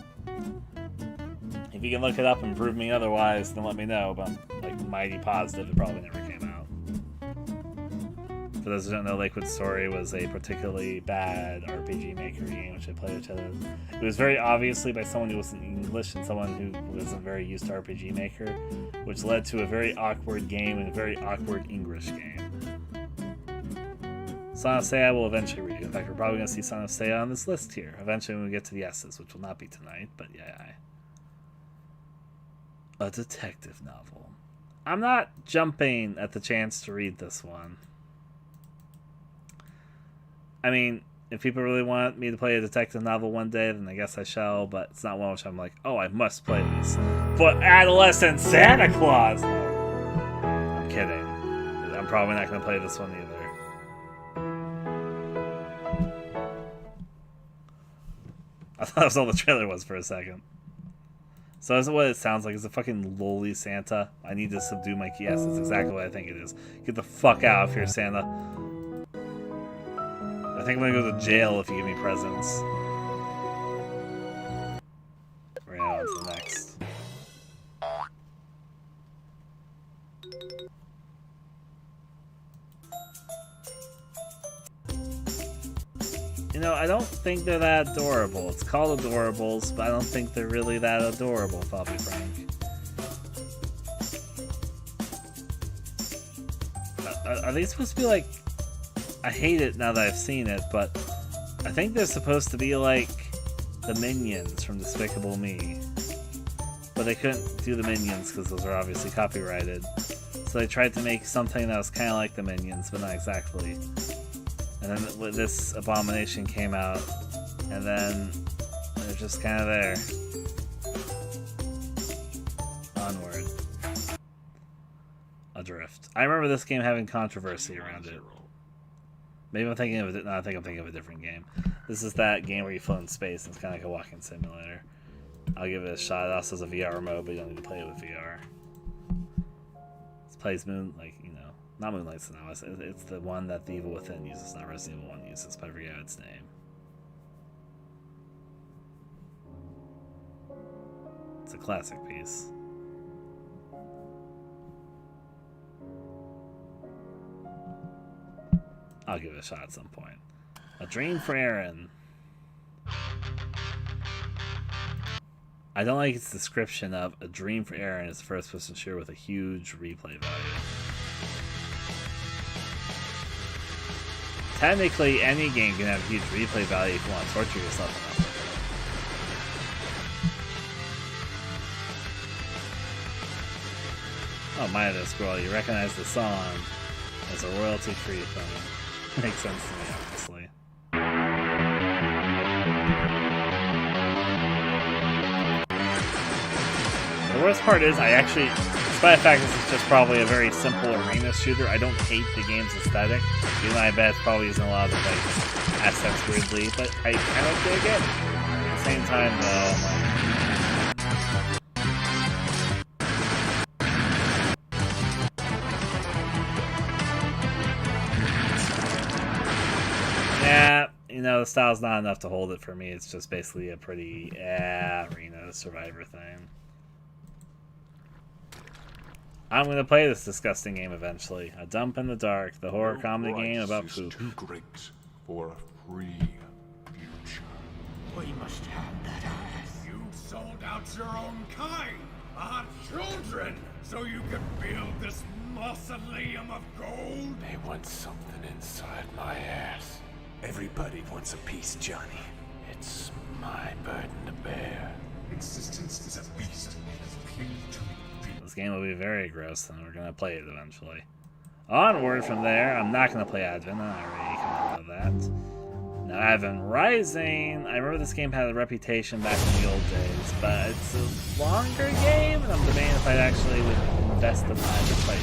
If you can look it up and prove me otherwise, then let me know, but I'm like mighty positive it probably never came out. For those who don't know, Lakewood Story was a particularly bad RPG Maker game which I played with. It was very obviously by someone who wasn't English and someone who wasn't very used to RPG Maker, which led to a very awkward game and a very awkward English game. Son of Seiya will eventually read. In fact, we're probably going to see Son of Seiya on this list here. Eventually when we get to the S's, which will not be tonight, but yeah. A detective novel. I'm not jumping at the chance to read this one. I mean, if people really want me to play a detective novel one day, then I guess I shall, but it's not one which I'm like, oh, I must play this. But Adolescent Santa Claus! No. I'm kidding. I'm probably not going to play this one either. I thought that was all the trailer was for a second. So is it what it sounds like? Is it fucking lowly Santa? I need to subdue my key. Yes, that's exactly what I think it is. Get the fuck out of here, Santa. I think I'm gonna go to jail if you give me presents. We're now on to the next. You know, I don't think they're that adorable. It's called Adorables, but I don't think they're really that adorable, if I'll be frank. Are they supposed to be like... I hate it now that I've seen it, but I think they're supposed to be like the Minions from Despicable Me. But they couldn't do the Minions because those are obviously copyrighted. So they tried to make something that was kind of like the Minions, but not exactly. And then this abomination came out, and then they're just kind of there. Onward. Adrift. I remember this game having controversy around it. Maybe I'm thinking of it. No, I think I'm thinking of a different game. This is that game where you float in space. And it's kind of like a walking simulator. I'll give it a shot. It also has a VR mode, but you don't need to play it with VR. This plays not Moonlight Snow. It's the one that The Evil Within uses, not Resident Evil 1 uses, but I forget its name. It's a classic piece. I'll give it a shot at some point. A Dream for Aaron. I don't like its description of A Dream for Aaron as a first-person shooter with a huge replay value. Technically, any game can have a huge replay value if you want to torture yourself enough with it. Oh, Minor Scroll, you recognize the song as a royalty-free thing. Makes sense to me, obviously. The worst part is, I actually, despite the fact this is just probably a very simple arena shooter, I don't hate the game's aesthetic. Even though I bet it's probably using a lot of like assets weirdly, but I kind of dig it. At the same time, though, yeah, you know, the style's not enough to hold it for me. It's just basically a pretty arena survivor thing. I'm gonna play this disgusting game eventually. A Dump in the Dark, the horror comedy game about poop. Too great for a free future. We must have that ass. You sold out your own kind, our children, so you could build this mausoleum of gold. They want something inside my ass. Everybody wants a piece, Johnny. It's my burden to bear. Existence is a beast. This game will be very gross, and we're going to play it eventually. Onward from there, I'm not going to play Advent, I already kind of know that. Now, Advent Rising, I remember this game had a reputation back in the old days, but it's a longer game, and I'm debating if I actually would invest the time to play it.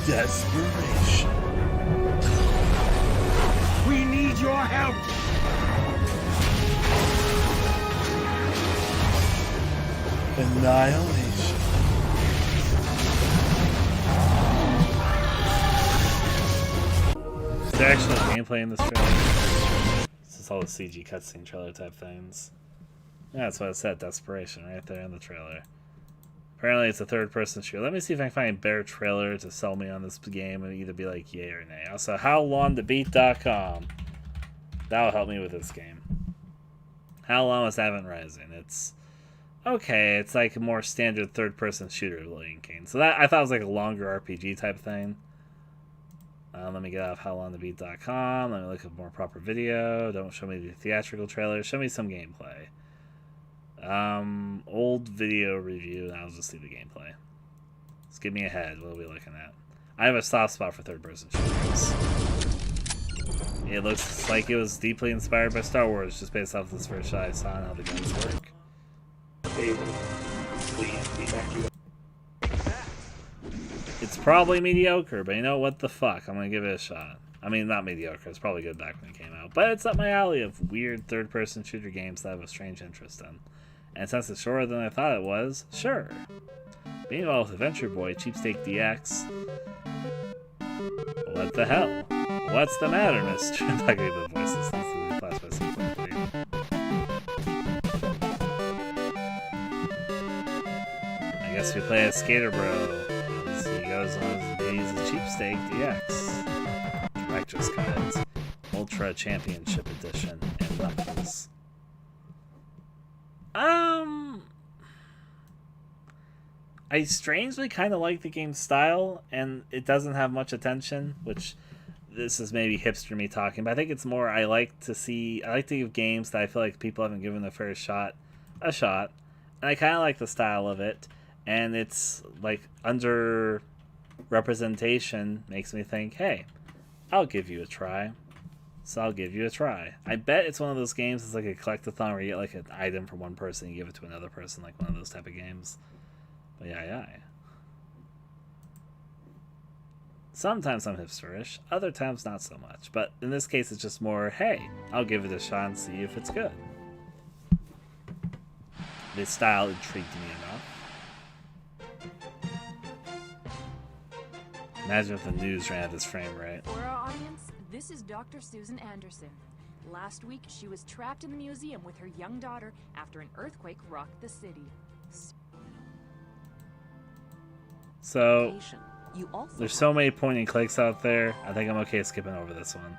Desperation. We need your help! Annihilation. Is there actually gameplay in this trailer? This is all the CG cutscene trailer type things. Yeah, that's what it said, Desperation, right there in the trailer. Apparently it's a third-person shooter. Let me see if I can find a better trailer to sell me on this game and either be like yay or nay. Also, howlongtobeat.com. That'll help me with this game. How long is Advent Rising? It's okay. It's like a more standard third-person shooter linking. So that I thought it was like a longer RPG type thing. Let me get off howlongtobeat.com. Let me look at more proper video. Don't show me the theatrical trailer. Show me some gameplay. Old video review, and I'll just see the gameplay. Just give me a head. What are we looking at? I have a soft spot for third-person shooters. It looks like it was deeply inspired by Star Wars, just based off this first shot I saw and how the guns work. It's probably mediocre, but you know what the fuck? I'm gonna give it a shot. I mean, not mediocre. It's probably good back when it came out, but it's up my alley of weird third-person shooter games that I have a strange interest in. And since it's shorter than I thought it was, sure. Meanwhile, with Adventure Boy, Cheapstake DX. What the hell? What's the matter, Mr.? I'm not gonna the voices. That's the class by I guess we play as Skater Bro. As he goes on his days as Cheapstake DX. Director's Cut. Ultra Championship Edition. And Knuckles. I strangely kind of like the game's style, and it doesn't have much attention, which this is maybe hipster me talking, but I think it's more I like to give games that I feel like people haven't given their first shot a shot, and I kind of like the style of it, and it's like under representation makes me think, hey, I'll give you a try. So I'll give you a try. I bet it's one of those games that's like a collectathon where you get like an item from one person and you give it to another person, like one of those type of games. But yeah. Sometimes I'm hipsterish, other times not so much. But in this case it's just more, hey, I'll give it a shot and see if it's good. This style intrigued me enough. Imagine if the news ran at this frame rate. For our audience, this is Dr. Susan Anderson. Last week, she was trapped in the museum with her young daughter after an earthquake rocked the city. So, there's so many point and clicks out there, I think I'm okay skipping over this one.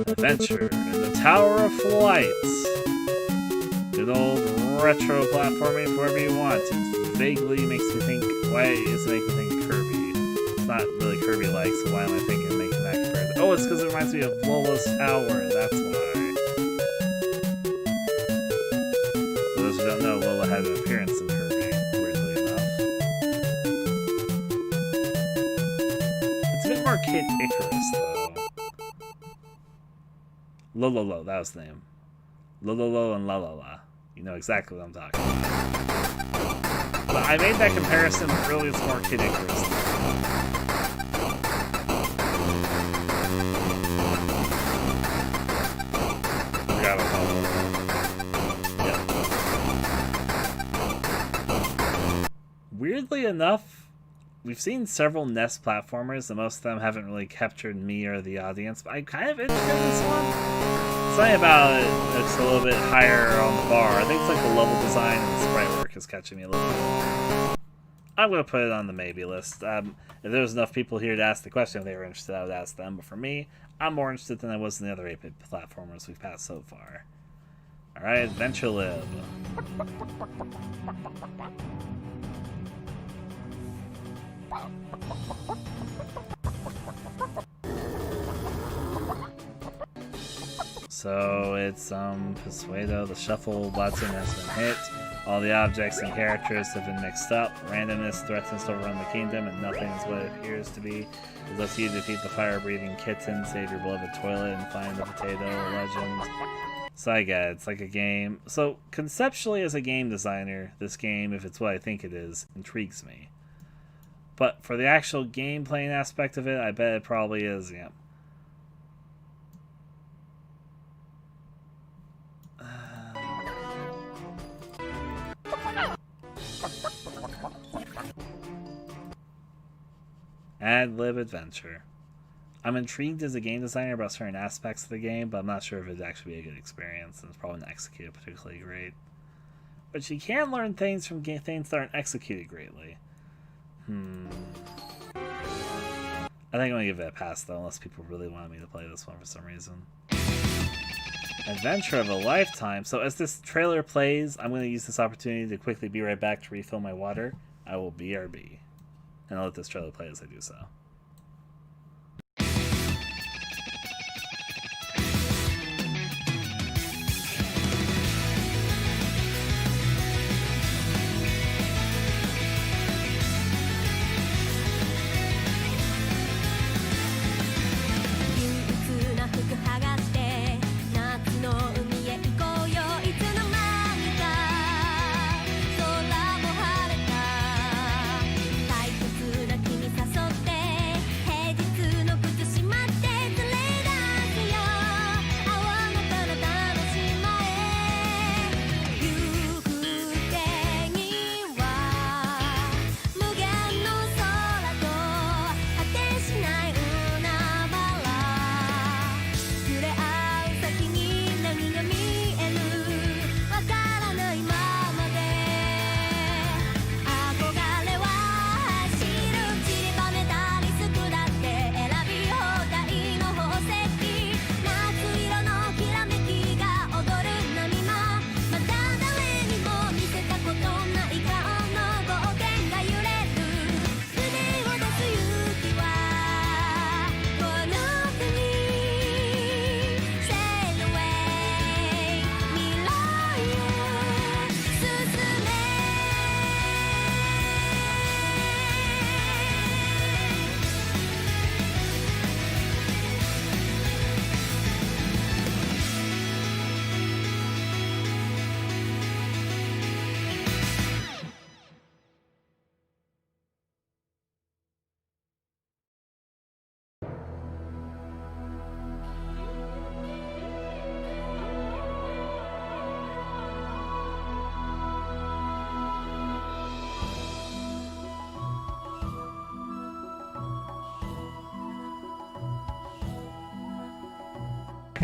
Adventure in the Tower of Flights. Good old retro platforming for whatever you want. It vaguely makes me think, why does it make me think Kirby? It's not really Kirby-like, so why am I thinking making that comparison? Oh, it's because it reminds me of Lola's Tower, that's why. For those who don't know, Lola had an appearance in Kirby, weirdly enough. It's a bit more Kid Icarus, though. Lololo, that was the name. Lololo and La. You know exactly what I'm talking about. But I made that comparison, but really it's more Kid Icarus. Forgot about that. Yeah. Weirdly enough, we've seen several NES platformers, and most of them haven't really captured me or the audience, but I'm kind of interested in this one. Something about it that's a little bit higher on the bar. I think it's like the level design and the sprite work is catching me a little bit. I'm going to put it on the maybe list. If there was enough people here to ask the question, if they were interested, I would ask them. But for me, I'm more interested than I was in the other 8-bit platformers we've passed so far. Alright, Adventure Live. So it's Persuado, the shuffle button has been hit. All the objects and characters have been mixed up. Randomness threatens to overrun the kingdom, and nothing is what it appears to be. It's up to you to defeat the fire-breathing kitten, save your beloved toilet, and find the potato legend. So I get it. It's like a game. So conceptually, as a game designer, this game, if it's what I think it is, intrigues me. But for the actual game playing aspect of it, I bet it probably is, yeah. Ad lib adventure. I'm intrigued as a game designer about certain aspects of the game, but I'm not sure if it'd actually be a good experience, and it's probably not executed particularly great. But you can learn things from things that aren't executed greatly. I think I'm gonna give it a pass though, unless people really wanted me to play this one for some reason. Adventure of a lifetime. So as this trailer plays, I'm gonna use this opportunity to quickly be right back to refill my water. I will BRB. And I'll let this trailer play as I do so.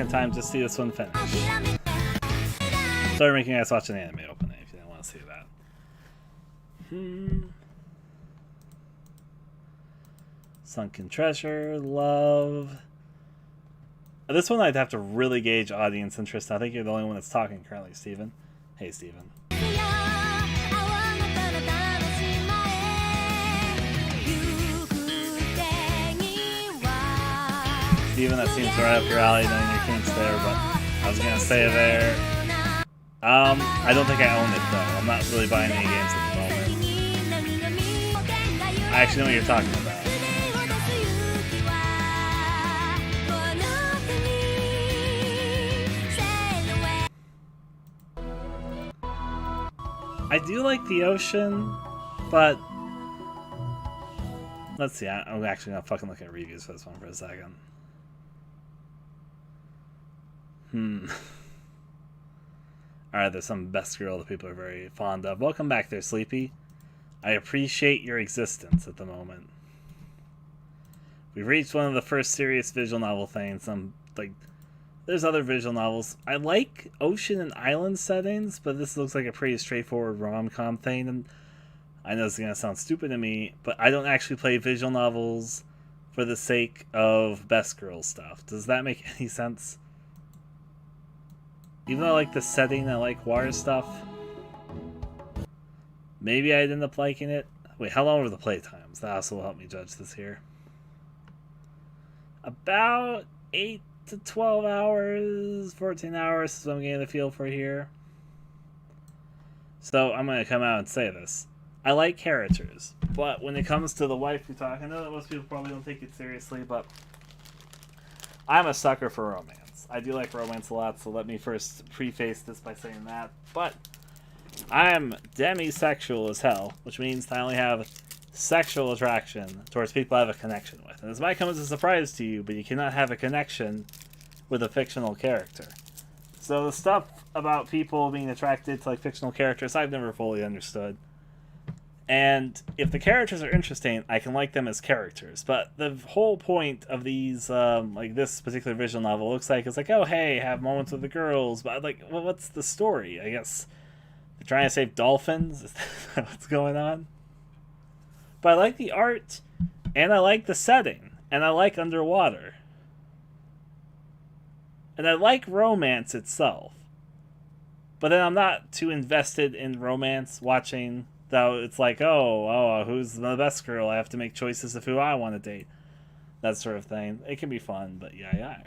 Time just see this one finish. Sorry making us watch an anime opening if you didn't want to see that. Sunken Treasure, Love. This one I'd have to really gauge audience interest. I think you're the only one that's talking currently, Steven. Hey, Steven. Steven, that seems right up your alley, knowing your kinks there, but I was gonna say there. I don't think I own it though. I'm not really buying any games at the moment. I actually know what you're talking about. I do like the ocean, but let's see. I'm actually gonna fucking look at reviews for this one for a second. Alright, there's some best girl that people are very fond of. Welcome back there, Sleepy. I appreciate your existence at the moment. We've reached one of the first serious visual novel things. There's other visual novels. I like ocean and island settings, but this looks like a pretty straightforward rom-com thing. And I know it's going to sound stupid to me, but I don't actually play visual novels for the sake of best girl stuff. Does that make any sense? Even though I like the setting, I like water stuff. Maybe I'd end up liking it. Wait, how long were the playtimes? That also will help me judge this here. About 8 to 12 hours, 14 hours, so I'm getting the feel for here. So I'm going to come out and say this. I like characters, but when it comes to the wife you talk, I know that most people probably don't take it seriously, but I'm a sucker for romance. I do like romance a lot, so let me first preface this by saying that. But I'm demisexual as hell, which means I only have sexual attraction towards people I have a connection with. And this might come as a surprise to you, but you cannot have a connection with a fictional character. So the stuff about people being attracted to like fictional characters, I've never fully understood. And if the characters are interesting, I can like them as characters. But the whole point of these, like this particular visual novel, looks like it's like, oh hey, have moments with the girls, but like, well, what's the story? I guess they're trying to save dolphins. Is that what's going on? But I like the art, and I like the setting, and I like underwater. And I like romance itself. But then I'm not too invested in romance watching, though it's like, oh, who's the best girl? I have to make choices of who I want to date. That sort of thing. It can be fun, but yeah.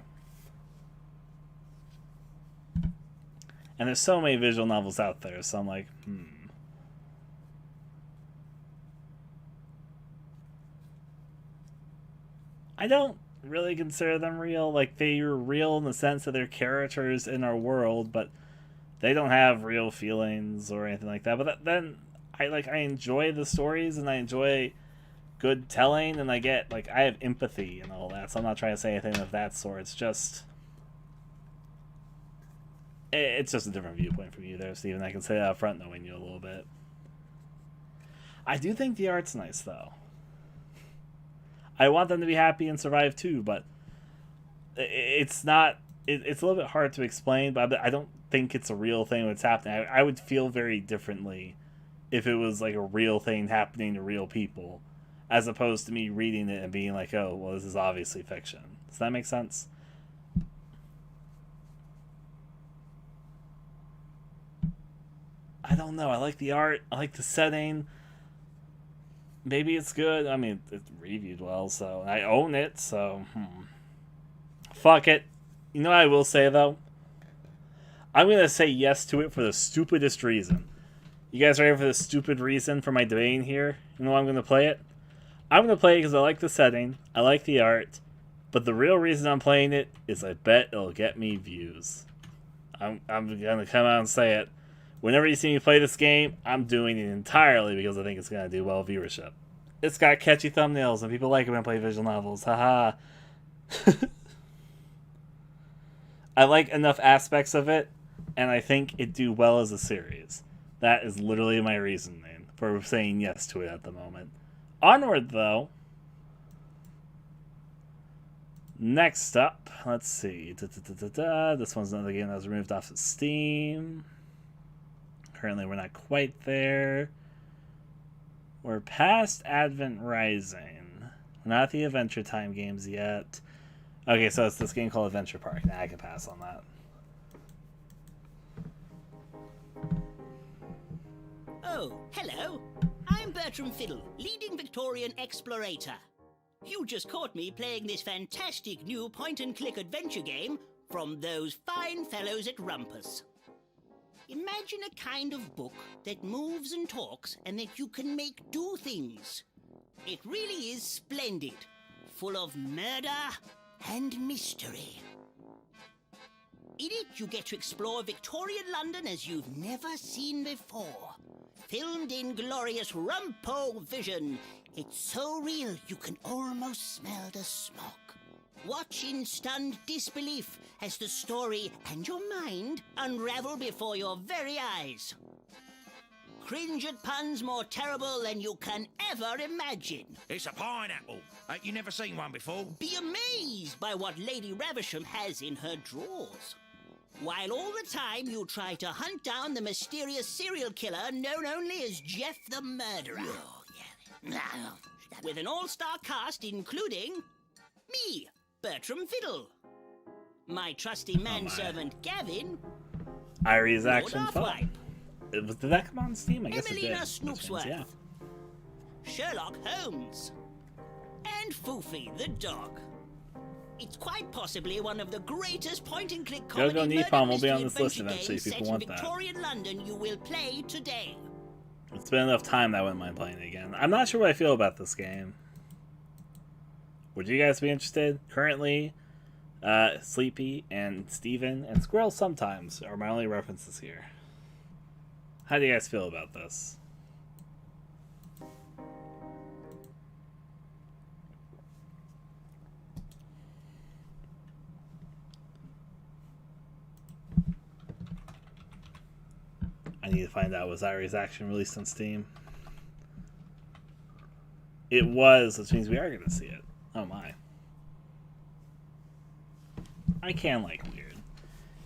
And there's so many visual novels out there, so I'm like, I don't really consider them real. Like, they're real in the sense that they're characters in our world, but they don't have real feelings or anything like that. But then I enjoy the stories, and I enjoy good telling, and I have empathy and all that. So I'm not trying to say anything of that sort. It's just a different viewpoint from you there, Steven. I can say that up front, knowing you a little bit. I do think the art's nice, though. I want them to be happy and survive too, but it's not. It's a little bit hard to explain, but I don't think it's a real thing what's happening. I would feel very differently if it was like a real thing happening to real people, as opposed to me reading it and being like, oh, well, this is obviously fiction. Does that make sense? I don't know. I like the art. I like the setting. Maybe it's good. I mean, it's reviewed well, so I own it, so fuck it. You know what I will say, though? I'm going to say yes to it for the stupidest reason. You guys ready for the stupid reason for my debating here? You know why I'm going to play it? I'm going to play it because I like the setting, I like the art, but the real reason I'm playing it is I bet it'll get me views. I'm going to come out and say it. Whenever you see me play this game, I'm doing it entirely because I think it's going to do well viewership. It's got catchy thumbnails, and people like it when I play visual novels. Haha. I like enough aspects of it, and I think it do well as a series. That is literally my reasoning for saying yes to it at the moment. Onward, though. Next up, let's see. This one's another game that was removed off of Steam. Currently, we're not quite there. We're past Advent Rising. Not the Adventure Time games yet. Okay, so it's this game called Adventure Park. Nah, I can pass on that. Oh, hello. I'm Bertram Fiddle, leading Victorian explorator. You just caught me playing this fantastic new point-and-click adventure game from those fine fellows at Rumpus. Imagine a kind of book that moves and talks and that you can make do things. It really is splendid, full of murder and mystery. In it, you get to explore Victorian London as you've never seen before. Filmed in glorious Rumpo vision. It's so real you can almost smell the smoke. Watch in stunned disbelief as the story and your mind unravel before your very eyes. Cringe at puns more terrible than you can ever imagine. It's a pineapple. You never seen one before? Be amazed by what Lady Ravisham has in her drawers. While all the time you try to hunt down the mysterious serial killer known only as Jeff the Murderer. With an all-star cast including me, Bertram Fiddle, my trusty manservant Gavin, Irie's action fun. Did that come on Steam? I guess Emelina it did. Snoopsworth, Yeah. Sherlock Holmes, and Foofy the dog. It's quite possibly one of the greatest point-and-click Go comedy Nippon will murder be on mystery this list adventure eventually games if set people in want that. Victorian London you will play today. It's been enough time that I wouldn't mind playing it again. I'm not sure what I feel about this game. Would you guys be interested? Currently, Sleepy and Steven and Squirrel sometimes are my only references here. How do you guys feel about this? I need to find out, was Irie's Action released on Steam? It was, which means we are going to see it. Oh my. I can like weird.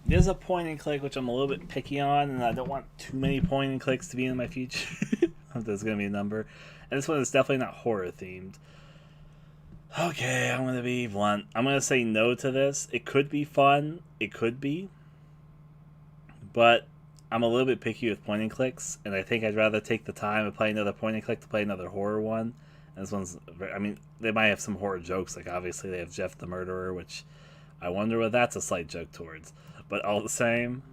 There's a point and click which I'm a little bit picky on, and I don't want too many point and clicks to be in my future. There's going to be a number. And this one is definitely not horror themed. Okay, I'm going to be blunt. I'm going to say no to this. It could be fun. It could be. But I'm a little bit picky with point and clicks, and I think I'd rather take the time to play another point and click to play another horror one. And this one's, I mean, they might have some horror jokes, like obviously they have Jeff the Murderer, which I wonder what that's a slight joke towards. But all the same,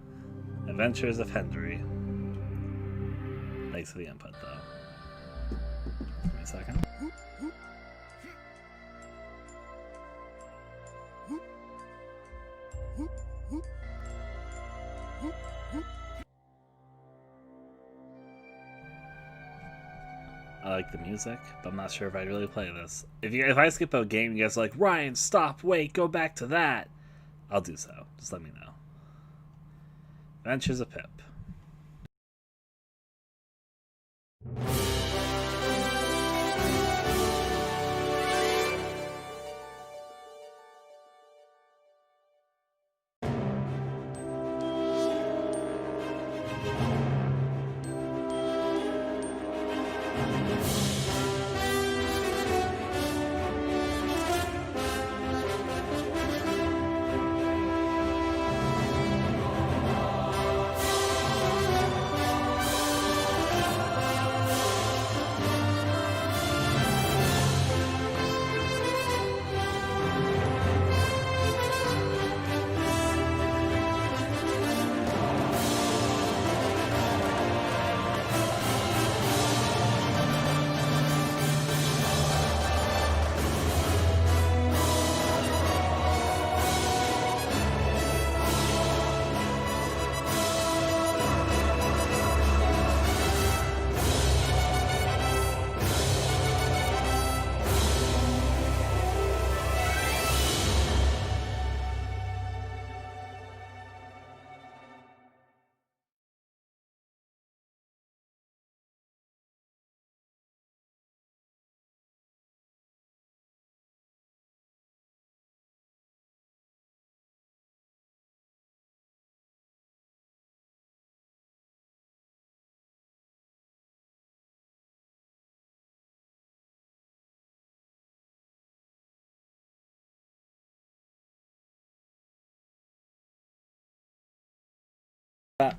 Adventures of Henry. Thanks for the input, though. Give me a second. I like the music, but I'm not sure if I'd really play this. If I skip a game, you guys are like, Ryan, stop, wait, go back to that. I'll do so. Just let me know. Adventures of Pip.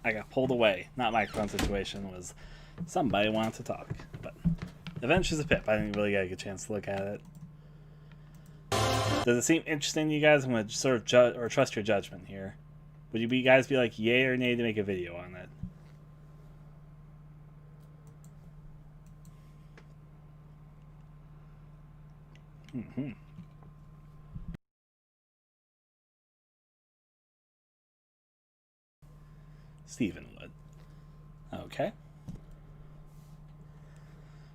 I got pulled away. Not microphone situation, was somebody wanted to talk. But Adventures of Pip, I didn't really get a good chance to look at it. Does it seem interesting to you guys? I'm going to sort of judge or trust your judgment here. Would you guys be like yay or nay to make a video on it? Mm-hmm. Steven would. Okay.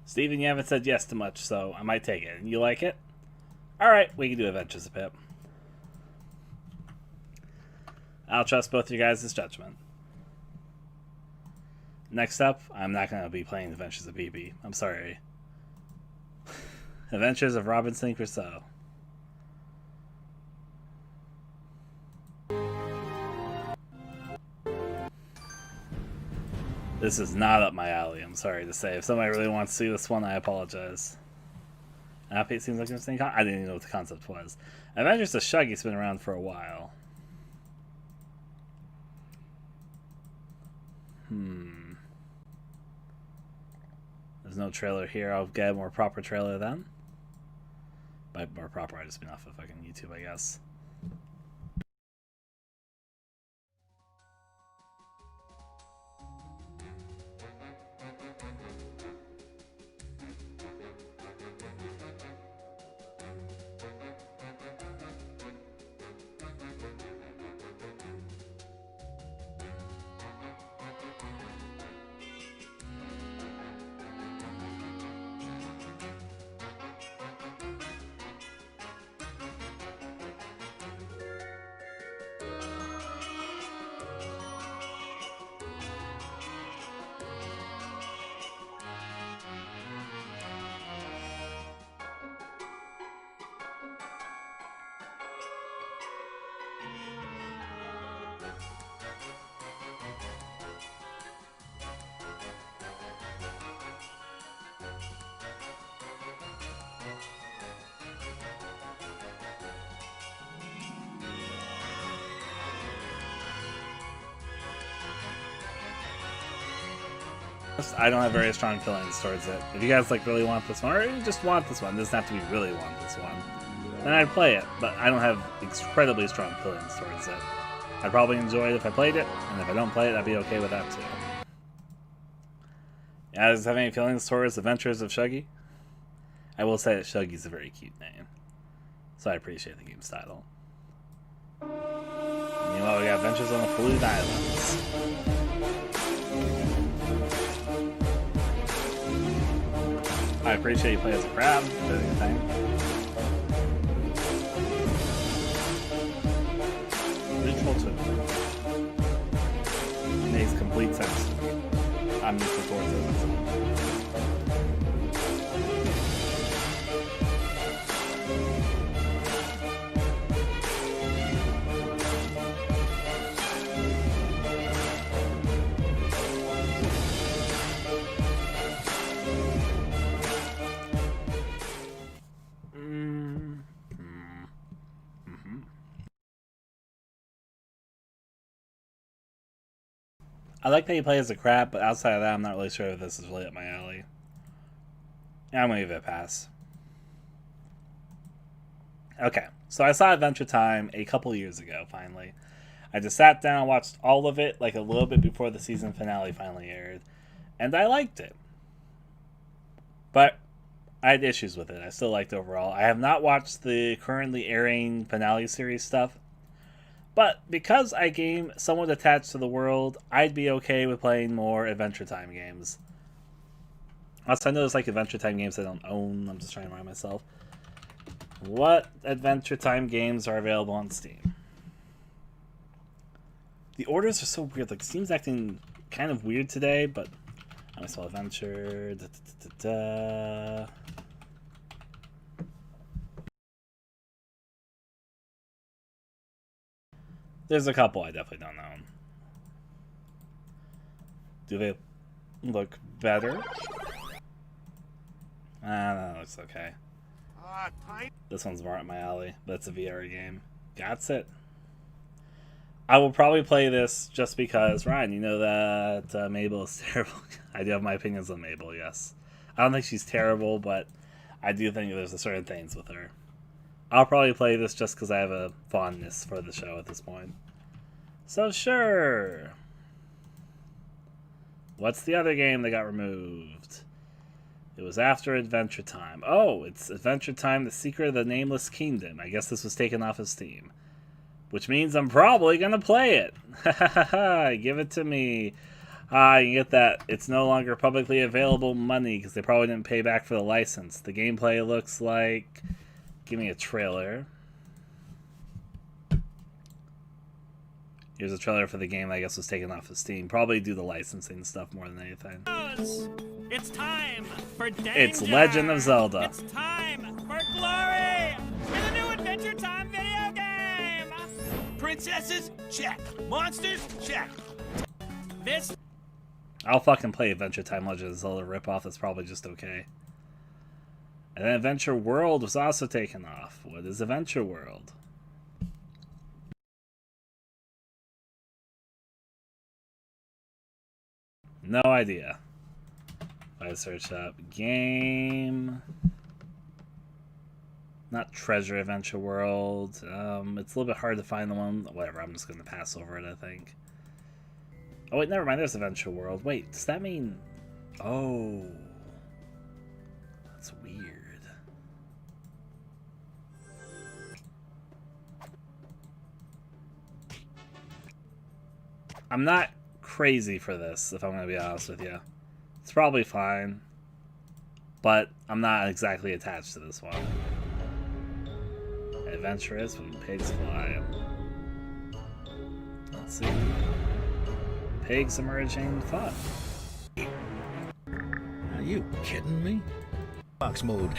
Steven, you haven't said yes to much, so I might take it. You like it? Alright, we can do Adventures of Pip. I'll trust both of you guys' judgment. Next up, I'm not going to be playing Adventures of BB. I'm sorry. Adventures of Robinson Crusoe. This is not up my alley, I'm sorry to say. If somebody really wants to see this one, I apologize. It seems like an interesting I didn't even know what the concept was. Adventures of Shuggy's been around for a while. There's no trailer here. I'll get a more proper trailer then. But By more proper, I just been off of fucking YouTube, I guess. I don't have very strong feelings towards it. If you guys like really want this one, or you just want this one, it doesn't have to be really want this one, then I'd play it, but I don't have incredibly strong feelings towards it. I'd probably enjoy it if I played it, and if I don't play it, I'd be okay with that too. You guys have any feelings towards Adventures of Shuggy? I will say that Shuggy's a very cute name, so I appreciate the game's title. Meanwhile, we got Adventures on the Polluted Islands. I appreciate you play as a crab, doing a thing. Neutral too. Makes complete sense to me. I'm neutral towards it myself. I like that you play as a crab, but outside of that, I'm not really sure if this is really up my alley. Yeah, I'm gonna give it a pass. Okay, so I saw Adventure Time a couple years ago, finally. I just sat down and watched all of it, like a little bit before the season finale finally aired, and I liked it. But I had issues with it. I still liked it overall. I have not watched the currently airing finale series stuff, but because I game somewhat attached to the world, I'd be okay with playing more Adventure Time games. Also, I know there's like Adventure Time games I don't own. I'm just trying to remind myself. What Adventure Time games are available on Steam? The orders are so weird. Like, Steam's acting kind of weird today, but I saw Adventure. There's a couple I definitely don't own. Do they look better? That looks okay. This one's more up my alley, but it's a VR game. That's it. I will probably play this just because, Ryan, you know that Mabel is terrible. I do have my opinions on Mabel, yes. I don't think she's terrible, but I do think there's certain things with her. I'll probably play this just because I have a fondness for the show at this point. So sure. What's the other game that got removed? It was after Adventure Time. Oh, it's Adventure Time, The Secret of the Nameless Kingdom. I guess this was taken off of Steam. Which means I'm probably going to play it. Give it to me. You get that. It's no longer publicly available money because they probably didn't pay back for the license. The gameplay looks like... Give me a trailer. Here's a trailer for the game that I guess was taken off of Steam. Probably do the licensing stuff more than anything. It's time for danger. It's Legend of Zelda. It's time for glory in the new Adventure Time video game. Princesses? Check. Monsters? Check. This... I'll fucking play Adventure Time Legend of Zelda ripoff. That's probably just okay. And then Adventure World was also taken off. What is Adventure World? No idea. If I search up game... Not Treasure Adventure World. It's a little bit hard to find the one. Whatever, I'm just going to pass over it, I think. Oh, wait, never mind. There's Adventure World. Wait, does that mean... Oh. That's weird. I'm not crazy for this, if I'm going to be honest with you. It's probably fine. But I'm not exactly attached to this one. Adventurous when pigs fly. Let's see. Pigs emerging fun. Are you kidding me? Box mode.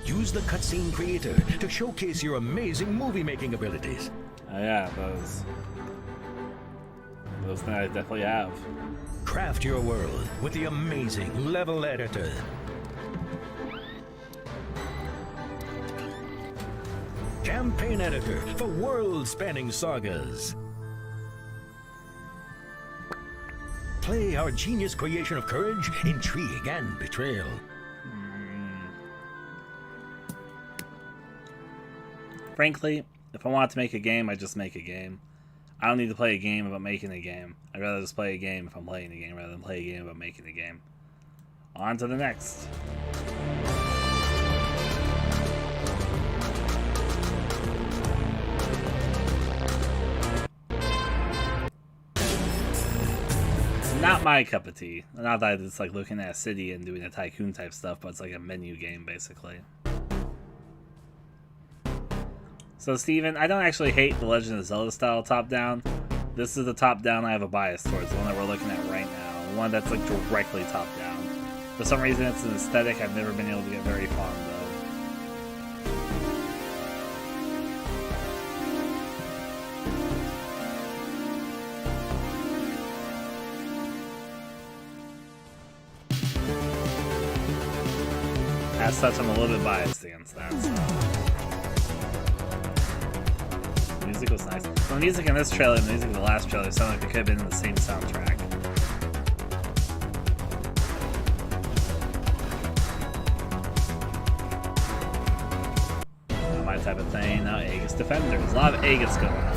Use the cutscene creator to showcase your amazing movie-making abilities. Oh yeah, those things I definitely have. Craft your world with the amazing level editor. Campaign editor for world-spanning sagas. Play our genius creation of courage, intrigue, and betrayal. Frankly, if I want to make a game, I just make a game. I don't need to play a game about making a game. I'd rather just play a game if I'm playing a game rather than play a game about making a game. On to the next. Not my cup of tea. Not that it's like looking at a city and doing a tycoon type stuff, but it's like a menu game basically. So Steven, I don't actually hate the Legend of Zelda style top-down. This is the top-down I have a bias towards, the one that we're looking at right now. The one that's like directly top-down. For some reason it's an aesthetic I've never been able to get very fond of. As such, I'm a little bit biased against that. So. The music was nice. The music in this trailer and the music in the last trailer sounded like they could have been in the same soundtrack. Not my type of thing. No, Aegis Defenders. A lot of Aegis going on.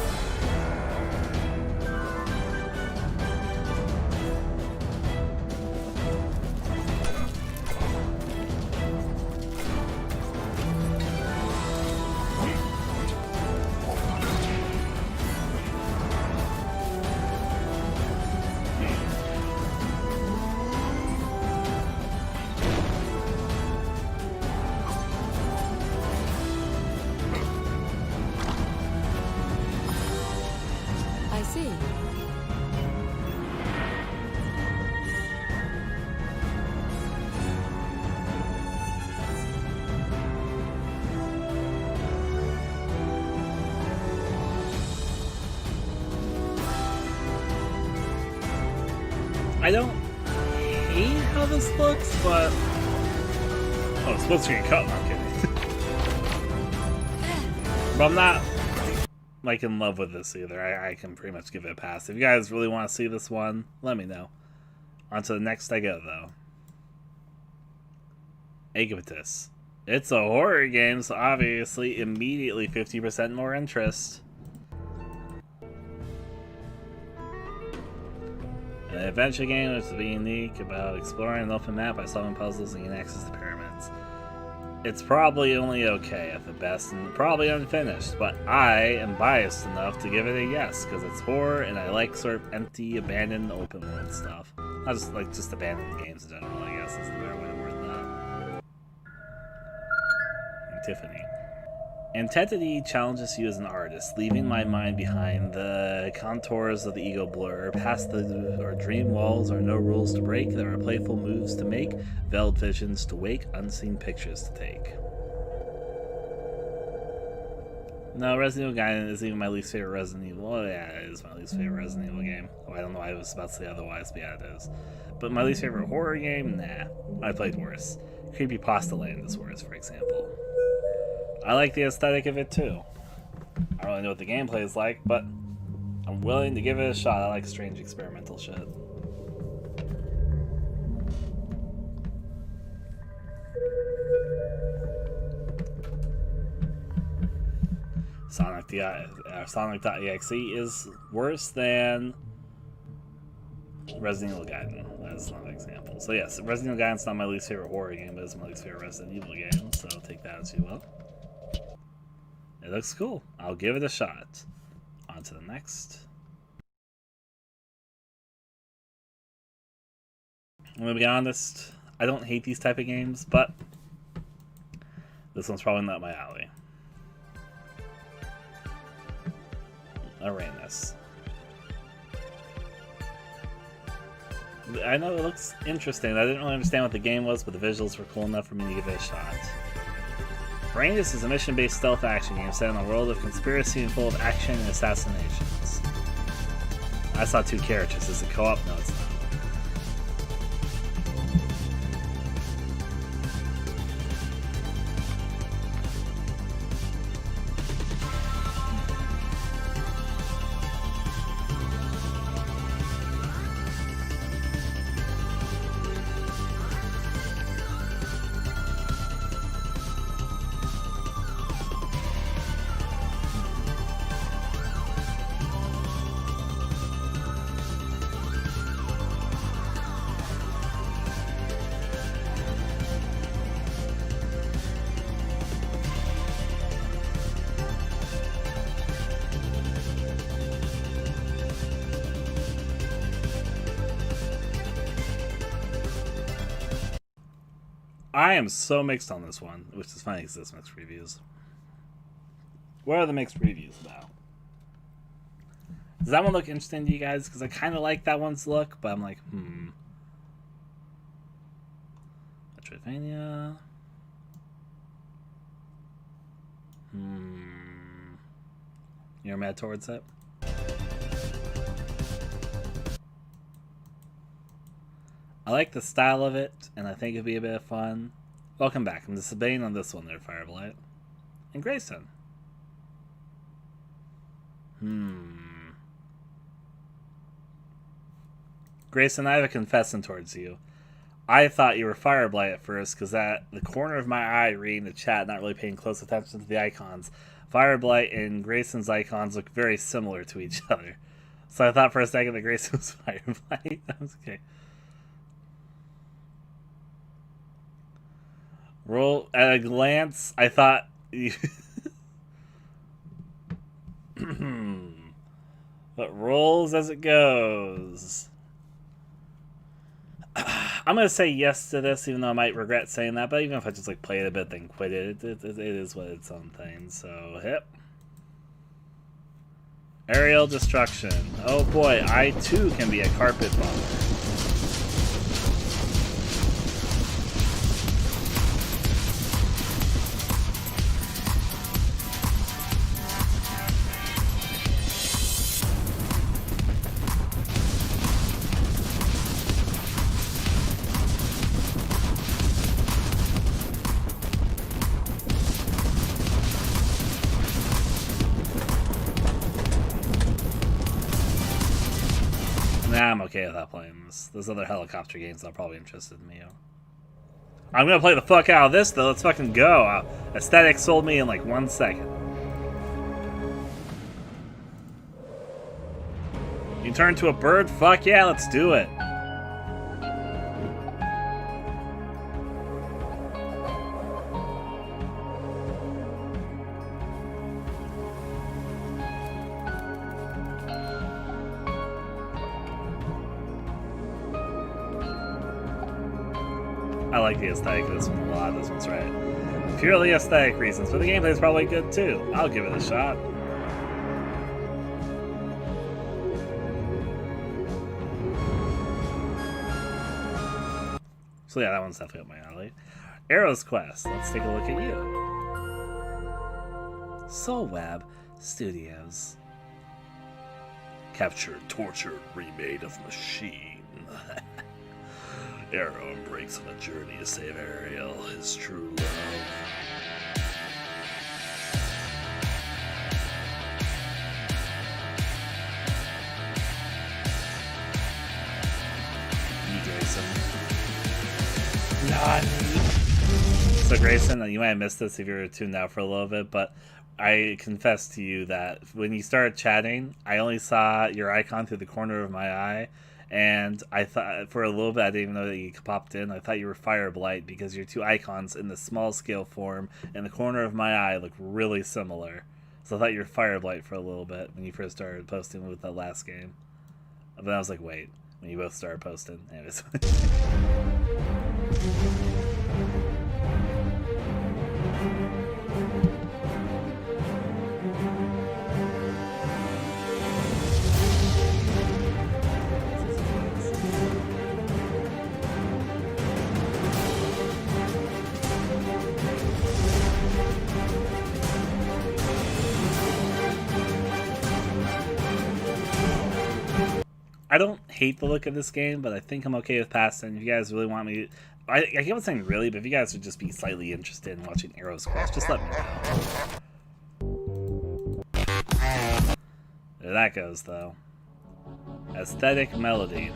I don't hate how this looks, but... Oh, it's supposed to get cut, I'm kidding. But I'm not, like, in love with this either. I can pretty much give it a pass. If you guys really want to see this one, let me know. On to the next I go, though. Aegis. It's a horror game, so obviously, immediately 50% more interest. An adventure game which is unique about exploring an open map by solving puzzles and getting access to pyramids. It's probably only okay at the best and probably unfinished, but I am biased enough to give it a yes because it's horror and I like sort of empty, abandoned, open world stuff. Not just like just abandoned games in general, I guess is the better way to word that. And Tiffany. Entity challenges you as an artist, leaving my mind behind. The contours of the ego blur. Past the or dream walls are no rules to break. There are playful moves to make, veiled visions to wake, unseen pictures to take. No, Resident Evil Gaiden isn't even my least favorite Resident Evil. Oh yeah, it is my least favorite Resident Evil game. Oh, I don't know why I was about to say otherwise, but yeah, it is. But my least favorite horror game? Nah. I played worse. Creepypasta Land is worse, for example. I like the aesthetic of it too. I don't really know what the gameplay is like, but I'm willing to give it a shot. I like strange experimental shit. Sonic.exe is worse than Resident Evil Gaiden. That's not an example. So yes, Resident Evil Gaiden's not my least favorite horror game, but it's my least favorite Resident Evil game, so take that as you will. It looks cool. I'll give it a shot. On to the next. I'm gonna be honest, I don't hate these type of games, but this one's probably not my alley. Arenas. I know it looks interesting. I didn't really understand what the game was, but the visuals were cool enough for me to give it a shot. Arenas is a mission-based stealth action game set in a world of conspiracy and full of action and assassinations. I saw 2 characters. Is it co-op? No, it's not. I am so mixed on this one, which is funny because there's mixed reviews. What are the mixed reviews about? Does that one look interesting to you guys? Because I kind of like that one's look, but I'm like, Metroidvania. You're mad towards it? I like the style of it, and I think it'd be a bit of fun. Welcome back. I'm disobeying on this one there, Fireblight. And Grayson. Grayson, I have a confession towards you. I thought you were Fireblight at first, because at the corner of my eye reading the chat, not really paying close attention to the icons, Fireblight and Grayson's icons look very similar to each other. So I thought for a second that Grayson was Fireblight. That was okay. Roll at a glance, I thought you but rolls as it goes. I'm gonna say yes to this, even though I might regret saying that, but even if I just like play it a bit then quit it, it is what it's own thing. So hip. Aerial destruction. Oh boy, I too can be a carpet bomber. I'm okay without playing this. Those other helicopter games are probably interested in me. I'm gonna play the fuck out of this though. Let's fucking go. Aesthetic sold me in like 1 second. You turn to a bird? Fuck yeah, let's do it. I like the aesthetic of this one a lot. This one's right. Purely aesthetic reasons, but the gameplay is probably good too. I'll give it a shot. So yeah, that one's definitely up my alley. Arrow's Quest. Let's take a look at you. Soulweb Studios. Captured, tortured, remade of machine. Arrow embarks on a journey to save Ariel, his true love. Grayson. Nani. So Grayson, you might have missed this if you were tuned out for a little bit, but I confess to you that when you started chatting, I only saw your icon through the corner of my eye, and I thought for a little bit I didn't even know that you popped in. I thought you were Fireblight because your two icons in the small scale form in the corner of my eye look really similar. So I thought you were Fireblight for a little bit when you first started posting with that last game. But I was like, wait, when you both started posting. Anyways. I don't hate the look of this game, but I think I'm okay with passing. If you guys really want me... I keep on saying really, but if you guys would just be slightly interested in watching arrows cross, just let me know. There that goes, though. Aesthetic melody.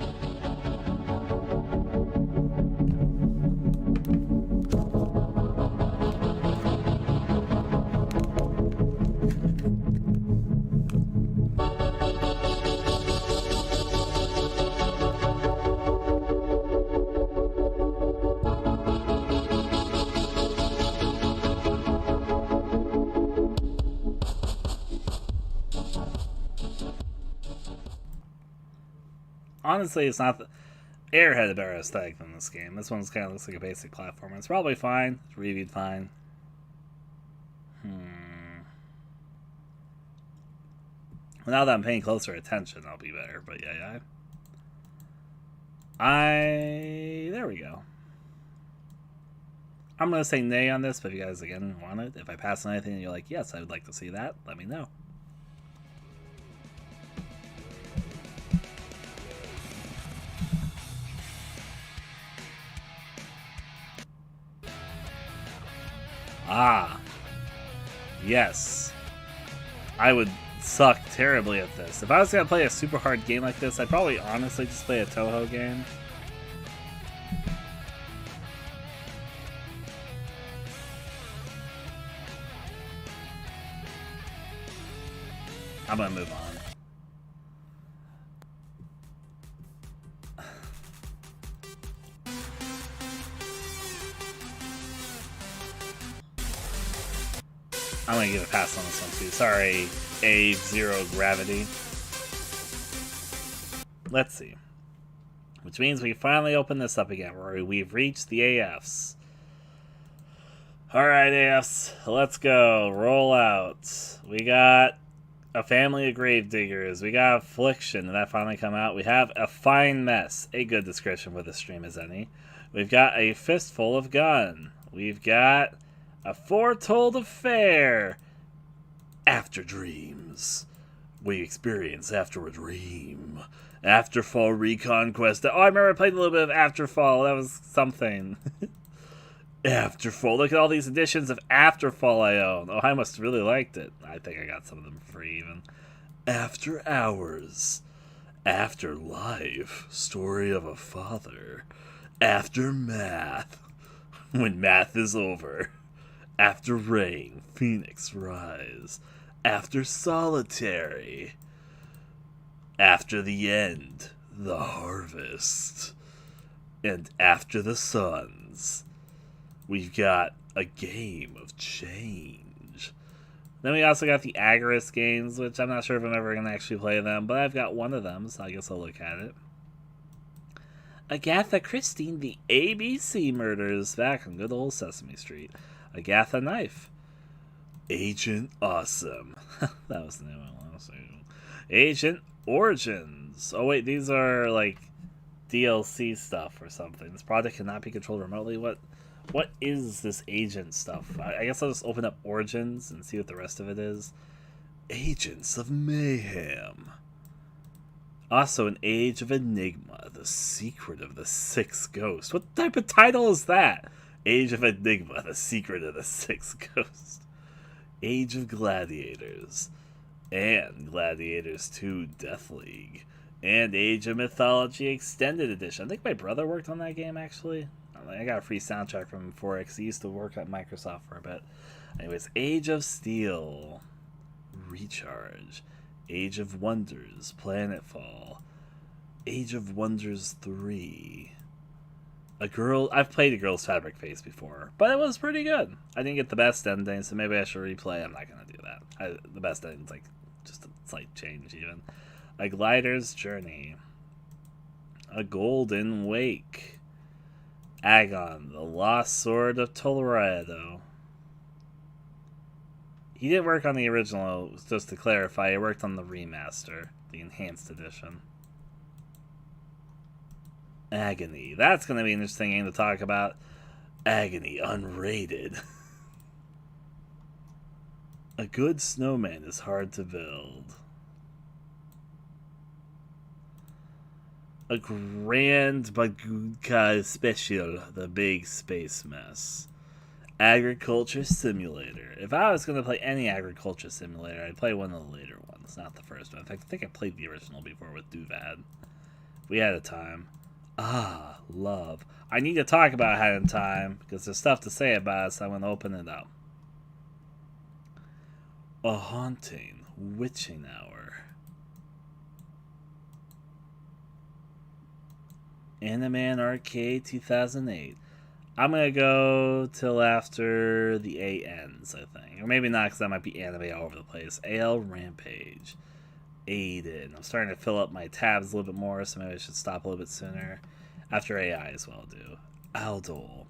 Honestly, it's not... Air had a better aesthetic than this game. This one's kind of looks like a basic platformer. It's probably fine. It's reviewed fine. Now that I'm paying closer attention, I'll be better. But yeah. There we go. I'm going to say nay on this, but if you guys, again, want it, if I pass on anything and you're like, yes, I would like to see that, let me know. Ah. Yes. I would suck terribly at this. If I was going to play a super hard game like this, I'd probably honestly just play a Toho game. I'm going to move on. I'm going to give a pass on this one too. Sorry, Zero Gravity. Let's see. Which means we finally open this up again, where we've reached the AFs. Alright, AFs, let's go. Roll out. We got A Family of Gravediggers. We got Affliction. Did that finally come out? We have A Fine Mess. A good description for the stream as any. We've got A Fistful of Gun. We've got A Foretold Affair. After Dreams. We experience after a dream. Afterfall Reconquest. Oh, I remember I played a little bit of Afterfall. That was something. Afterfall. Look at all these editions of Afterfall I own. Oh, I must have really liked it. I think I got some of them free even. After Hours. After Life. Story of a Father. Aftermath. When math is over. After Rain. Phoenix Rise. After Solitary. After the End. The Harvest. And After the Suns. We've got A Game of Change. Then we also got the Agarist games, which I'm not sure if I'm ever going to actually play them, but I've got one of them, so I guess I'll look at it. Agatha Christie, The ABC Murders, back on good old Sesame Street. Agatha Knife. Agent Awesome. That was the name I wanted to say. Agent Origins. Oh wait, these are like DLC stuff or something. This project cannot be controlled remotely. What is this agent stuff? I guess I'll just open up Origins and see what the rest of it is. Agents of Mayhem. Also, An Age of Enigma, The Secret of the Sixth Ghost. What type of title is that? Age of Enigma, The Secret of the Sixth Ghost. Age of Gladiators. And Gladiators 2 Death League. And Age of Mythology Extended Edition. I think my brother worked on that game, actually. I got a free soundtrack from him 4X. He used to work at Microsoft for a bit. Anyways, Age of Steel, Recharge, Age of Wonders, Planetfall, Age of Wonders 3. I've played a Girl's Fabric Face before, but it was pretty good. I didn't get the best ending, so maybe I should replay. I'm not gonna do that. The best ending's like just a slight change, even. A Glider's Journey, A Golden Wake, Agon, The Lost Sword of Tolorado. He didn't work on the original, just to clarify. He worked on the remaster, the enhanced edition. Agony. That's going to be an interesting game to talk about. Agony unrated. A good snowman is hard to build. A Grand Bagudka Special, The Big Space Mess. Agriculture Simulator. If I was going to play any agriculture simulator, I'd play one of the later ones, not the first one. In fact, I think I played the original before with Duvad. We had a time. Ah, love. I need to talk about Hat in Time, because there's stuff to say about it, so I'm going to open it up. A Haunting Witching Hour. Animan Arcade 2008. I'm going to go till after the A ends, I think. Or maybe not, because that might be anime all over the place. AL Rampage. Aiden. I'm starting to fill up my tabs a little bit more, so maybe I should stop a little bit sooner. After AI as well, do. Aldol.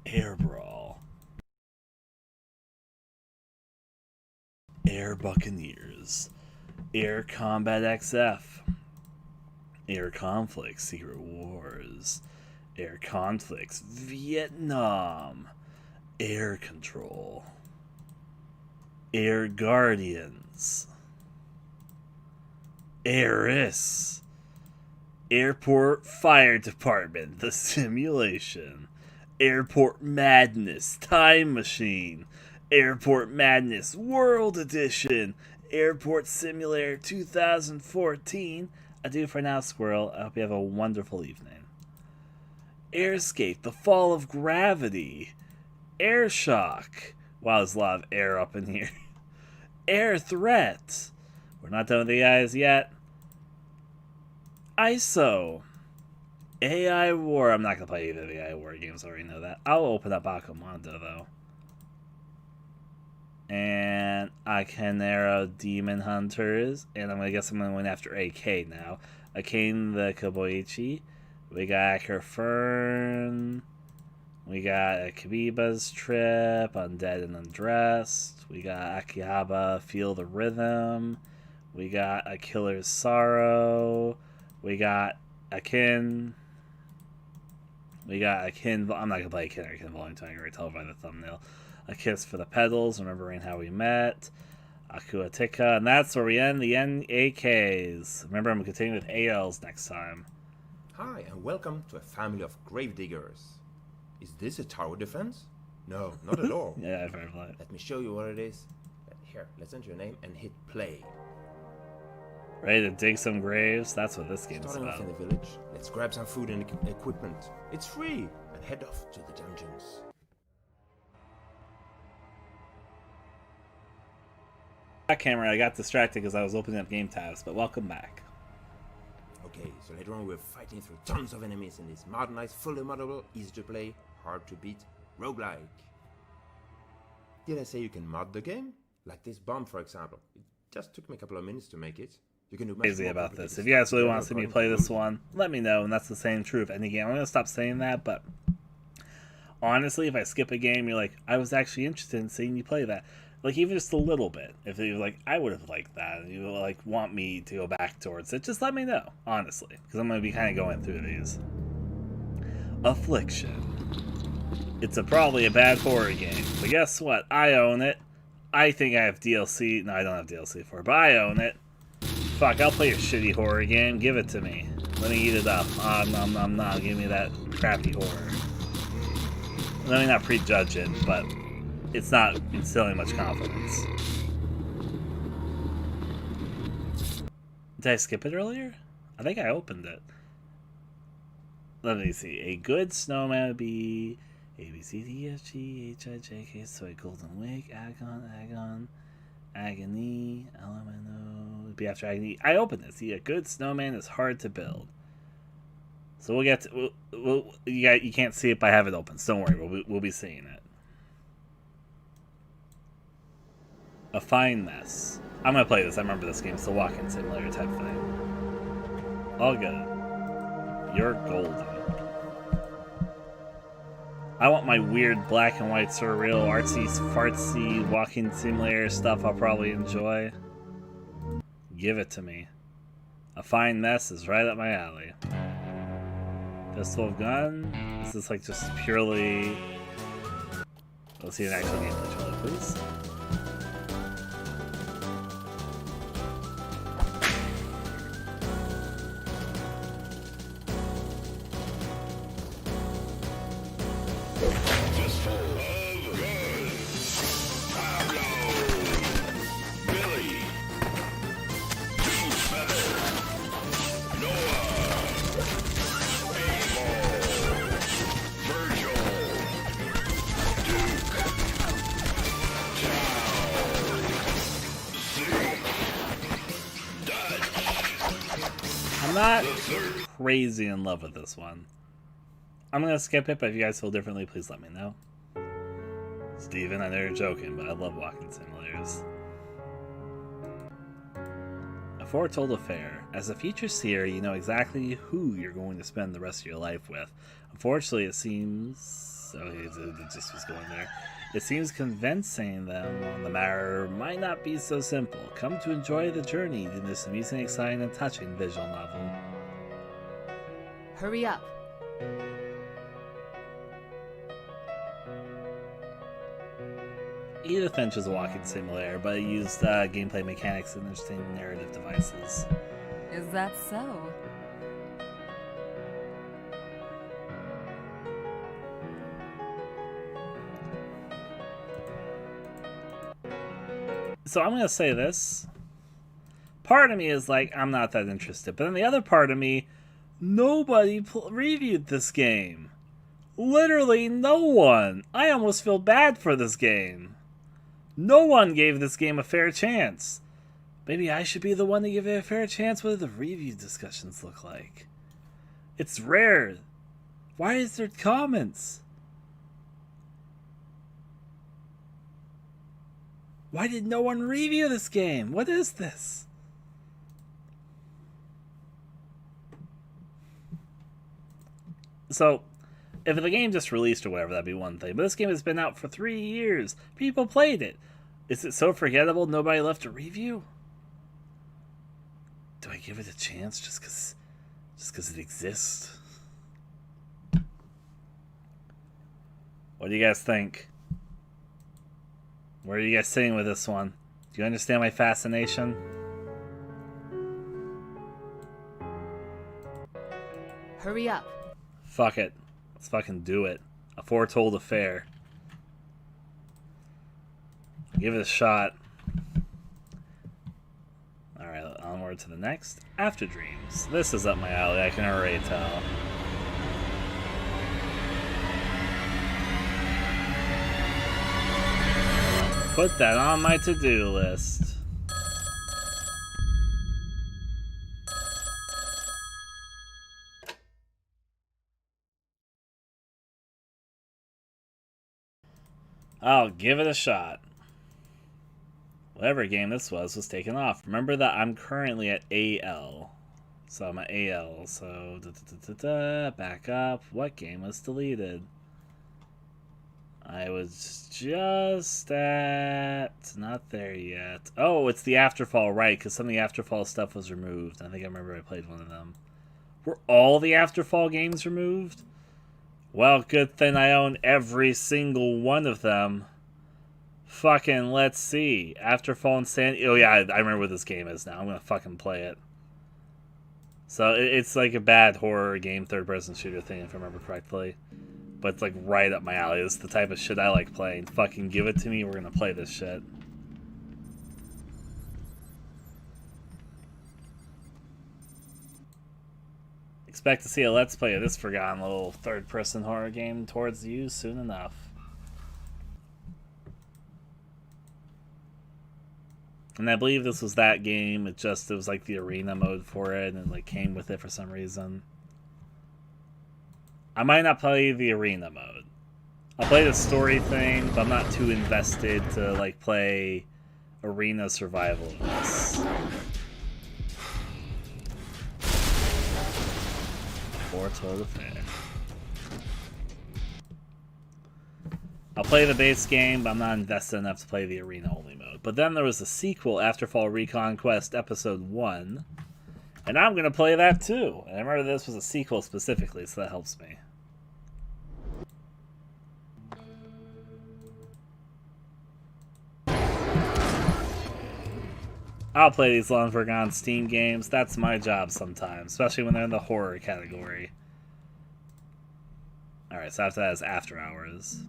Air Brawl. Air Buccaneers. Air Combat XF. Air Conflicts Secret Wars. Air Conflicts Vietnam. Air Control. Air Guardians. Airus. Airport Fire Department, The Simulation. Airport Madness, Time Machine. Airport Madness, World Edition. Airport Simulator 2014. Adieu for now, Squirrel. I hope you have a wonderful evening. Airscape, The Fall of Gravity. Air Shock. Wow, there's a lot of air up in here. Air Threat. We're not done with the AIs yet. ISO. AI War. I'm not going to play either of the AI War games, I already know that. I'll open up Akamondo, though. And Akanero Demon Hunters. And I'm going to guess I'm going to win after AK now. Akane the Koboichi. We got Akerfern. We got a Kabiba's Trip. Undead and Undressed. We got Akihabba Feel the Rhythm. We got A Killer's Sorrow. We got Akin. We got Akin. I'm not going to play Akin or Akin Volume 2. I can already tell by the thumbnail. A Kiss for the Petals. Remembering How We Met. Akuatika. And that's where we end the NAKs. Remember, I'm continuing with ALs next time. Hi, and welcome to a family of gravediggers. Is this a tower defense? No, not at all. Yeah, I've heard of that. Let me show you what it is. Here, let's enter your name and hit play. Ready to dig some graves? That's what this game's about. Starting off in the village, let's grab some food and equipment. It's free! And head off to the dungeons. That camera, I got distracted because I was opening up game tabs, but welcome back. Okay, so later on we're fighting through tons of enemies in this modernized, fully moddable, easy to play, hard to beat, roguelike. Did I say you can mod the game? Like this bomb, for example. It just took me a couple of minutes to make it. You can do much Crazy more about this. If you guys really want to see me play this one, let me know, and that's the same true of any game. I'm going to stop saying that, but honestly, if I skip a game, you're like, I was actually interested in seeing you play that. Like, even just a little bit. If you're like, I would have liked that, and you like want me to go back towards it, just let me know, honestly, because I'm going to be kind of going through these. Affliction. It's probably a bad horror game, but guess what? I own it. I think I have DLC. No, I don't have DLC for it, but I own it. Fuck, I'll play your shitty horror game. Give it to me. Let me eat it up. Nom. Give me that crappy horror. Let me not prejudge it, but it's not instilling much confidence. Did I skip it earlier? I think I opened it. Let me see. A good snowman would be A, B, C, D, F, G, H, I, J, K, Soy, Golden Wake, Agon, Agony, Elemento, be after Agony. I opened this. See, a good snowman is hard to build. So we'll get to, you can't see it, but I have it open. So don't worry, we'll be seeing it. A fine mess. I'm gonna play this. I remember this game. It's the walking simulator type thing. All good. You're golden. I want my weird black and white surreal artsy fartsy walking simulator stuff I'll probably enjoy. Give it to me. A fine mess is right up my alley. Pistol of gun? Is this like just purely... Let's see an actual gameplay trailer, please. Not crazy in love with this one. I'm gonna skip it, but if you guys feel differently, please let me know. Steven, I know you're joking, but I love walking simulators. A foretold affair. As a future seer, you know exactly who you're going to spend the rest of your life with. Unfortunately, it seems... Oh, it just was going there. It seems convincing them on the matter might not be so simple. Come to enjoy the journey in this amusing, exciting, and touching visual novel. Hurry up. Edith Finch is a walking simulator, but it used gameplay mechanics and interesting narrative devices. Is that so? So I'm going to say this. Part of me is like, I'm not that interested. But then the other part of me, nobody reviewed this game. Literally no one. I almost feel bad for this game. No one gave this game a fair chance. Maybe I should be the one to give it a fair chance. What do the review discussions look like? It's rare. Why is there comments? Why did no one review this game? What is this? So, if the game just released or whatever, that'd be one thing. But this game has been out for 3 years. People played it. Is it so forgettable nobody left a review? Do I give it a chance just because it exists? What do you guys think? Where are you guys sitting with this one? Do you understand my fascination? Hurry up. Fuck it. Let's fucking do it. A foretold affair. Give it a shot. Alright, onward to the next. After Dreams. This is up my alley, I can already tell. Put that on my to-do list. I'll give it a shot. Whatever game this was taken off. Remember that I'm currently at AL. So I'm at AL. So, back up. What game was deleted? I was just at... Not there yet. Oh, it's the Afterfall, right, because some of the Afterfall stuff was removed. I think I remember I played one of them. Were all the Afterfall games removed? Well, good thing I own every single one of them. Fucking let's see. Afterfall and Sand... Oh yeah, I remember what this game is now. I'm gonna fucking play it. So it's like a bad horror game, third-person shooter thing, if I remember correctly. But it's like right up my alley. This is the type of shit I like playing. Fucking give it to me, we're gonna play this shit. Expect to see a Let's Play of this forgotten little third-person horror game towards you soon enough. And I believe this was that game. It was like the arena mode for it, and it like came with it for some reason. I might not play the arena mode. I'll play the story thing, but I'm not too invested to like play arena survival in this. Foretold affair. I'll play the base game, but I'm not invested enough to play the arena-only mode. But then there was a sequel, Afterfall Reconquest Episode 1, and I'm going to play that too. And I remember this was a sequel specifically, so that helps me. I'll play these long forgotten Steam games. That's my job sometimes, especially when they're in the horror category. Alright, so after that is After Hours.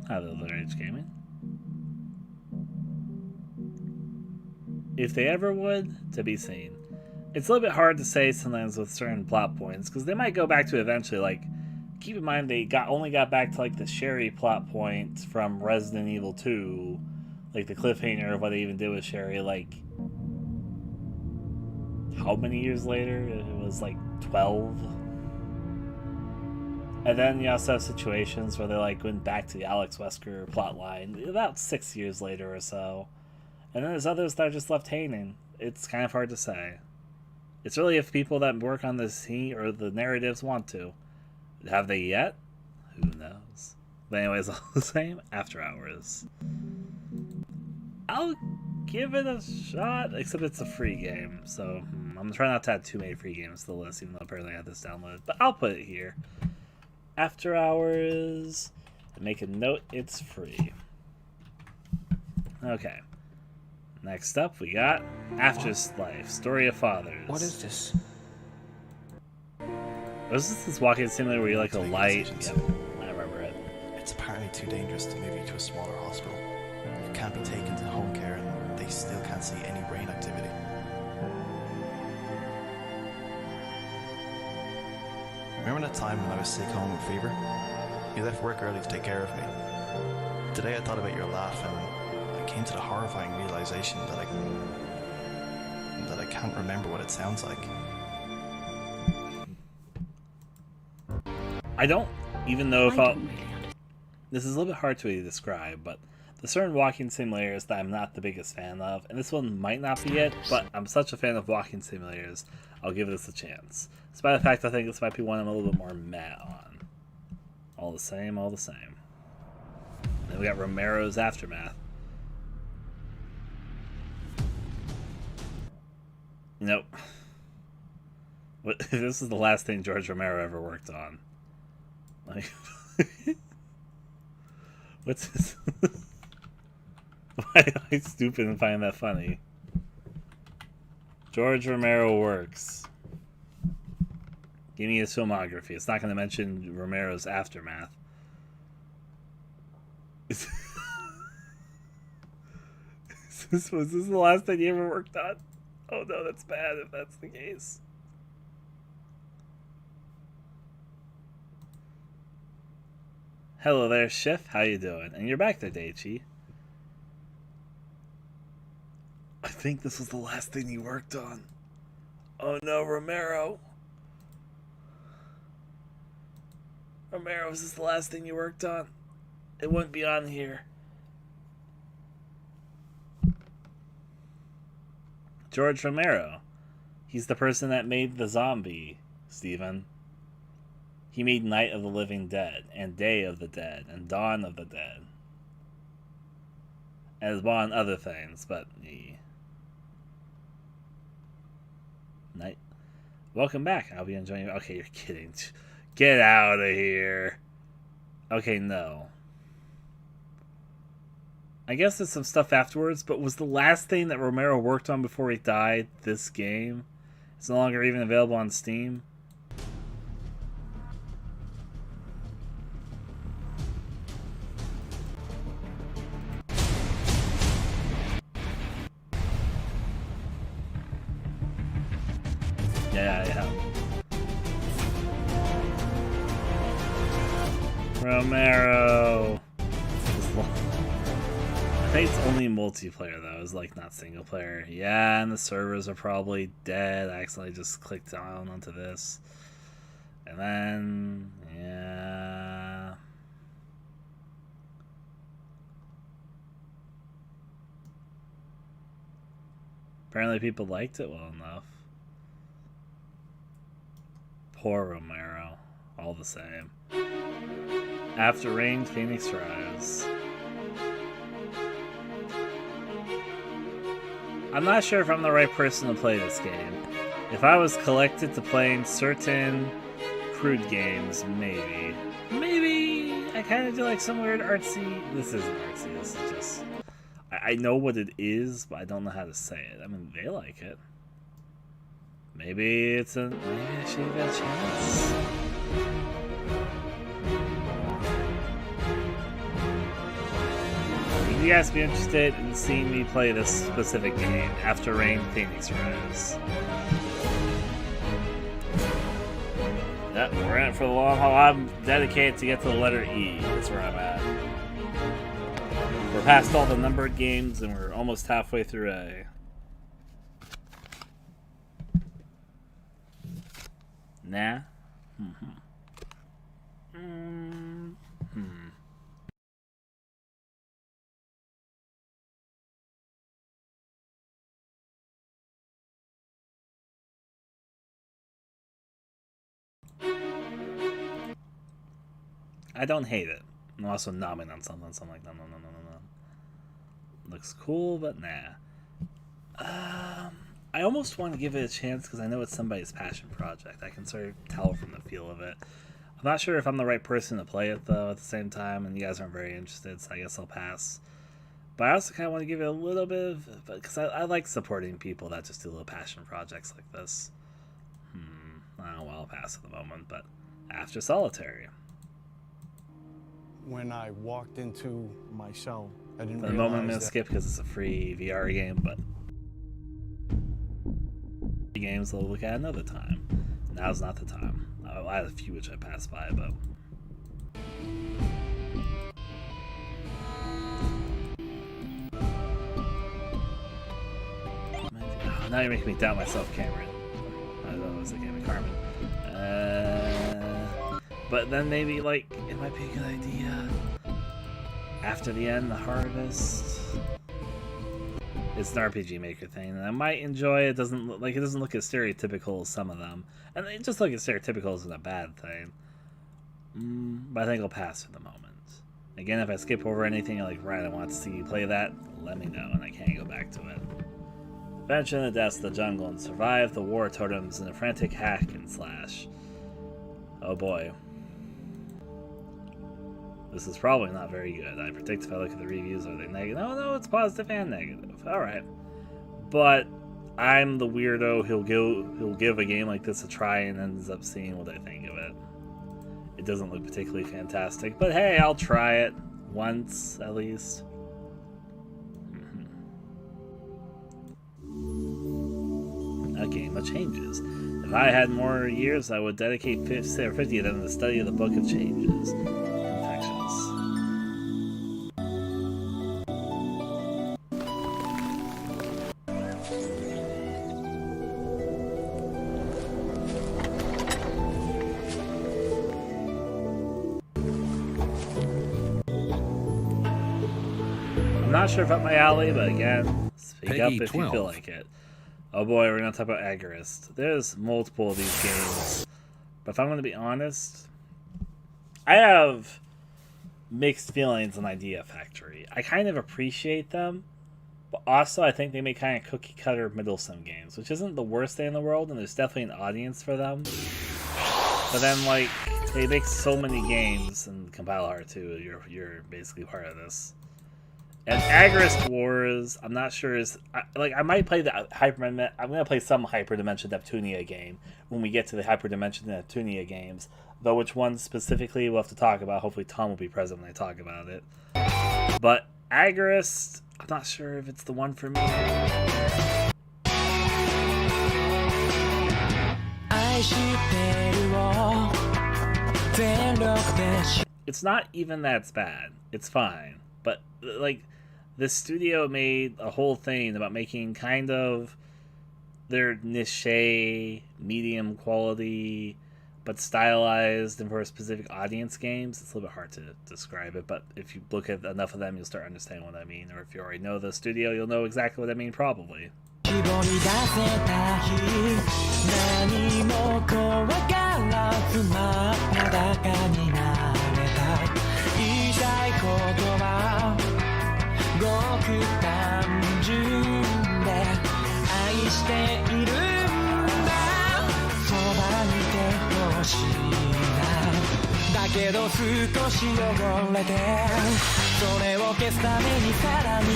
Hi, Little Rage Gaming. If they ever would, to be seen. It's a little bit hard to say sometimes with certain plot points, because they might go back to eventually, like, keep in mind they only got back to, like, the Sherry plot point from Resident Evil 2, like, the cliffhanger of what they even did with Sherry, like, how many years later? It was, like, 12? And then you also have situations where they, like, went back to the Alex Wesker plotline about 6 years later or so. And then there's others that are just left hanging. It's kind of hard to say. It's really if people that work on the scene or the narratives want to. Have they yet? Who knows? But anyways, all the same, After Hours. I'll give it a shot, except it's a free game, so I'm trying not to add too many free games to the list, even though apparently I have this downloaded. But I'll put it here. After Hours, and make a note it's free. Okay. Next up, we got Afterlife, Story of Fathers. What is this? Was this walking simulator where you like a light? Yep, I remember it. It's apparently too dangerous to move you to a smaller hospital. You can't be taken to home care and they still can't see any brain activity. Remember that time when I was sick home with fever? You left work early to take care of me. Today I thought about your laugh and I came to the horrifying realization that I can't remember what it sounds like. I don't even know if I'll... This is a little bit hard to describe, but there's certain walking simulators that I'm not the biggest fan of, and this one might not be it, but I'm such a fan of walking simulators, I'll give this a chance. Despite the fact I think this might be one I'm a little bit more mad on. All the same, all the same. Then we got Romero's Aftermath. Nope. What, this is the last thing George Romero ever worked on. Like, what's this? Why am I stupid and find that funny? George Romero works. Give me his filmography. It's not going to mention Romero's Aftermath. Was this the last thing you ever worked on? Oh no, that's bad if that's the case. Hello there, Schiff. How you doing? And you're back there, Daichi. I think this was the last thing you worked on. Oh no, Romero. Romero, is this the last thing you worked on? It wouldn't be on here. George Romero. He's the person that made the zombie, Steven. He made Night of the Living Dead, and Day of the Dead, and Dawn of the Dead. And among other things, but... Night. Welcome back. I'll be enjoying... Okay, you're kidding. Get out of here. Okay, no. I guess there's some stuff afterwards, but was the last thing that Romero worked on before he died this game? It's no longer even available on Steam. Romero. I think it's only multiplayer though. It's like not single player. Yeah, and the servers are probably dead. I accidentally just clicked down onto this. And then, yeah. Apparently people liked it well enough. Poor Romero. All the same. After Rain, Phoenix Rise. I'm not sure if I'm the right person to play this game. If I was collected to playing certain crude games, maybe. Maybe I kind of do like some weird artsy... This isn't artsy, this is just... I know what it is, but I don't know how to say it. I mean, they like it. Maybe it's a... Maybe I should give it a chance. Would you guys be interested in seeing me play this specific game, After Rain, Phoenix Rise? Yep, we're in it for the long haul. I'm dedicated to get to the letter E. That's where I'm at. We're past all the numbered games, and we're almost halfway through A. Nah? I don't hate it. I'm also nomming on something, so I'm like, no. Looks cool, but nah. I almost want to give it a chance because I know it's somebody's passion project. I can sort of tell from the feel of it. I'm not sure if I'm the right person to play it, though, at the same time, and you guys aren't very interested, so I guess I'll pass. But I also kind of want to give it a little bit of... Because I like supporting people that just do little passion projects like this. I don't know why I'll pass at the moment, but After Solitary. When I walked into my cell, I didn't For the moment, I'm going to skip because it's a free VR game, but games I'll look at another time. Now's not the time. I had a few which I passed by, but now you're making me doubt myself, Cameron. I don't know, it's like Cameron Carmen. But then maybe, like, it might be a good idea. After the End, The Harvest. It's an RPG Maker thing, and I might enjoy it. It doesn't look as stereotypical as some of them, and it just looking stereotypical isn't a bad thing. But I think I'll pass for the moment. Again, if I skip over anything, like Ryan, I want to see you play that, let me know, and I can't go back to it. Venture in the depths of the jungle and survive the war totems in a frantic hack and slash. Oh boy. This is probably not very good. I predict if I look at the reviews, are they negative? No, it's positive and negative. Alright. But I'm the weirdo who'll give a game like this a try and ends up seeing what I think of it. It doesn't look particularly fantastic, but hey, I'll try it once at least. A game of changes. If I had more years, I would dedicate 50 of them to the study of the Book of Changes. I'm not sure if up my alley, but again, speak up if you feel like it. Oh boy, we're going to talk about Agorist. There's multiple of these games, but if I'm going to be honest, I have mixed feelings on Idea Factory. I kind of appreciate them, but also I think they make kind of cookie-cutter middle-sim games, which isn't the worst thing in the world, and there's definitely an audience for them. But then, like, they make so many games, and CompileHard too, you're basically part of this. And Agorist Wars, I'm not sure is... I might play the I'm going to play some Hyperdimension Neptunia game when we get to the Hyperdimension Neptunia games. Though which one specifically we'll have to talk about. Hopefully Tom will be present when I talk about it. But Agorist, I'm not sure if it's the one for me. it's not even that bad. It's fine. But, like, the studio made a whole thing about making kind of their niche, medium quality, but stylized and for a specific audience games. It's a little bit hard to describe it, but if you look at enough of them, you'll start understanding what I mean. Or if you already know the studio, you'll know exactly what I mean, probably. 希望に出せた日何も怖がらず真っ裸になれたい言いたいことはごく単純で愛しているんだそばにいてほしいなだけど少し汚れてそれを消すためにさらに踊っ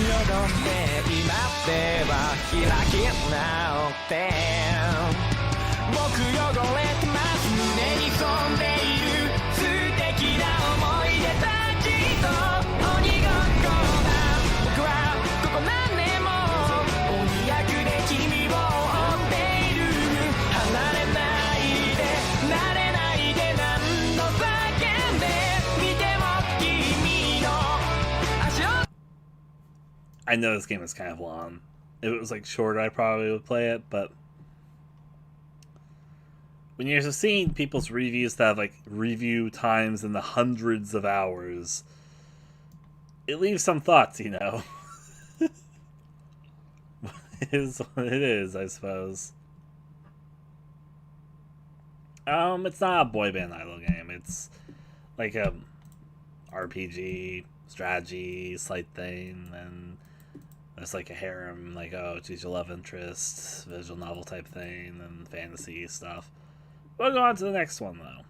て今では開き直って僕汚れてます胸に潜んでいる素敵な思い出たちと鬼ごっこだ僕はここ何年も鬼役で君を追っている離れないで慣れないで何度叫んで見ても君の I know this game is kind of long. If it was like shorter, I probably would play it, but when you're seeing people's reviews that have like review times in the hundreds of hours, it leaves some thoughts, you know. It is what it is, I suppose. It's not a boy band idol game. It's like a RPG strategy slight thing, and there's like a harem, like, oh, choose your love interest, visual novel type thing, and fantasy stuff. We'll go on to the next one, though.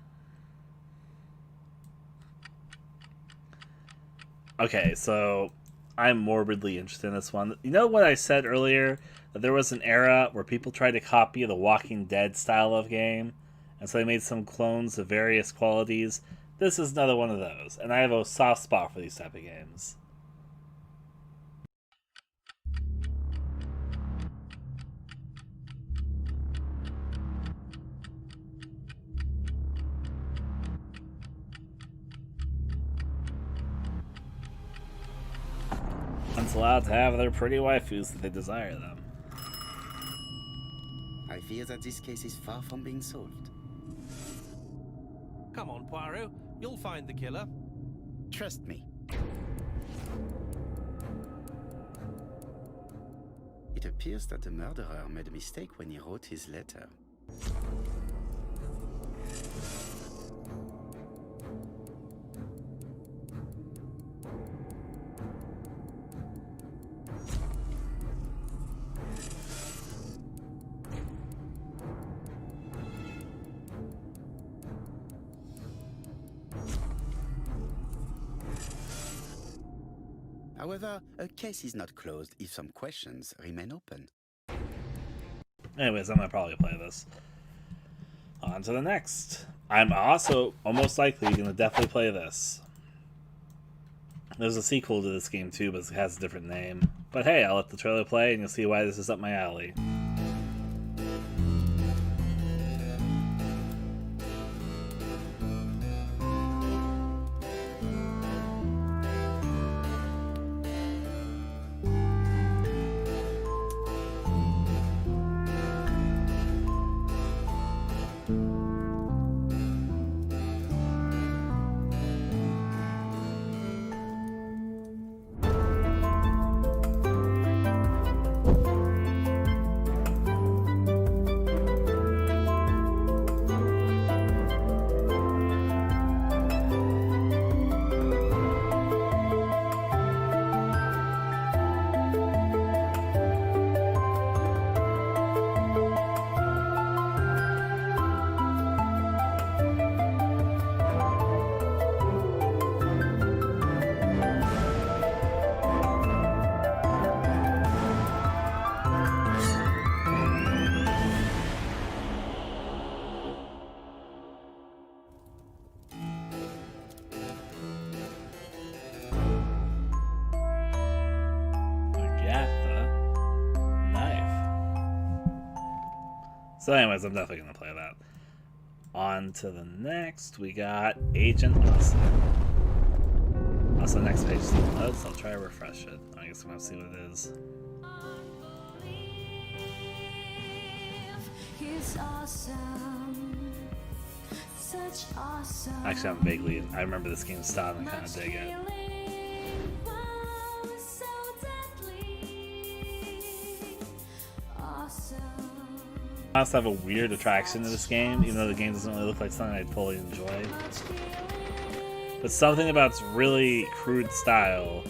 Okay, so I'm morbidly interested in this one. You know what I said earlier? That there was an era where people tried to copy the Walking Dead style of game, and so they made some clones of various qualities. This is another one of those, and I have a soft spot for these type of games. One's allowed to have their pretty waifus if they desire them. I fear that this case is far from being solved. Come on, Poirot. You'll find the killer. Trust me. It appears that the murderer made a mistake when he wrote his letter. However, a case is not closed if some questions remain open. Anyways, I'm gonna probably play this. On to the next. I'm also almost likely gonna definitely play this. There's a sequel to this game too, but it has a different name. But hey, I'll let the trailer play and you'll see why this is up my alley. So anyways, I'm definitely going to play that. On to the next, we got Agent Austin. Also, the next page still does. I'll try to refresh it. I guess I'm gonna see what it is. He's awesome. Such awesome. Actually, I'm vaguely. I remember this game style and kind of dig it. I also have a weird attraction to this game, even though the game doesn't really look like something I'd fully enjoy. But something about its really crude style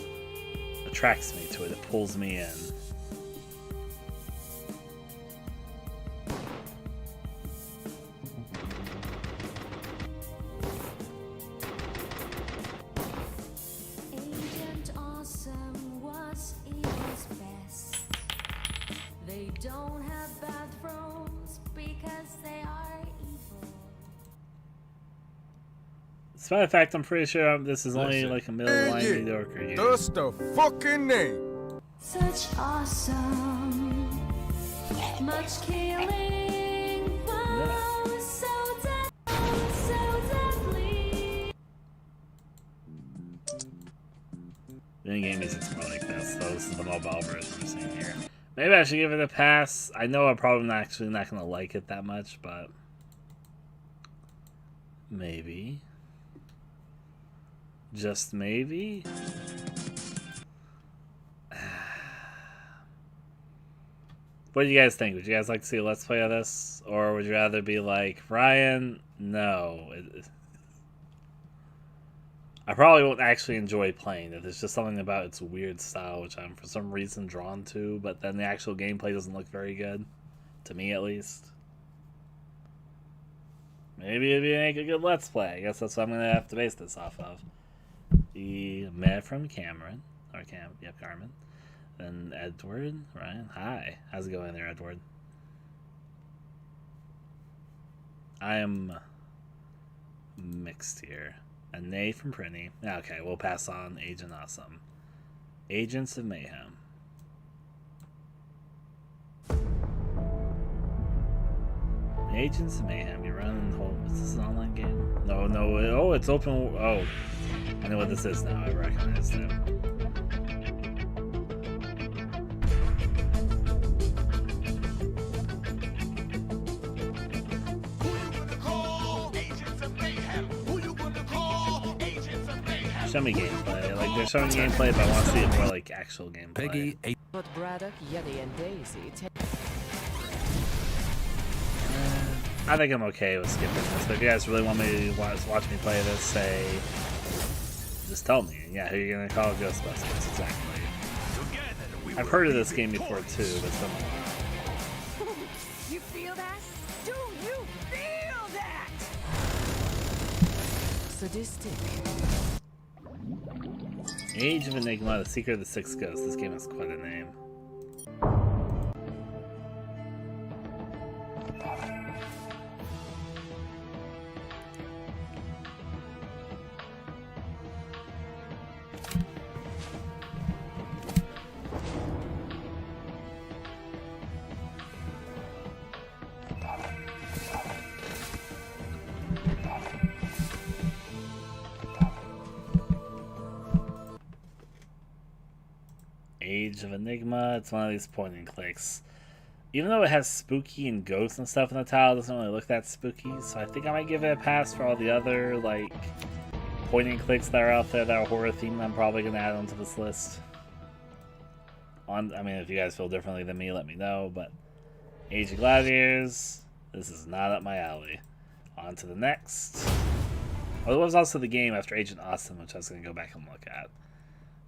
attracts me to it. It pulls me in. Agent Awesome was evil's best. They don't have bathrooms because they are evil. Despite the fact I'm pretty sure this is only like a middle line mediocre game. That's the fucking name. Such awesome. Much killing. Wow, so deadly. Minigame music's more like this, so this is the mobile version I'm seeing here. Maybe I should give it a pass. I know I'm probably not gonna like it that much, but maybe. Just maybe? What do you guys think? Would you guys like to see a Let's Play of this? Or would you rather be like, Ryan, no. I probably won't actually enjoy playing it. There's just something about its weird style which I'm for some reason drawn to, but then the actual gameplay doesn't look very good. To me, at least. Maybe it'd make a good Let's Play. I guess that's what I'm going to have to base this off of. The Matt from Cameron. Or Carmen. Then Edward, Ryan. Hi. How's it going there, Edward? I am mixed here. A nay from Prinny. Okay, we'll pass on Agent Awesome. Agents of Mayhem. Agents of Mayhem. You run the whole. Is this an online game? No. Oh, it's open. Oh, I know what this is now. I recognize it. Show me gameplay. Like, they're showing gameplay, but I want to see it more like actual gameplay. Peggy 8. But Braddock, Yeti, and Daisy. I think I'm okay with skipping this. But if you guys really want me to watch me play this, say, just tell me. Yeah, who are you gonna call Ghostbusters? Exactly. I've heard of this game before too, but it's been a while. You feel that? Do you feel that? Sadistic. Age of Enigma, The Secret of the Six Ghosts. This game has quite a name. Age of Enigma. It's one of these point and clicks. Even though it has spooky and ghosts and stuff in the title, it doesn't really look that spooky. So I think I might give it a pass for all the other like point and clicks that are out there that are horror themed. I'm probably gonna add onto this list. I mean, if you guys feel differently than me, let me know. But Age of Gladiators, this is not up my alley. On to the next. Oh, there was also the game after Agent Awesome, which I was gonna go back and look at.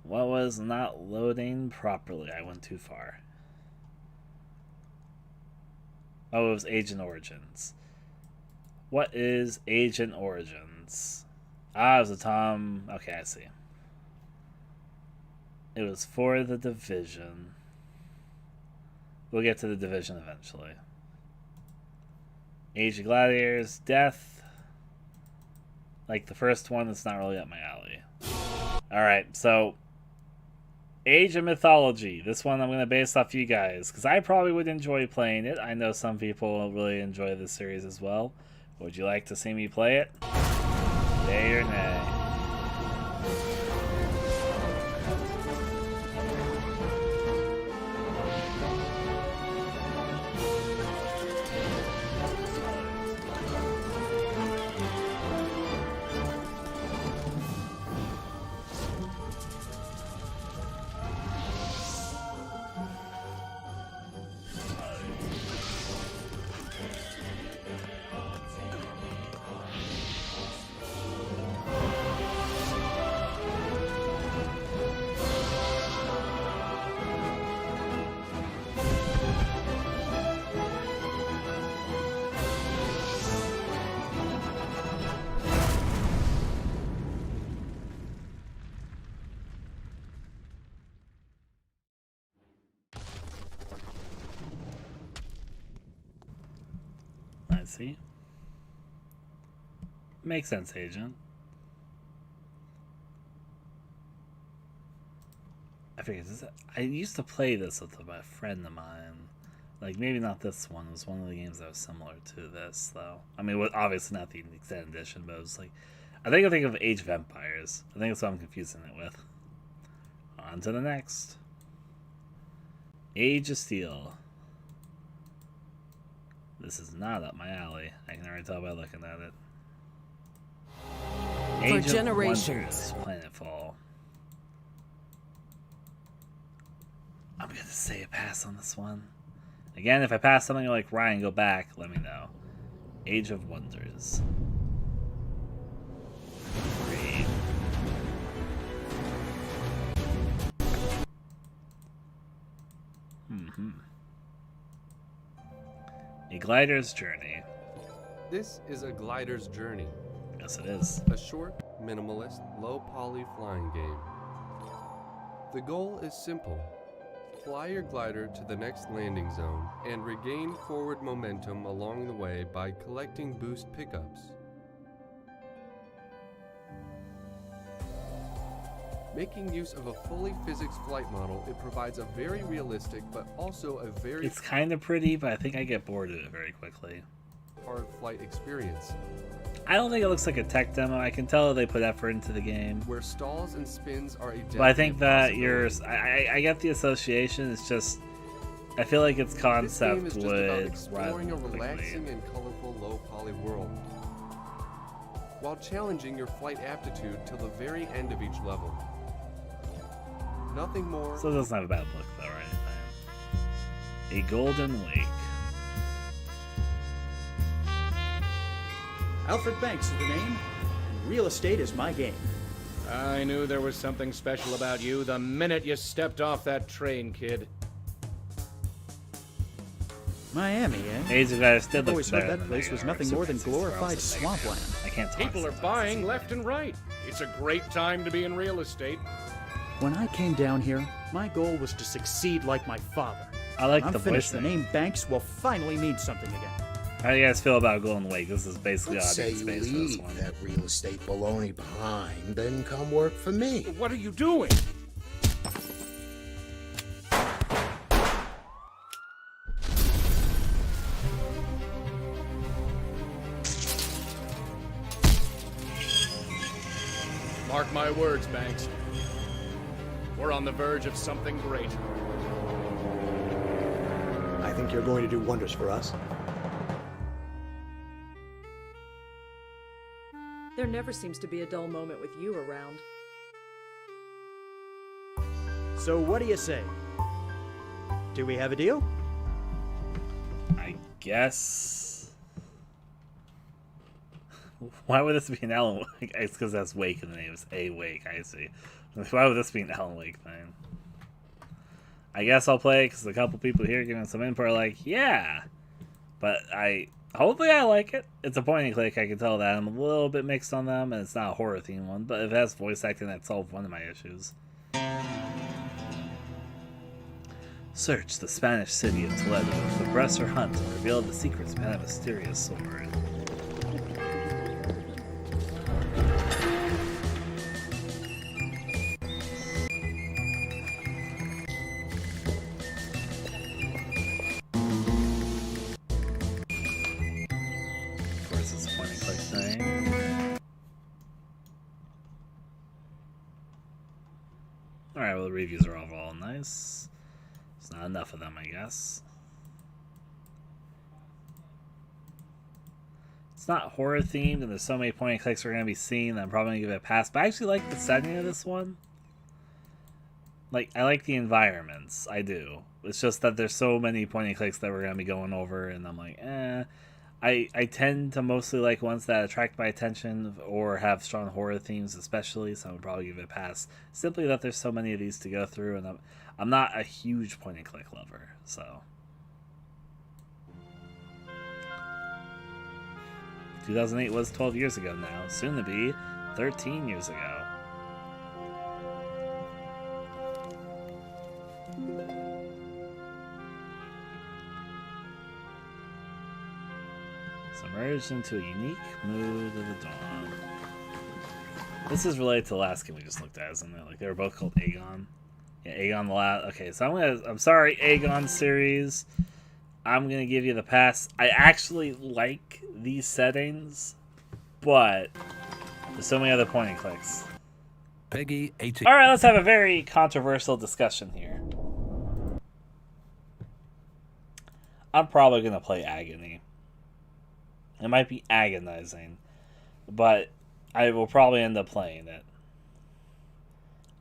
What was not loading properly? I went too far. Oh, it was Agent Origins. What is Agent Origins? Ah, it was a Tom... Okay, I see. It was for the Division. We'll get to the Division eventually. Age of Gladiators, Death. Like the first one, it's not really up my alley. Alright, so... Age of Mythology. This one I'm going to base off you guys, because I probably would enjoy playing it. I know some people really enjoy this series as well. Would you like to see me play it? Yay or nay? I see. Makes sense, Agent. I figured I used to play this with a friend of mine. Like, maybe not this one. It was one of the games that was similar to this, though. I mean, obviously not the extended edition, but it was like... I think of Age of Empires. I think that's what I'm confusing it with. On to the next. Age of Steel. This is not up my alley. I can already tell by looking at it. Age For generations. Of Wonders, Planetfall. I'm gonna say a pass on this one. Again, if I pass something like Ryan, go back, let me know. Age of Wonders. Great. A Glider's Journey. This is A Glider's Journey. Yes, it is. A short, minimalist, low-poly flying game. The goal is simple. Fly your glider to the next landing zone and regain forward momentum along the way by collecting boost pickups. Making use of a fully physics flight model, it provides a very realistic but also a very... It's kind of pretty, but I think I get bored of it very quickly. ...hard flight experience. I don't think it looks like a tech demo. I can tell they put effort into the game. Where stalls and spins are a but I think that I get the association. It's just I feel like its concept this game is would just about exploring a relaxing and colorful low-poly world, while challenging your flight aptitude till the very end of each level. Nothing more. So it doesn't have a bad look though, or anything. A Golden Wake. Alfred Banks is the name, and real estate is my game. I knew there was something special about you the minute you stepped off that train, kid. Miami, eh? Age of Glider did I've look always heard better that place was nothing more than glorified swampland. I can't talk. People are buying left and right. It's a great time to be in real estate. When I came down here, my goal was to succeed like my father. I like I'm the finished. voice The name Banks will finally mean something again. How do you guys feel about Golden Wake? This is basically Let's say audience you based for this leave one. that real estate baloney behind, then come work for me. What are you doing? Mark my words, Banks. We're on the verge of something great. I think you're going to do wonders for us. There never seems to be a dull moment with you around. So what do you say? Do we have a deal? I guess. Why would this be an Alan Wake? It's because that's Wake in the name. It's a Wake, I see. Why would this be an Alan Wake thing? I guess I'll play because a couple people here giving some input are like, yeah. But hopefully I like it. It's a point and click, I can tell that. I'm a little bit mixed on them, and it's not a horror themed one, but if it has voice acting, that solved one of my issues. Search the Spanish city of Toledo to progress her hunt and reveal the secrets behind a mysterious sword. Of course, it's a point and click thing. Alright, well, the reviews are all nice. There's not enough of them, I guess. It's not horror themed, and there's so many point and clicks we're going to be seeing that I'm probably going to give it a pass. But I actually like the setting of this one. Like, I like the environments. I do. It's just that there's so many point and clicks that we're going to be going over, and I'm like, eh. I tend to mostly like ones that attract my attention or have strong horror themes especially, so I would probably give it a pass. Simply that there's so many of these to go through, and I'm not a huge point and click lover, so. 2008 was 12 years ago now, soon to be 13 years ago. Submerged into a unique mood of the dawn. This is related to the last game we just looked at, isn't it? Like they were both called Aegon. Yeah, Aegon the last. Okay, so I'm sorry, Aegon series. I'm gonna give you the pass. I actually like these settings, but there's so many other point and clicks. Peggy 18. All right, let's have a very controversial discussion here. I'm probably gonna play Agony. It might be agonizing, but I will probably end up playing it.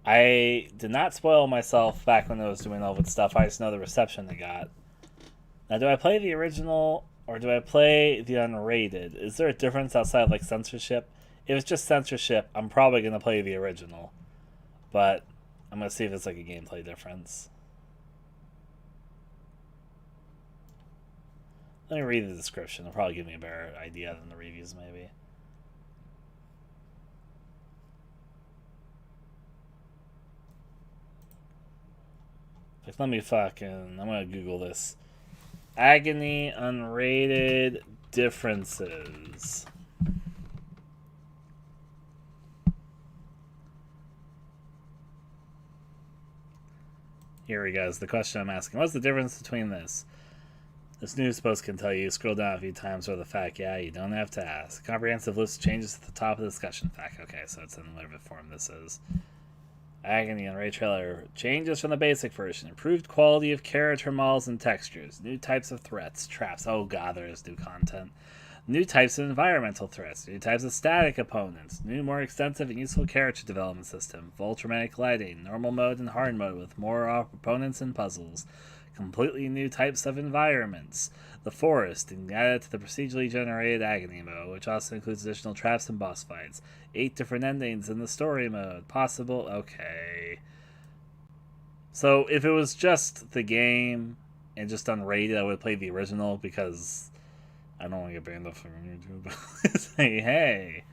I did not spoil myself back when I was doing all that stuff. I just know the reception they got. Now, do I play the original or do I play the unrated? Is there a difference outside of like censorship? If it's just censorship, I'm probably going to play the original. But I'm going to see if it's like a gameplay difference. Let me read the description. It'll probably give me a better idea than the reviews, maybe. Like, let me fucking... I'm going to Google this. Agony unrated differences. Here we go. Is the question I'm asking. What's the difference between this? This news post can tell you. Scroll down a few times for the fact. Yeah, you don't have to ask. Comprehensive list of changes at the top of the discussion. Fact. Okay, so it's in whatever form this is. Agony on Ray Trailer. Changes from the basic version. Improved quality of character models and textures. New types of threats. Traps. Oh god, there is new content. New types of environmental threats. New types of static opponents. New, more extensive and useful character development system. Voltraumatic lighting. Normal mode and hard mode with more opponents and puzzles. Completely new types of environments. The Forest, and added to the procedurally generated Agony mode, which also includes additional traps and boss fights. 8 different endings in the story mode. Possible. Okay. So if it was just the game and just unrated, I would play the original because I don't want to get banned off from YouTube. Say hey.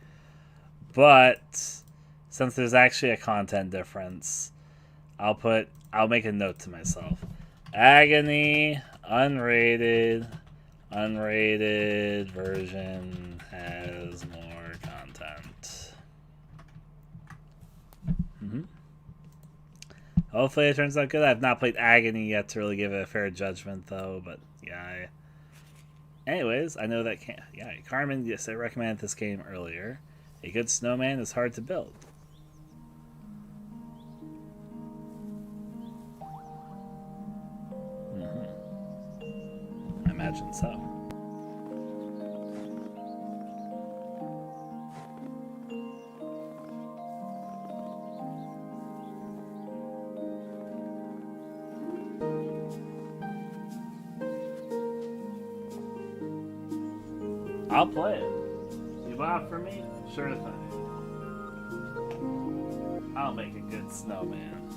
But since there's actually a content difference, I'll make a note to myself. Agony, unrated version has more content. Hopefully it turns out good. I've not played Agony yet to really give it a fair judgment, though. But yeah. Anyways, I know that Carmen, yes, I recommended this game earlier. A good snowman is hard to build. I imagine so. I'll play it. You buy it for me? Sure thing. I'll make a good snowman.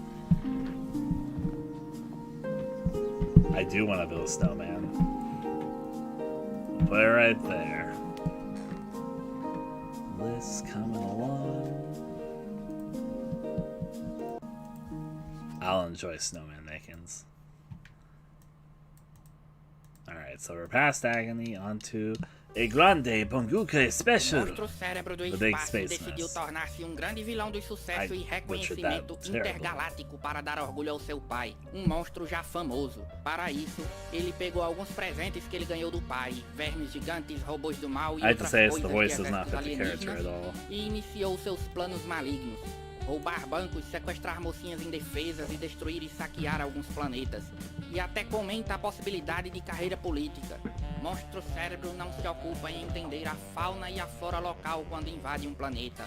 I do want to build a snowman. Put it right there. List coming along. I'll enjoy snowman makings. Alright, so we're past Agony onto a grande bonguque special. Monstro cérebro do The big espaço space decidiu mess. tornar-se grande vilão do sucesso e butchered reconhecimento that terrible. intergaláctico para dar orgulho ao seu pai, monstro já famoso. Para isso, ele pegou alguns presentes que ele ganhou do pai, vermes gigantes, robôs do mal e I have to outras say, it's the coisas voice de does not exércitos fit the character at alienígenas, all. e iniciou seus planos malignos. Roubar bancos, sequestrar mocinhas indefesas e destruir e saquear alguns planetas. E até comenta a possibilidade de carreira política. Monstro Cérebro não se ocupa em entender a fauna e a flora local quando invade um planeta.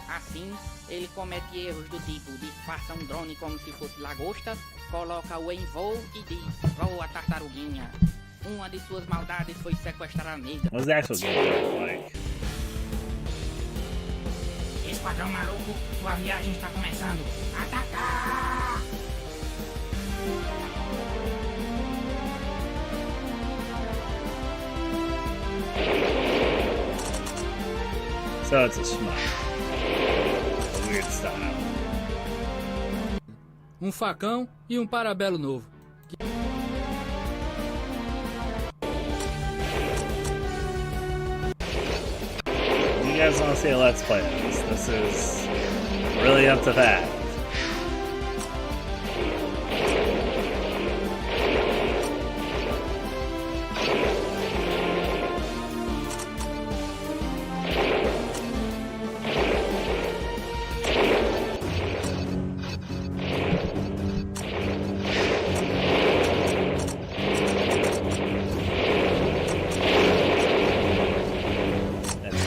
Assim, ele comete erros do tipo disfarça um drone como se fosse lagosta, coloca-o em voo e diz, voa tartaruguinha. Uma de suas maldades foi sequestrar a negra. What's the actual game like? Esquadrão maluco, sua viagem está começando. Atacar! So it's a schmuck. A weird style. Facão e parabelo novo. see a Let's Play of this. This is really up to that.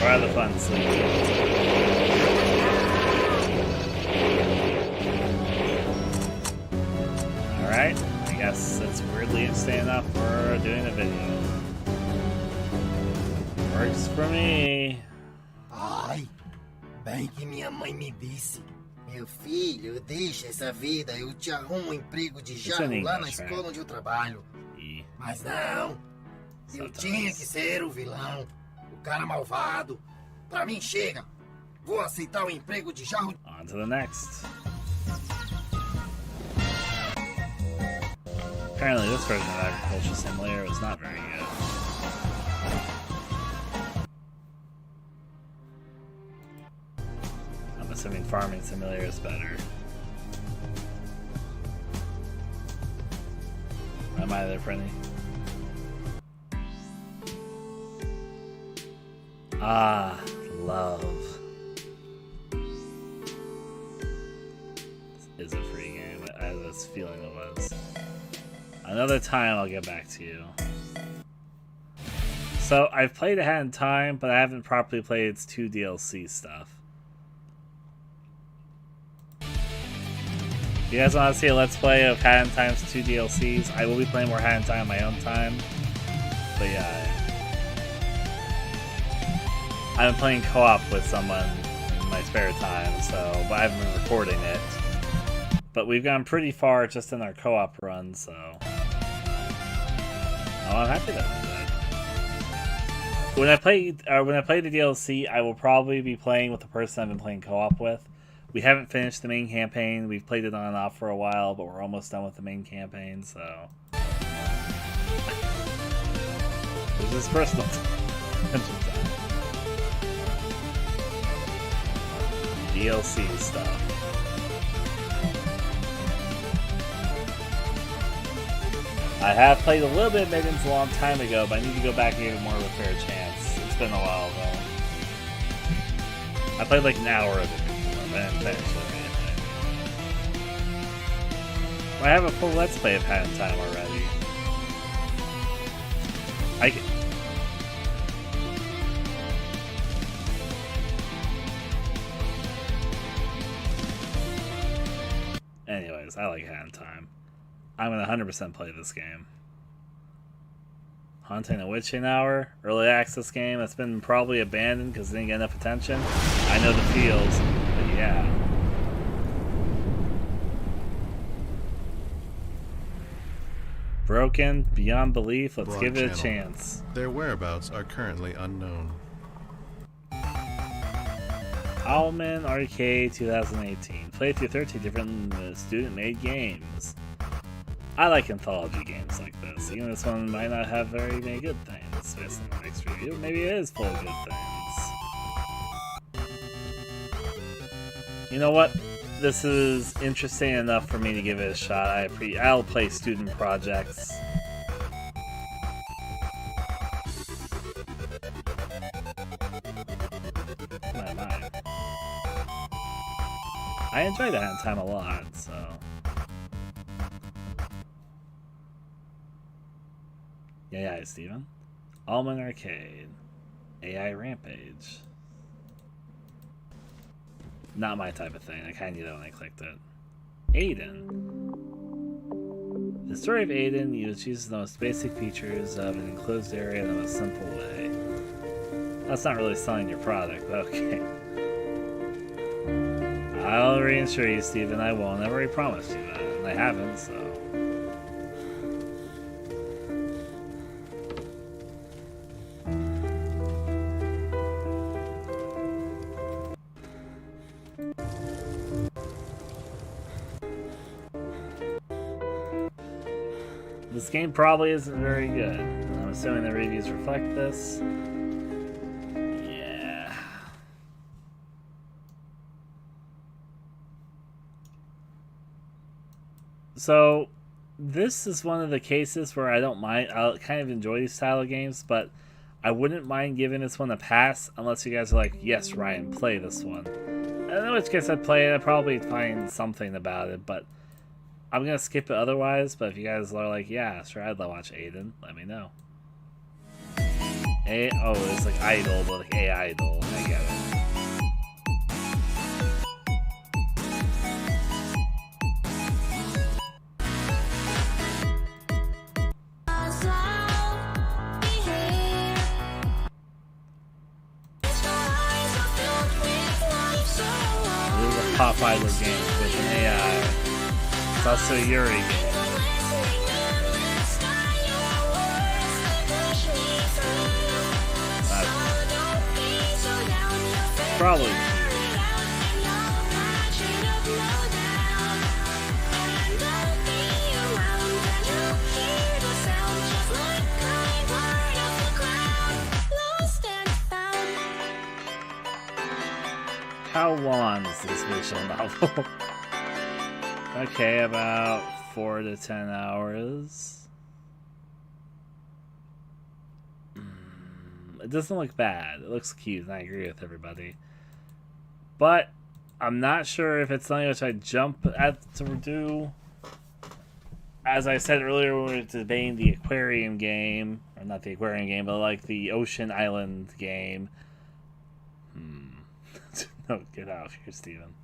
The fun sleep. Alright, I guess it's weirdly instant enough for doing a video. Works for me. Ai, bem que minha mãe me disse. Meu filho, deixa essa vida, eu te arrumo um emprego de jarro lá na escola onde eu trabalho. Mas não, eu tinha que ser o vilão, o cara malvado. Pra mim chega. Vou aceitar o emprego de jarro. On to the next. Apparently this version of Agricultural Simulator was not very good. I'm assuming Farming Simulator is better. Am I there, Freddy? Ah, love. This is a free game. I had this feeling it was. Another time I'll get back to you. So, I've played Ahead in Time, but I haven't properly played its 2 DLC stuff. You guys want to see a Let's Play of Ahead in Time's 2 DLCs? I will be playing more Ahead in Time on my own time. But yeah. I've been playing co-op with someone in my spare time, so but I haven't been recording it. But we've gone pretty far just in our co-op run, so I'm happy that we did. When I play the DLC, I will probably be playing with the person I've been playing co-op with. We haven't finished the main campaign. We've played it on and off for a while, but we're almost done with the main campaign, so this is personal time. DLC stuff. I have played a little bit of Mittens a long time ago, but I need to go back and give it more of a fair chance. It's been a while though. I played like an hour of it before, but I didn't finish it or anything. I have a full Let's Play of Ahead in Time already. I can... Anyways, I like Ahead in Time. I'm gonna 100% play this game. Haunting a Witching Hour, early access game that's been probably abandoned because it didn't get enough attention. I know the feels, but yeah. Broken, beyond belief, let's give it a chance. Their whereabouts are currently unknown. Owlman Arcade 2018. Played through 13 different student-made games. I like anthology games like this. Even this one might not have very many good things based on the next review. Maybe it is full of good things. You know what? This is interesting enough for me to give it a shot. I'll play student projects. I enjoyed Ahead in Time a lot, so. Yeah, Steven. Almond Arcade. AI Rampage. Not my type of thing. I kind of knew that when I clicked it. Aiden. The story of Aiden uses the most basic features of an enclosed area in the most simple way. That's not really selling your product, but okay. I'll reassure you, Steven, I won't. I've already promised you that, and I haven't, so. This game probably isn't very good. I'm assuming the reviews reflect this. Yeah. So, this is one of the cases where I don't mind. I kind of enjoy these style of games, but I wouldn't mind giving this one a pass unless you guys are like, yes, Ryan, play this one. And in which case I'd play it. I'd probably find something about it, but I'm going to skip it otherwise. But if you guys are like, yeah, sure, I'd watch Aiden, let me know. It's like Idol, but like A-Idol. I get it. Pop Idol game with an AI. It's also a Yuri game. Probably. How long is this visual novel? Okay, about 4 to 10 hours. It doesn't look bad. It looks cute, and I agree with everybody. But I'm not sure if it's something which I jump at to do. As I said earlier, we were debating the aquarium game, or not the aquarium game, but like the Ocean Island game. No, get out of here, Steven.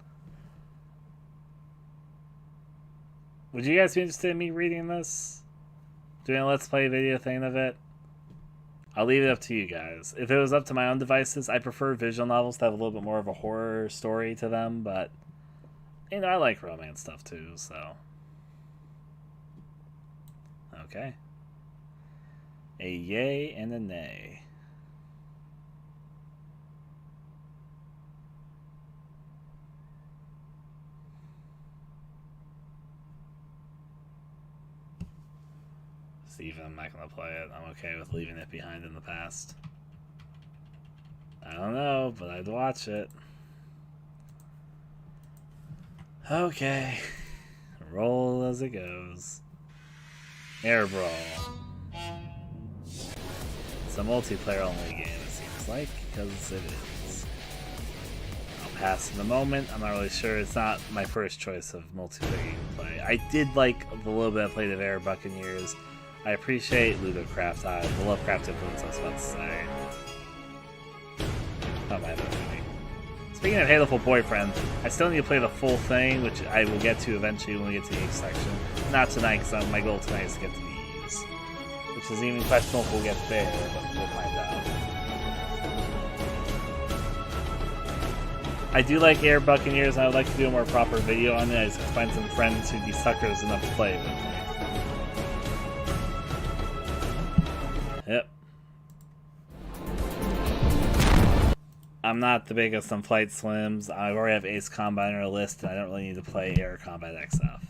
Would you guys be interested in me reading this? Doing a Let's Play video thing of it? I'll leave it up to you guys. If it was up to my own devices, I prefer visual novels to have a little bit more of a horror story to them, but, you know, I like romance stuff too, so. Okay. A yay and a nay. Steven, I'm not going to play it. I'm okay with leaving it behind in the past. I don't know, but I'd watch it. Okay. Roll as it goes. Air Brawl. It's a multiplayer only game, it seems like, because it is. I'll pass in the moment. I'm not really sure. It's not my first choice of multiplayer gameplay. I did like the little bit I played of Air Buccaneers. I appreciate Ludocraft. I love Craft Influence, I was about to say. Oh, my bad. Speaking of Hateful Boyfriend, I still need to play the full thing, which I will get to eventually when we get to the H section. Not tonight, because my goal tonight is to get to the E's. Which is even questionable if we'll get there, but we'll find out. I do like Air Buccaneers, and I would like to do a more proper video on it. I just have to find some friends who'd be suckers enough to play it with me. Yep. I'm not the biggest on Flight Swims. I already have Ace Combat on our list, and I don't really need to play Air Combat XF.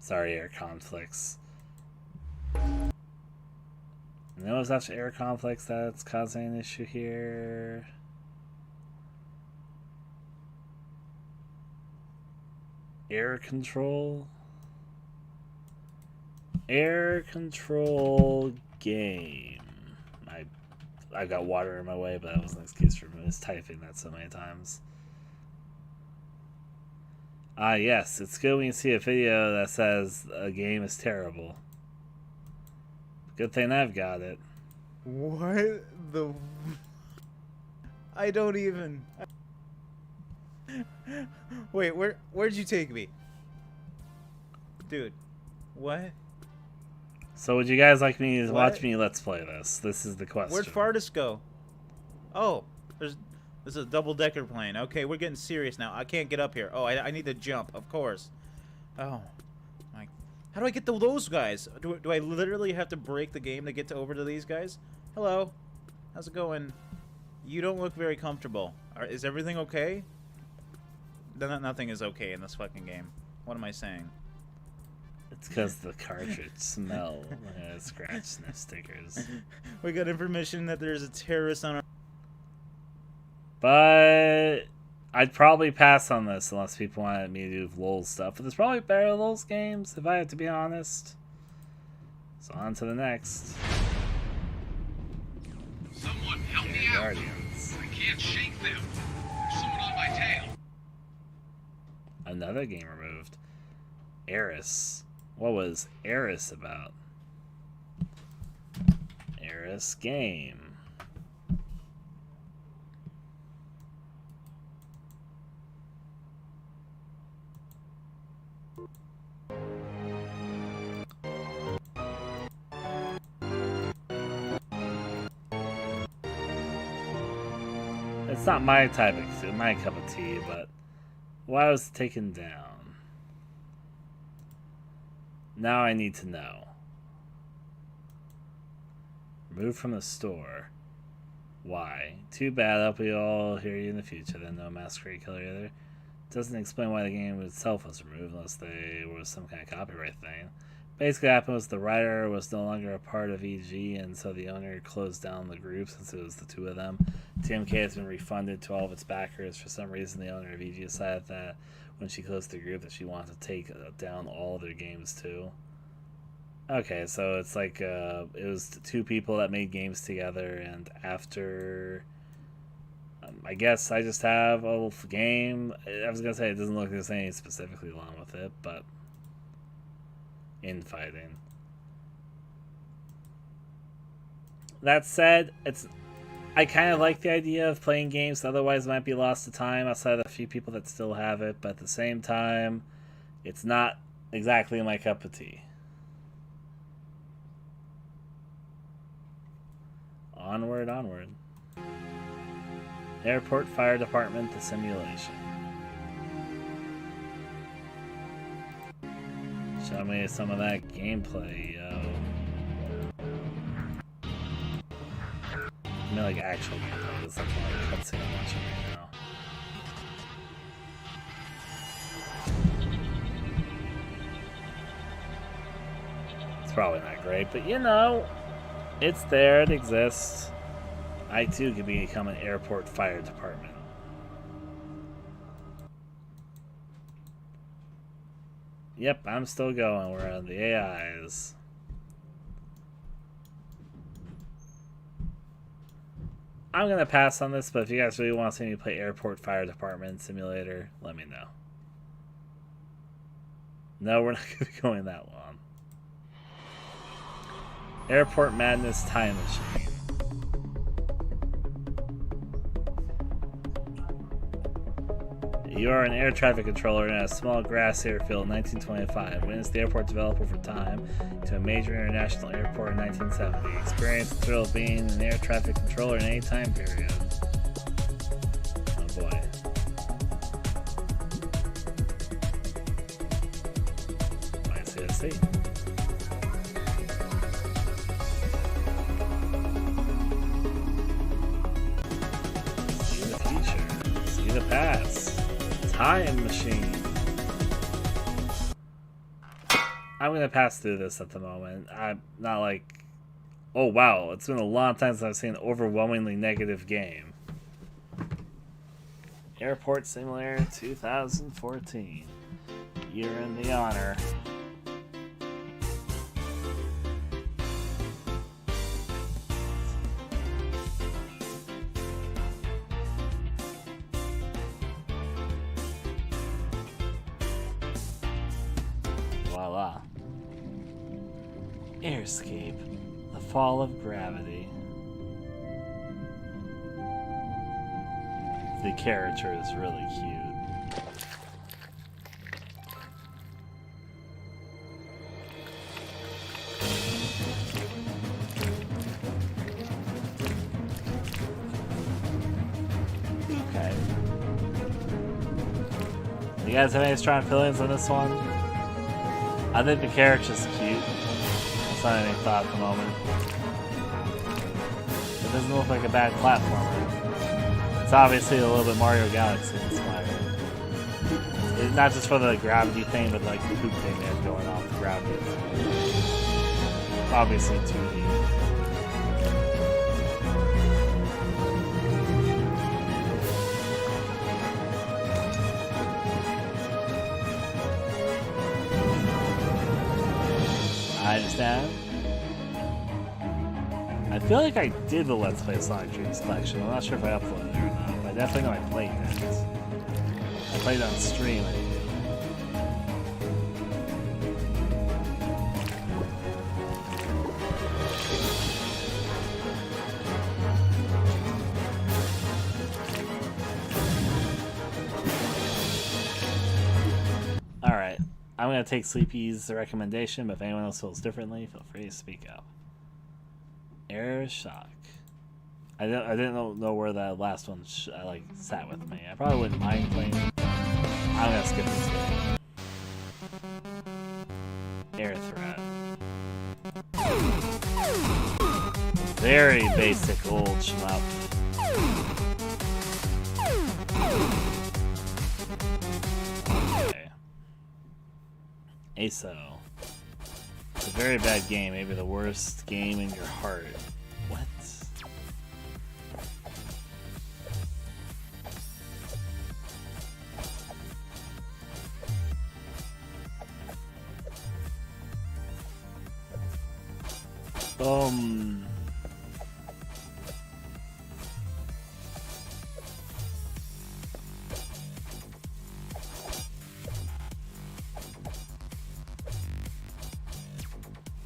Sorry, Air Conflicts. And it was actually Air Conflicts that's causing an issue here. Air Control. Air Control game. I got water in my way, but that was an excuse for me. Typing that so many times. Yes, it's good when you see a video that says a game is terrible. Good thing I've got it. What the... I don't even... Wait, where'd you take me? Dude, what? So would you guys like me to watch me Let's Play this? This is the question. Where'd Fardus go? Oh, there's a double-decker plane. Okay, we're getting serious now. I can't get up here. Oh, I need to jump, of course. Oh, my... How do I get to those guys? Do I literally have to break the game to get over to these guys? Hello. How's it going? You don't look very comfortable. Is everything okay? Nothing is okay in this fucking game. What am I saying? It's because the cartridge smell. Scratch no stickers. We got information that there's a terrorist on our... But I'd probably pass on this unless people wanted me to do LOL stuff. But there's probably better LOL games, if I have to be honest. So on to the next. Someone help me out. Guardians. I can't shake them. There's someone on my tail. Another game removed. Eris. What was Eris about? Eris game. It's not my type of my cup of tea, but why was it taken down? Now I need to know. Removed from the store. Why? Too bad. I hope we all hear you in the future. Then no Masquerade Killer either. Doesn't explain why the game itself was removed unless there was some kind of copyright thing. Basically, what happened was the writer was no longer a part of EG, and so the owner closed down the group since it was the two of them. TMK has been refunded to all of its backers. For some reason, the owner of EG decided that when she closed the group that she wanted to take down all of their games too. Okay, so it's like it was two people that made games together, and after I guess I just have a game. I was gonna say it doesn't look like there's anything specifically wrong with it, but infighting. That said, I kind of like the idea of playing games that otherwise might be lost to time outside of the few people that still have it, but at the same time, it's not exactly my cup of tea. Onward, onward. Airport Fire Department, the simulation. Show me some of that gameplay, yo. I mean, like actual gameplay. It's like a cutscene I'm watching right now. It's probably not great, but you know, it's there, it exists. I too could become an airport fire department. Yep, I'm still going. We're on the AIs. I'm going to pass on this, but if you guys really want to see me play Airport Fire Department Simulator, let me know. No, we're not going to be going that long. Airport Madness Time Machine. You are an air traffic controller in a small grass airfield in 1925. Witness the airport develop over time to a major international airport in 1970. Experience the thrill of being an air traffic controller in any time period. Oh boy. Let's see. See the future. See the past. Time machine. I'm gonna pass through this at the moment. I'm not like, oh wow, it's been a long time since I've seen an overwhelmingly negative game. Airport Simulator 2014. You're in the honor. Voila. Airscape. The Fall of Gravity. The character is really cute. Okay. You guys have any strong feelings on this one? I think the character's cute. That's not anything thought at the moment. It doesn't look like a bad platformer. It's obviously a little bit Mario Galaxy inspired. It's not just for the gravity thing, but like the poop thing they have going off the gravity. Obviously 2D. 10. I feel like I did the Let's Play Sonic Dreams collection. I'm not sure if I uploaded it or not, but I definitely know I played it. I played it on stream, I think. Alright, I'm going to take Sleepy's recommendation, but if anyone else feels differently, feel free to speak up. Air Shock. I didn't know where that last one sat with me. I probably wouldn't mind playing it. I'm going to skip this game. Air Threat. Very basic old shmup. Okay. ASO. It's a very bad game, maybe the worst game in your heart. What?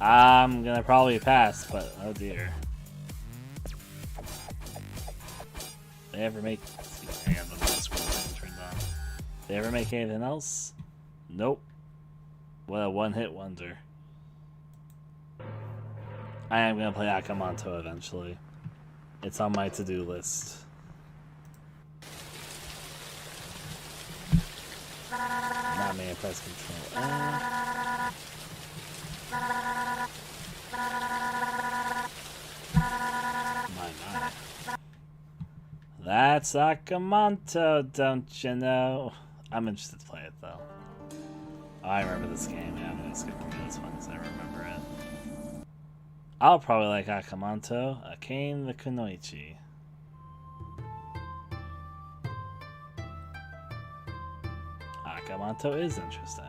I'm gonna probably pass, but oh dear. They ever make? Hang on, the scroll thing turned on. They ever make anything else? Nope. What a one-hit wonder. I am gonna play Akamanto eventually. It's on my to-do list. Not me, I press control. My. That's Akamanto, don't you know? I'm interested to play it though. Oh, I remember this game. Yeah, I'm gonna skip through this one because I remember it. I'll probably like Akamanto. Akane the Kunoichi. Akamanto is interesting.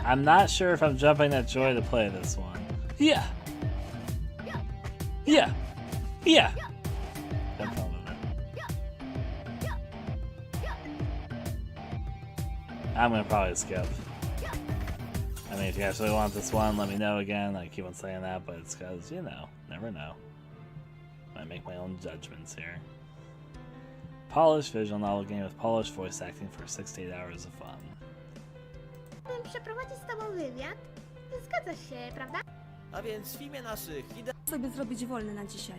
I'm not sure if I'm jumping at joy to play this one. Yeah. Yeah. Yeah. I'm fine with it. I'm gonna probably skip. I mean, if you guys really want this one, let me know again. I keep on saying that, but it's because, you know, never know. I make my own judgments here. Polished visual novel game with polished voice acting for 6 to 8 hours of fun. Przeprowadzić z tobą wywiad? Zgadza się, prawda? A więc w imię naszych sobie zrobić wolny na dzisiaj.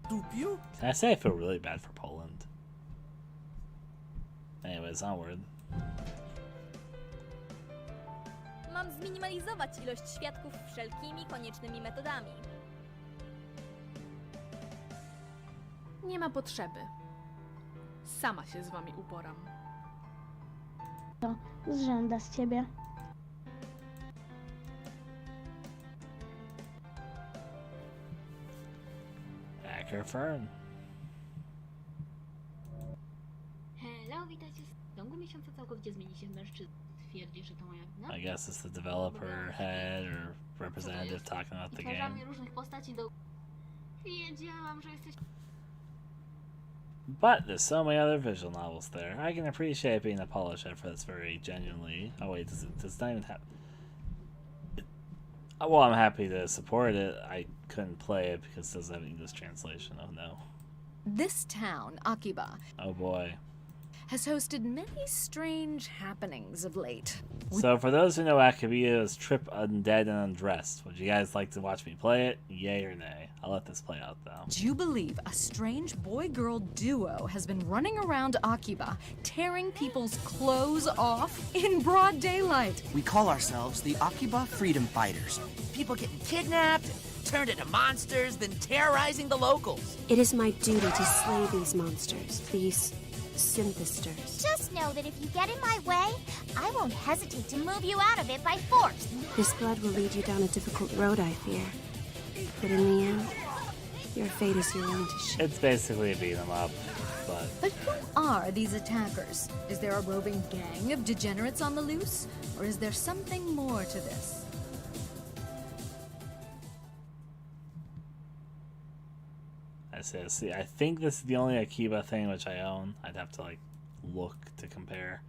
Dupiu? Can I say I feel really bad for Poland? Anyways, onward. Mam zminimalizować ilość świadków wszelkimi koniecznymi metodami. Nie ma potrzeby. Sama się z wami uporam. To zżąda z ciebie. Hacker Fern. Hello, witajcie. W ciągu miesiąca całkowicie zmieni się w mężczyznę. Twierdzi, że to moja wina. I guess it's the developer head or representative talking about the game. Różnych postaci do... Wiedziałam, że jesteś... But there's so many other visual novels there. I can appreciate being a Polish effort that's very genuinely... Oh wait, does it not even have... Well, I'm happy to support it. I couldn't play it because it doesn't have English translation. Oh no. This town, Akiba, Oh boy. has hosted many strange happenings of late. So for those who know Akiba is Trip Undead and Undressed, would you guys like to watch me play it? Yay or nay? I'll let this play out, though. Do you believe a strange boy-girl duo has been running around Akiba, tearing people's clothes off in broad daylight? We call ourselves the Akiba Freedom Fighters. People getting kidnapped, turned into monsters, then terrorizing the locals. It is my duty to slay these monsters, these synthesters. Just know that if you get in my way, I won't hesitate to move you out of it by force. This blood will lead you down a difficult road, I fear. But in the end, your fate is your own to shape. It's basically a beat 'em up, but... But who are these attackers? Is there a roving gang of degenerates on the loose? Or is there something more to this? See, I think this is the only Akiba thing which I own. I'd have to, like, look to compare.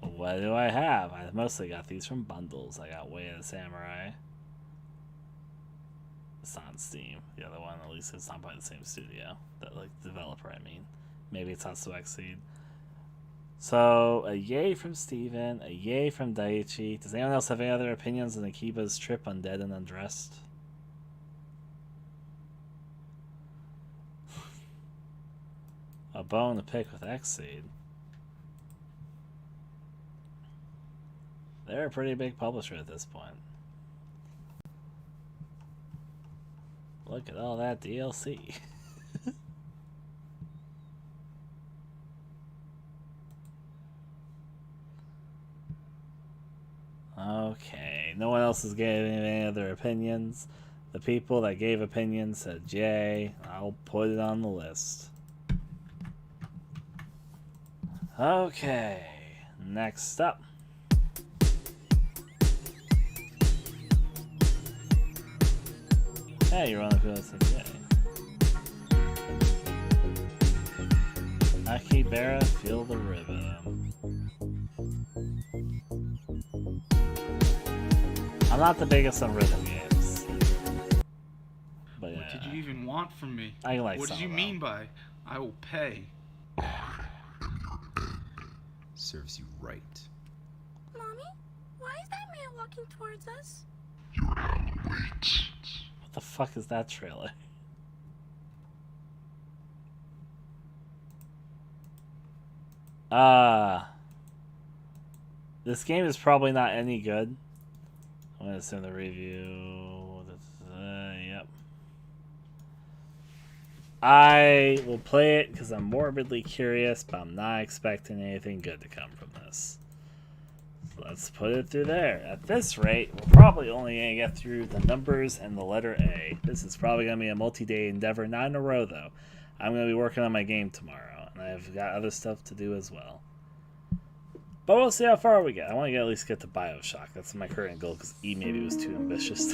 What do I have? I mostly got these from bundles. I got Way of the Samurai. It's not on Steam. The other one, at least it's not by the same studio. That, like, developer, I mean. Maybe it's on Suexseed. So, a yay from Steven, a yay from Daiichi. Does anyone else have any other opinions on Akiba's trip Undead and Undressed? A bone to pick with Xseed. They're a pretty big publisher at this point. Look at all that DLC. Okay, no one else is giving any other opinions. The people that gave opinions said yay. I'll put it on the list. Okay, next up. Hey, you're on the field today. Akibara, feel the rhythm. I'm not the biggest on rhythm games. But yeah. What did you even want from me? I like What did you mean by I will pay? Serves you right. Mommy, why is that man walking towards us? What the fuck is that trailer? This game is probably not any good. I'm gonna send the review. Yep. I will play it because I'm morbidly curious, but I'm not expecting anything good to come from this. So let's put it through there. At this rate, we're probably only going to get through the numbers and the letter A. This is probably going to be a multi-day endeavor, not in a row though. I'm going to be working on my game tomorrow, and I've got other stuff to do as well. But we'll see how far we get. I want to at least get to Bioshock. That's my current goal, because E maybe was too ambitious.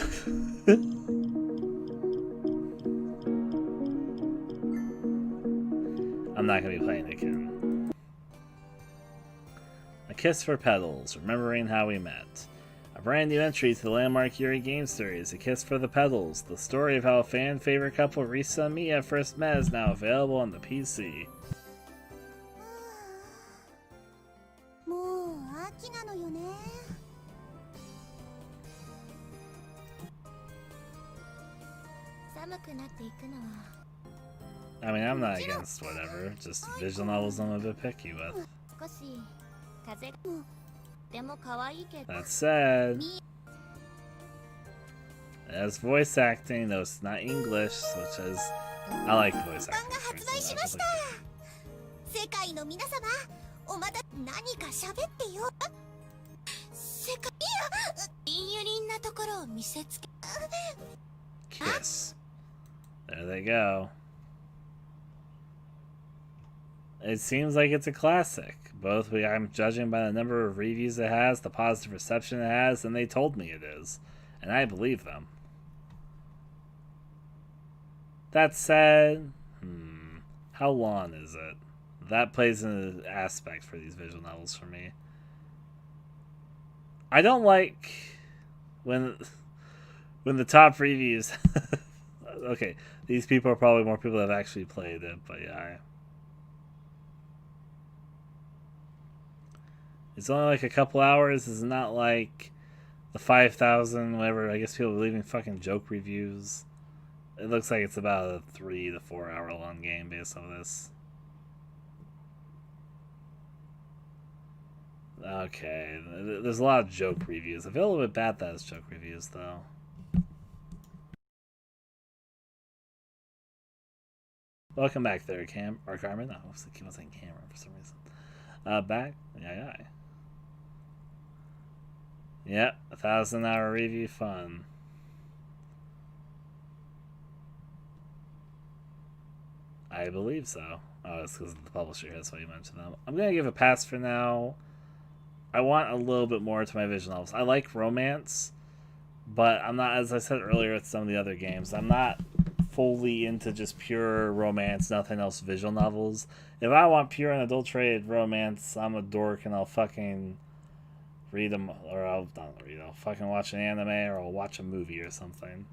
I'm not going to be playing it again. A Kiss for Petals, remembering how we met. A brand new entry to the landmark Yuri game series, A Kiss for the Petals. The story of how a fan-favorite couple Risa and Mia first met is now available on the PC. I mean, I'm not against whatever, just visual novels I'm a bit picky with. That said, it has voice acting, though it's not English, which is, I like voice acting. Kiss. There they go. It seems like it's a classic. I'm judging by the number of reviews it has, the positive reception it has, and they told me it is. And I believe them. That said, how long is it? That plays an aspect for these visual novels for me. I don't like when the top reviews... Okay, these people are probably more people that have actually played it, but yeah. It's only like a couple hours. It's not like the 5,000, whatever. I guess people are leaving fucking joke reviews. It looks like it's about a 3 to 4 hour long game based on this. Okay, there's a lot of joke reviews. I feel a little bit bad that it's joke reviews, though. Welcome back there, Carmen. I was keep on saying Cameron for some reason. Back? Yeah. Yep, 1,000-hour review fun. I believe so. Oh, it's because of the publisher. That's why you mentioned them. I'm going to give a pass for now. I want a little bit more to my visual novels. I like romance, but I'm not, as I said earlier with some of the other games, I'm not fully into just pure romance, nothing else visual novels. If I want pure unadulterated romance, I'm a dork and I'll fucking read them, or I'll fucking watch an anime, or I'll watch a movie or something.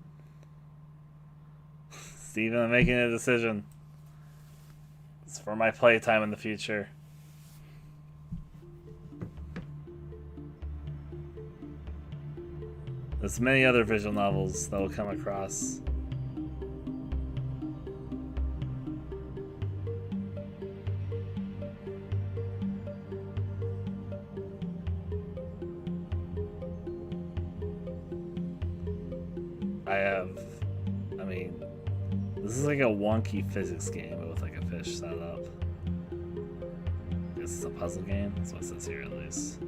Steven, I'm making a decision. It's for my playtime in the future. There's many other visual novels that will come across. This is like a wonky physics game, but with like a fish setup. This is a puzzle game, that's what it says here at least.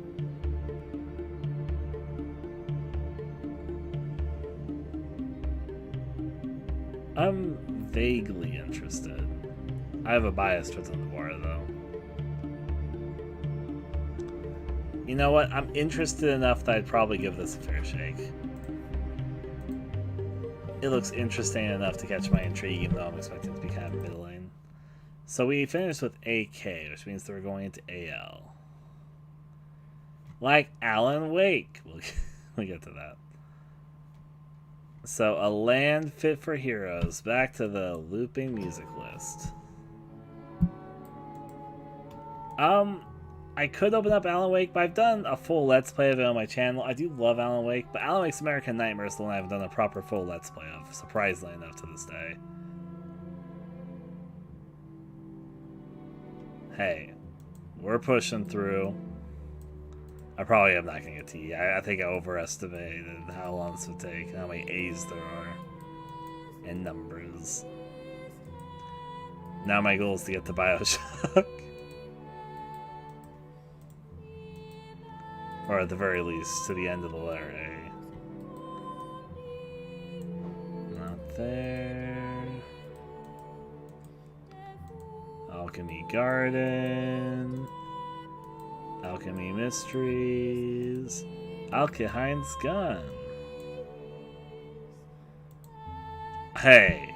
I'm vaguely interested. I have a bias towards Underwater though. You know what? I'm interested enough that I'd probably give this a fair shake. It looks interesting enough to catch my intrigue, even though I'm expecting it to be kind of middling. So we finished with AK, which means that we're going into AL. Like Alan Wake. We'll get to that. So, A Land Fit for Heroes. Back to the looping music list. I could open up Alan Wake, but I've done a full Let's Play of it on my channel. I do love Alan Wake, but Alan Wake's American Nightmare is the one I haven't done a proper full Let's Play of, surprisingly enough to this day. Hey, we're pushing through. I probably am not going to get to E. I think I overestimated how long this would take and how many A's there are. And numbers. Now my goal is to get to Bioshock. Or at the very least, to the end of the letter A. Not there. Alchemy Garden. Alchemy Mysteries. Alkeheim's Gun. Hey.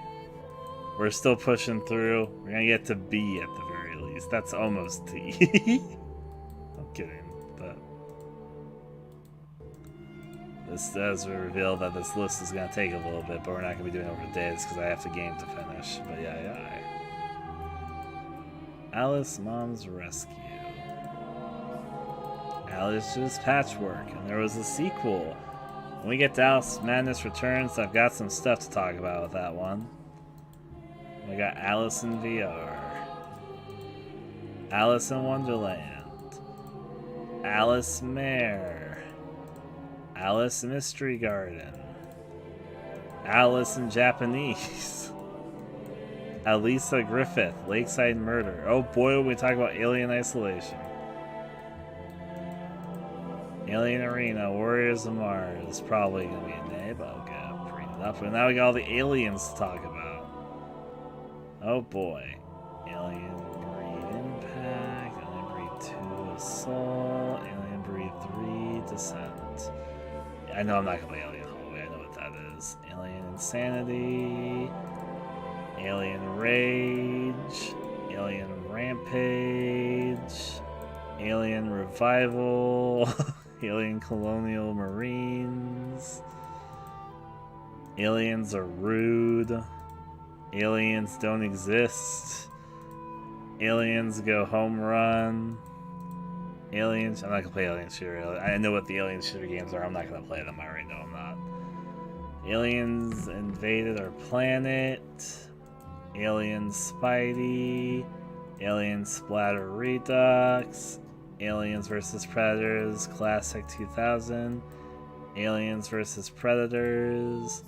We're still pushing through. We're gonna get to B at the very least. That's almost T. I'm kidding. But this does reveal that this list is going to take a little bit, but we're not going to be doing it over days because I have the game to finish. But yeah. Alice Mom's Rescue. Alice's Patchwork. And there was a sequel. When we get to Alice Madness Returns, I've got some stuff to talk about with that one. We got Alice in VR. Alice in Wonderland. Alice Mare. Alice Mystery Garden. Alice in Japanese. Alisa Griffith, Lakeside Murder. Oh boy, when we talk about Alien Isolation. Alien Arena, Warriors of Mars. Probably going to be a nay, but I'll get bring it up. But now we got all the aliens to talk about. Oh boy. Alien Breed Impact, Alien Breed 2 Assault, Alien Breed 3 Descent. I know I'm not going to play Alien Hallway, I know what that is. Alien Insanity, Alien Rage, Alien Rampage, Alien Revival, Alien Colonial Marines, Aliens Are Rude, Aliens Don't Exist, Aliens Go Home Run, Aliens. I'm not gonna play Alien Shooter. I know what the Alien Shooter games are. I'm not gonna play them. I already know I'm not. Aliens invaded our planet. Alien Spidey. Alien Splatter Redux. Aliens vs. Predators Classic 2000. Aliens vs. Predators.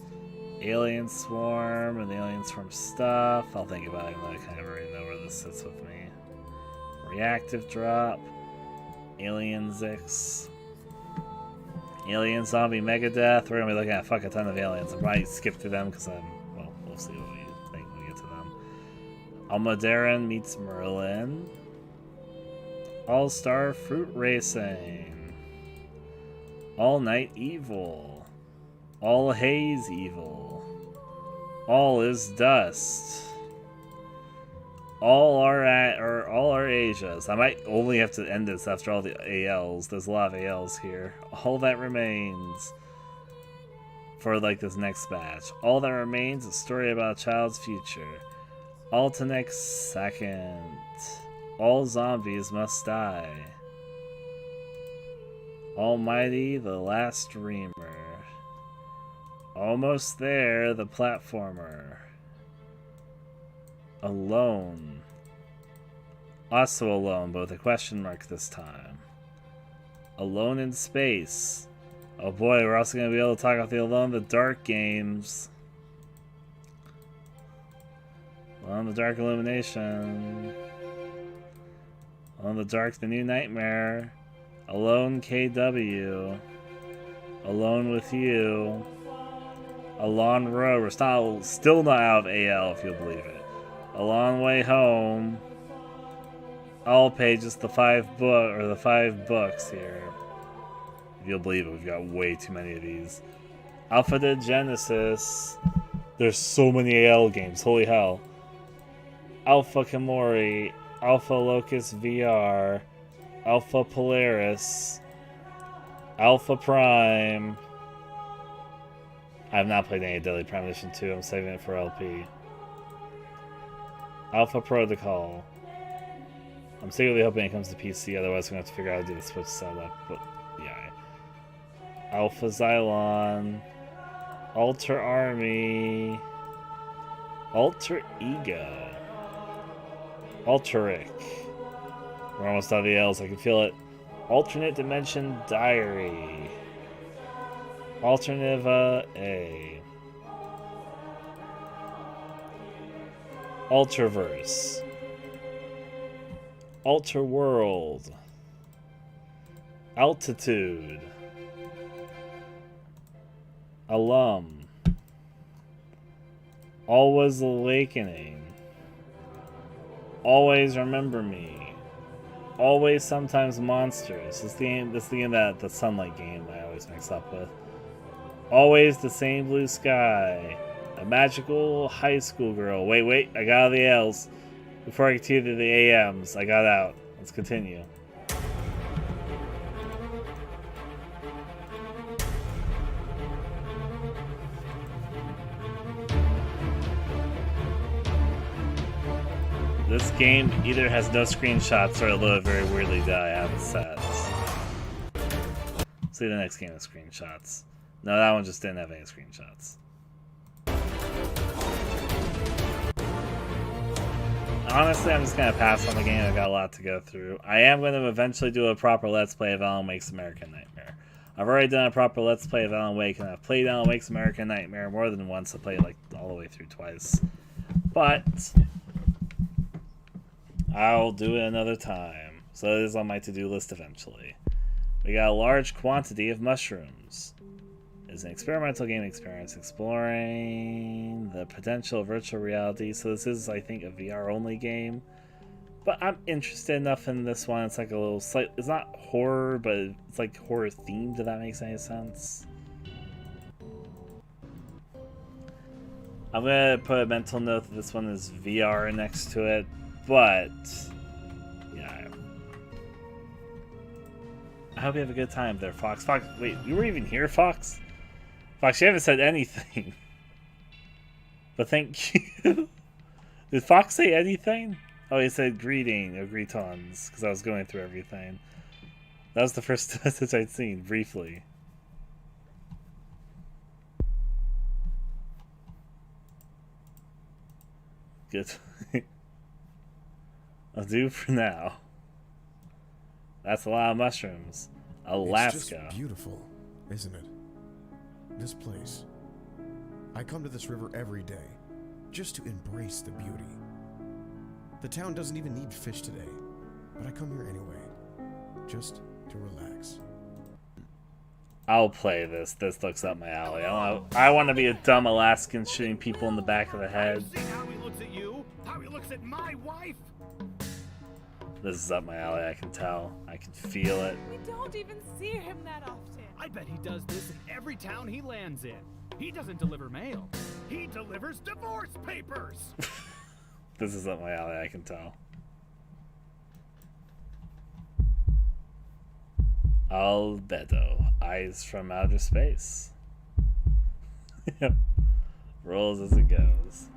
Alien Swarm and Alien Swarm stuff. I'll think about it, but I kind of already know where this sits with me. Reactive Drop. Alien Zix. Alien Zombie Megadeth. We're gonna be looking at a ton of aliens. I'll probably skip through them because we'll see what we think when we get to them. Almudaren meets Merlin. All-Star Fruit Racing. All Night Evil. All Haze Evil. All is Dust. All are Asias. I might only have to end this after all the ALs. There's a lot of ALs here. All that remains for like this next batch. All that remains is a story about a child's future. All to next second. All zombies must die. Almighty, the last dreamer. Almost there, the platformer. Alone. Also alone, but with a question mark this time. Alone in space. Oh boy, we're also going to be able to talk about the Alone in the Dark games. Alone in the Dark Illumination. Alone in the Dark, The New Nightmare. Alone KW. Alone with You. Alone Road. We're still not out of AL, if you'll believe it. A Long Way Home. All pages, the 5 books here. If you'll believe it, we've got way too many of these. Alpha to Genesis. There's so many AL games, holy hell. Alpha Kamori. Alpha Locust VR. Alpha Polaris. Alpha Prime. I have not played any Deadly Premonition 2. I'm saving it for LP. Alpha Protocol. I'm secretly hoping it comes to PC, otherwise I'm going to have to figure out how to do the Switch setup. But yeah. Alpha Xylon. Alter Army. Alter Ego. Alteric. We're almost out of the L's, I can feel it. Alternate Dimension Diary. Alternativa A. Alterverse. Alterworld. Altitude. Alum. Always Awakening. Always Remember Me. Always Sometimes Monsters. This is the game that the Sunlight game I always mix up with. Always the Same Blue Sky. A Magical High School Girl. Wait, I got out of the L's. Before I continue to the AMs, I got out. Let's continue. This game either has no screenshots or it'll very weirdly that I haven't set. See the next game with screenshots. No, that one just didn't have any screenshots. Honestly, I'm just going to pass on the game. I've got a lot to go through. I am going to eventually do a proper Let's Play of Alan Wake's American Nightmare. I've already done a proper Let's Play of Alan Wake, and I've played Alan Wake's American Nightmare more than once. I played like all the way through twice. But I'll do it another time. So it is on my to-do list eventually. We got a large quantity of mushrooms. It's an experimental game experience exploring the potential of virtual reality. So this is, I think, a VR-only game. But I'm interested enough in this one. It's like a little it's not horror, but it's like horror themed, if that makes any sense. I'm going to put a mental note that this one is VR next to it. But yeah. I hope you have a good time there, Fox. Fox, wait, you weren't even here, Fox? Fox, you haven't said anything. But thank you. Did Fox say anything? Oh, he said greeting or greetons, because I was going through everything. That was the first message I'd seen, briefly. Good. I'll do for now. That's a lot of mushrooms. Alaska. It's just beautiful, isn't it? This place. I come to this river every day, just to embrace the beauty. The town doesn't even need fish today, but I come here anyway, just to relax. I'll play this. This looks up my alley. I want to be a dumb Alaskan shooting people in the back of the head. See how he looks at you? How he looks at my wife? This is up my alley, I can tell. I can feel it. We don't even see him that often. I bet he does this in every town he lands in. He doesn't deliver mail. He delivers divorce papers. This is up my alley, I can tell. Albedo, eyes from outer space. Yep. Rolls as it goes.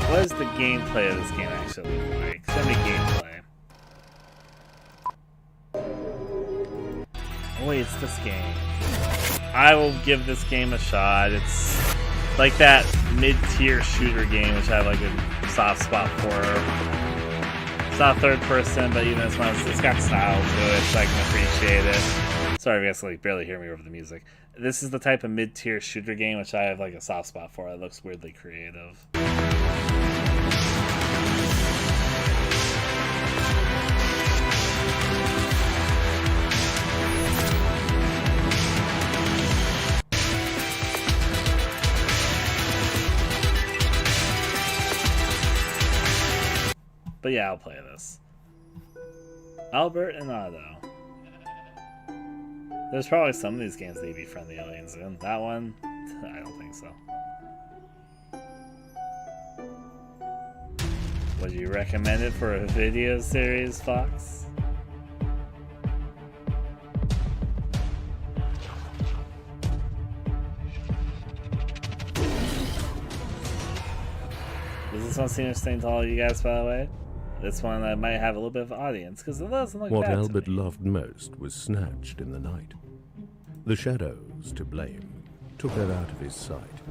What does the gameplay of this game actually look like? Send me gameplay. Oh wait, it's this game. I will give this game a shot. It's like that mid-tier shooter game, which I have like a soft spot for. It's not third person, but even this one, it's got style to it, so I can appreciate it. Sorry if you guys can like barely hear me over the music. This is the type of mid-tier shooter game which I have like a soft spot for. It looks weirdly creative. But yeah, I'll play this. Albert and Otto. There's probably some of these games that you'd be friendly aliens in. That one, I don't think so. Would you recommend it for a video series, Fox? Does this one seem interesting to all of you guys, by the way? This one I might have a little bit of audience, because it doesn't look What bad Albert to me. loved most was snatched in the night. The shadows, to blame, took her out of his sight.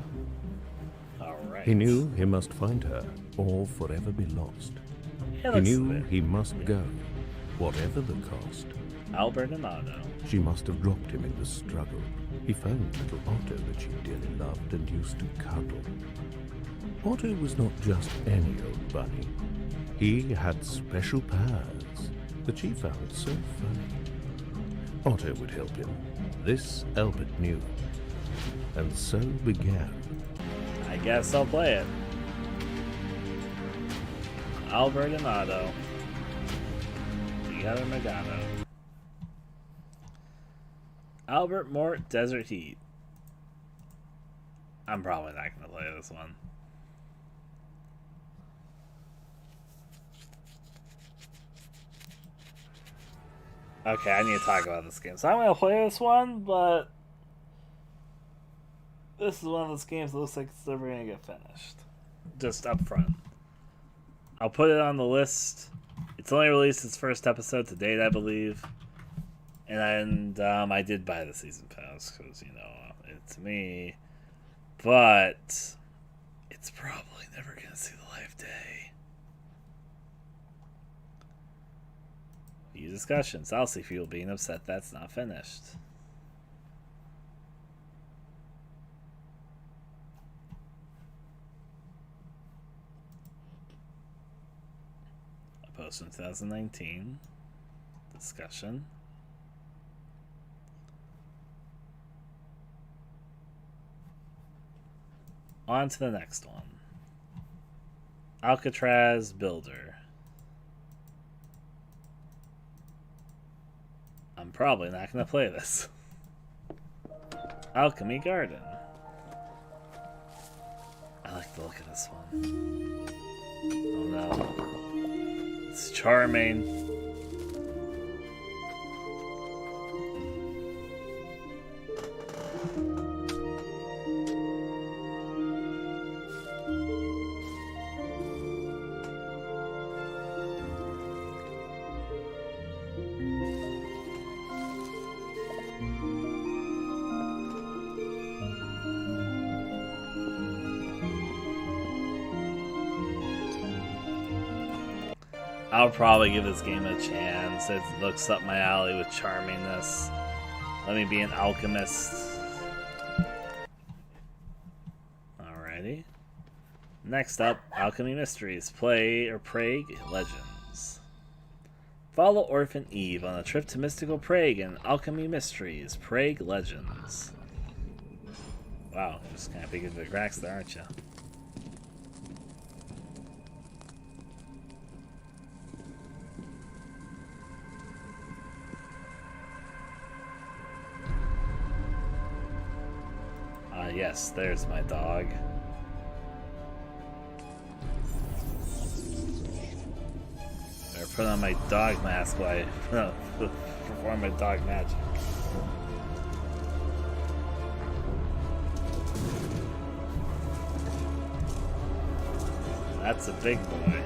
Alright. He knew he must find her, or forever be lost. Yeah, He looks knew lit. he must go, whatever the cost. Albert and Otto. She must have dropped him in the struggle. He found little Otto that she dearly loved and used to cuddle. Otto was not just any old bunny. He had special powers that she found so funny. Otto would help him. This Albert knew. And so began. I guess I'll play it. Albert and Otto. Together Megano. Albert Mort Desert Heat. I'm probably not going to play this one. Okay, I need to talk about this game. So I'm going to play this one, but this is one of those games that looks like it's never going to get finished. Just up front. I'll put it on the list. It's only released its first episode to date, I believe. And I did buy the season pass because, you know, it's me. But it's probably never going to see the light of day. View discussions. I'll see people being upset that's not finished. I posted in 2019. Discussion. On to the next one. Alcatraz Builder. I'm probably not going to play this. Alchemy Garden. I like the look of this one. Oh no. It's charming. I'll probably give this game a chance. It looks up my alley with charmingness. Let me be an alchemist. Alrighty. Next up, Alchemy Mysteries. Play or Prague Legends. Follow Orphan Eve on a trip to mystical Prague and Alchemy Mysteries. Prague Legends. Wow, you're just kind of peeking through the cracks there, aren't you? Yes, there's my dog. Better put on my dog mask while I perform my dog magic. That's a big boy.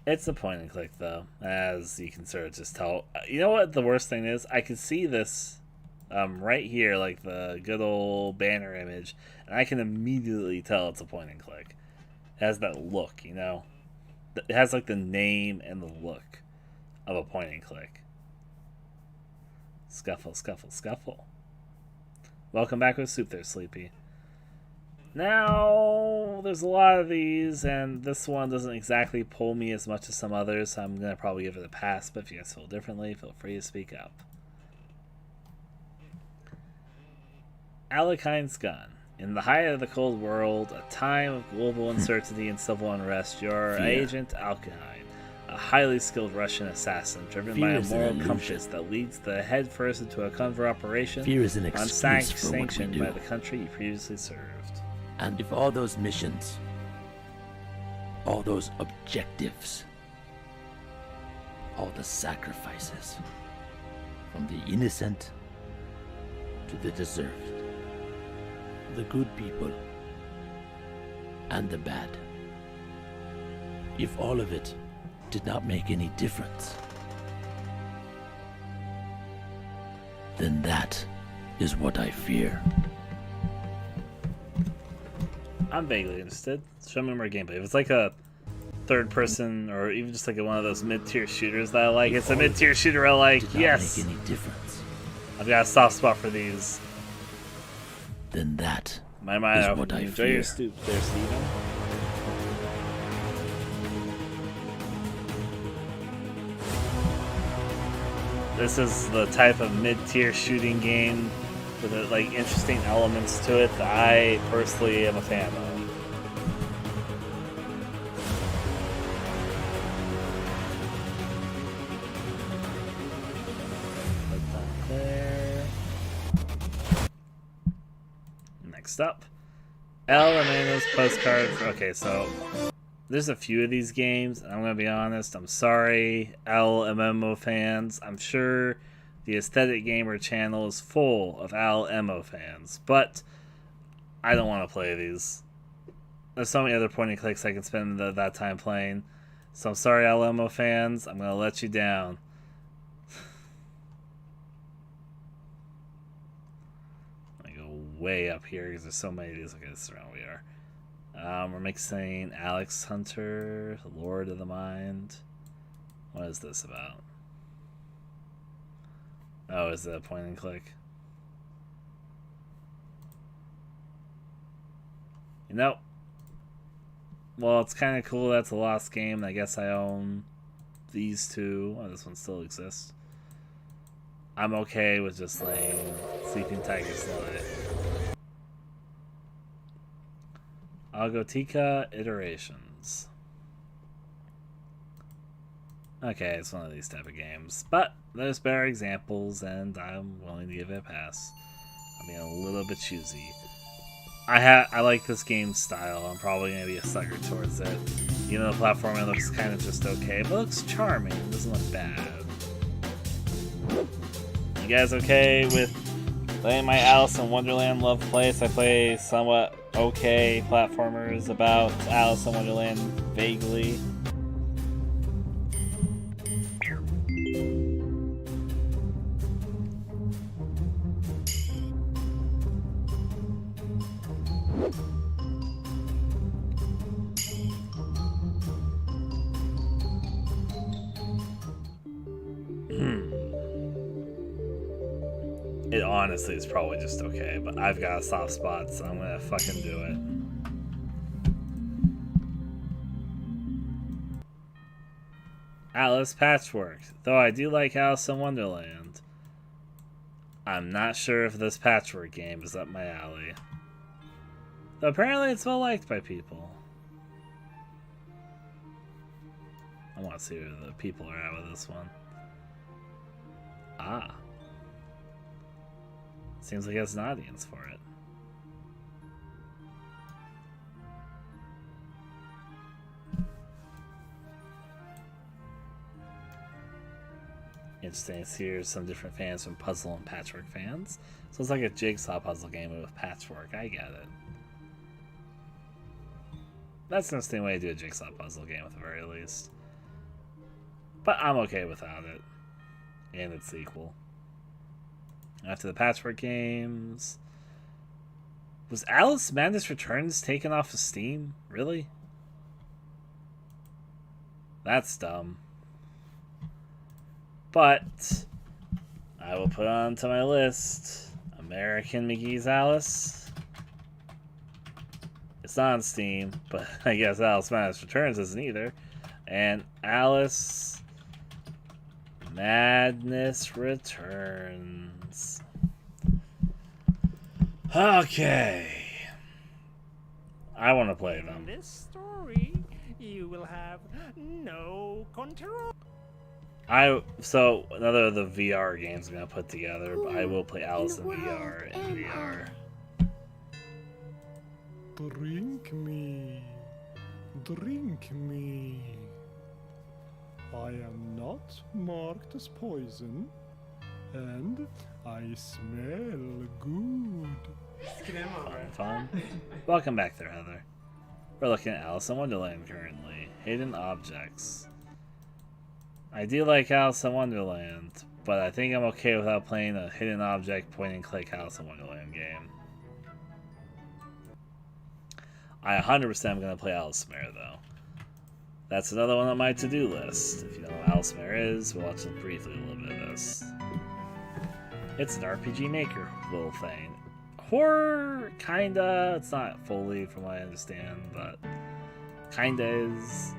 It's a point and click though, as you can sort of just tell. You know what the worst thing is? I can see this right here, like the good old banner image, and I can immediately tell it's a point and click. It has that look, you know? It has like the name and the look of a point and click. Scuffle, scuffle, scuffle. Welcome back with Soup there, Sleepy. Now, there's a lot of these, and this one doesn't exactly pull me as much as some others, so I'm going to probably give it a pass, but if you guys feel differently, feel free to speak up. Alekine's Gun. In the height of the Cold World, a time of global uncertainty and civil unrest, your agent Alkine, a highly skilled Russian assassin driven by a moral compass that leads the head first into a covert operation unsanctioned by the country you previously served. And if all those missions, all those objectives, all the sacrifices, from the innocent to the deserved, the good people and the bad, if all of it did not make any difference, then that is what I fear. I'm vaguely interested. Show me more gameplay. If it's like a third person or even just like one of those mid-tier shooters that I like, it's a mid-tier shooter I like. Yes. Make any difference, I've got a soft spot for these. Then that my mind is what I enjoy fear. Your stoop there, Steven. This is the type of mid-tier shooting game with like interesting elements to it that I personally am a fan of. Next up, El Amano's Postcard. Okay, so there's a few of these games, and I'm going to be honest, I'm sorry, El MMO fans. I'm sure the Aesthetic Gamer channel is full of El MMO fans, but I don't want to play these. There's so many other point and clicks I can spend that time playing. So I'm sorry, El MMO fans, I'm going to let you down. Way up here because there's so many of these. Okay, this is around where we are. We're mixing Alex Hunter, Lord of the Mind. What is this about? Oh, is it a point and click? You know, well, it's kind of cool. That's a lost game. I guess I own these two. Oh, this one still exists. I'm okay with just laying Sleeping Tiger's Light. Algotica Iterations. Okay, it's one of these type of games. But there's better examples, and I'm willing to give it a pass. I'm being a little bit choosy. I like this game style. I'm probably going to be a sucker towards it. Even though the platforming looks kind of just okay, but it looks charming. It doesn't look bad. You guys okay with letting my Alice in Wonderland love place? I play somewhat okay platformers about Alice in Wonderland vaguely. It honestly is probably just okay, but I've got a soft spot, so I'm gonna fucking do it. Alice Patchwork. Though I do like Alice in Wonderland, I'm not sure if this Patchwork game is up my alley. Though apparently it's well liked by people. I want to see where the people are at with this one. Ah. Seems like there's an audience for it. Interesting to hear some different fans from puzzle and patchwork fans. So it's like a jigsaw puzzle game with patchwork. I get it. That's an interesting way to do a jigsaw puzzle game at the very least. But I'm okay without it. And its sequel. After the patchwork games... Was Alice Madness Returns taken off of Steam? Really? That's dumb. But I will put on to my list American McGee's Alice. It's not on Steam, but I guess Alice Madness Returns isn't either. And Alice Madness Returns. Okay. I want to play them. In this story, you will have no control. So another of the VR games I'm gonna put together, but I will play Alice in VR in VR. Drink me. Drink me. I am not marked as poison, and I smell good. Fun. Welcome back there, Heather. We're looking at Alice in Wonderland currently. Hidden objects. I do like Alice in Wonderland, but I think I'm okay without playing a hidden object point and click Alice in Wonderland game. I 100% am going to play Alice Mare though. That's another one on my to-do list. If you know what Alice Mare is, we'll watch briefly a little bit of this. It's an RPG Maker little thing. Horror, kinda. It's not fully from what I understand, but kinda is.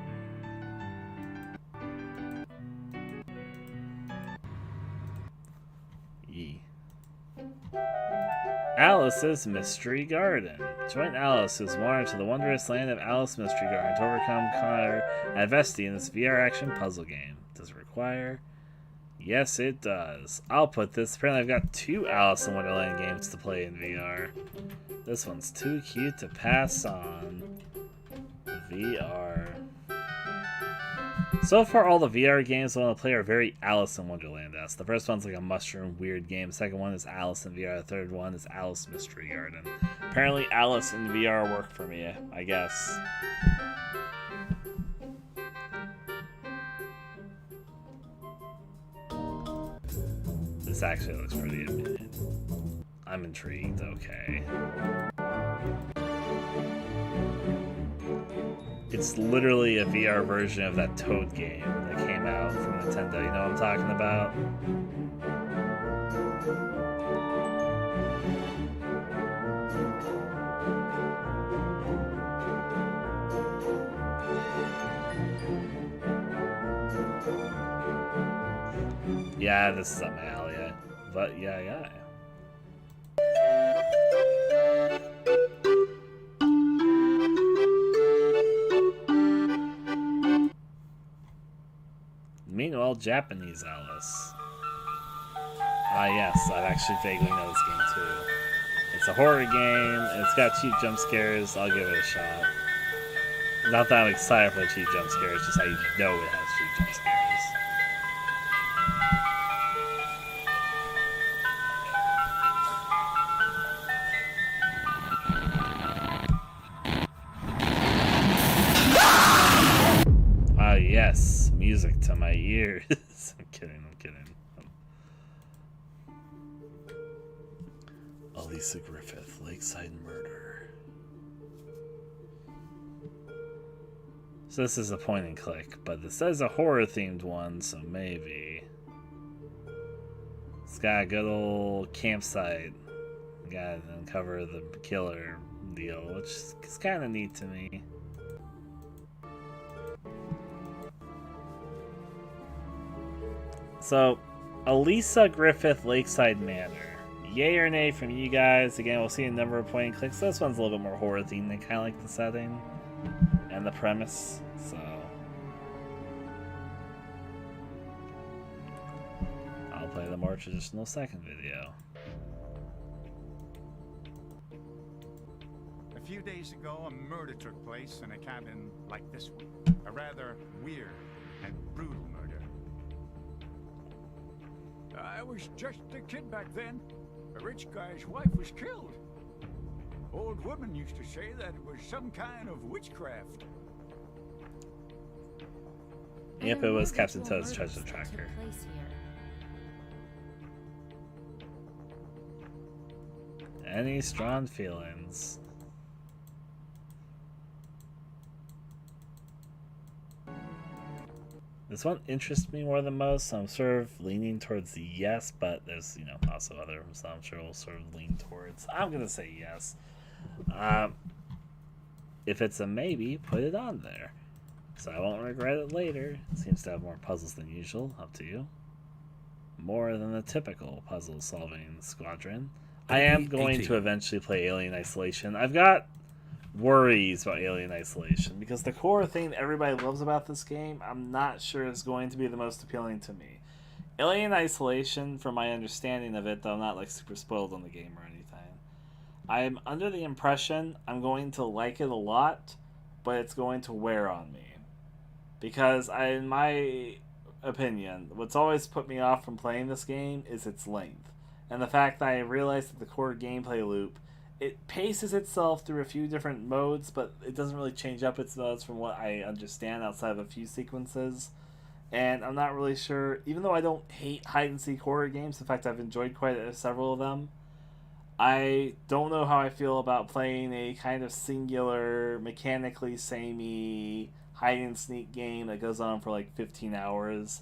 Alice's Mystery Garden. Join Alice, who's wandered to the wondrous land of Alice Mystery Garden to overcome Connor and Vesti in this VR action puzzle game. Does it require? Yes, it does. I'll put this. Apparently, I've got 2 Alice in Wonderland games to play in VR. This one's too cute to pass on. VR. So far, all the VR games I want to play are very Alice in Wonderland-esque. The first one's like a mushroom weird game. The second one is Alice in VR. The third one is Alice Mystery Garden. Apparently, Alice in VR worked for me, I guess. This actually looks pretty amazing. I'm intrigued, okay. It's literally a VR version of that Toad game that came out from Nintendo. You know what I'm talking about? Yeah, this is up my alley. But yeah. Meanwhile, Japanese Alice. Ah, yes, I've actually vaguely know this game too. It's a horror game, and it's got cheap jump scares. I'll give it a shot. Not that I'm excited for the cheap jump scares, just how you know it has cheap jump scares. Ah, yes, music to my ears. I'm kidding. Elisa Griffith, Lakeside Murder. So this is a point and click, but this says a horror themed one, so maybe. It's got a good old campsite. Gotta uncover the killer deal, which is kind of neat to me. So, Elisa Griffith Lakeside Manor. Yay or nay from you guys? Again, we'll see a number of point clicks. This one's a little bit more horror themed. They kind of like the setting and the premise, so I'll play the more traditional second video. A few days ago, a murder took place in a cabin like this one. A rather weird and brutal murder. I was just a kid back then. A rich guy's wife was killed. Old women used to say that it was some kind of witchcraft. Yep, it was Captain Toad's treasure tracker. Any strong feelings? This one interests me more than most, so I'm sort of leaning towards the yes, but there's, you know, also other ones I'm sure we'll sort of lean towards. I'm going to say yes. If it's a maybe, put it on there, so I won't regret it later. It seems to have more puzzles than usual, up to you. More than the typical puzzle-solving squadron. I am going to eventually play Alien Isolation. I've got worries about Alien Isolation because the core thing everybody loves about this game, I'm not sure is going to be the most appealing to me. Alien Isolation, from my understanding of it, though I'm not like super spoiled on the game or anything, I am under the impression I'm going to like it a lot, but it's going to wear on me. Because in my opinion, what's always put me off from playing this game is its length. And the fact that I realized that the core gameplay loop, it paces itself through a few different modes, but it doesn't really change up its modes from what I understand outside of a few sequences. And I'm not really sure, even though I don't hate hide-and-seek horror games, in fact I've enjoyed quite several of them, I don't know how I feel about playing a kind of singular, mechanically samey hide-and-sneak game that goes on for like 15 hours.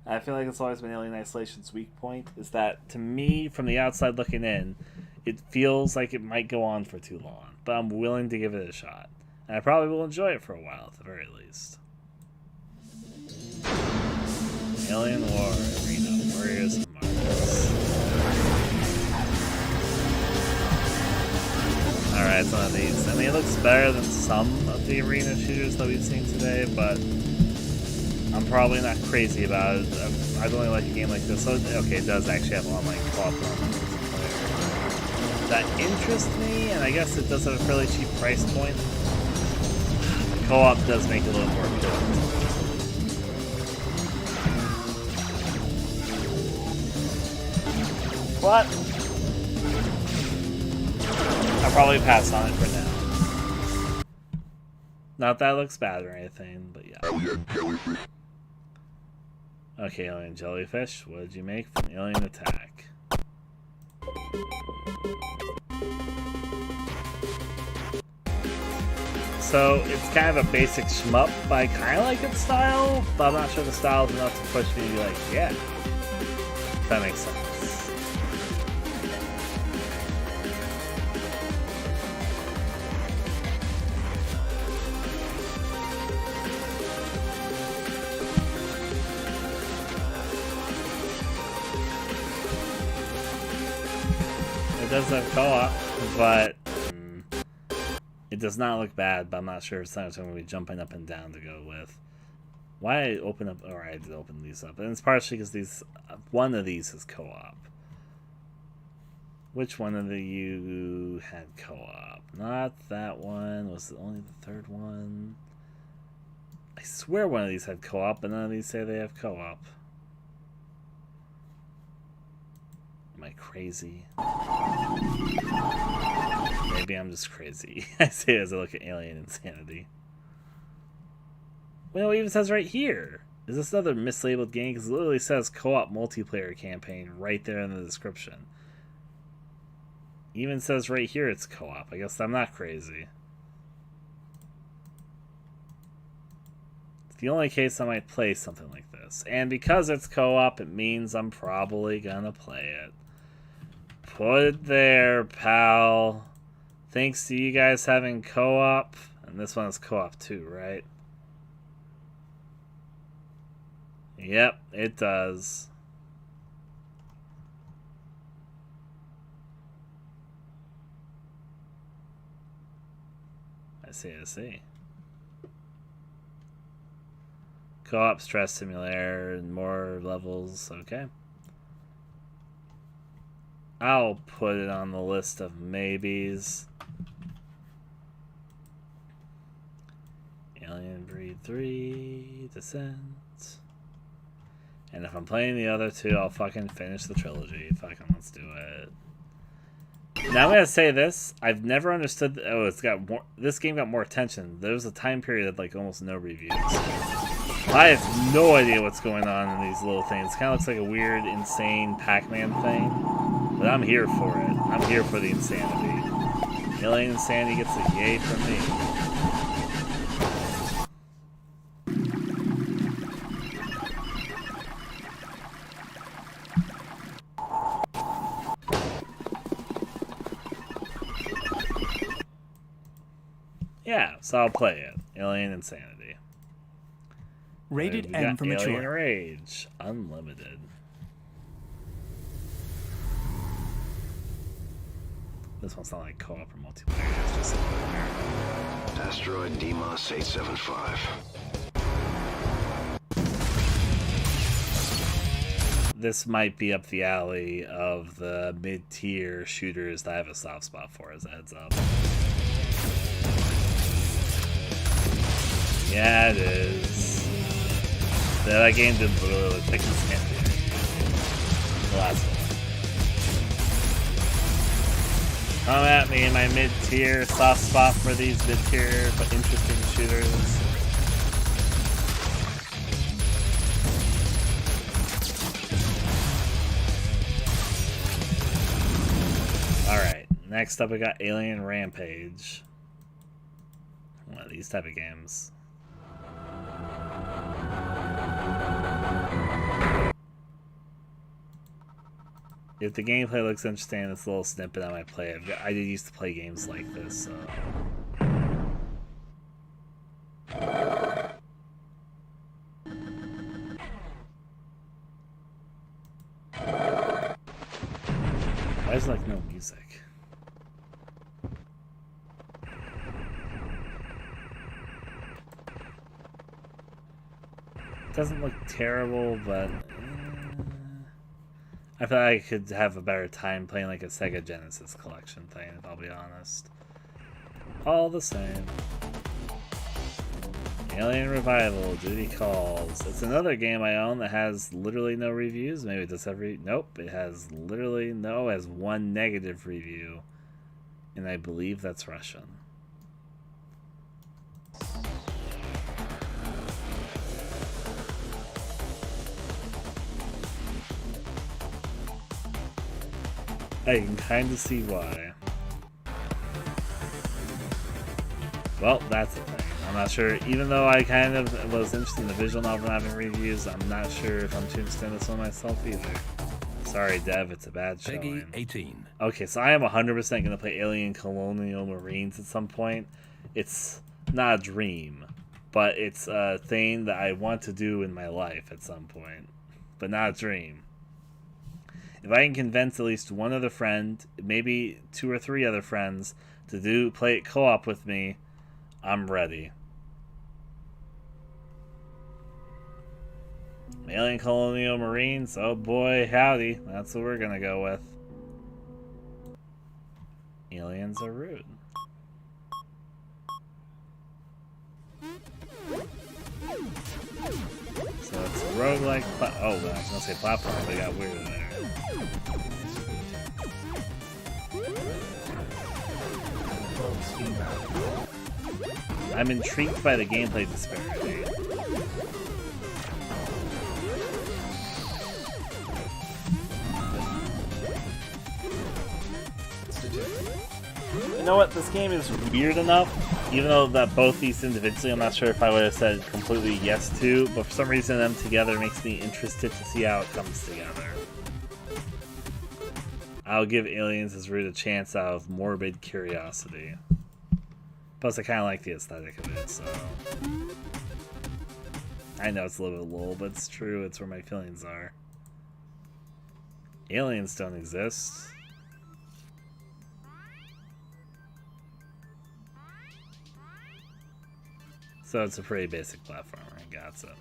And I feel like it's always been Alien Isolation's weak point, is that, to me, from the outside looking in, it feels like it might go on for too long, but I'm willing to give it a shot. And I probably will enjoy it for a while, at the very least. Alien War Arena Warriors of Mars. Alright, it's one of these. I mean, it looks better than some of the arena shooters that we've seen today, but I'm probably not crazy about it. I'd only like a game like this. So, okay, it does actually have online co-op that interests me, and I guess it does have a fairly cheap price point. The co-op does make it a little more appealing. But I'll probably pass on it for now. Not that it looks bad or anything, but yeah. Alien jellyfish. Okay, Alien Jellyfish, what did you make from Alien Attack? So, it's kind of a basic shmup, but I kind of like its style, but I'm not sure the style is enough to push me to be like, yeah. If that makes sense. It does have co-op, but it does not look bad, but I'm not sure if it's going to be jumping up and down to go with. Why I open up, or I did open these up, and it's partially because these, one of these is co-op. Which one of you had co-op? Not that one. Was it only the third one? I swear one of these had co-op, but none of these say they have co-op. Am I crazy? Maybe I'm just crazy. I say it as I look at Alien Insanity. Well, it even says right here. Is this another mislabeled game? Because it literally says co-op multiplayer campaign right there in the description. Even says right here it's co-op. I guess I'm not crazy. the only case I might play something like this. And because it's co-op, it means I'm probably gonna play it. Put it there, pal. Thanks to you guys having co-op. And this one is co-op too, right? Yep, it does. I see. Co-op stress simulator and more levels, okay. I'll put it on the list of maybes. Alien Breed 3, Descent. And if I'm playing the other two, I'll fucking finish the trilogy. Fucking let's do it. Now I'm gonna say this. I've never understood. Oh, it's got more. This game got more attention. There was a time period of like almost no reviews. I have no idea what's going on in these little things. It kind of looks like a weird, insane Pac-Man thing. But I'm here for it. I'm here for the insanity. Alien Insanity gets a yay from me. Yeah, so I'll play it. Alien Insanity. Rated M for mature. Alien Rage Unlimited. This one's not like co-op or multiplayer. It's just Asteroid Demos 875. This might be up the alley of the mid-tier shooters that I have a soft spot for, as a heads up. Yeah, it is. That game did literally look like Insanity. The last one. Come at me in my mid-tier soft spot for these mid-tier but interesting shooters. Alright, next up we got Alien Rampage. One of these type of games. If the gameplay looks interesting, this little snippet I might play. I did used to play games like this, so. Why is like no music? It doesn't look terrible, but I thought I could have a better time playing like a Sega Genesis collection thing, if I'll be honest. All the same. Alien Revival, Duty Calls. It's another game I own that has literally no reviews. Maybe it does every... Nope, it has literally no... It has one negative review. And I believe that's Russian. I can kind of see why. Well, that's the thing. I'm not sure, even though I kind of was interested in the visual novel and having reviews, I'm not sure if I'm too interested in this one myself either. Sorry, Dev, it's a bad showing. Peggy 18. Okay, so I am 100% going to play Alien Colonial Marines at some point. It's not a dream, but it's a thing that I want to do in my life at some point, but not a dream. If I can convince at least one other friend, maybe 2 or 3 other friends, to play it co-op with me, I'm ready. Alien Colonial Marines, oh boy, howdy. That's what we're gonna go with. Aliens are rude. So it's a roguelike. Oh, I was gonna say platform, but it got weird there. I'm intrigued by the gameplay disparity. You know what? This game is weird enough. Even though that both these individually, I'm not sure if I would have said completely yes to, but for some reason them together makes me interested to see how it comes together. I'll give Aliens as Root a chance out of morbid curiosity. Plus, I kind of like the aesthetic of it, so... I know it's a little bit lol, but it's true. It's where my feelings are. Aliens don't exist. So it's a pretty basic platformer. I gotcha.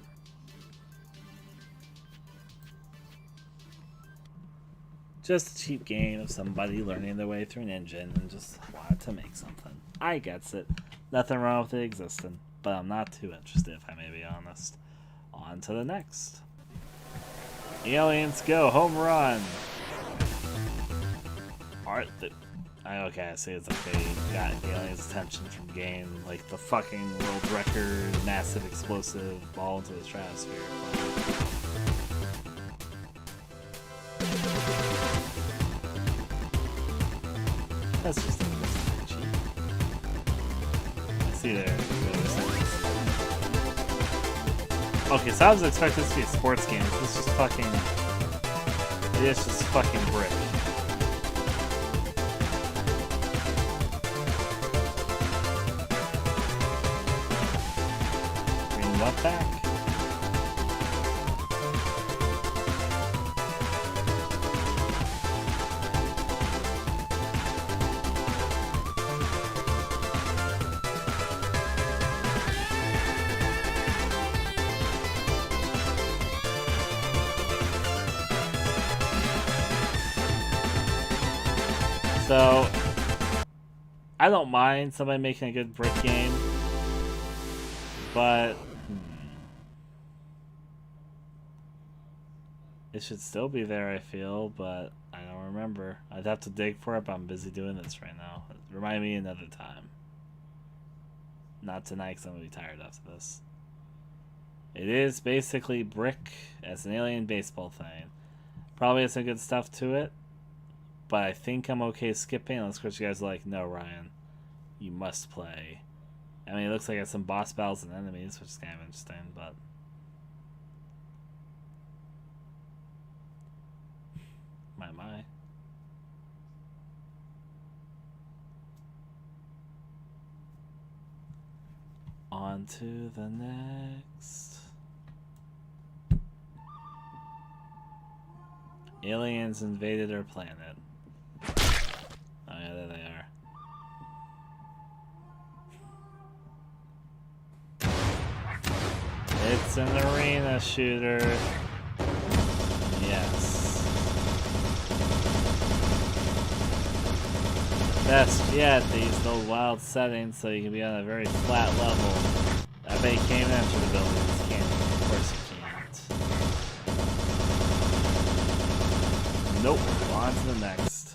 Just a cheap game of somebody learning their way through an engine and just wanted to make something. I gets it. Nothing wrong with it existing, but I'm not too interested if I may be honest. On to the next. Aliens go, home run! Okay, I see it's okay. Got Aliens' attention from game, like the fucking world record, massive explosive ball into the stratosphere. That's just a bit cheap. I see there. Okay, so I was expecting this to be a sports game. This is just fucking... It is just fucking brick. Bring what back? So, I don't mind somebody making a good brick game, but it should still be there, I feel, but I don't remember. I'd have to dig for it, but I'm busy doing this right now. Remind me another time. Not tonight, because I'm going to be tired after this. It is basically brick as an alien baseball thing. Probably has some good stuff to it. But I think I'm okay skipping unless of course you guys are like, no, Ryan, you must play. I mean, it looks like it's some boss battles and enemies, which is kind of interesting, but... My. On to the next. Aliens invaded our planet. Oh yeah, there they are. It's an arena shooter. Yes. Best yet, they use no wild settings so you can be on a very flat level. I bet you can't even enter the buildings. Can't. Of course you can't. Nope. On to the next.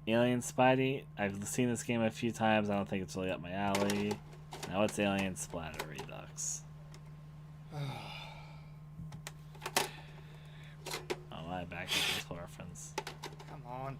Alien Spidey. I've seen this game a few times. I don't think it's really up my alley. Now it's Alien Splatter Redux. Oh, my back to this reference. Come on.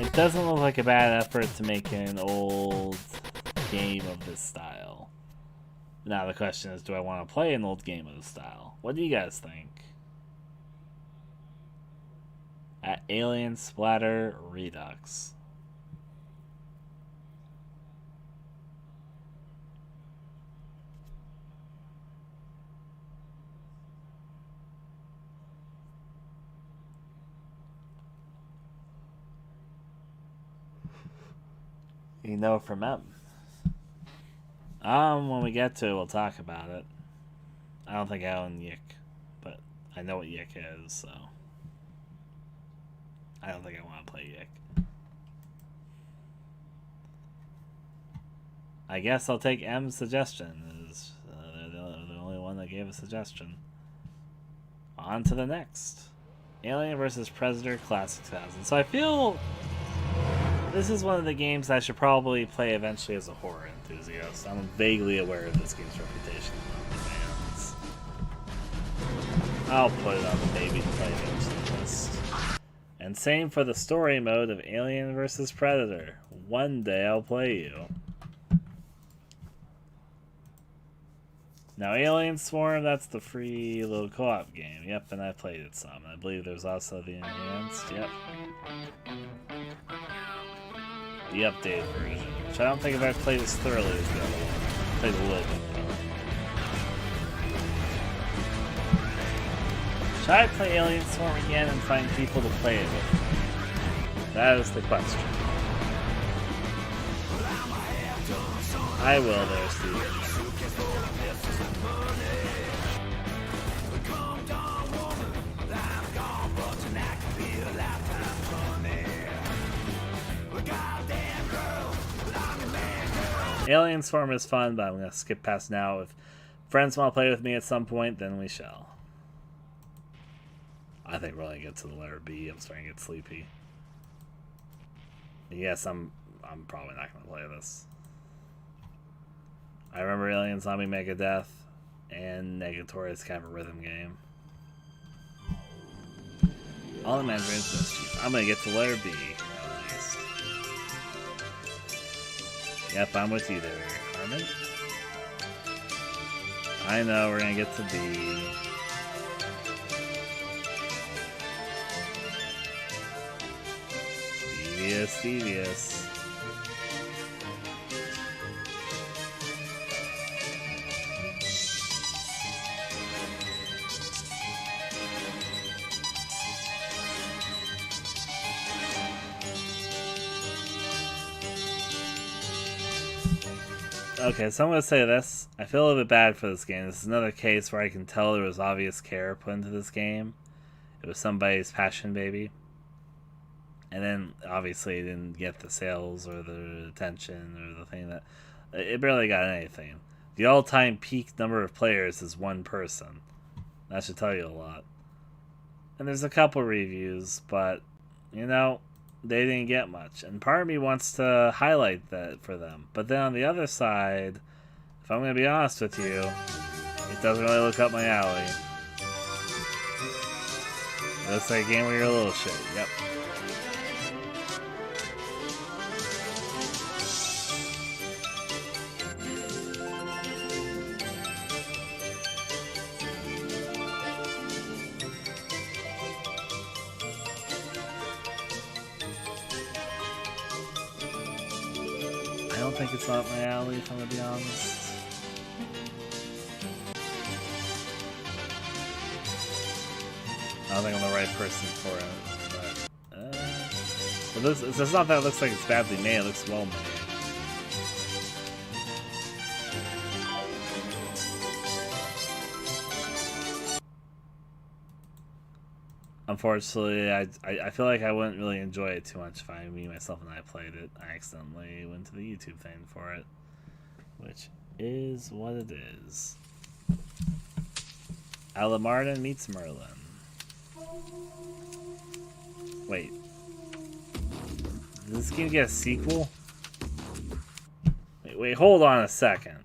It doesn't look like a bad effort to make an old game of this style. Now the question is, do I want to play an old game of this style? What do you guys think? At Alien Splatter Redux. You know from them. When we get to it, we'll talk about it. I don't think I own Yick, but I know what Yick is, so I don't think I want to play Yick. I guess I'll take M's suggestion. Is they're the only one that gave a suggestion. On to the next. Alien vs. Predator Classic 2000. So I feel this is one of the games I should probably play eventually as a horror enthusiast. I'm vaguely aware of this game's reputation among fans. I'll put it on the maybe to play eventually list. And same for the story mode of Alien vs. Predator. One day I'll play you. Now, Alien Swarm, that's the free little co-op game. Yep, and I played it some. I believe there's also the enhanced. Yep. The updated version, which I don't think I've played as thoroughly as the other one. Played a little bit though. Should I play Alien Swarm again and find people to play it with me? That is the question. I will there, Steve. Alien Swarm is fun, but I'm going to skip past now. If friends want to play with me at some point, then we shall. I think we're going to get to the letter B. I'm starting to get sleepy. Yes, I'm probably not going to play this. I remember Alien Zombie Megadeth and Negatory is kind of a rhythm game. All the Mandarin's Mischief. I'm going to get to letter B, at least. Yep, I'm with you there, Carmen. I know, we're going to get to B. Devious, devious. Okay, so I'm going to say this. I feel a little bit bad for this game. This is another case where I can tell there was obvious care put into this game. It was somebody's passion baby. And then, obviously, it didn't get the sales or the attention or the thing that... It barely got anything. The all-time peak number of players is one person. That should tell you a lot. And there's a couple reviews, but, you know... they didn't get much, and part of me wants to highlight that for them. But then on the other side, if I'm going to be honest with you, it doesn't really look up my alley. It looks like a game where you're a little shit. Yep. I don't think it's up my alley, if I'm gonna be honest. I don't think I'm the right person for it, but it's not that it looks like it's badly made, it looks well made. Unfortunately, I feel like I wouldn't really enjoy it too much if myself and I played it. I accidentally went to the YouTube thing for it, which is what it is. Alamarden meets Merlin. Wait. Did this game get a sequel? Wait, hold on a second.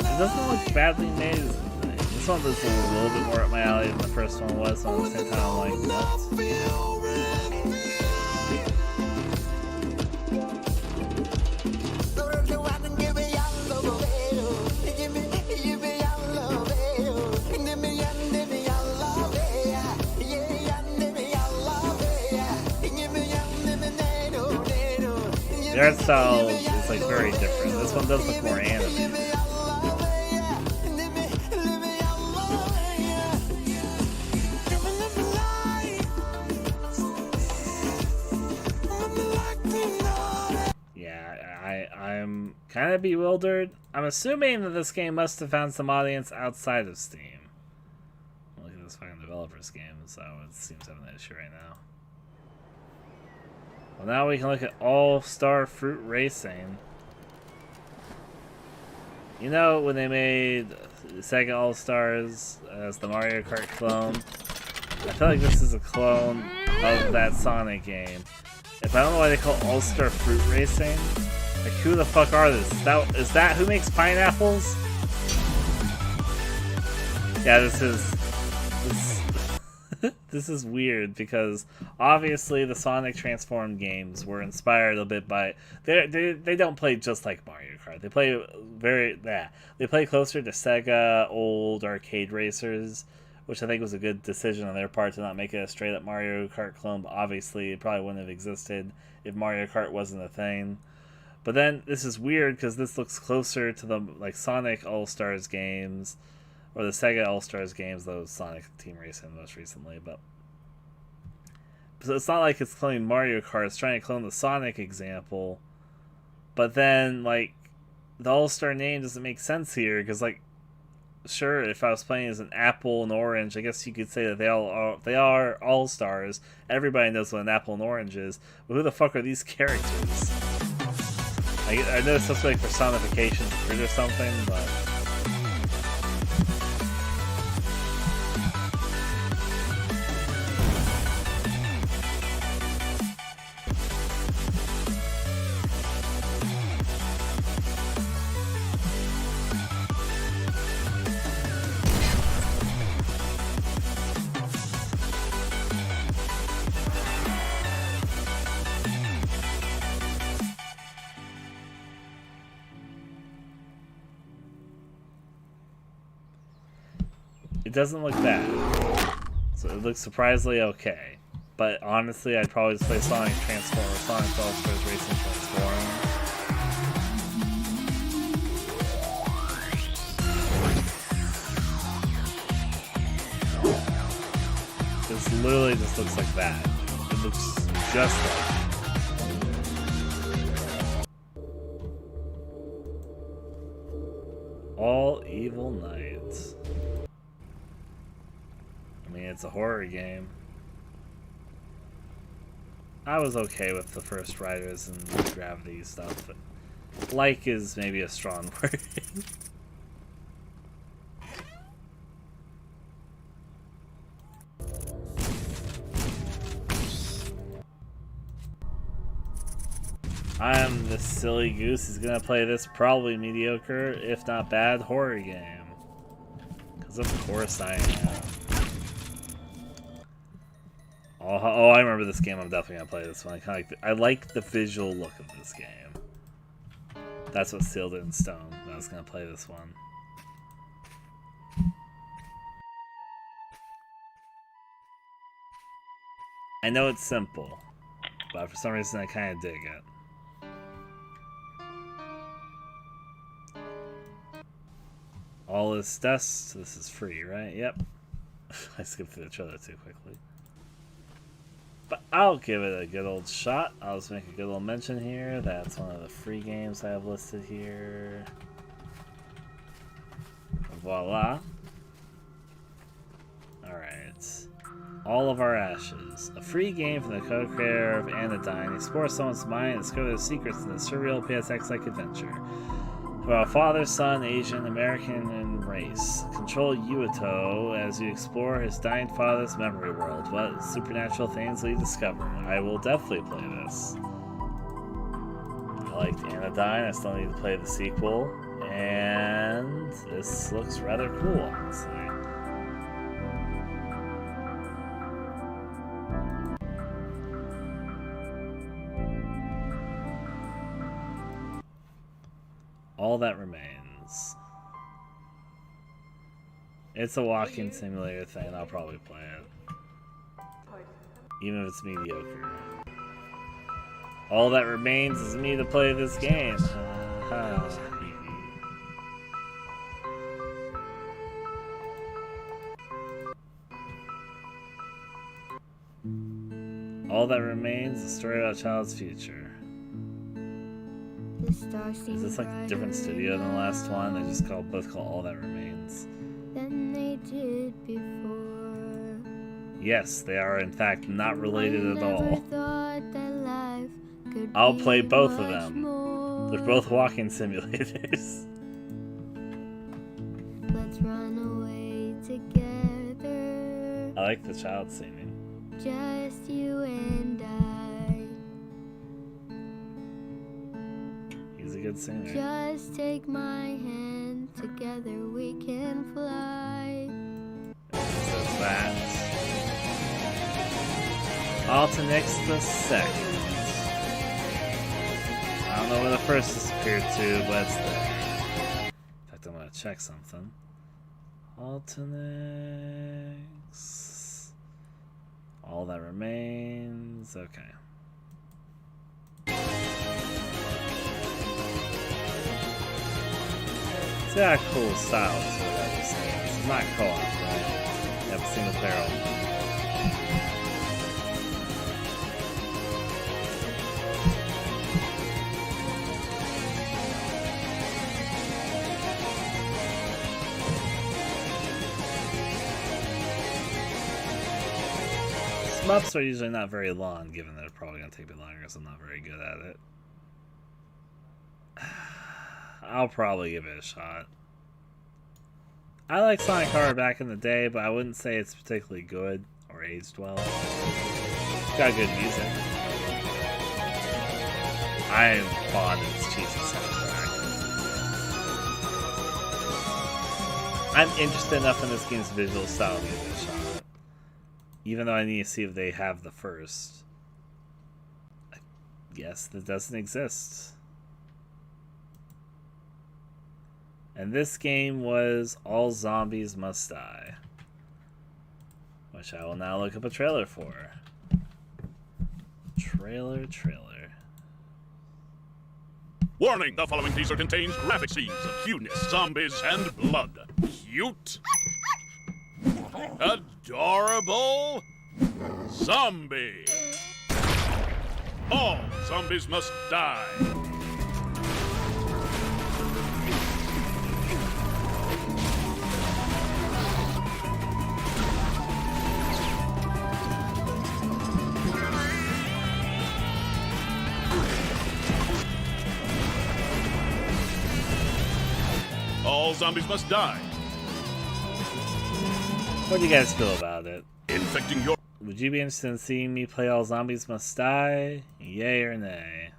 It doesn't look badly made. This one looks a little bit more up my alley than the first one was, so at the same time I'm like, nuts. The art style is like very different. This one does look more animated. I'm kind of bewildered. I'm assuming that this game must have found some audience outside of Steam. Look at this fucking developer's game, so it seems to have an issue right now. Well, now we can look at All-Star Fruit Racing. You know, when they made Sega All-Stars as the Mario Kart clone, I feel like this is a clone of that Sonic game. If I don't know why they call it All-Star Fruit Racing, like, who the fuck are this? Is that who makes pineapples? Yeah, this is weird because obviously the Sonic Transform games were inspired a bit by they don't play just like Mario Kart. They play they play closer to Sega old arcade racers, which I think was a good decision on their part to not make it a straight up Mario Kart clone. But obviously, it probably wouldn't have existed if Mario Kart wasn't a thing. But then this is weird because this looks closer to the like Sonic All-Stars games or the Sega All-Stars games, though Sonic Team Racing most recently. But so it's not like it's cloning Mario Kart, it's trying to clone the Sonic example. But then like the All-Star name doesn't make sense here because like sure, if I was playing as an apple and orange, I guess you could say that they are All-Stars. Everybody knows what an apple and orange is. But who the fuck are these characters? I know it's supposed to be like personification or something, but it doesn't look bad. So it looks surprisingly okay. But honestly, I'd probably just play Sonic Transform or Sonic All-Stars Racing Transform. This literally just looks like that. It looks just like All Evil Nights. I mean, it's a horror game. I was okay with the first Riders and Gravity stuff, but like is maybe a strong word. I'm this silly goose who's gonna play this probably mediocre, if not bad, horror game. Because of course I am. Oh, I remember this game. I'm definitely gonna play this one. I like the visual look of this game. That's what sealed it in stone. I was gonna play this one. I know it's simple, but for some reason I kind of dig it. All is dust. This is free, right? Yep. I skipped through the trailer too quickly. But I'll give it a good old shot. I'll just make a good little mention here. That's one of the free games I have listed here. Voila. Alright. All of Our Ashes. A free game from the co-creator of Anodyne. Explore someone's mind and discover the secrets in the surreal PSX-like adventure. About father, son, Asian, American, and race. Control Yuito as you explore his dying father's memory world. What supernatural things will you discover? I will definitely play this. I liked Anodyne. I still need to play the sequel. And this looks rather cool, honestly. All That Remains. It's a walking simulator thing. I'll probably play it. Even if it's mediocre. All that remains is me to play this game. All that remains is a story about a child's future. Is this like a different studio than the last one? They just both call All That Remains. Than they did before. Yes, they are in fact not related at all. Could I'll be play both of much them. more. They're both walking simulators. Let's run away together. I like the child singing. Just you and I. He's a good singer. Just take my hand, together we can fly. So fast. Alternex the second. I don't know where the first disappeared to, but it's there. In fact, I'm gonna check something. Alternex. All that remains. Okay. It's got a cool style to it, I just say. It's not co-op, right? You have a single player only. Smups are usually not very long, given that they're probably going to take me longer because I'm not very good at it. I'll probably give it a shot. I like Sonic Horror back in the day, but I wouldn't say it's particularly good or aged well. It's got good music. I am fond of its cheesy soundtrack. I'm interested enough in this game's visual style to give it a shot. Even though I need to see if they have the first. Yes, that doesn't exist. And this game was All Zombies Must Die, which I will now look up a trailer for. Trailer. Warning, the following teaser contains graphic scenes of cuteness, zombies, and blood. Cute? Adorable? Zombie! All zombies must die. All zombies must die. What do you guys feel about it? Infecting your... Would you be interested in seeing me play All Zombies Must Die? Yay or nay?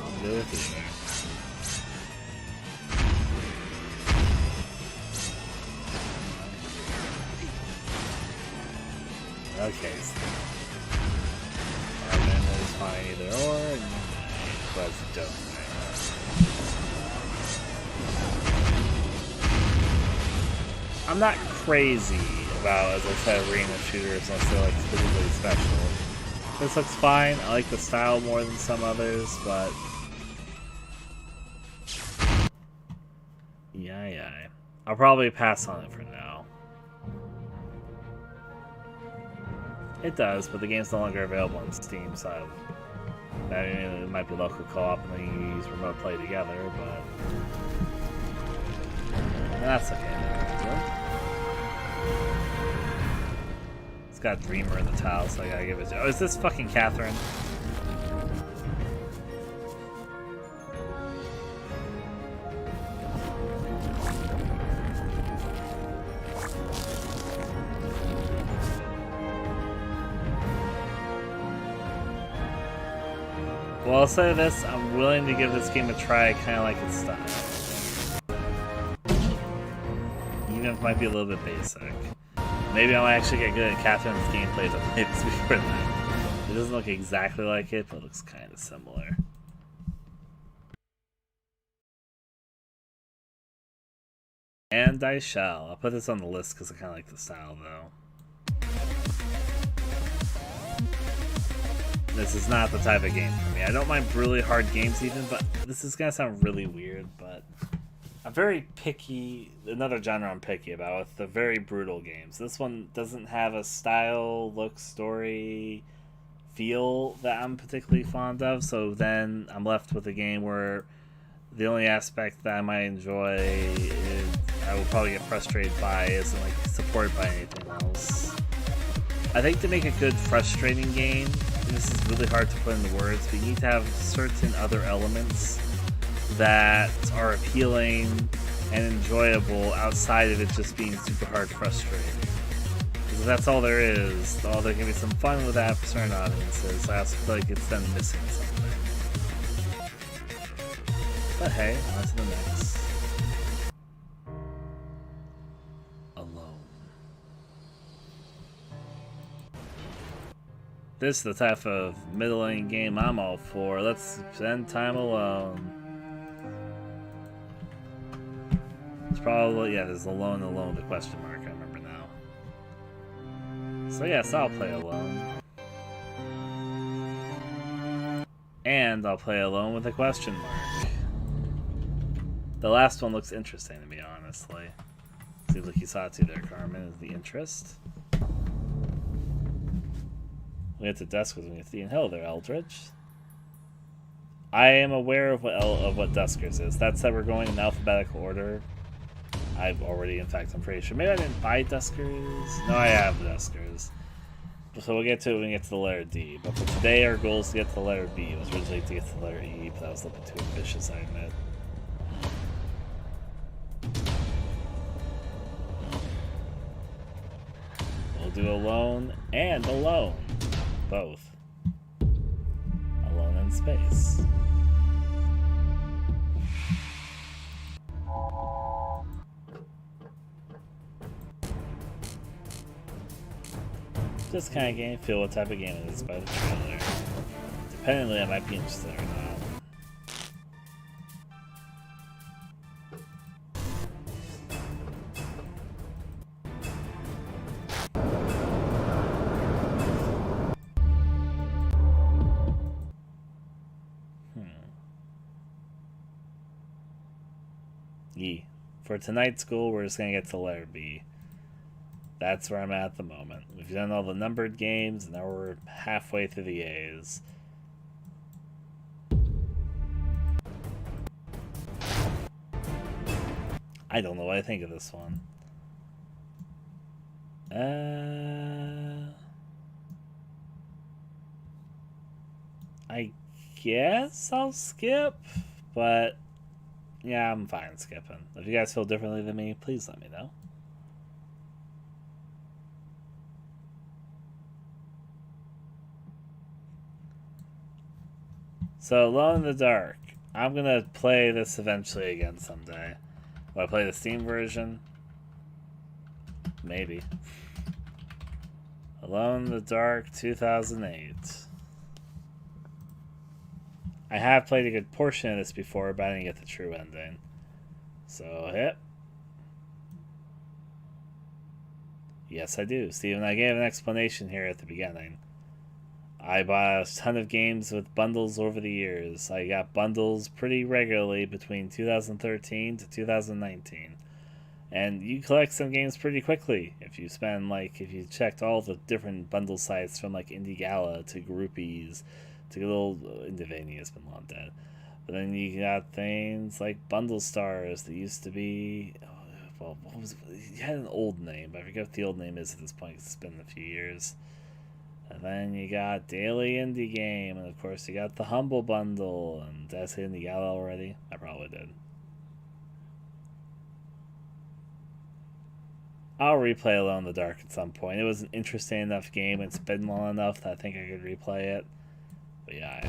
I'll go with you. Okay, so Armin is fine either or, and but don't. I'm not crazy about, as I said, arena shooters unless they're like physically special. This looks fine. I like the style more than some others, but yeah. I'll probably pass on it for now. It does, but the game's no longer available on Steam, so I mean, it might be local co-op and then you use remote play together, but that's okay. It's got Dreamer in the tile, so I gotta give it to... Oh, is this fucking Catherine? Well, I'll say this, I'm willing to give this game a try. I kind of like its style. Even if it might be a little bit basic. Maybe I might actually get good at Catherine's gameplay that plays before that. It doesn't look exactly like it, but it looks kind of similar. And I shall. I'll put this on the list because I kind of like the style, though. This is not the type of game for me. I don't mind really hard games even, but this is going to sound really weird, but I'm very picky, another genre I'm picky about, with the very brutal games. This one doesn't have a style, look, story, feel that I'm particularly fond of, so then I'm left with a game where the only aspect that I might enjoy is I will probably get frustrated by isn't like supported by anything else. I think to make a good frustrating game, and this is really hard to put into words, but you need to have certain other elements that are appealing and enjoyable outside of it just being super hard frustrating. Because if that's all there is, there can be some fun with that for certain audiences. I also feel like it's then missing something. But hey, on to the next. Alone. This is the type of middling game I'm all for. Let's spend time alone. It's probably, yeah, there's alone with a question mark, I remember now. So yes, I'll play alone. And I'll play alone with a question mark. The last one looks interesting to me, honestly. Seems like you saw it too there, Carmen, is the interest. We get to Dusk with me. And hello there, Eldridge. I am aware of what Duskers is. That said, we're going in alphabetical order. I've already, in fact, I'm pretty sure. Maybe I didn't buy Duskers. No, I have Duskers. So we'll get to it when we get to the letter D. But for today, our goal is to get to the letter B. It was originally to get to the letter E, but that was a little bit too ambitious, I admit. We'll do alone and alone. Both. Alone in space. This kind of game, feel what type of game it is by the trailer. Dependently, I might be interested or not. E. For tonight's goal, we're just going to get to letter B. That's where I'm at the moment. We've done all the numbered games, and now we're halfway through the A's. I don't know what I think of this one. I guess I'll skip, but yeah, I'm fine skipping. If you guys feel differently than me, please let me know. So, Alone in the Dark. I'm going to play this eventually again someday. Will I play the Steam version? Maybe. Alone in the Dark 2008. I have played a good portion of this before, but I didn't get the true ending. So, hit. Yes, I do. Steven, I gave an explanation here at the beginning. I bought a ton of games with bundles over the years. I got bundles pretty regularly between 2013 to 2019. And you collect some games pretty quickly if you spend, if you checked all the different bundle sites from, Indie Gala to Groupies to little Indivania has been long dead. But then you got things like Bundle Stars that used to be, what was it? It had an old name, but I forget what the old name is at this point because it's been a few years. And then you got Daily Indie Game, and of course you got the Humble Bundle, and did I say Indie Gala already? I probably did. I'll replay Alone in the Dark at some point. It was an interesting enough game, it's been long enough that I think I could replay it. But yeah,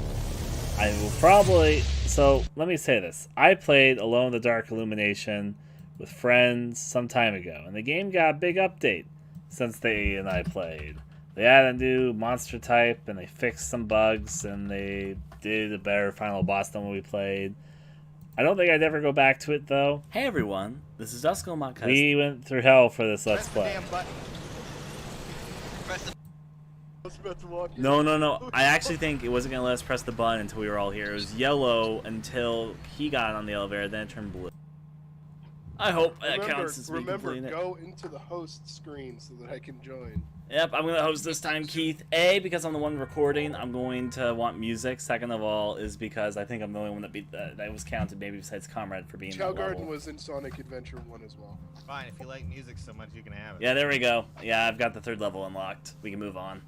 I will probably... So, let me say this. I played Alone in the Dark Illumination with friends some time ago, and the game got a big update. since they and I played. They added a new monster type, and they fixed some bugs, and they did a better final boss than when we played. I don't think I'd ever go back to it, though. Hey everyone, this is Dusk. We went through hell for this Let's Play. No. I actually think it wasn't going to let us press the button until we were all here. It was yellow until he got on the elevator, then it turned blue. I hope that counts as me completing it. Go into the host screen so that I can join. Yep, I'm going to host this time, Keith. A, because I'm the one recording, I'm going to want music. Second of all, is because I think I'm the only one that beat that was counted, maybe besides Comrade, for being Chow that Garden level. was in Sonic Adventure 1 as well. Fine, if you like music so much, you can have it. Yeah, there we go. Yeah, I've got the 3rd level unlocked. We can move on.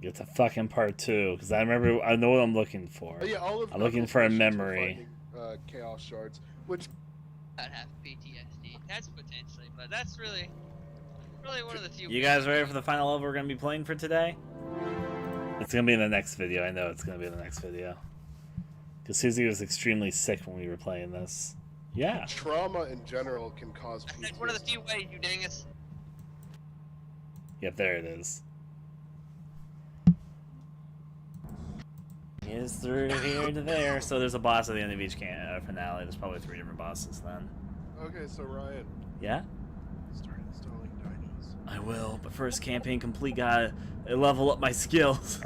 Get to fucking part 2, because I know what I'm looking for. Yeah, all of I'm looking for a memory. Chaos shards, which I'd have PTSD. That's potentially, but that's really one of the few. You guys ready for the final level we're gonna be playing for today? It's gonna be in the next video. I know it's gonna be in the next video. Because Susie was extremely sick when we were playing this. Yeah. Trauma in general can cause PTSD. That's one of the few ways, you dingus. Yep, there it is. Is through here to there. So there's a boss at the end of each finale. There's probably 3 different bosses then. Okay, so Ryan. Yeah? Start installing dinos. I will, but first, campaign complete. Gotta level up my skills.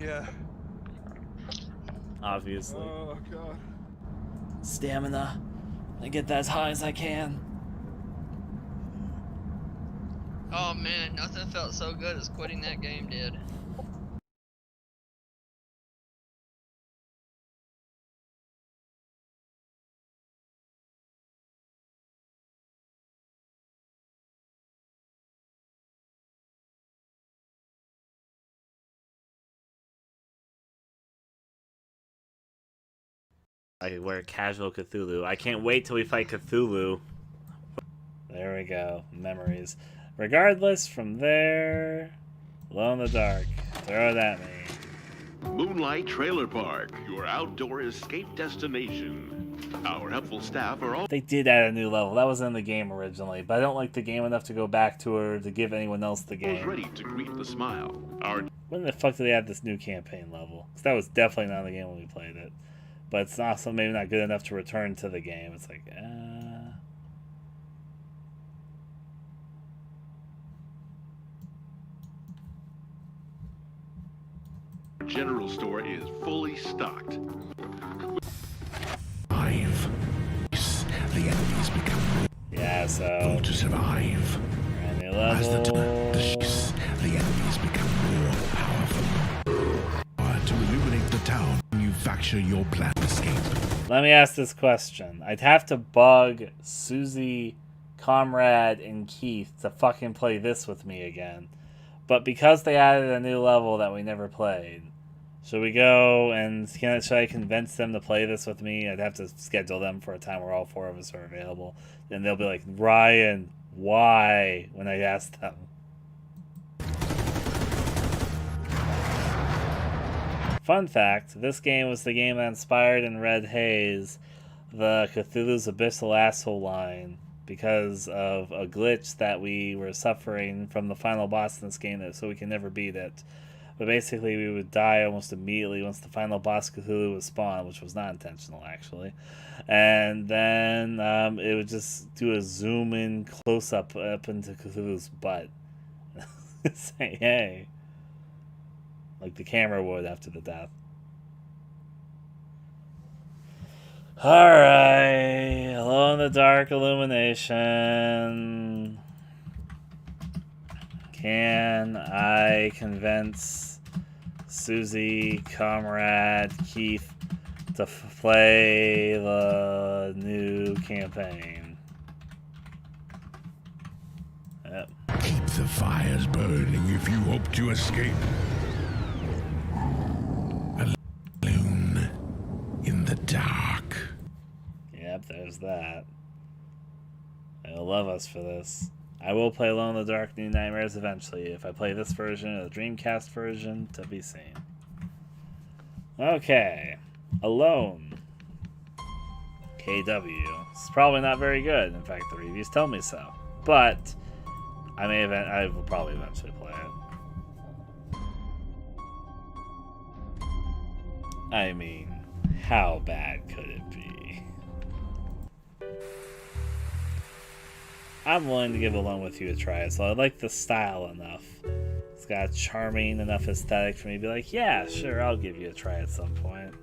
Yeah. Obviously. Oh god. Stamina. I get that as high as I can. Oh man, nothing felt so good as quitting that game did. I wear casual Cthulhu. I can't wait till we fight Cthulhu. There we go. Memories. Regardless, from there... Glow in the dark. Throw it at me. Moonlight Trailer Park, your outdoor escape destination. Our helpful staff are all... They did add a new level. That was in the game originally, but I don't like the game enough to go back to it or to give anyone else the game. ready to greet the smile. When the fuck did they add this new campaign level? Because that was definitely not in the game when we played it. But it's also maybe not good enough to return to the game. It's like, General store is fully stocked. The enemies become yeah, so to survive. Any level. The enemies become more powerful. To illuminate the town, manufacture your plan to escape. Let me ask this question. I'd have to bug Susie, Comrade, and Keith to fucking play this with me again. But because they added a new level that we never played, should we go and should I convince them to play this with me? I'd have to schedule them for a time where all 4 of us are available. Then they'll be like, Ryan, why? When I ask them. Fun fact, this game was the game that inspired in Red Haze the Cthulhu's Abyssal Asshole line because of a glitch that we were suffering from the final boss in this game, so we can never beat it. But basically we would die almost immediately once the final boss Cthulhu was spawned, which was not intentional actually. And then it would just do a zoom in close up into Cthulhu's butt. Say hey. Like the camera would after the death. Alright. Glow in the dark illumination. Can I convince Susie, Comrade, Keith to play the new campaign? Yep. Keep the fires burning if you hope to escape. Alone in the dark. Yep, there's that. They'll love us for this. I will play Alone in the Dark New Nightmares eventually. If I play this version or the Dreamcast version, to be seen. Okay. Alone. KW. It's probably not very good. In fact, the reviews tell me so. But I will probably eventually play it. I mean, how bad could it be? I'm willing to give Alone With You a try, so I like the style enough. It's got a charming enough aesthetic for me to be like, yeah, sure, I'll give you a try at some point.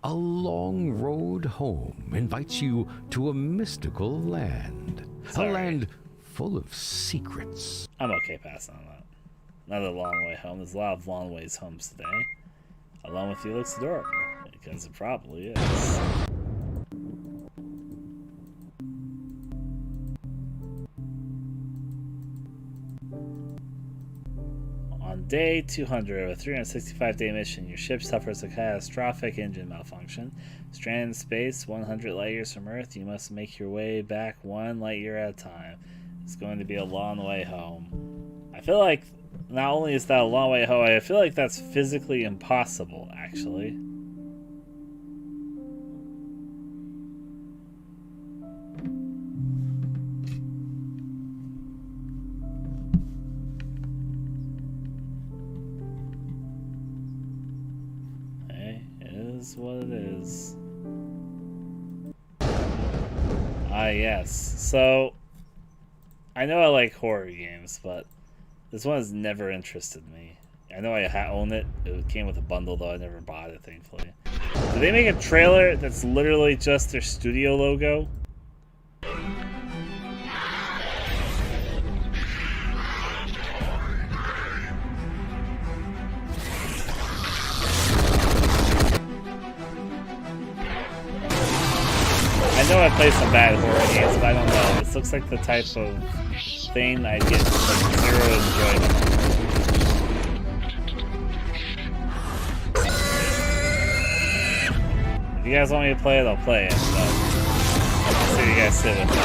A long road home invites you to a mystical land. Sorry. A land full of secrets. I'm okay passing on that. Another long way home. There's a lot of long ways homes today. Alone With You looks adorable, because it probably is. On day 200 of a 365-day mission, your ship suffers a catastrophic engine malfunction. Stranded in space 100 light years from Earth, you must make your way back 1 light year at a time. It's going to be a long way home. I feel like not only is that a long way home, I feel like that's physically impossible, actually. What it is. Ah, yes. So, I know I like horror games, but this one has never interested me. I know I own it. It came with a bundle, though I never bought it, thankfully. Did they make a trailer that's literally just their studio logo? I know I play some bad horror games, but I don't know. This looks like the type of thing I get like zero enjoyment. If you guys want me to play it, I'll play it, but I'll see you guys sit with it.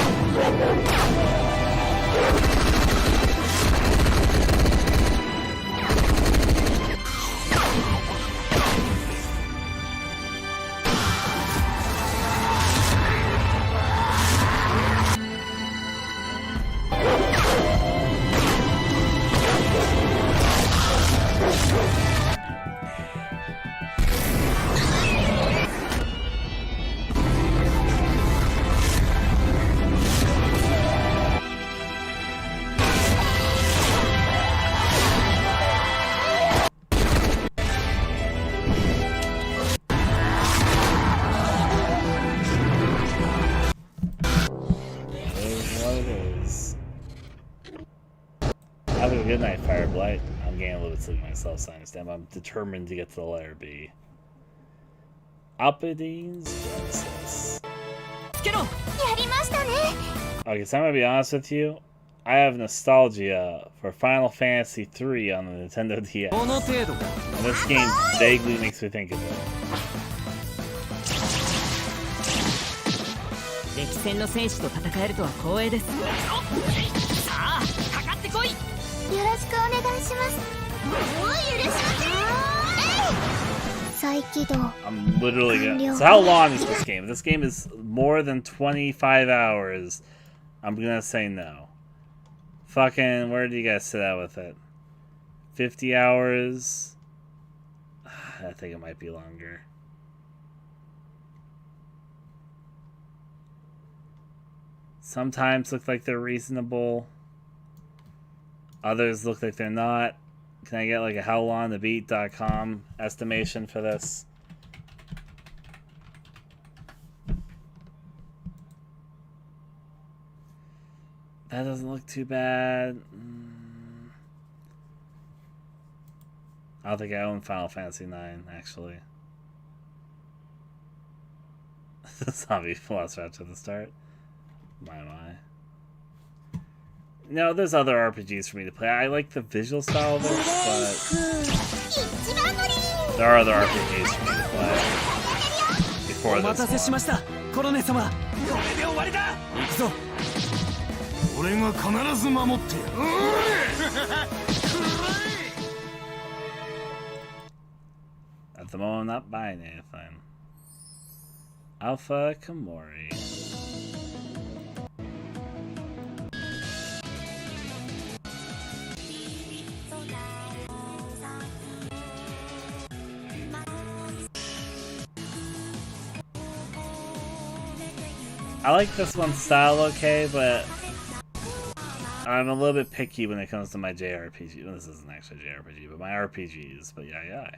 Good night, Fireblight. I'm getting a little bit sleepy myself, so I understand, but I'm determined to get to the letter B. Alpidine's Genesis. Okay, so I'm gonna be honest with you. I have nostalgia for Final Fantasy III on the Nintendo DS. And this game vaguely makes me think of it. I'm literally gonna... So how long is this game? If this game is more than 25 hours, I'm gonna say no. Fucking, where do you guys sit out with it? 50 hours? I think it might be longer. Sometimes look like they're reasonable. Others look like they're not. Can I get like a howlongtobeat.com estimation for this? That doesn't look too bad. I don't think I own Final Fantasy IX, actually. Zombie philosopher after the start. My. No, there's other RPGs for me to play. I like the visual style of it, but there are other RPGs for me to play before this one. At the moment, I'm not buying anything. Alpha Komori. I like this one's style okay, but I'm a little bit picky when it comes to my JRPG. Well, this isn't actually a JRPG, but my RPGs. But yeah.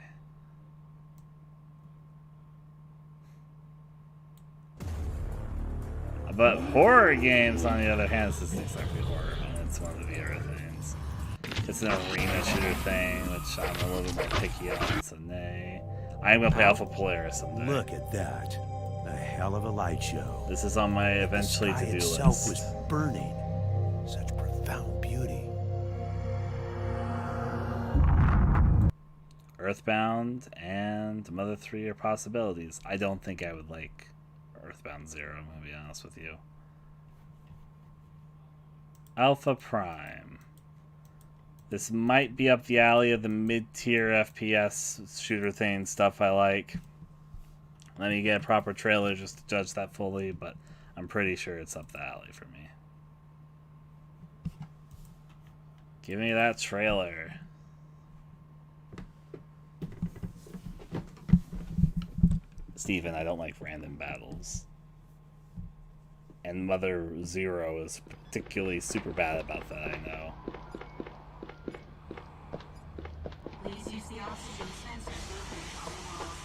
But horror games, on the other hand, this isn't exactly horror. I mean, it's one of the other things. It's an arena shooter thing, which I'm a little bit more picky on, so nay. I am going to play Alpha Polaris someday. Look at that. A hell of a light show. This is on my eventually to-do list. The sky itself was burning. Such profound beauty. Earthbound and Mother 3 are possibilities. I don't think I would like Earthbound 0, I'm going to be honest with you. Alpha Prime. This might be up the alley of the mid-tier FPS shooter thing stuff I like. Let me get a proper trailer just to judge that fully, but I'm pretty sure it's up the alley for me. Give me that trailer. Steven, I don't like random battles. And Mother Zero is particularly super bad about that, I know. Please use the oxygen sensor movement on the wall.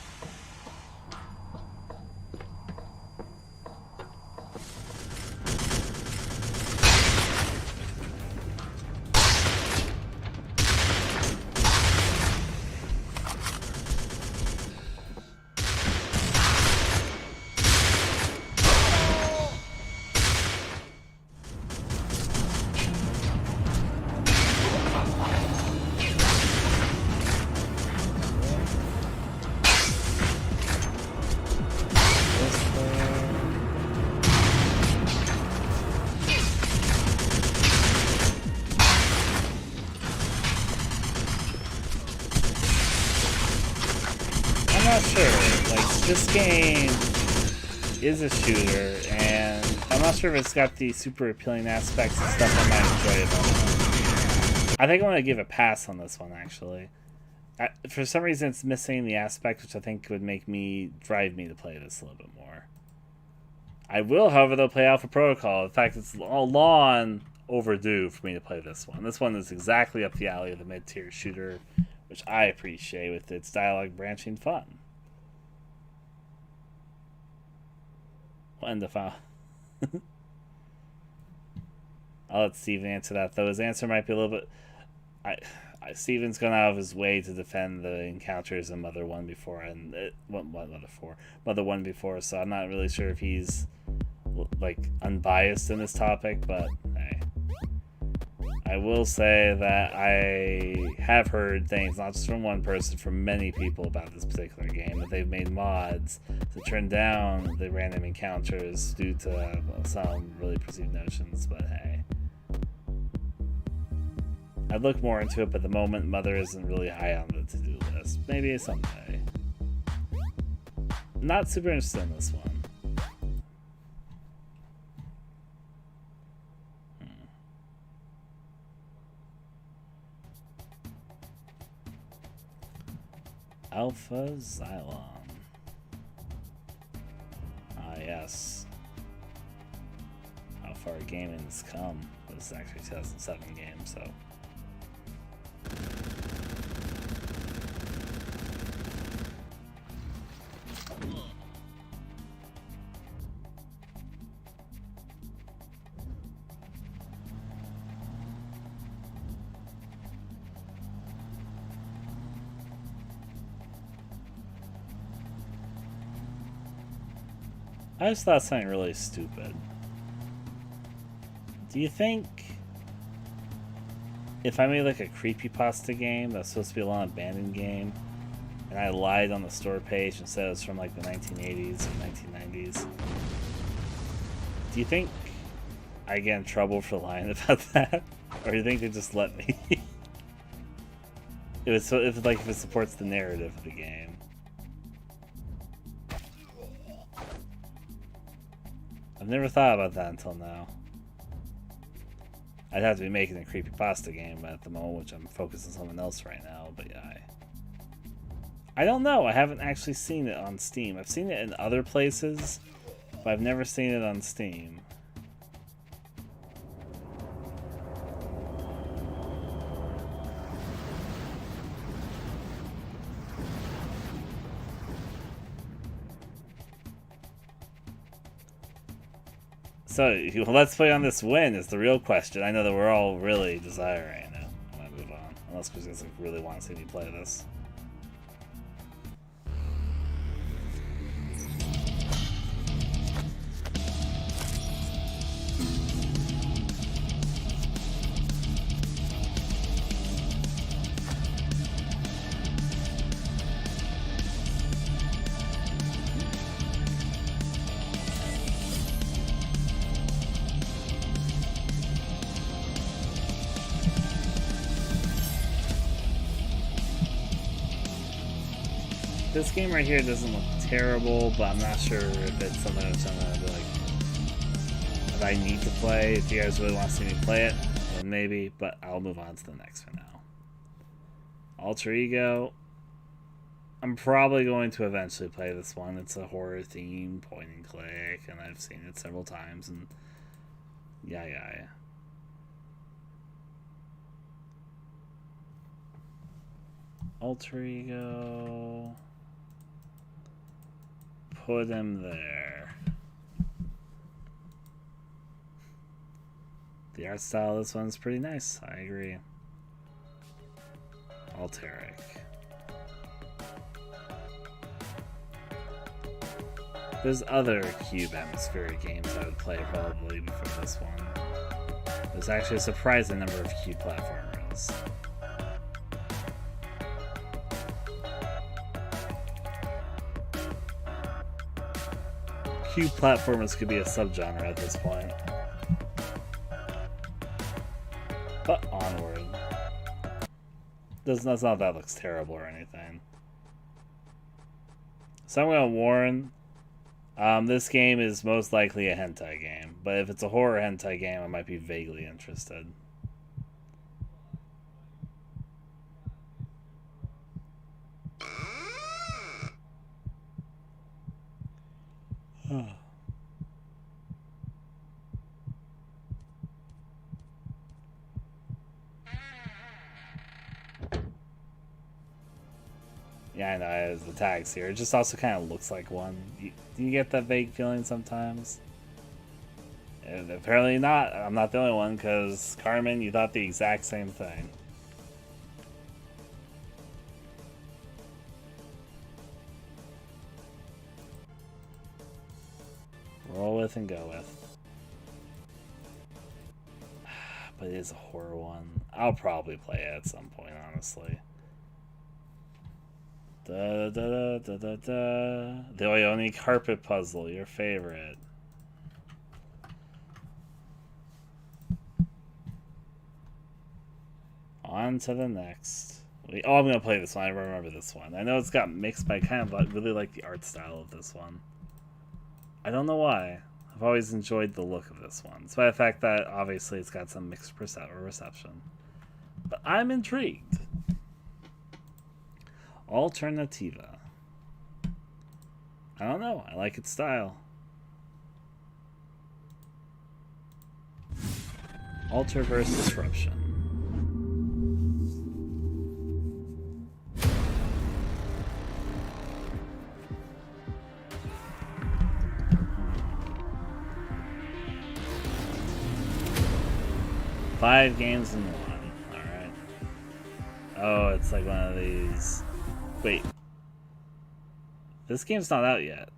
This game is a shooter, and I'm not sure if it's got the super appealing aspects and stuff I might enjoy about it. I think I'm going to give a pass on this one, actually. For some reason, it's missing the aspect which I think would drive me to play this a little bit more. I will, however, though, play Alpha Protocol. In fact, it's long overdue for me to play this one. This one is exactly up the alley of the mid-tier shooter, which I appreciate with its dialogue branching fun. End the file. I'll let Steven answer that, though. His answer might be a little bit... Steven's gone out of his way to defend the encounters in Mother 1 before, and Mother 1 before, so I'm not really sure if he's like unbiased in this topic, but hey. I will say that I have heard things, not just from one person, from many people about this particular game, that they've made mods to turn down the random encounters due to some really perceived notions, but hey. I'd look more into it, but at the moment, Mother isn't really high on the to-do list. Maybe someday. Not super interested in this one. Alpha Xylon. Ah, yes. How far gaming's come. This is actually a 2007 game, so. I just thought something really stupid. Do you think if I made like a creepypasta game that's supposed to be a long abandoned game, and I lied on the store page and said it was from like the 1980s or 1990s, do you think I get in trouble for lying about that? Or do you think they just let me? If it supports the narrative of the game. I've never thought about that until now. I'd have to be making a creepypasta game at the moment, which I'm focused on someone else right now, but yeah. I don't know. I haven't actually seen it on Steam. I've seen it in other places, but I've never seen it on Steam. So, let's play on this win is the real question. I know that we're all really desiring it. I'm gonna move on. Unless Chris doesn't really want to see me play this. This game right here doesn't look terrible, but I'm not sure if it's something that's gonna be like if I need to play. If you guys really want to see me play it, then maybe, but I'll move on to the next for now. Alter Ego. I'm probably going to eventually play this one. It's a horror theme, point and click, and I've seen it several times, and yeah. Alter Ego. Put him there. The art style of this one's pretty nice. I agree. Alteric. There's other cube atmospheric games I would play probably before this one. There's actually a surprising number of cube platformers. Cube platformers could be a subgenre at this point. But onward. That's not that looks terrible or anything. So I'm gonna warn, this game is most likely a hentai game, but if it's a horror hentai game, I might be vaguely interested. Yeah, I know, it has the tags here. It just also kind of looks like one. Do you get that vague feeling sometimes? And apparently not. I'm not the only one, because Carmen, you thought the exact same thing. Roll with and go with. But it is a horror one. I'll probably play it at some point, honestly. The Ioni carpet puzzle, your favorite. On to the next. Oh, I'm gonna play this one. I remember this one. I know it's got mixed, but I kind of really like the art style of this one. I don't know why. I've always enjoyed the look of this one, despite the fact that obviously it's got some mixed reception. But I'm intrigued. Alternativa. I don't know. I like its style. Alterverse Disruption. Five games in one. Alright. Oh, it's like one of these. Wait. This game's not out yet.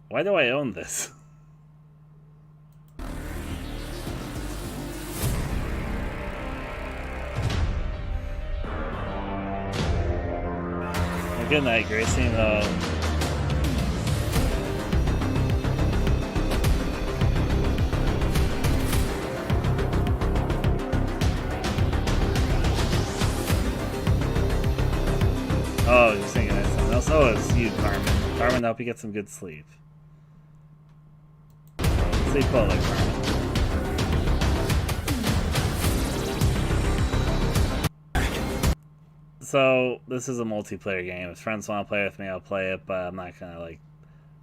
Why do I own this? Well, good night, Gracie. Oh, you're thinking of something else? Oh, it's you, Carmen. Carmen, I hope you get some good sleep. Stay put, like Brian. So, this is a multiplayer game. If friends want to play with me, I'll play it, but I'm not gonna, like,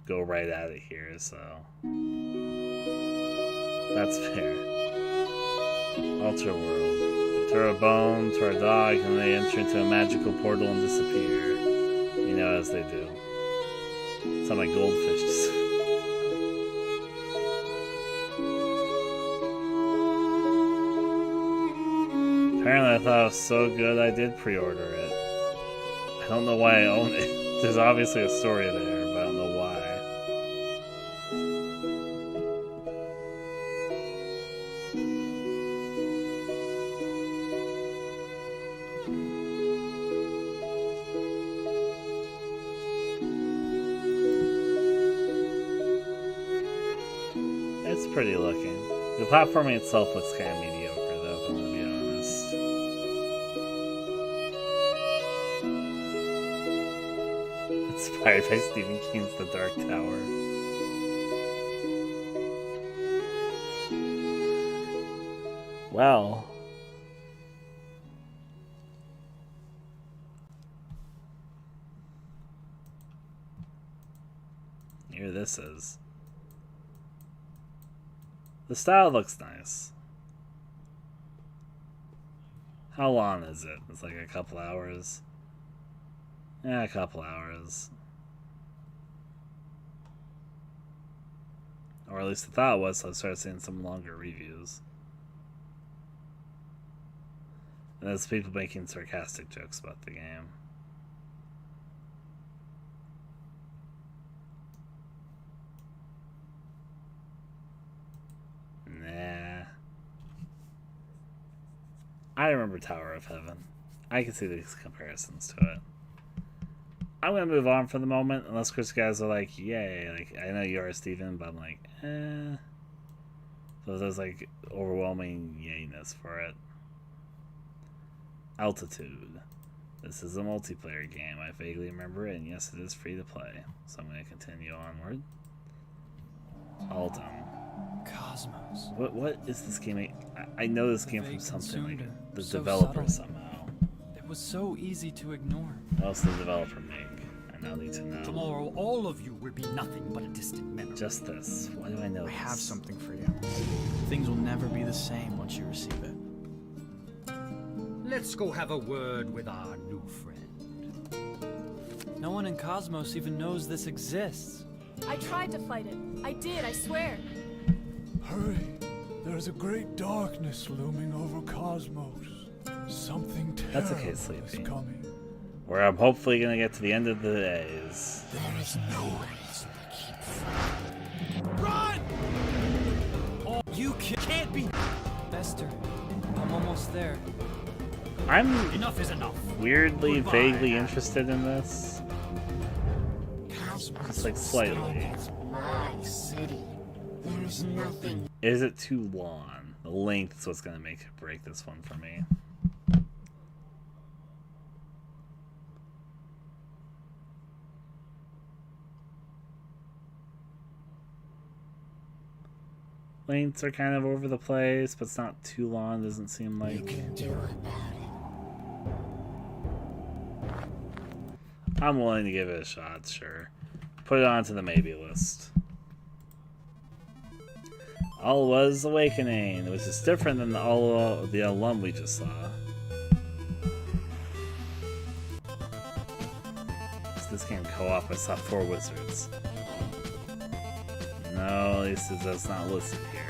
go right at it here, so... That's fair. Ultra World. We throw a bone to our dog, and they enter into a magical portal and disappear. You know, as they do. That's how my goldfish disappear. Apparently I thought it was so good I did pre-order it. I don't know why I own it. There's obviously a story there, but I don't know why. It's pretty looking. The platforming itself looks kind of mediocre though, if I'm gonna be honest. Inspired by Stephen King's The Dark Tower. Well. Here this is. The style looks nice. How long is it? It's like a couple hours. Yeah, a couple hours. Or at least I thought it was, so I started seeing some longer reviews. And there's people making sarcastic jokes about the game. Nah. I remember Tower of Heaven. I can see these comparisons to it. I'm gonna move on for the moment, unless Chris guys are like, yay, like I know you are, Steven, but I'm like, eh. So there's like overwhelming yayness for it. Altitude. This is a multiplayer game. I vaguely remember it, and yes, it is free to play. So I'm gonna continue onward. Altum. Cosmos. What is this game? I know this game from something, like the so developer subtle. somehow. It was so easy to ignore. What else did the developer make? I now need to know. Tomorrow, all of you will be nothing but a distant memory. Just this. Why do I know I this? have something for you. Things will never be the same once you receive it. Let's go have a word with our new friend. No one in Cosmos even knows this exists. I tried to fight it. I did, I swear. Hurry! There's a great darkness looming over Cosmos. Something terrible That's okay, Sleepy. is coming. Where I'm hopefully gonna get to the end of the days. There is no reason to keep fighting. Run! Oh, you can't be. Bester, I'm almost there. I'm Enough is enough. weirdly, Goodbye. vaguely interested in this. Just like slightly. My city. There is nothing. Is it too long? The length is what's gonna make or break this one for me. Lengths are kind of over the place, but it's not too long, doesn't seem like. You can do about it. I'm willing to give it a shot, sure. Put it onto the maybe list. All Was Awakening, which is different than the alum we just saw. Is this game co-op? I saw 4 wizards. No, at least that's not listed here.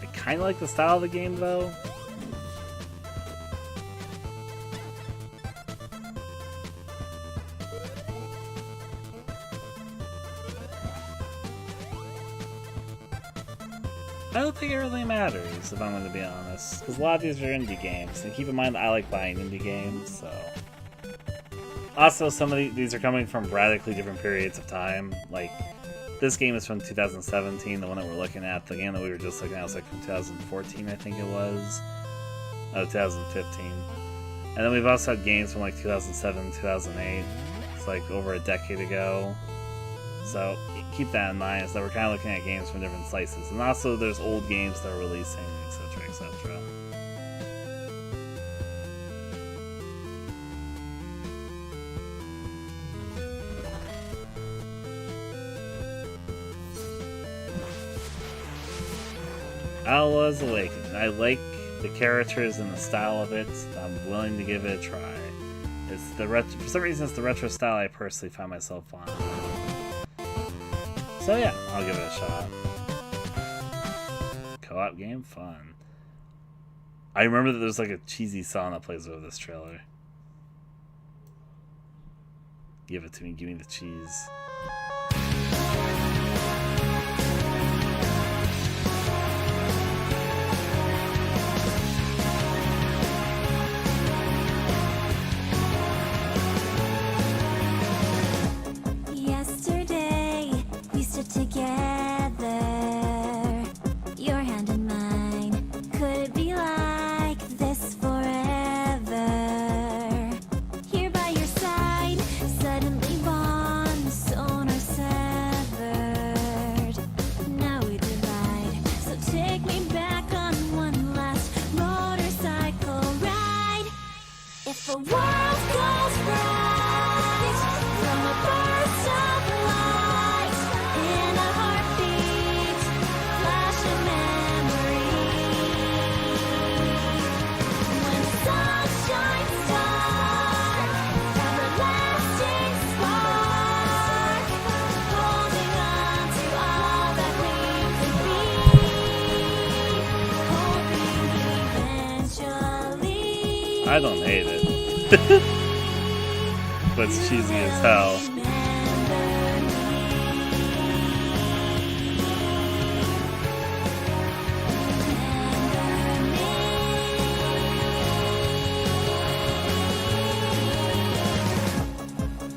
I kind of like the style of the game, though. I don't think it really matters, if I'm going to be honest. Because a lot of these are indie games, and keep in mind I like buying indie games, so... Also, some of these are coming from radically different periods of time. Like, this game is from 2017, the one that we're looking at. The game that we were just looking at was like from 2014, I think it was. Oh, 2015. And then we've also had games from like 2007, 2008. It's like over a decade ago. So, keep that in mind, is that we're kind of looking at games from different slices, and also there's old games that are releasing, etc., etc. Outlaws Awakened. I like the characters and the style of it. I'm willing to give it a try. It's the for some reason it's the retro style I personally find myself on. So yeah, I'll give it a shot. Co-op game, fun. I remember that there's like a cheesy song that plays over this trailer. Give it to me, give me the cheese. Together, your hand in mine. Could it be like this forever? Here by your side, suddenly bonds sewn or severed. Now we divide, so take me back on one last motorcycle ride. If the world goes right from a burst of light in a heartbeat, flash of memory. When the sun shines dark, everlasting spark, holding on to all that we could be, hoping eventually. I don't hate it. But it's cheesy as hell.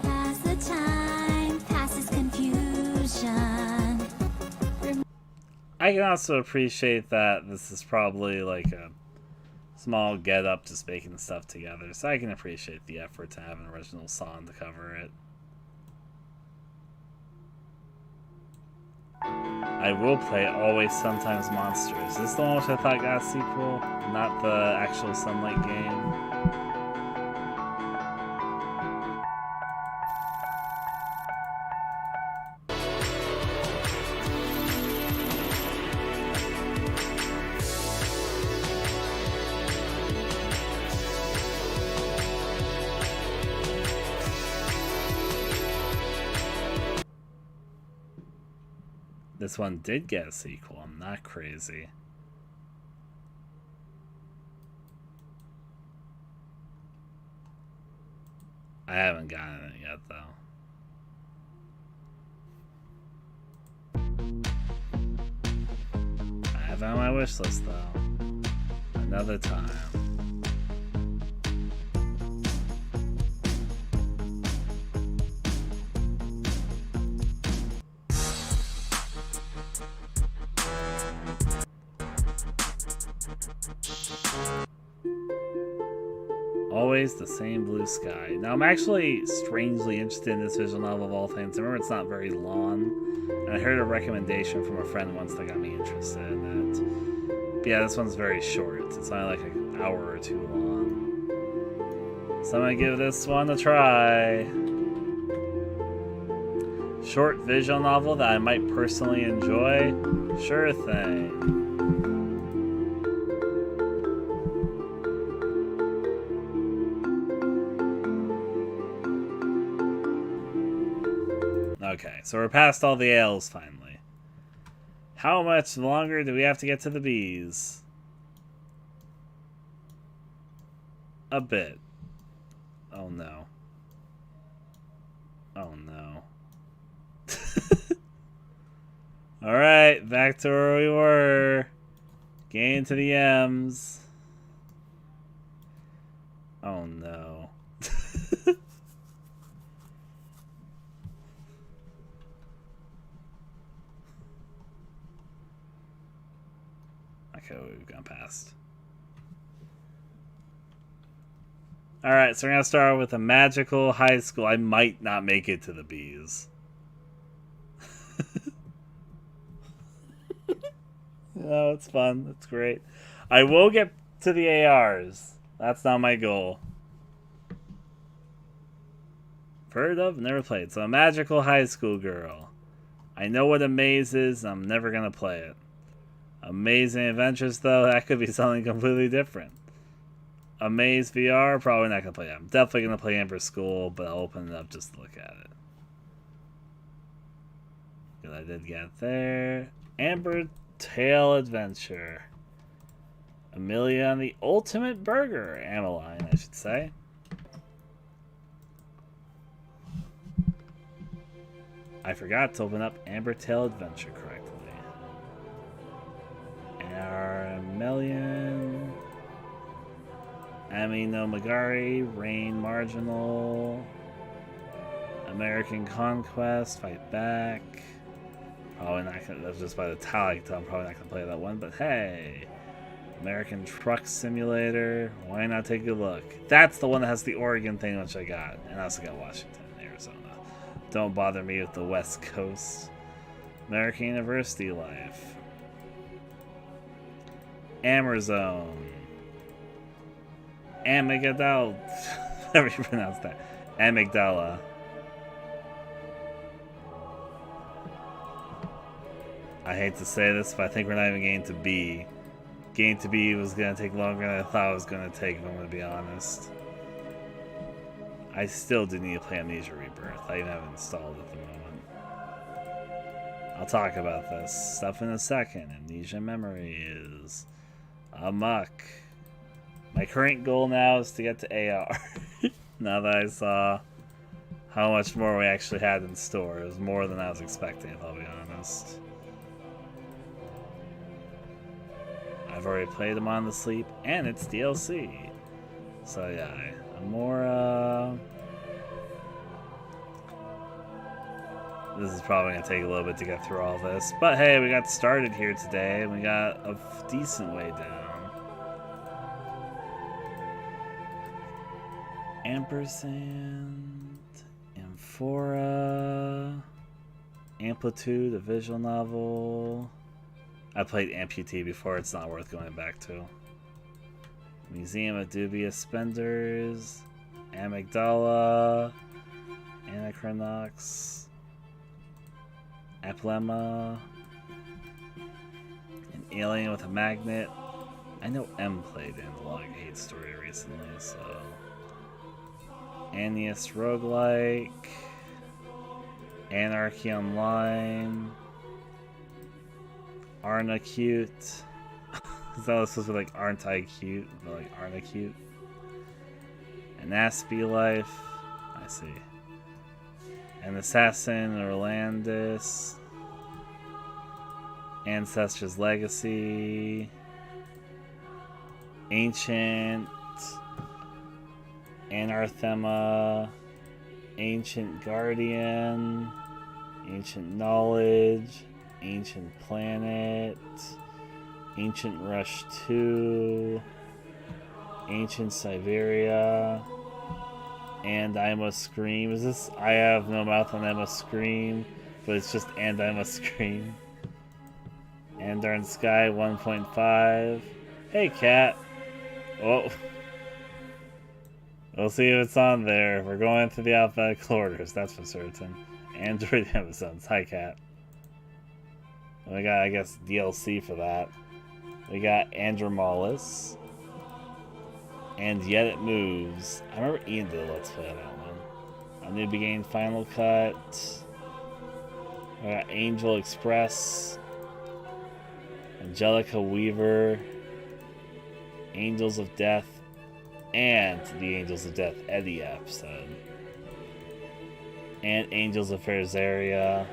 As the time passes, confusion. I can also appreciate that this is probably like a small get up just making stuff together, so I can appreciate the effort to have an original song to cover it. I will play Always Sometimes Monsters. Is this the one which I thought got a sequel, not the actual Sunlight game? This one did get a sequel. I'm not crazy. I haven't gotten it yet, though. I have it on my wish list, though. Another time. Always the same blue sky. Now, I'm actually strangely interested in this visual novel of all things. I remember it's not very long, and I heard a recommendation from a friend once that got me interested in it. But yeah, this one's very short. It's only like an hour or two long. So I'm gonna give this one a try. Short visual novel that I might personally enjoy? Sure thing. Okay, so we're past all the L's finally. How much longer do we have to get to the B's? A bit. Oh no. Oh no. Alright, back to where we were. Getting to the M's. Oh no. Okay, we've gone past. Alright, so we're going to start with a magical high school. I might not make it to the B's. No, it's fun. It's great. I will get to the ARs. That's not my goal. Heard of? Never played. So a magical high school girl. I know what a maze is. I'm never going to play it. Amazing Adventures, though, that could be something completely different. A Maze VR, probably not going to play it. I'm definitely going to play Amber School, but I'll open it up just to look at it. Good, I did get there. Amber Tail Adventure. Amelia and the Ultimate Burger. Ameline, I should say. I forgot to open up Amber Tail Adventure correctly. Armelian, Ami no Magari, Rain Marginal, American Conquest, Fight Back. Probably not gonna, that's just by the title I can tell I'm probably not gonna play that one, but hey. American Truck Simulator, why not take a look? That's the one that has the Oregon thing, which I got. And I also got Washington and Arizona. Don't bother me with the West Coast. American University Life. Amarzone. Amygdala. However you pronounce that. Amygdala. I hate to say this, but I think we're not even getting to B. Getting to B was going to take longer than I thought it was going to take, if I'm going to be honest. I still do need to play Amnesia Rebirth. I even haven't installed it at the moment. I'll talk about this stuff in a second. Amnesia Memories. Amok. My current goal now is to get to AR. Now that I saw how much more we actually had in store. It was more than I was expecting, if I'll be honest. I've already played them on the sleep, and it's DLC. So yeah, I'm more, this is probably going to take a little bit to get through all this. But hey, we got started here today, and we got a decent way down. Ampersand, Amphora, Amplitude, a visual novel. I played Amputee before, it's not worth going back to. Museum of Dubious Spenders, Amygdala, Anachronox, Aplema, an alien with a magnet. I know M played Analog Hate Story recently, so. Annius Roguelike, Anarchy Online, Arna Cute. Is that supposed to be like Aren't I Cute? But like Arna Cute. An Aspie Life. I see. An Assassin Orlandis. Ancestors Legacy. Ancient. Anarthema. Ancient Guardian. Ancient Knowledge. Ancient Planet, Ancient Rush 2, Ancient Siberia, and I Must Scream. Is this I Have No Mouth and I Must Scream, but it's just And I Must Scream. Andarn Sky 1.5. Hey, cat. Oh. We'll see if it's on there. We're going through the alphabetical orders, that's for certain. Android episodes. Hi, cat. We got, I guess, DLC for that. We got Andromalis. And Yet It Moves. I remember Ian did a Let's Play on that one. A New Beginning Final Cut. We got Angel Express. Angelica Weaver. Angels of Death. And the Angels of Death Eddie episode. And Angels of Berseria.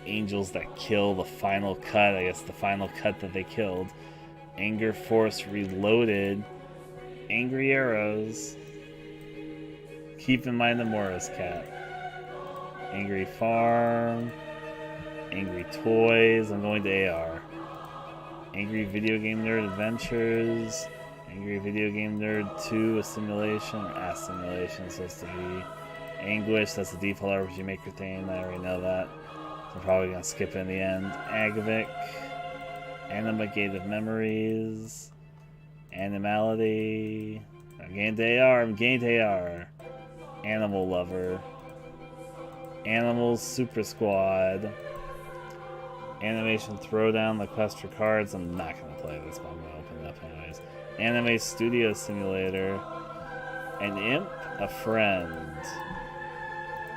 Angels that kill the final cut. I guess the final cut that they killed. Anger Force Reloaded. Angry Arrows. Keep in mind the Morris cat. Angry Farm. Angry Toys. I'm going to AR. Angry Video Game Nerd Adventures. Angry Video Game Nerd 2, a simulation. A simulation is supposed to be. Anguish, that's the default RPG Maker thing. I already know that. I'm probably going to skip in the end. Agavik. Animated Memories, Animality, I'm getting to AR, Animal Lover, Animals Super Squad, Animation Throwdown, The Quest for Cards. I'm not going to play this, but I'm going to open it up anyways. Anime Studio Simulator, An Imp, A Friend,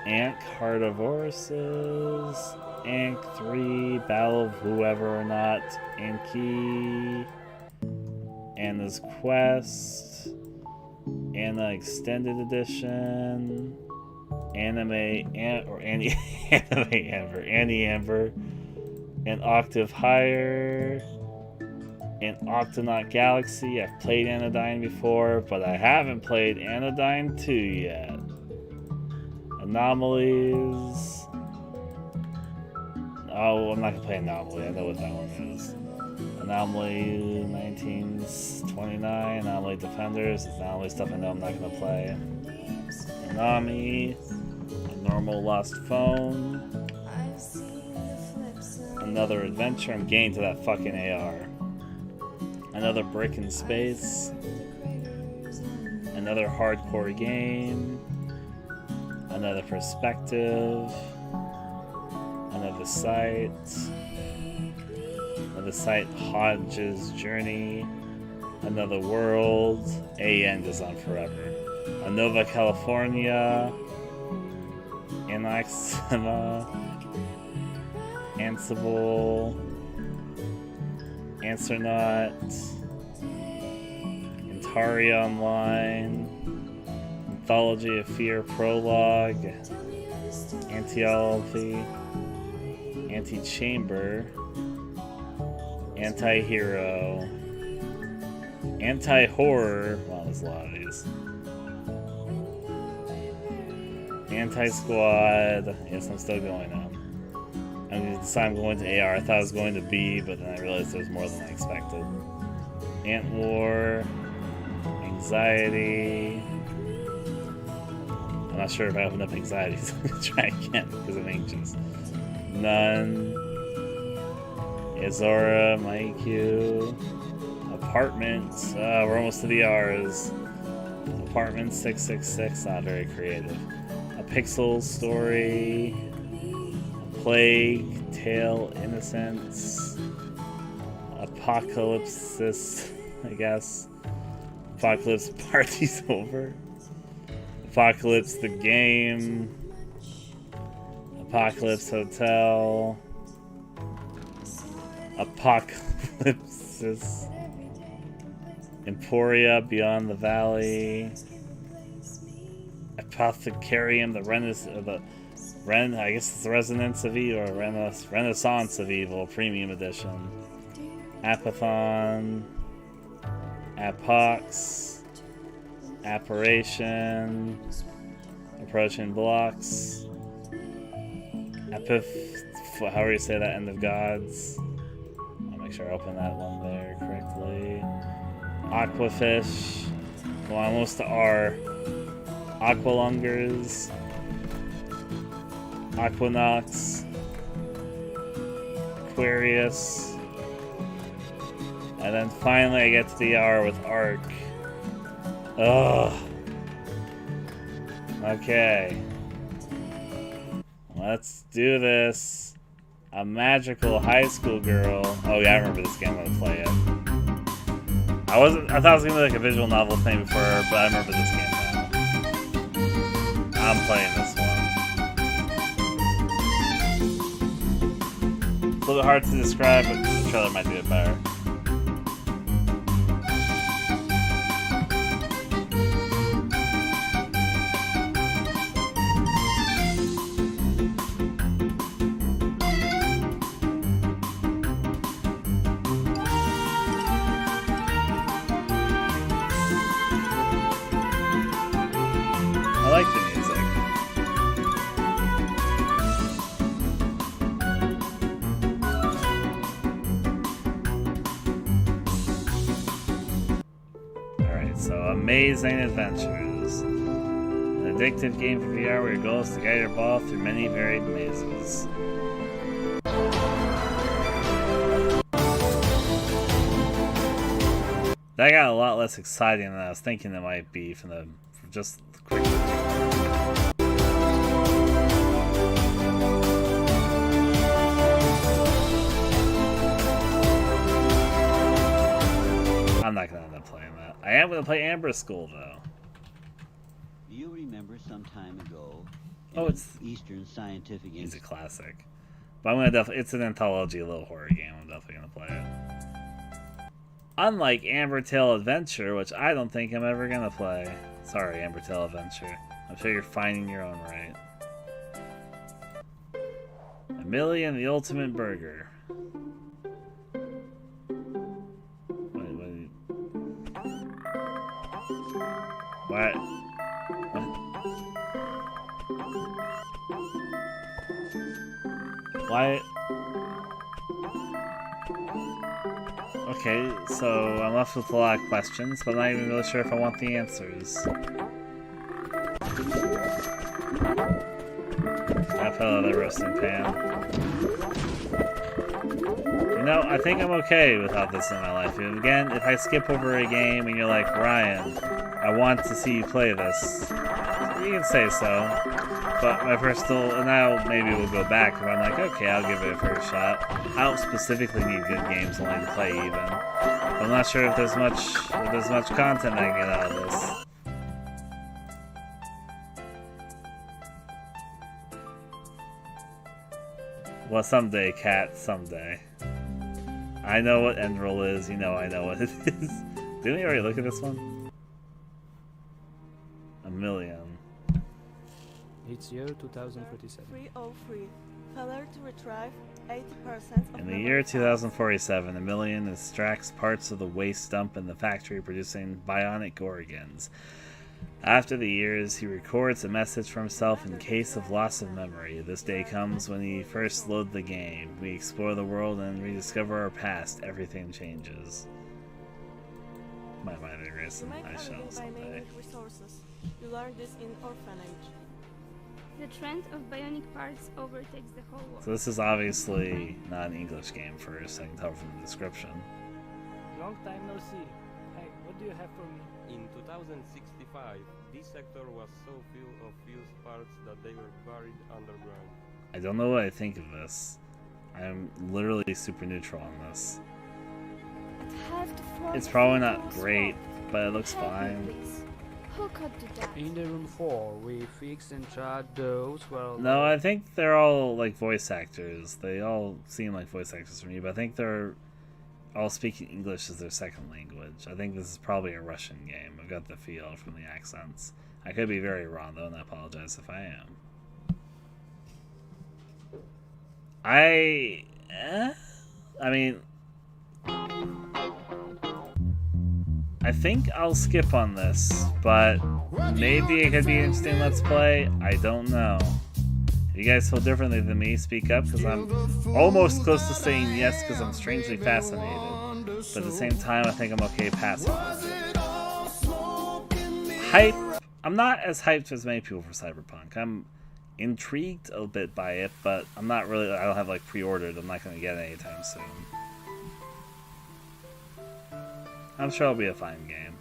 Ant Cardivoruses, Ank 3, Battle of Whoever or Not, Anki, Anna's Quest, Anna Extended Edition, Annie Amber, An Octave Higher, and Octonaut Galaxy. I've played Anodyne before, but I haven't played Anodyne 2 yet. Anomalies. Oh, I'm not gonna play Anomaly. I know what that one is. Anomaly 1929, Anomaly Defenders. It's Anomaly stuff I know I'm not gonna play. Anami, A Normal Lost Phone. Another Adventure. I'm getting to that fucking AR. Another Brick in Space. Another Hardcore Game. Another Perspective. Another Site. Another Site, Hodge's Journey. Another World. AN goes on forever. Nova California. Anaxima. Ansible. Answernaut. Antaria Online. Mythology of Fear Prologue. Anti-Ology. Anti-Chamber. Anti-Hero. Anti-Horror. Wow, there's a lot of these. Anti-Squad. Yes, I'm still going on. I'm going to decide I'm going to AR. I thought I was going to B, but then I realized there was more than I expected. Ant War. Anxiety. I'm not sure if I open up Anxiety, so I'm going to try again because I'm anxious. None. Azora, my EQ. Apartment. We're almost to the R's. Apartment 666. Not very creative. A Pixel Story. Plague. Tale. Innocence. Apocalypsis, I guess. Apocalypse Party's Over. Apocalypse the Game. Apocalypse Hotel. Apocalypsis. Emporia Beyond the Valley. Apothecarium, I guess it's the Resonance of Evil, or Renaissance of Evil, Premium Edition. Apathon. Apox. Apparition. Approaching Blocks. However you say that, End of Gods. I'll make sure I open that one there correctly. Aquafish. Well, almost to R. Aqualungers. Aquanox. Aquarius. And then finally I get to the R with Arc. Ugh. Okay. Let's do this. A magical high school girl. Oh yeah, I remember this game. I'm gonna play it. I thought it was gonna be like a visual novel thing before, but I remember this game now. I'm playing this one. It's a little hard to describe, but the trailer might do it better. I like the music. Alright, so Amazing Adventures. An addictive game for VR where your goal is to guide your ball through many varied mazes. That got a lot less exciting than I was thinking it might be from just quick. I'm not gonna end up playing that. I am gonna play Amber School though. Do you remember some time ago? Oh, it's Eastern Scientific. It's a classic. But I'm gonna definitely. It's an anthology, a little horror game. I'm definitely gonna play it. Unlike Amber Tale Adventure, which I don't think I'm ever gonna play. Sorry, Amber Tale Adventure. I'm sure you're finding your own right. Millie and the Ultimate Burger. What? Why? Okay, so I'm left with a lot of questions, but I'm not even really sure if I want the answers. I fell out of the roasting pan. You know, I think I'm okay without this in my life. Again, if I skip over a game and you're like, Ryan, I want to see you play this, you can say so. But my personal, now maybe we'll go back if I'm like, okay, I'll give it a first shot. I don't specifically need good games only to play even. I'm not sure if there's much content I can get out of this. Well, someday, Cat, someday. I know what end roll is, you know I know what it is. Didn't we already look at this one? A million. It's year 2047. 303. Failure to retrieve 80% of In the year 2047, a million extracts parts of the waste dump in the factory producing bionic Gorgons. After the years, he records a message for himself in case of loss of memory. This day comes when he first loads the game. We explore the world and rediscover our past. Everything changes. My mind regrets and I shall someday. Resources. You learned this in Orphanage. The trend of bionic parts overtakes the whole world. So this is obviously not an English game first, I can tell from the description. Long time no see. Hey, what do you have for me? In 2065, this sector was so full of fused parts that they were buried underground. I don't know what I think of this. I'm literally super neutral on this. It's probably not great, but it looks fine. Who could do that? In the room 4, we fix and tried those. Well, No, I think they're all like voice actors. They all seem like voice actors for me, but I think they're all speaking English as their second language. I think this is probably a Russian game. I've got the feel from the accents. I could be very wrong though, and I apologize if I am. I mean, I think I'll skip on this, but maybe it could be an interesting Let's Play. I don't know. If you guys feel differently than me, speak up, because I'm almost close to saying yes because I'm strangely fascinated. But at the same time, I think I'm okay passing on it. Hype. I'm not as hyped as many people for Cyberpunk. I'm intrigued a bit by it, but I'm not really, I don't have like pre-ordered. I'm not going to get it anytime soon. I'm sure it'll be a fine game.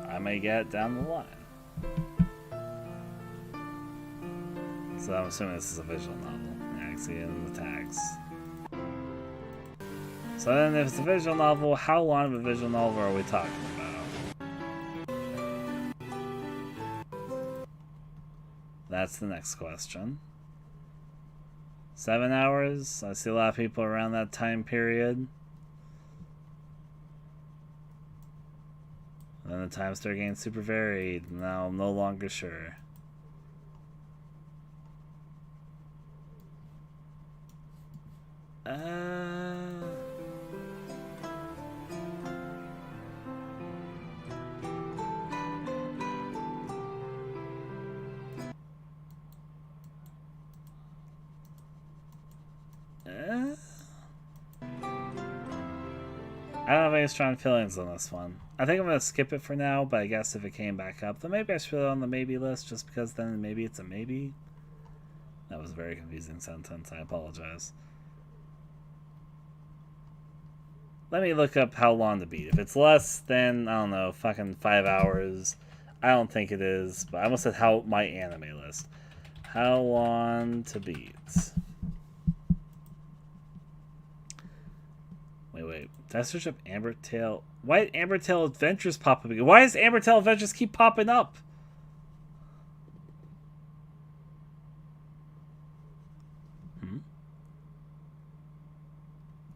I may get it down the line. So I'm assuming this is a visual novel. Yeah, I can see it in the tags. So then if it's a visual novel, how long of a visual novel are we talking about? That's the next question. 7 hours? I see a lot of people around that time period. And then the times start getting super varied. Now I'm no longer sure. I don't have any strong feelings on this one. I think I'm going to skip it for now, but I guess if it came back up, then maybe I should put it on the maybe list, just because then maybe it's a maybe. That was was a very confusing sentence. I apologize. Let me look up how long to beat. If it's less than, I don't know, fucking 5 hours, I don't think it is. But I almost said how my anime list. How long to beat? Wait. Did I search up Ambertail? Why did Ambertail Adventures pop up again? Why does Ambertail Adventures keep popping up?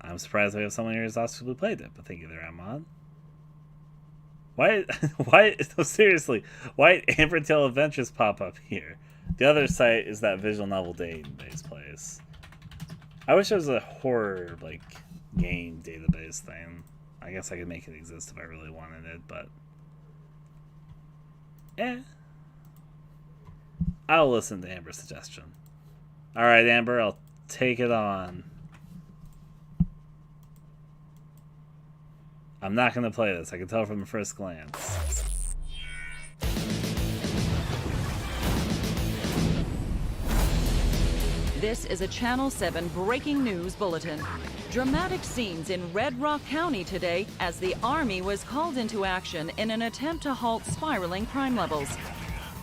I'm surprised we have someone here who's actually played it, but thank you there, Amon. Why, no, seriously, why did Ambertail Adventures pop up here? The other site is that visual novel database place. I wish there was a horror, like, game database thing. I guess I could make it exist if I really wanted it, but... I'll listen to Amber's suggestion. Alright, Amber, I'll take it on. I'm not going to play this. I can tell from the first glance. This is a Channel 7 breaking news bulletin. Dramatic scenes in Red Rock County today as the Army was called into action in an attempt to halt spiraling crime levels.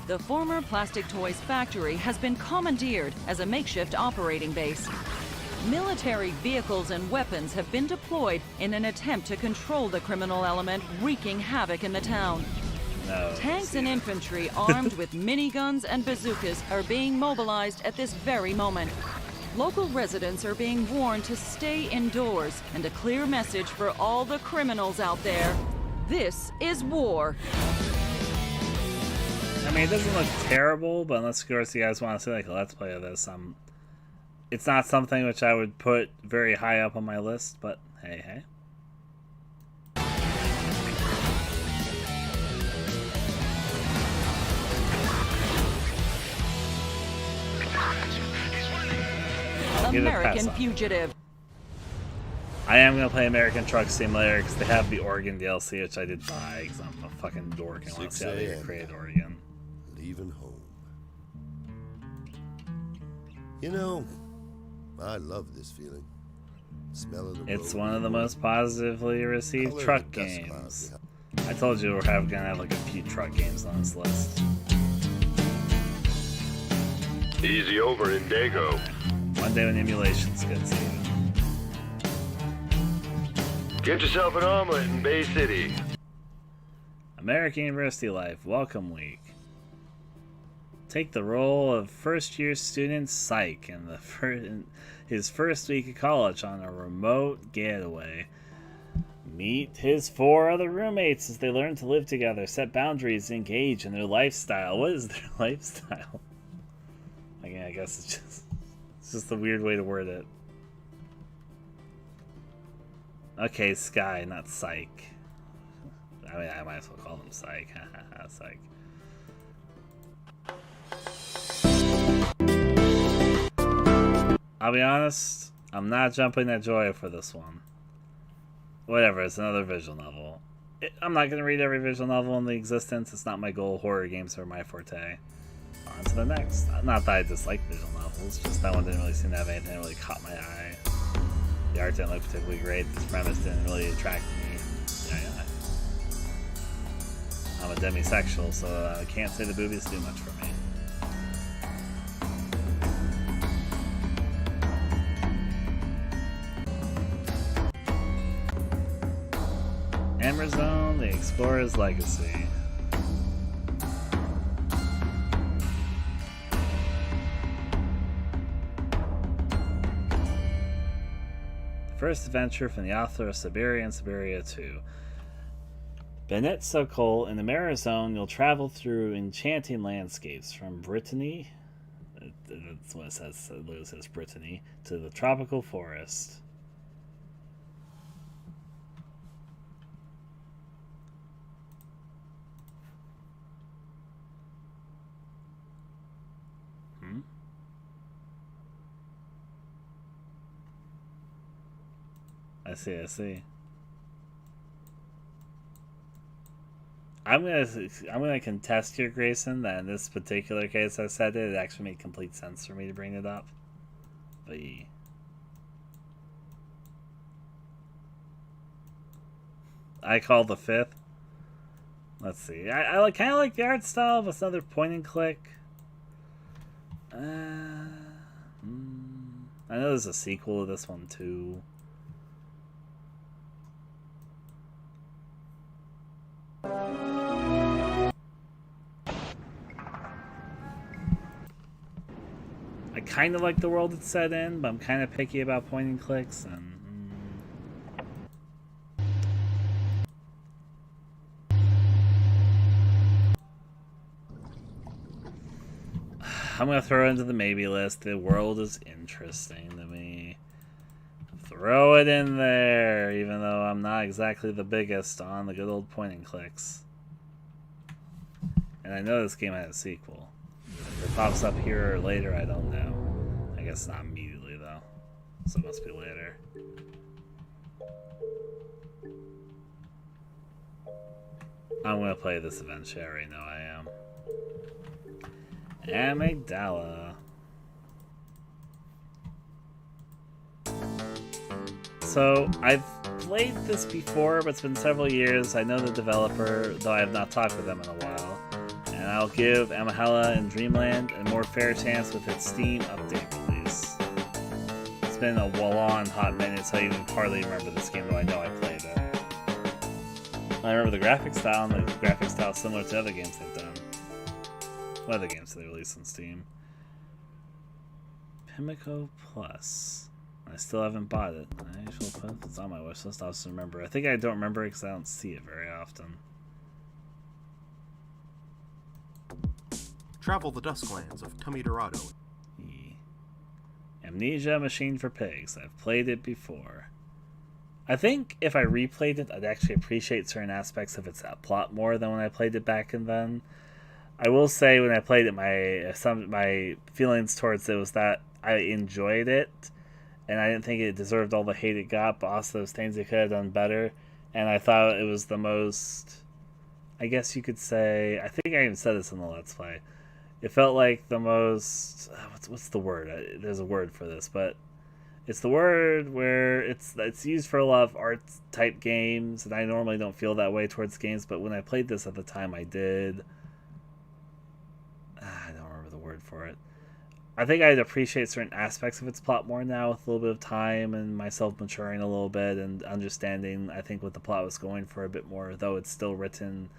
The former plastic toys factory has been commandeered as a makeshift operating base. Military vehicles and weapons have been deployed in an attempt to control the criminal element wreaking havoc in the town. No, Tanks and infantry armed with miniguns and bazookas are being mobilized at this very moment. Local residents are being warned to stay indoors, and a clear message for all the criminals out there. This is war. I mean, it doesn't look terrible, but unless, of course, you guys want to see like a Let's Play of this, it's not something which I would put very high up on my list, but hey. American Fugitive. I am going to play American Truck Simulator because they have the Oregon DLC, which I did buy because I'm a fucking dork and want to see how they create Oregon. Leaving home. You know, I love this feeling. Smell of the It's road, one of the most positively received color of truck the dust games. clouds. I told you we're gonna have like a few truck games on this list. Easy over in Dago. One day when emulation's good, Steven. Get yourself an omelet in Bay City. American University Life, Welcome Week. Take the role of first-year student Psych in his first week of college on a remote getaway. Meet his 4 other roommates as they learn to live together, set boundaries, engage in their lifestyle. What is their lifestyle? I guess it's just a weird way to word it. Okay, Sky, not Psych. I mean, I might as well call them Psych. Psych. I'll be honest, I'm not jumping at joy for this one. Whatever, it's another visual novel. I'm not going to read every visual novel in the existence. It's not my goal. Horror games are my forte. On to the next. Not that I dislike visual novels, just that one didn't really seem to have anything that really caught my eye. The art didn't look particularly great. This premise didn't really attract me. Yeah. I'm a demisexual, so I can't say the boobies do much for me. Amazon, The Explorer's Legacy. First adventure from the author of Siberia and Siberia 2. Bennett Sokol, in the Marizone, you'll travel through enchanting landscapes from Brittany, that's what it says, it says Brittany, to the tropical forest. I see. I'm gonna contest here, Grayson, that in this particular case I said it actually made complete sense for me to bring it up. But I call the 5th. Let's see. I kind of like the art style, but it's another point and click. I know there's a sequel to this one too. I kind of like the world it's set in, but I'm kind of picky about point and clicks, and I'm gonna throw it into the maybe list. The world is interesting to me. Throw it in there, even though I'm not exactly the biggest on the good old point and clicks. And I know this game had a sequel. If it pops up here or later, I don't know. I guess not immediately, though. So it must be later. I'm gonna play this eventually. I already know I am. Amygdala. So, I've played this before, but it's been several years. I know the developer, though I have not talked with them in a while. And I'll give Amygdala and Dreamland a more fair chance with its Steam update release. It's been a long hot minute, so I even hardly remember this game, though I know I played it. I remember the graphic style, and the graphic style is similar to other games they've done. What other games did they release on Steam? Pimlico Plus. I still haven't bought it. It's on my wish list. I'll just remember. I think I don't remember it because I don't see it very often. Travel the Dusklands of Tummy Dorado. Amnesia Machine for Pigs. I've played it before. I think if I replayed it, I'd actually appreciate certain aspects of its plot more than when I played it back and then. I will say when I played it, my feelings towards it was that I enjoyed it, and I didn't think it deserved all the hate it got, but also those things it could have done better. And I thought it was the most, I guess you could say, I think I even said this in the Let's Play. It felt like the most, what's the word? There's a word for this, but it's the word where it's used for a lot of art type games, and I normally don't feel that way towards games, but when I played this at the time, I did. I don't remember the word for it. I think I'd appreciate certain aspects of its plot more now with a little bit of time and myself maturing a little bit and understanding, I think, what the plot was going for a bit more, though it's still written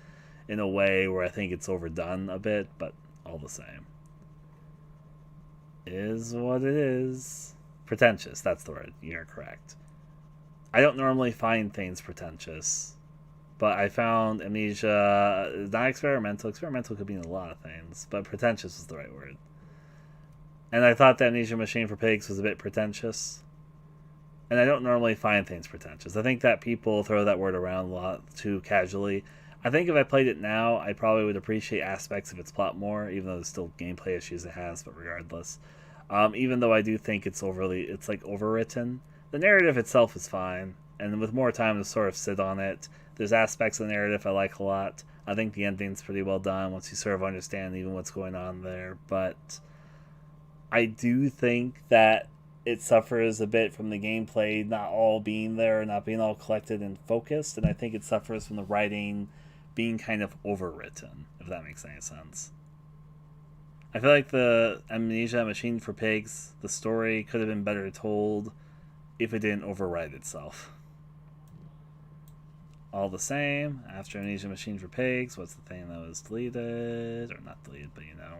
in a way where I think it's overdone a bit, but all the same. Is what it is. Pretentious, that's the word. You're correct. I don't normally find things pretentious, but I found Amnesia not experimental. Experimental could mean a lot of things, but pretentious is the right word. And I thought the Amnesia Machine for Pigs was a bit pretentious. And I don't normally find things pretentious. I think that people throw that word around a lot too casually. I think if I played it now, I probably would appreciate aspects of its plot more, even though there's still gameplay issues it has, but regardless. Even though I do think it's like overwritten. The narrative itself is fine, and with more time to sort of sit on it, there's aspects of the narrative I like a lot. I think the ending's pretty well done once you sort of understand even what's going on there, but I do think that it suffers a bit from the gameplay not all being there, not being all collected and focused, and I think it suffers from the writing being kind of overwritten, if that makes any sense. I feel like the Amnesia Machine for Pigs, the story could have been better told if it didn't overwrite itself. All the same, after Amnesia Machine for Pigs, what's the thing that was deleted? Or not deleted, but you know.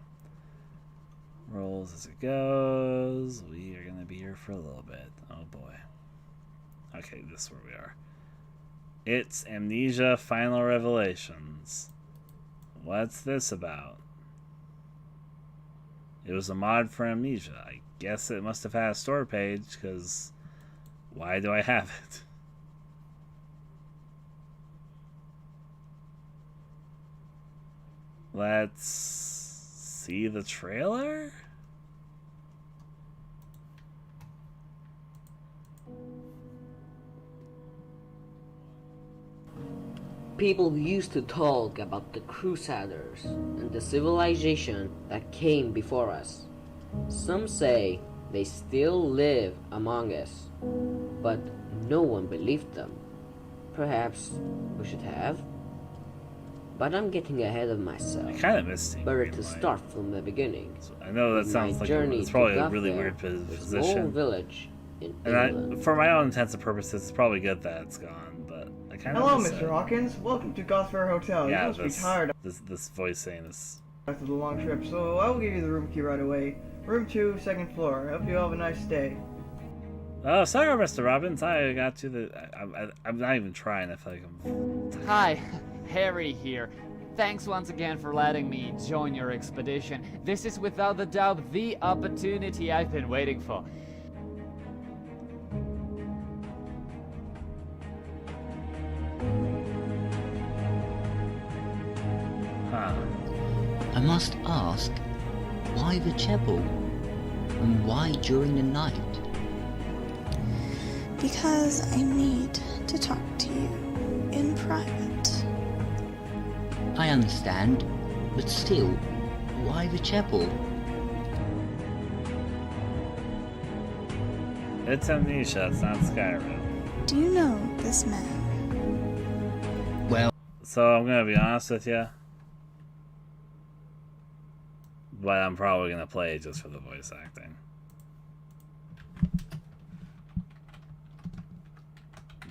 Rolls as it goes. We are going to be here for a little bit. Oh boy. Okay, this is where we are. It's Amnesia Final Revelations. What's this about? It was a mod for Amnesia. I guess it must have had a store page, because why do I have it? Let's see the trailer? people used to talk about the Crusaders and the civilization that came before us. Some say they still live among us, but no one believed them. Perhaps we should have. But I'm getting ahead of myself. I kind of missed you. Better to start from the beginning. I know that sounds like it's probably a really weird position. Village in and for my own intents and purposes, it's probably good that it's gone. But I kind of Hello, Mr. Hawkins. Welcome to Gosford Hotel. Yeah, you must be tired this voice saying this. After the long trip, so I will give you the room key right away. Room 2, second floor. I hope you all have a nice day. Oh, sorry, Mr. Robbins. I got you the. I'm not even trying. I feel like I'm. Hi, Harry here. Thanks once again for letting me join your expedition. This is without a doubt the opportunity I've been waiting for. Huh. I must ask, why the chapel? And why during the night? Because I need to talk to you in private. I understand, but still, why the chapel? It's Amnesia, it's not Skyrim. Do you know this man? Well... So, I'm gonna be honest with you. But I'm probably gonna play it just for the voice acting.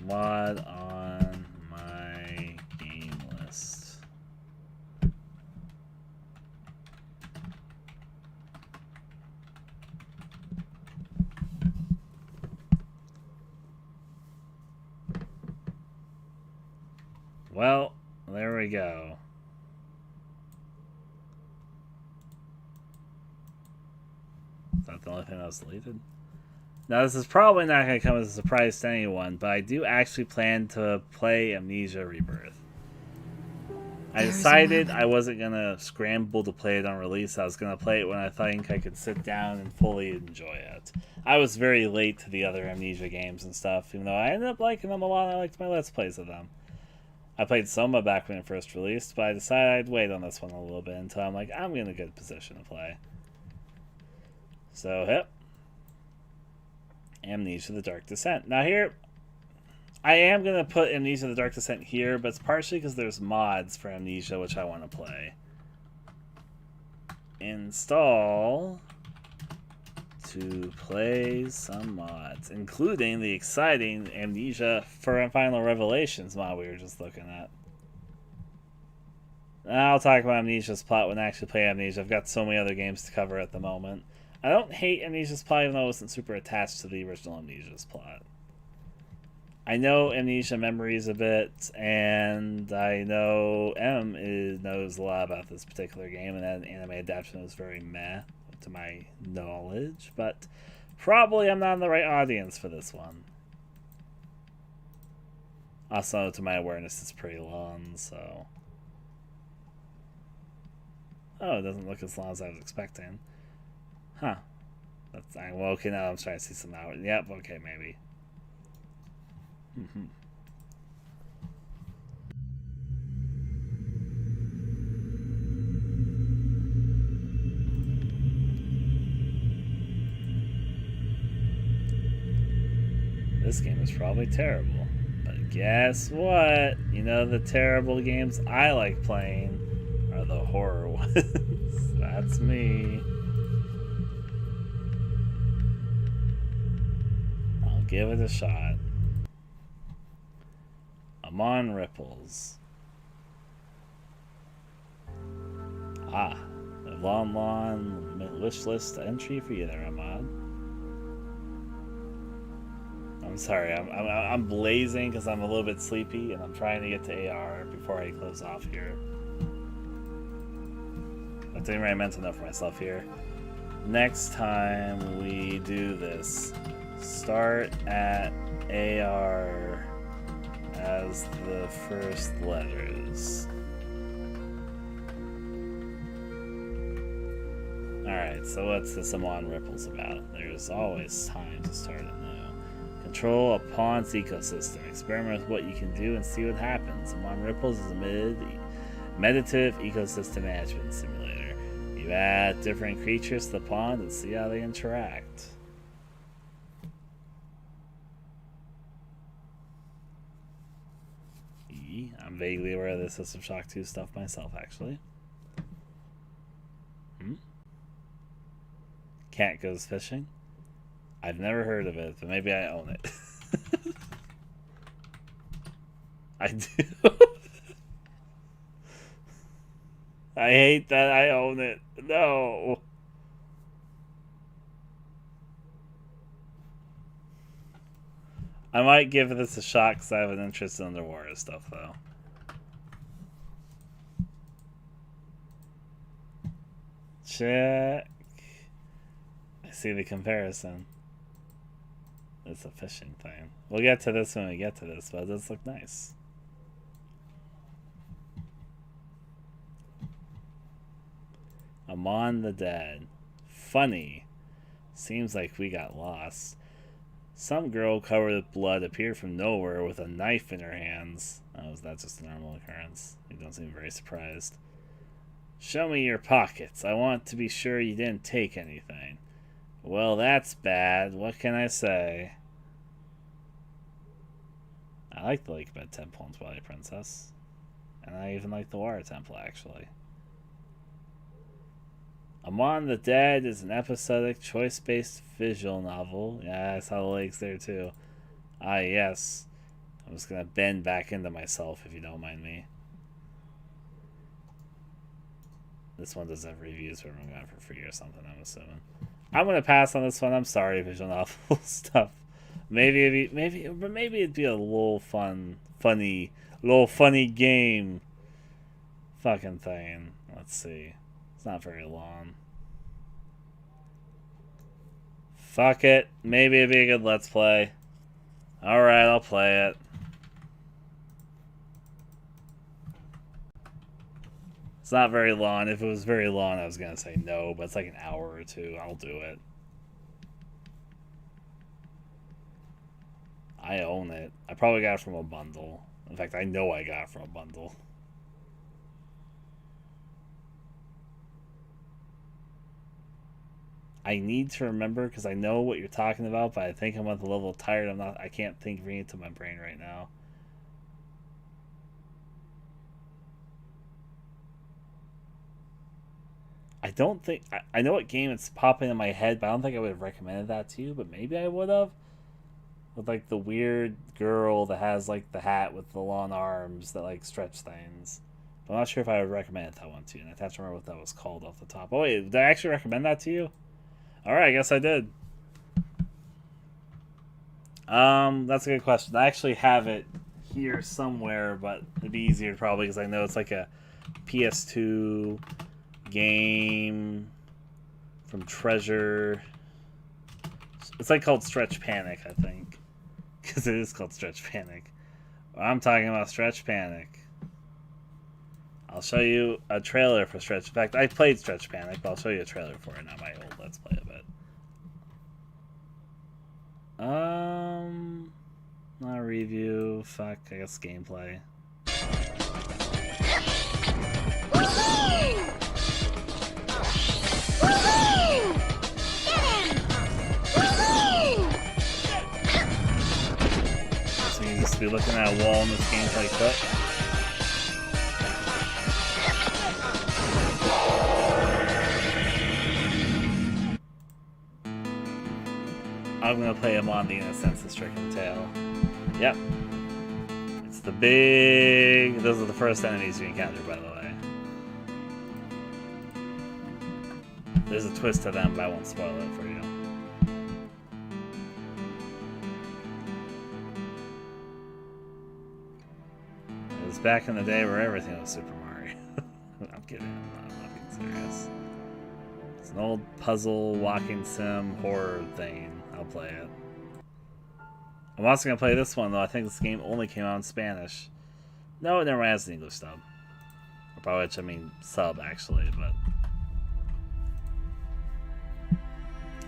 Mod on my game list. Well, there we go. Is that the only thing that was deleted? Now, this is probably not going to come as a surprise to anyone, but I do actually plan to play Amnesia Rebirth. I decided I wasn't going to scramble to play it on release. I was going to play it when I think I could sit down and fully enjoy it. I was very late to the other Amnesia games and stuff, even though I ended up liking them a lot. I liked my Let's Plays of them. I played Soma back when it first released, but I decided I'd wait on this one a little bit until I'm like, I'm in a good position to play. So, yep. Amnesia the Dark Descent. Now here, I am going to put Amnesia the Dark Descent here, but it's partially because there's mods for Amnesia which I want to play. Install to play some mods, including the exciting Amnesia for Final Revelations mod we were just looking at. I'll talk about Amnesia's plot when I actually play Amnesia. I've got so many other games to cover at the moment. I don't hate Amnesia's plot, even though I wasn't super attached to the original Amnesia's plot. I know Amnesia Memories a bit, and I know knows a lot about this particular game, and that anime adaptation was very meh, to my knowledge, but probably I'm not in the right audience for this one. Also, to my awareness, it's pretty long, so... Oh, it doesn't look as long as I was expecting. Huh. That's well, okay, now I'm trying to see some hours. Yep, okay, maybe. This game is probably terrible. But guess what? You know, the terrible games I like playing are the horror ones. That's me. Give it a shot. Amon Ripples. Ah, a long wish list entry for you there, Amon. I'm sorry, I'm blazing because I'm a little bit sleepy and I'm trying to get to AR before I close off here. That's the I meant to know for myself here. Next time we do this, start at AR as the first letters. Alright, so what's this Amon Ripples about? There's always time to start anew. Control a pond's ecosystem. Experiment with what you can do and see what happens. Amon Ripples is a meditative ecosystem management simulator. You add different creatures to the pond and see how they interact. I'm vaguely aware of the System Shock 2 stuff myself, actually. Cat goes fishing. I've never heard of it, but maybe I own it. I do. I hate that I own it. No. I might give this a shot because I have an interest in underwater stuff, though. Check. I see the comparison. It's a fishing thing. We'll get to this when we get to this, but it does look nice. Amon the Dead. Funny. Seems like we got lost. Some girl covered with blood appeared from nowhere with a knife in her hands. Oh, is that just a normal occurrence? You don't seem very surprised. Show me your pockets. I want to be sure you didn't take anything. Well, that's bad. What can I say? I like the Lake Bed Temple in Twilight Princess. And I even like the Water Temple, actually. Amon the Dead is an episodic, choice-based visual novel. Yeah, I saw the legs there, too. Ah, yes. I'm just going to bend back into myself, if you don't mind me. This one does have reviews for everyone got for free or something, I'm assuming. I'm going to pass on this one. I'm sorry, visual novel stuff. Maybe it'd be a little funny game fucking thing. Let's see. It's not very long. Fuck it. Maybe it'd be a good let's play. Alright, I'll play it. It's not very long. If it was very long, I was going to say no, but it's like an hour or two. I'll do it. I own it. I probably got it from a bundle. In fact, I know I got it from a bundle. I need to remember because I know what you're talking about, but I think I'm at the level tired. I can't think bring it to my brain right now. I don't think I know what game it's popping in my head, but I don't think I would have recommended that to you, but maybe I would have. With like the weird girl that has like the hat with the long arms that like stretch things. But I'm not sure if I would recommend that one to you, and I have to remember what that was called off the top. Oh wait, did I actually recommend that to you? Alright, I guess I did. That's a good question. I actually have it here somewhere, but it'd be easier probably because I know it's like a PS2 game from Treasure. It's like called Stretch Panic, I think. Because it is called Stretch Panic. I'm talking about Stretch Panic. I'll show you a trailer for Stretch. In fact, I played Stretch Panic, but I'll show you a trailer for it, not my old Let's Play of it. Not a review. Fuck, I guess gameplay. So you just be looking at a wall in this gameplay cut. I'm gonna play Amon the Innocence-Stricken Tale. Yep. It's the big... Those are the first enemies you encounter, by the way. There's a twist to them, but I won't spoil it for you. It was back in the day where everything was Super Mario. I'm kidding, I'm not being serious. It's an old puzzle, walking sim, horror thing. I'll play it. I'm also going to play this one, though. I think this game only came out in Spanish. No, it never has an English dub. Or by which I mean sub, actually, but...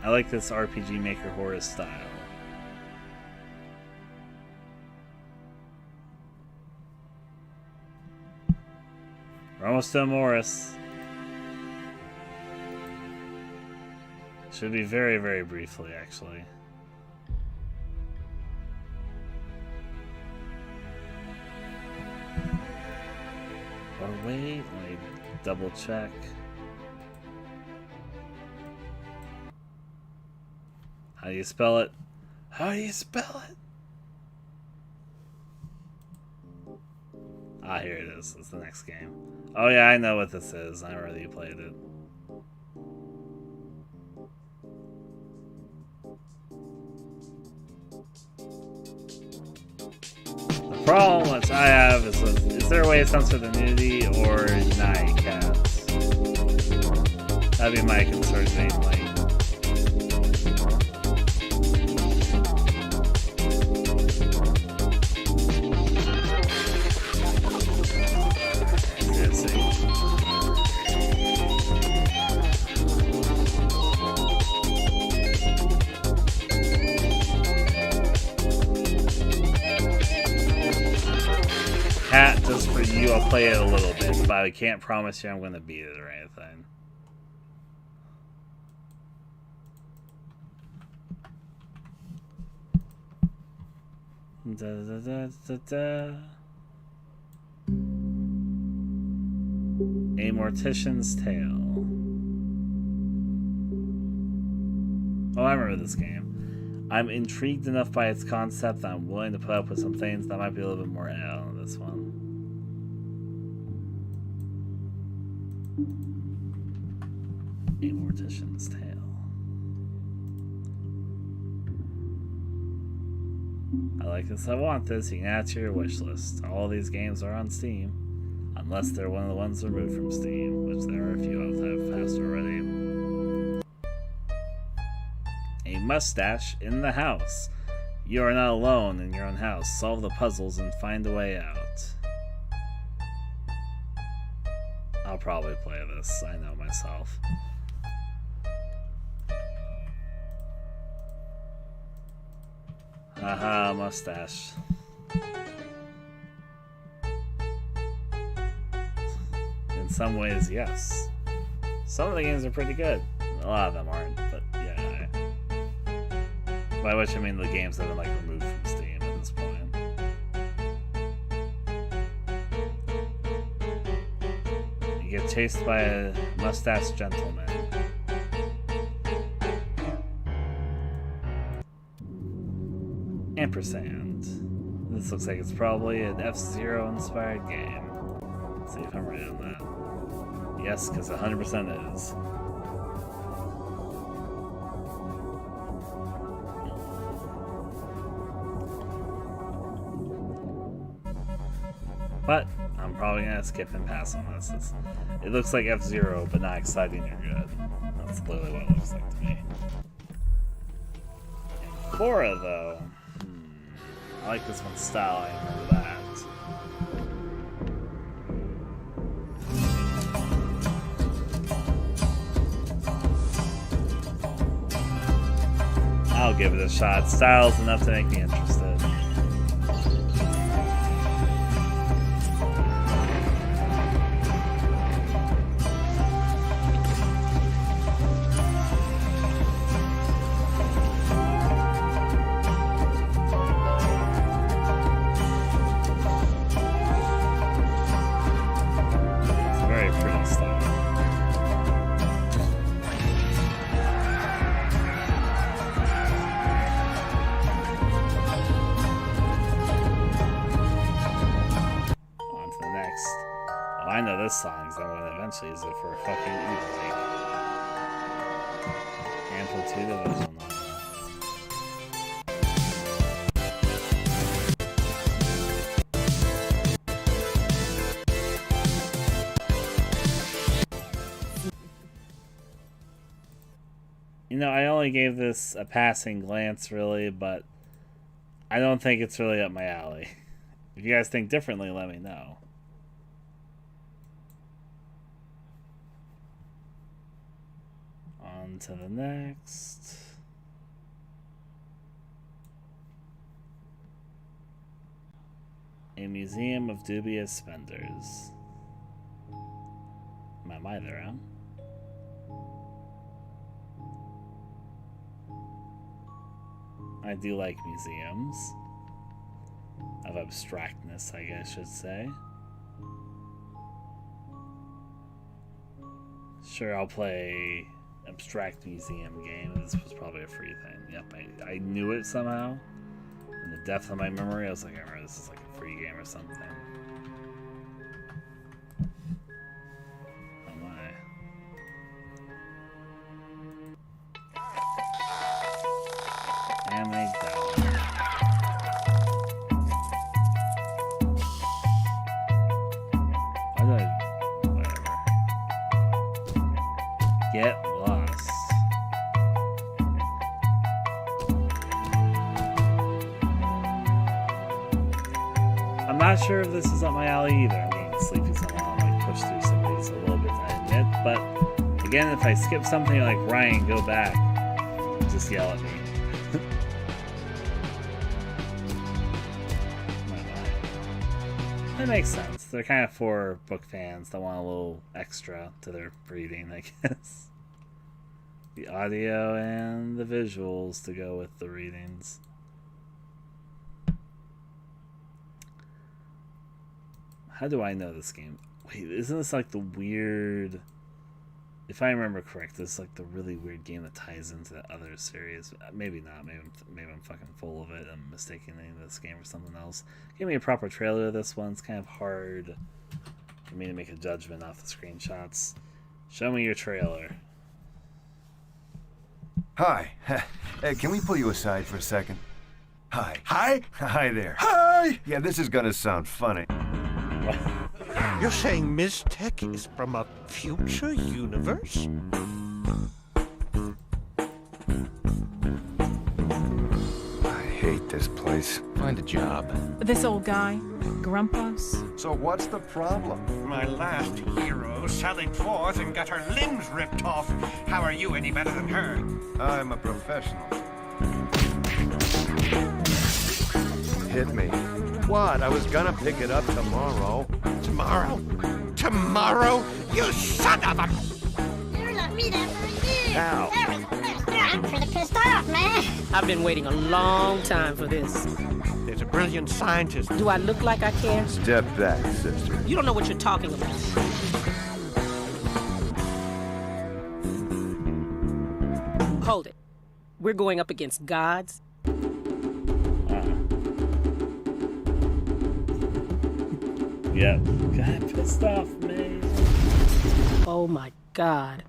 I like this RPG Maker horror style. We're almost to Morris. Should be very, very briefly, actually. Or wait, let me double check. How do you spell it? How do you spell it? Ah, here it is. It's the next game. Oh yeah, I know what this is. I already played it. The problem which I have is there a way to censor the nudity or deny cats? That'd be my concern mainly. Cat, just for you, I'll play it a little bit, but I can't promise you I'm going to beat it or anything. Da, da, da, da, da. A Mortician's Tale. Oh, I remember this game. I'm intrigued enough by its concept that I'm willing to put up with some things that might be a little bit more out on this one. A Mortician's Tale. I like this, I want this, you can add to your wish list. All these games are on Steam, unless they're one of the ones removed from Steam, which there are a few of that have passed already. A mustache in the house. You are not alone in your own house. Solve the puzzles and find a way out. I'll probably play this, I know myself. Haha, mustache. In some ways, yes. Some of the games are pretty good. A lot of them aren't, but yeah. By which I mean the games that have been like removed from Steam at this point. You get chased by a mustache gentleman. Ampersand. This looks like it's probably an F-Zero inspired game. Let's see if I'm right on that. Yes, because 100% is. But I'm probably gonna skip and pass on this. It looks like F-Zero, but not exciting or good. That's clearly what it looks like to me. Cora, though. I like this one's style, I remember that. I'll give it a shot. Style's enough to make me interested. Songs, I'm going to eventually use it for a fucking e-bike. Amplitude Division You know, I only gave this a passing glance, really, but I don't think it's really up my alley. If you guys think differently, let me know. On to the next. A Museum of Dubious Spenders. them either, huh? I do like museums of abstractness, I guess I should say. Sure, I'll play abstract museum game. This was probably a free thing. Yep, I knew it somehow. In the depth of my memory, I was like, I remember this is like a free game or something. Oh my. Anime down. Whatever. Get lost. I'm not sure if this is up my alley either. I'm getting sleepy, so I want to like push through some of these a little bit, I admit. But again, if I skip something like Ryan, go back, just yell at me. That makes sense. They're kind of for book fans that want a little extra to their reading, I guess. The audio and the visuals to go with the readings. How do I know this game? Wait, isn't this like the weird... If I remember correct, this is like the really weird game that ties into the other series. Maybe not. Maybe I'm fucking full of it. I'm mistaking this game for something else. Give me a proper trailer of this one. It's kind of hard for me to make a judgment off the screenshots. Show me your trailer. Hi. Hey, can we pull you aside for a second? Hi. Hi? Hi there. Hi! Yeah, this is gonna sound funny. What? You're saying Ms. Tech is from a future universe? I hate this place. Find a job. This old guy, Grumpos. So what's the problem? My last hero sallied forth and got her limbs ripped off. How are you any better than her? I'm a professional. Hit me. What? I was gonna pick it up tomorrow. Tomorrow? Tomorrow? You son of a... You're not me there for a year. Ow. I'm pretty pissed off, man. I've been waiting a long time for this. There's a brilliant scientist. Do I look like I care? Step back, sister. You don't know what you're talking about. Hold it. We're going up against gods? Yep. God, pissed off, man. Oh my god.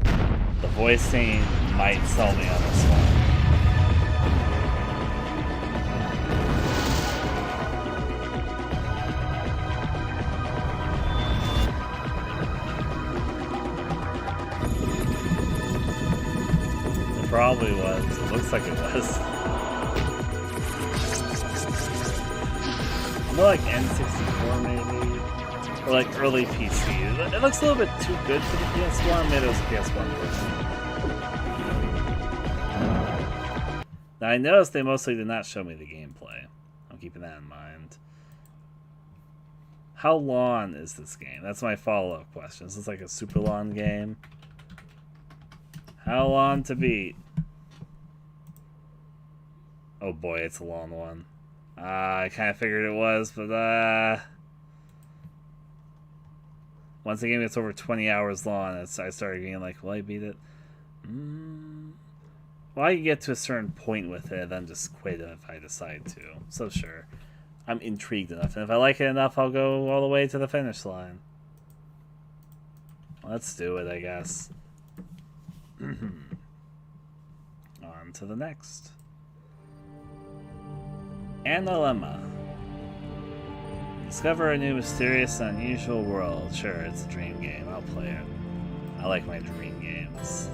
The voicing might sell me on this one. It probably was. It looks like it was. More like N64 maybe. Or like early PC. It looks a little bit too good for the PS1. Maybe it was a PS1 version. Now I noticed they mostly did not show me the gameplay. I'm keeping that in mind. How long is this game? That's my follow-up question. Is this like a super long game? How long to beat? Oh boy, it's a long one. I kind of figured it was, but once the game gets over 20 hours long, I started getting like, will I beat it? Well, I can get to a certain point with it, then just quit it if I decide to. So sure, I'm intrigued enough, and if I like it enough, I'll go all the way to the finish line. Let's do it, I guess. On to the next. Analemma. Discover a new mysterious and unusual world. Sure, it's a dream game. I'll play it. I like my dream games.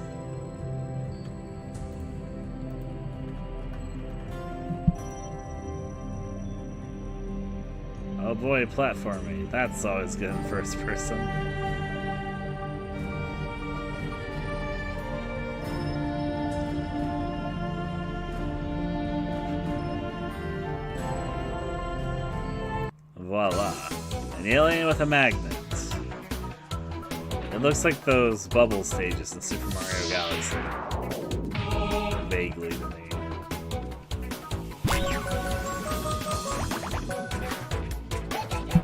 Oh boy, platforming. That's always good in first person. Voila. An alien with a magnet. It It looks like those bubble stages in Super Mario Galaxy. Vaguely to me.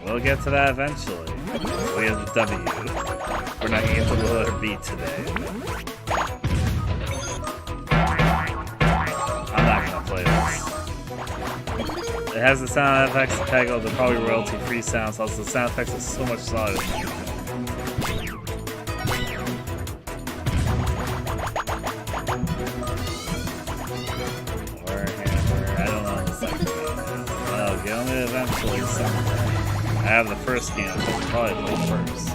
We'll get to that eventually. We'll get the W. We're not getting to the letter B today. I'm not gonna play this. It has the sound effects to Peggle, they're probably royalty-free sounds, also the sound effects are so much solid. Eventually somewhere. I have the first game, so I'll probably play first.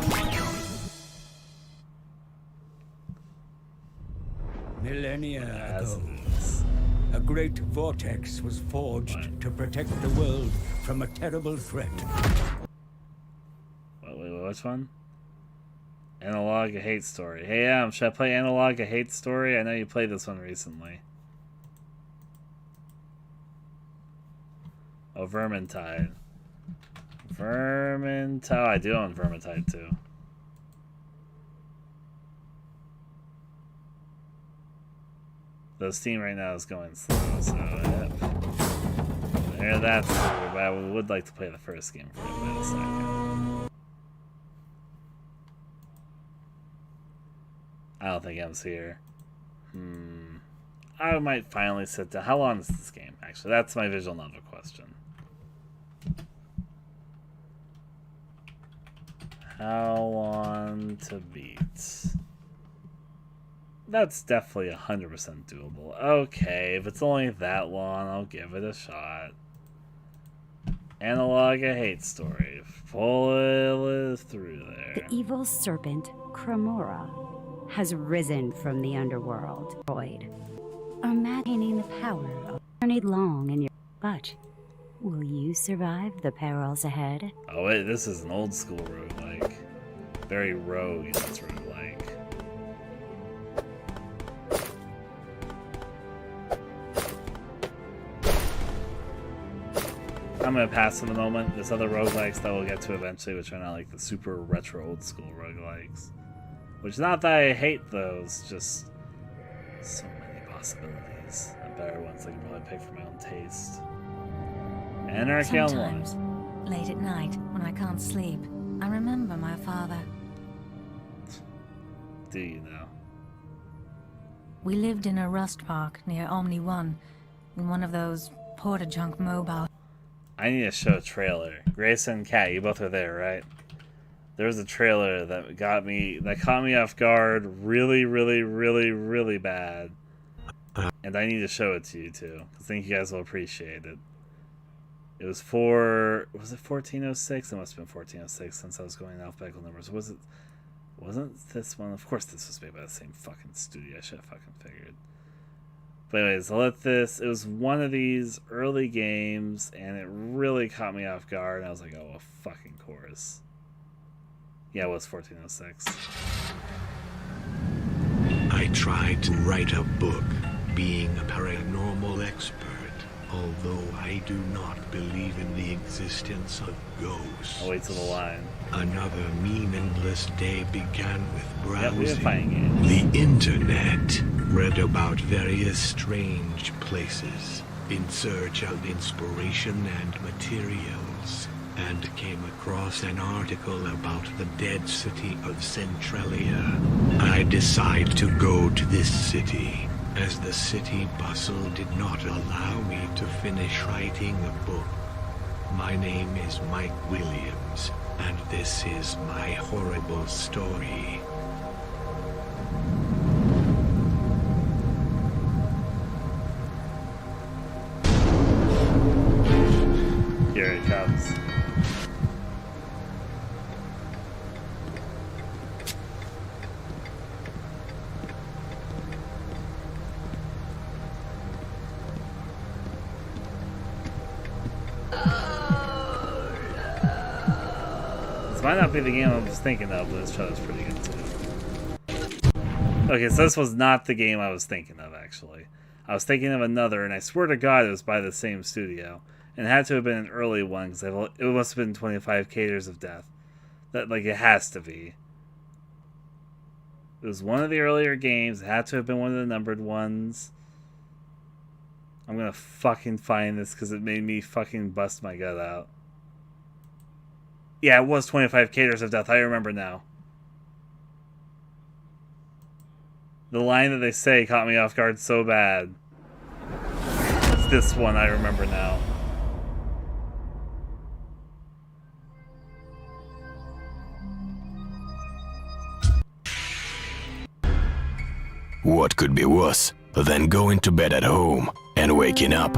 Millennia ago, a great vortex was forged to protect the world from a terrible threat. Wait, which one? Analog A Hate Story. Hey, should I play Analog A Hate Story? I know you played this one recently. Oh, Vermintide. Vermintide. Oh, I do own Vermintide too. The Steam right now is going slow, so yep. There, that's true, but I would like to play the first game for a second. I don't think M's here. I might finally sit down. How long is this game, actually? That's my visual novel question. How long to beat? That's definitely 100% doable. Okay, if it's only that long, I'll give it a shot. Analog A Hate Story. Pull it through there. The evil serpent, Cremora, has risen from the underworld. Imagining the power of journeyed long in your but will you survive the perils ahead? Oh wait, this is an old school roguelike. Very rogue in its roguelike. I'm gonna pass for the moment. There's other roguelikes that we'll get to eventually, which are not like the super retro old school roguelikes. Which not that I hate those, just so many possibilities. And better ones I can probably pick for my own taste. Anarchy Online. Sometimes, late at night, when I can't sleep, I remember my father. Do you know? We lived in a rust park near Omni 1, in one of those porta-junk mobile. I need to show a trailer. Grayson and Kat, you both are there, right? There was a trailer that caught me off guard really, really, really, really bad. And I need to show it to you too, because I think you guys will appreciate it. It was was it 1406? It must have been 1406 since I was going alphabetical numbers. Wasn't this one? Of course this was made by the same fucking studio. I should have fucking figured. But anyways, it was one of these early games, and it really caught me off guard, and I was like, oh, a fucking course. Yeah, it was 1406. I tried to write a book, being a paranormal expert, although I do not believe in the existence of ghosts. I'll wait till the line. Another meaningless day began with browsing the internet, read about various strange places, in search of inspiration and materials, and came across an article about the dead city of Centralia. I decided to go to this city, as the city bustle did not allow me to finish writing a book. My name is Mike Williams, and this is my horrible story. Here it comes. This might not be the game I was thinking of, but this trailer's pretty good too. Okay, so this was not the game I was thinking of, actually. I was thinking of another, and I swear to God it was by the same studio. And it had to have been an early one, because it must have been 25 Caters of Death. That, like, it has to be. It was one of the earlier games. It had to have been one of the numbered ones. I'm gonna fucking find this because it made me fucking bust my gut out. Yeah, it was 25 Caters of Death. I remember now. The line that they say caught me off guard so bad. It's this one I remember now. What could be worse than going to bed at home and waking up?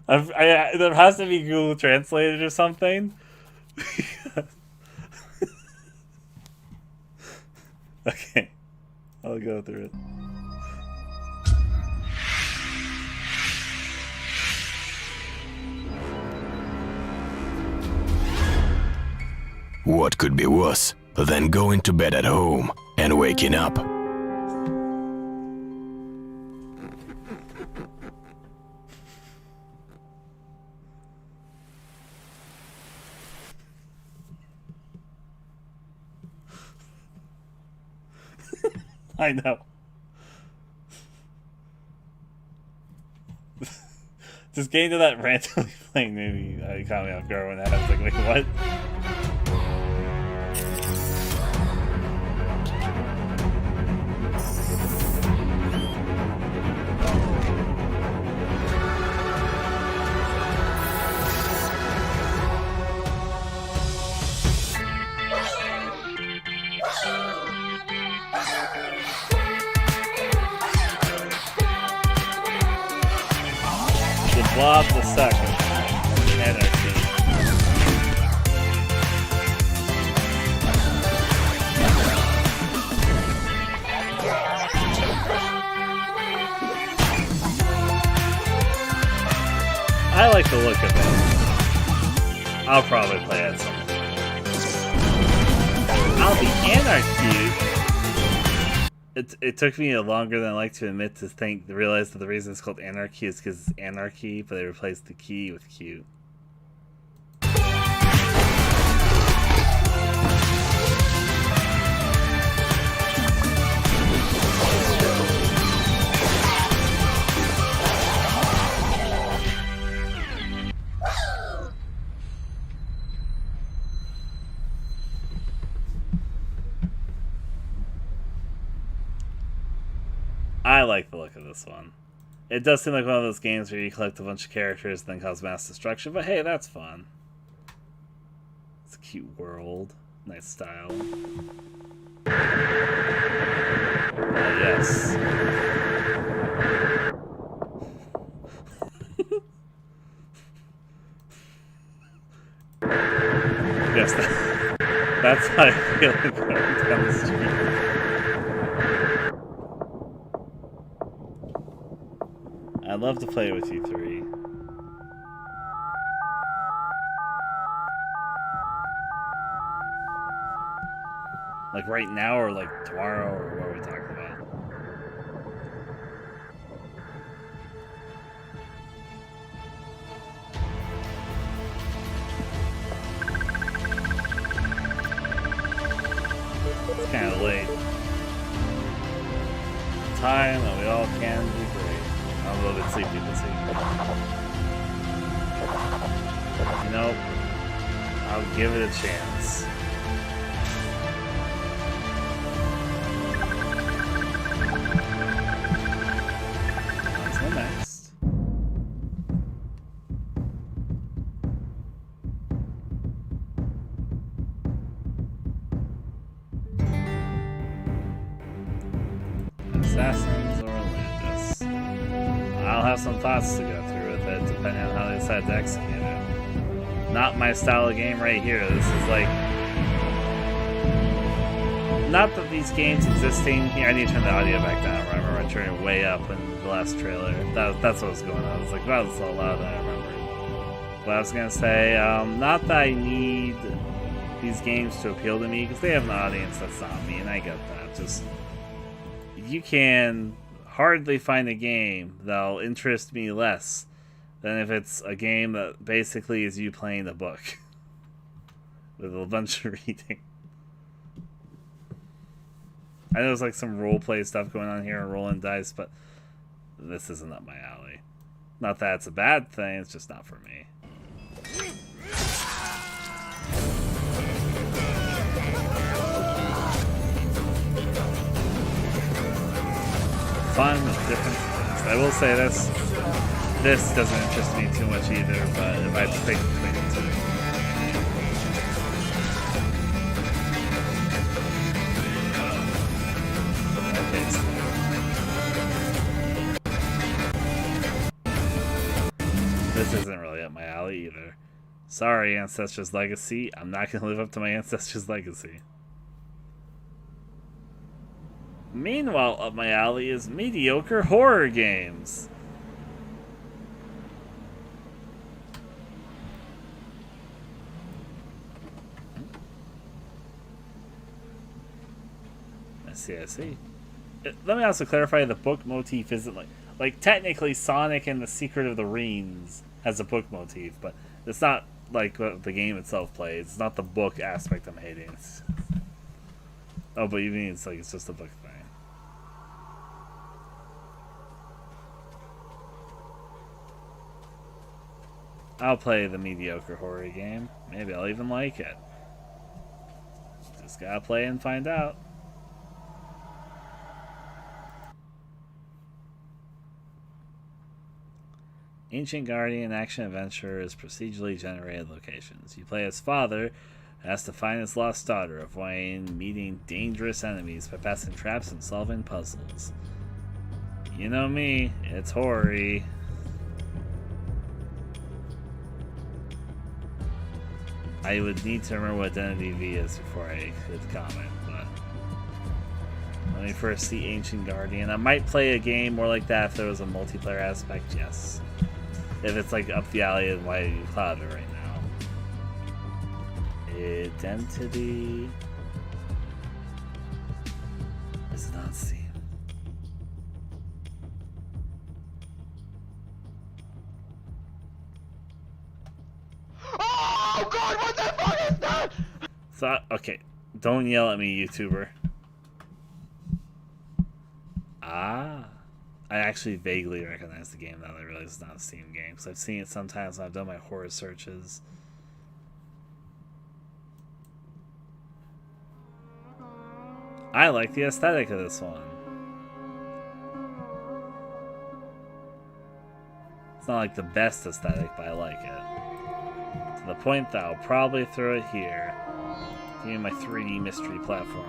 There has to be Google Translated or something. Okay, I'll go through it. What could be worse than going to bed at home and waking up? I know. Just getting to that randomly playing movie caught me off guard when that happened. Like, wait, what? Blob the Second. Anarchy. I like the look of it. I'll probably play it sometime. I'll be Anarchy. It took me longer than I like to admit to realize that the reason it's called Anarchy is because it's anarchy, but they replaced the key with cute. I like the look of this one. It does seem like one of those games where you collect a bunch of characters and then cause mass destruction, but hey, that's fun. It's a cute world. Nice style. Yes. Yes, that's how I feel like going down the street. I'd love to play with you three. Like right now or like tomorrow or what are we talking about? It's kind of late. Time that we all can be great. I'm a little bit sleepy this evening. You know, I'll give it a chance. What's the next? Assassins or Atlantis? I'll have some thoughts to go through with it, depending on how they decide to execute it. Not my style of game right here. This is like... Not that these games existing... Here, I need to turn the audio back down. I remember I turned it way up in the last trailer. That's what was going on. I was like, wow, that's so loud that I remembered. But I was going to say, not that I need these games to appeal to me, because they have an audience that's not me, and I get that. Just... you can hardly find a game that'll interest me less than if it's a game that basically is you playing a book with a bunch of reading. I know there's like some roleplay stuff going on here and rolling dice, but this isn't up my alley. Not that it's a bad thing, it's just not for me. Fun, different things. I will say this doesn't interest me too much either, but if I had to pick between the two. This isn't really up my alley either. Sorry, Ancestors Legacy. I'm not going to live up to my Ancestors Legacy. Meanwhile, up my alley is mediocre horror games. I see. Let me also clarify, the book motif isn't like technically Sonic and the Secret of the Rings has a book motif, but it's not like what the game itself plays. It's not the book aspect I'm hating. Oh, but you mean it's just a book thing. I'll play the mediocre horror game. Maybe I'll even like it. Just gotta play and find out. Ancient Guardian action adventure is procedurally generated locations. You play as father who has to find his lost daughter, avoiding meeting dangerous enemies by passing traps and solving puzzles. You know me, it's horror-y. I would need to remember what Identity V is before I could comment, but let me first see Ancient Guardian. I might play a game more like that if there was a multiplayer aspect, yes. If it's like up the alley and why you cloud it right now. Identity is not Steam. Oh God! What the fuck is that? So okay, don't yell at me, YouTuber. I actually vaguely recognize the game now that I realize it's not a Steam game, because I've seen it sometimes when I've done my horror searches. I like the aesthetic of this one. It's not like the best aesthetic, but I like it. To the point that I'll probably throw it here. Give me my 3D mystery platformer.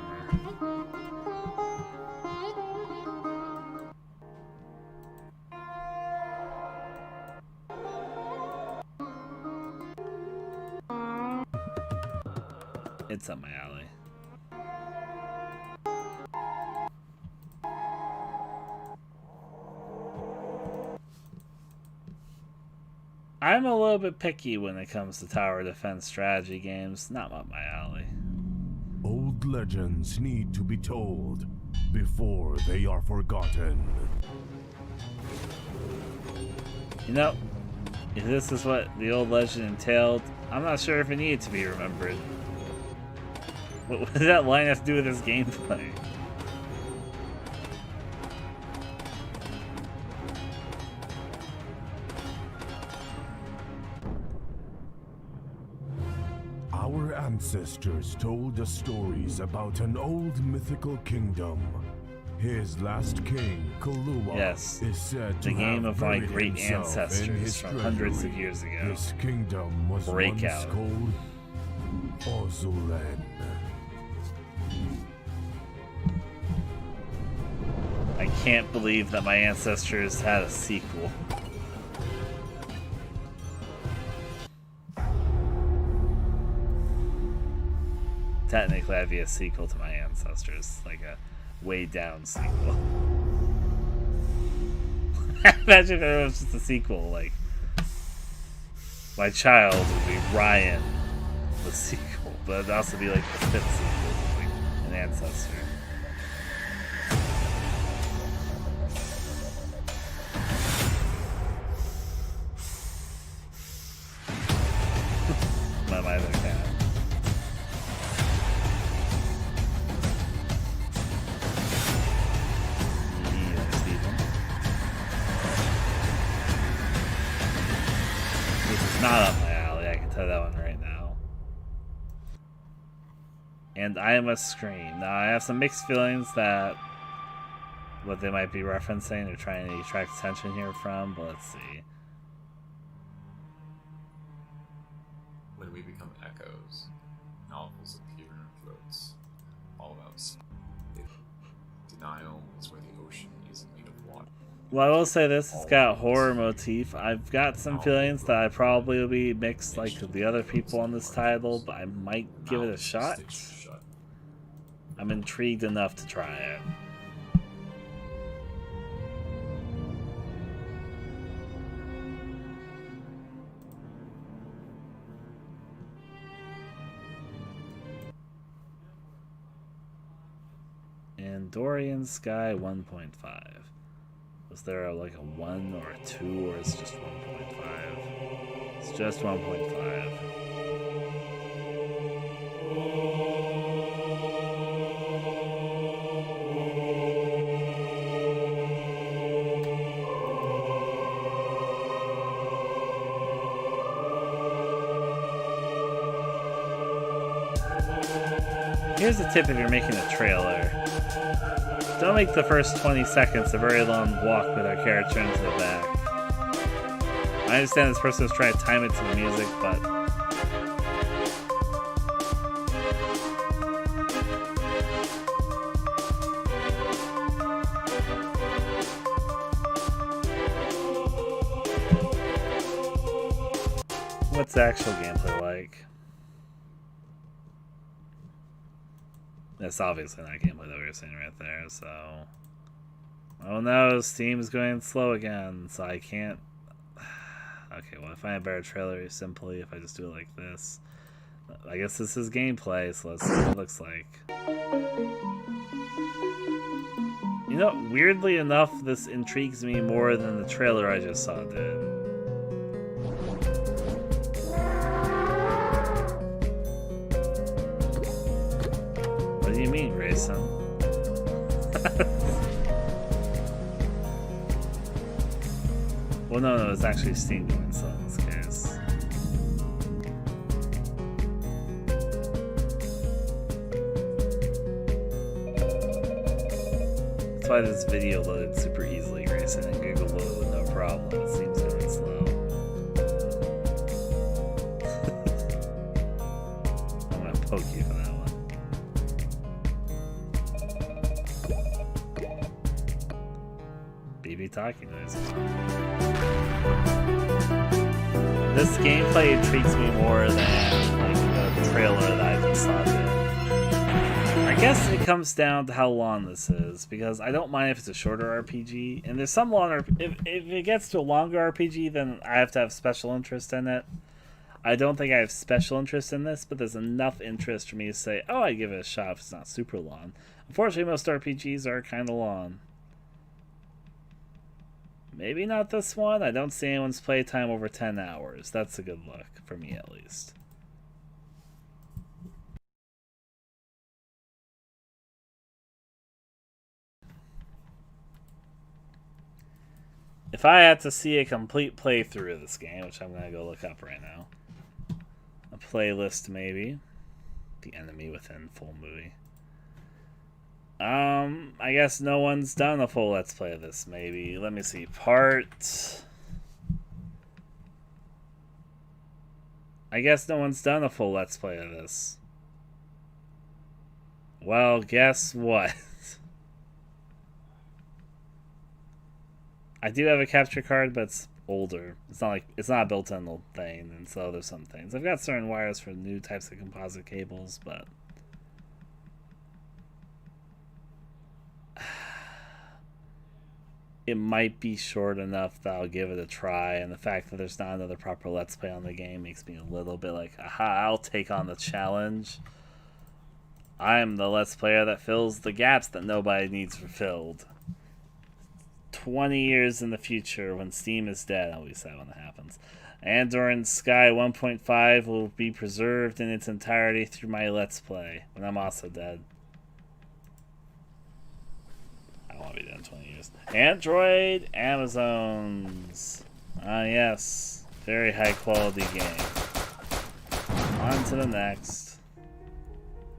It's up my alley. I'm a little bit picky when it comes to tower defense strategy games. Not up my alley. Old legends need to be told before they are forgotten. You know, if this is what the old legend entailed, I'm not sure if it needed to be remembered. What does that line have to do with this gameplay? Our ancestors told us stories about an old mythical kingdom. His last king, Kalua, yes, is said to the game have of my buried great himself in ancestors his from hundreds of treasury. years ago. This kingdom was Breakout. once called Ozulen. I can't believe that my ancestors had a sequel. Technically, that'd be a sequel to my ancestors, like a way down sequel. Imagine if it was just a sequel, like my child would be Ryan, the sequel, but it'd also be like the fifth sequel, like an ancestor. And I Must Scream. Now, I have some mixed feelings that what they might be referencing or trying to attract attention here from, but let's see. When we become echoes, novels appear in our throats, all about denial is where the ocean isn't made of water. Well, I will say this, it's got a horror motif. I've got some feelings that I probably will be mixed like the other people on this title, but I might give it a shot. I'm intrigued enough to try it. And Dorian Sky 1.5. Was there like a 1 or a 2 or it's just 1.5? It's just 1.5. Here's a tip if you're making a trailer. Don't make the first 20 seconds a very long walk with our character into the back. I understand this person was trying to time it to the music, but... what's the actual gameplay like? That's obviously not gameplay that we were seeing right there, so... oh no, Steam is going slow again, so I can't... okay, well I find a better trailer simply if I just do it like this. I guess this is gameplay, so let's see what it looks like. You know, weirdly enough, this intrigues me more than the trailer I just saw did. What do you mean, Grayson? Well, no, it's actually Steam doing so in this case. That's why this video loaded super easily, Grayson, and Google loaded with no problem. It seems really slow. I'm gonna poke you for that one. BB talking noise. This gameplay intrigues me more than like the trailer that I just saw did. I guess it comes down to how long this is, because I don't mind if it's a shorter RPG, and there's some longer. If it gets to a longer RPG, then I have to have special interest in it. I don't think I have special interest in this, but there's enough interest for me to say, oh, I'd give it a shot if it's not super long. Unfortunately, most RPGs are kind of long. Maybe not this one. I don't see anyone's playtime over 10 hours. That's a good look, for me at least. If I had to see a complete playthrough of this game, which I'm going to go look up right now. A playlist, maybe. The Enemy Within full movie. I guess no one's done a full Let's Play of this, maybe. Let me see. I guess no one's done a full Let's Play of this. Well, guess what? I do have a capture card, but it's older. It's not a built-in thing, and so there's some things. I've got certain wires for new types of composite cables, but it might be short enough that I'll give it a try, and the fact that there's not another proper Let's Play on the game makes me a little bit like, aha, I'll take on the challenge. I'm the Let's Player that fills the gaps that nobody needs fulfilled. 20 years in the future, when Steam is dead, at least that when it happens, Andor Sky 1.5 will be preserved in its entirety through my Let's Play, when I'm also dead. I won't be dead in 20 years. Android Amazons. Ah, yes. Very high quality game. On to the next.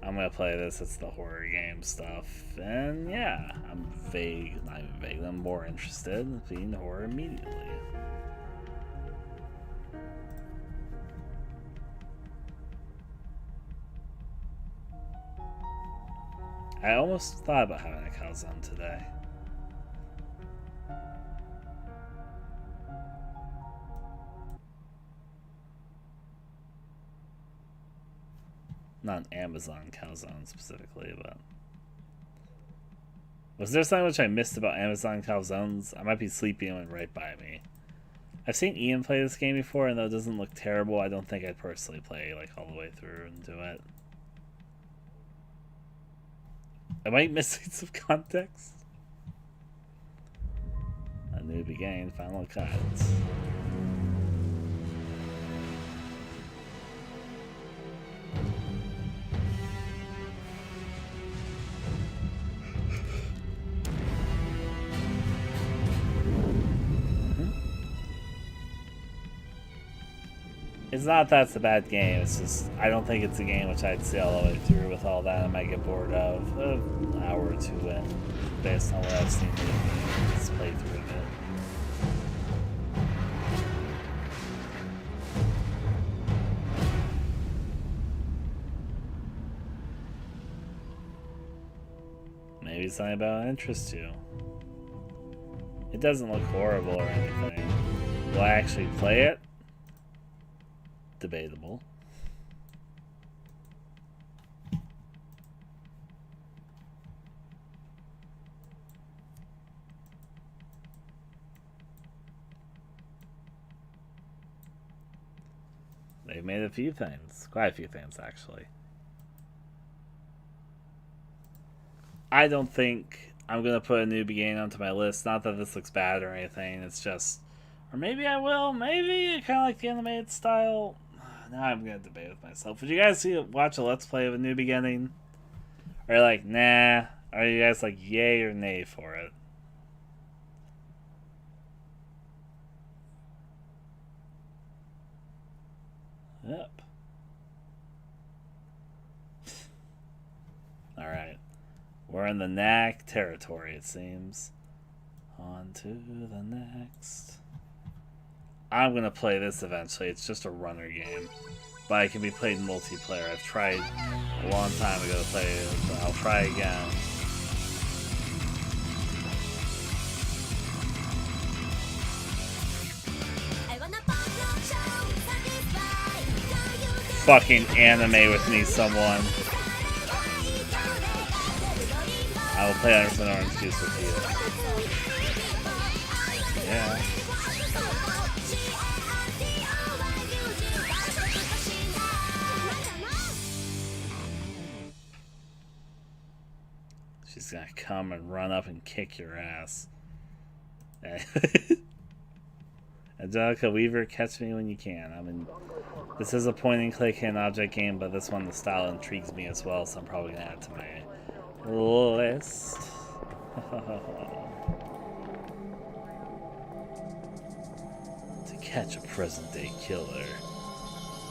I'm gonna play this. It's the horror game stuff, and yeah, I'm vague. Not even vague. I'm more interested in being horror immediately. I almost thought about having a calzone today. Not an Amazon calzone specifically, but was there something which I missed about Amazon calzones? I might be sleepy and went right by me. I've seen Ian play this game before, and though it doesn't look terrible, I don't think I'd personally play like all the way through and do it. Am I missing some context? A new beginning, final cut. It's not that it's a bad game, it's just I don't think it's a game which I'd see all the way through with all that. I might get bored of an hour or two in, based on what I've seen this playthrough of it. Maybe something about interest you. It doesn't look horrible or anything. Will I actually play it? Debatable. They've made a few things, quite a few things actually. I don't think I'm gonna put a new beginning onto my list. Not that this looks bad or anything, it's just, or maybe I will, maybe I kind of like the animated style. Now I'm gonna debate with myself. Would you guys watch a Let's Play of A New Beginning? Or like, nah? Are you guys like yay or nay for it? Yep. Alright. We're in the knack territory, it seems. On to the next. I'm gonna play this eventually. It's just a runner game, but it can be played in multiplayer. I've tried a long time ago to play it, but I'll try again. Fucking anime with me, someone. I will play 100% Orange Juice with you. Yeah. She's gonna come and run up and kick your ass. Angelica Weaver, catch me when you can. I mean, this is a point and click and object game, but this one, the style intrigues me as well, so I'm probably gonna add to my list. To catch a present-day killer,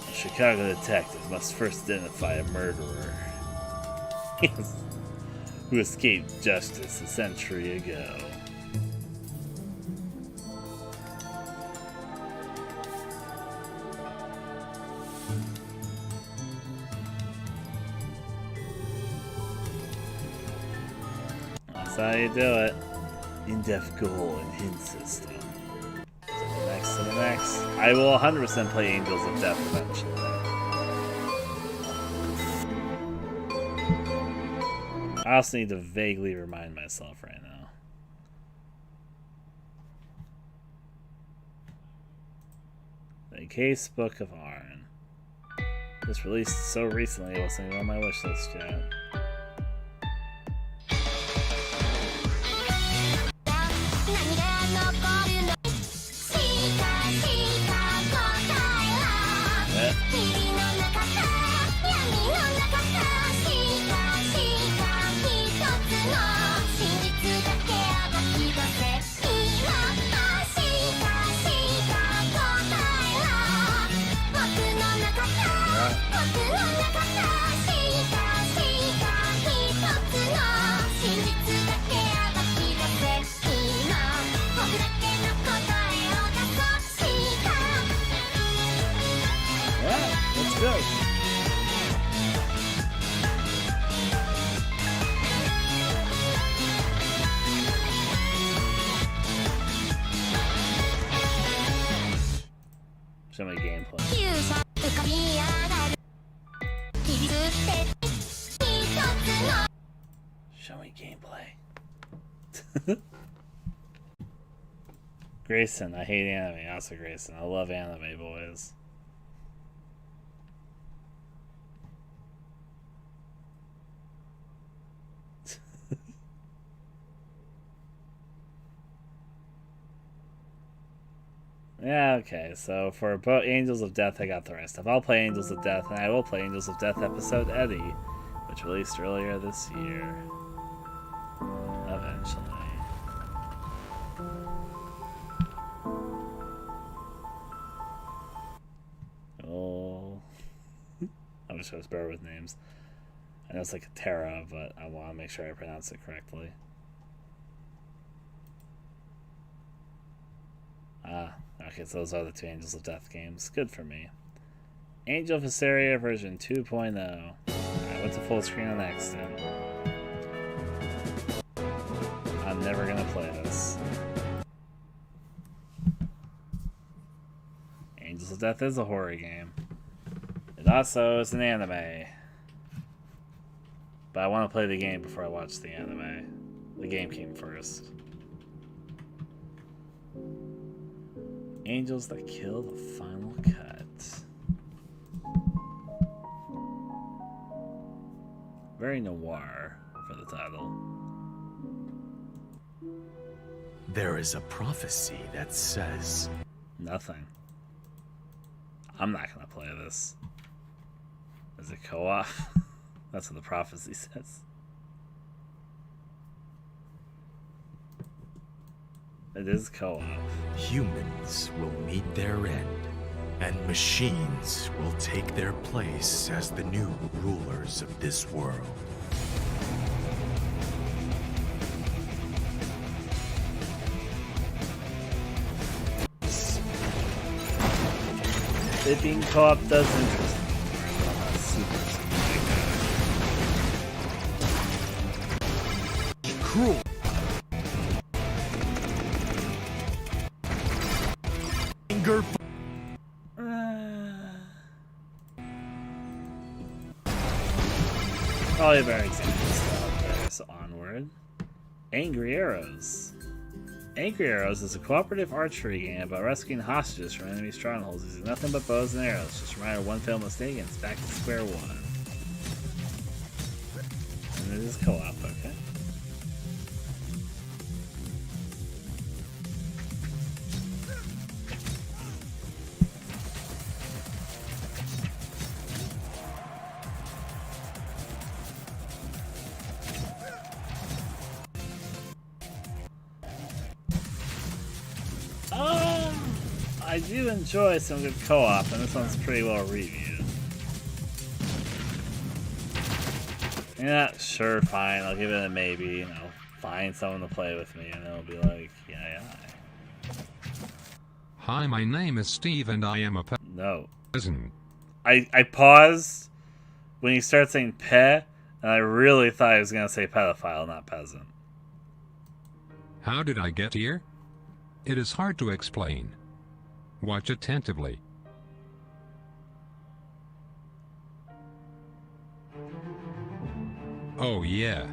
a Chicago detective must first identify a murderer who escaped justice a century ago. That's how you do it. In-depth goal and hint system. Next to the next. I will 100% play Angels of Death eventually. I also need to vaguely remind myself right now. The Case Book of Arn. This released so recently, it wasn't even on my wish list yet. Show me gameplay. Grayson, I hate anime. Also Grayson, I love anime, boys. Yeah, okay, so for both Angels of Death, I got the right stuff. I'll play Angels of Death, and I will play Angels of Death episode Eddie, which released earlier this year. Eventually. Oh. I wish I was better with names. I know it's like a Terra, but I want to make sure I pronounce it correctly. Ah, okay, so those are the two Angels of Death games. Good for me. Angel of Hysteria version 2.0. I went to full screen on accident. I'm never gonna play this. Angels of Death is a horror game. It also is an anime. But I want to play the game before I watch the anime. The game came first. Angels that kill the final cut. Very noir for the title. There is a prophecy that says... Nothing. I'm not gonna play this. Is it co-op? That's what the prophecy says. It is co-op. Humans will meet their end, and machines will take their place as the new rulers of this world. It being co-op does interest me. I'm not super Cruel. Anger. Probably a better example out there, so onward. Angry Arrows. Angry Arrows is a cooperative archery game about rescuing hostages from enemy strongholds using nothing but bows and arrows. Just remember one failed mistake and it's back to square one. And it is co-op, okay. I do enjoy some good co-op, and this one's pretty well reviewed. Yeah, sure, fine. I'll give it a maybe. You know, find someone to play with me, and they'll be like, yeah. Hi, my name is Steve, and I am a peasant. I paused when you started saying "pe," and I really thought I was gonna say pedophile, not peasant. How did I get here? It is hard to explain. Watch attentively. Oh, yeah.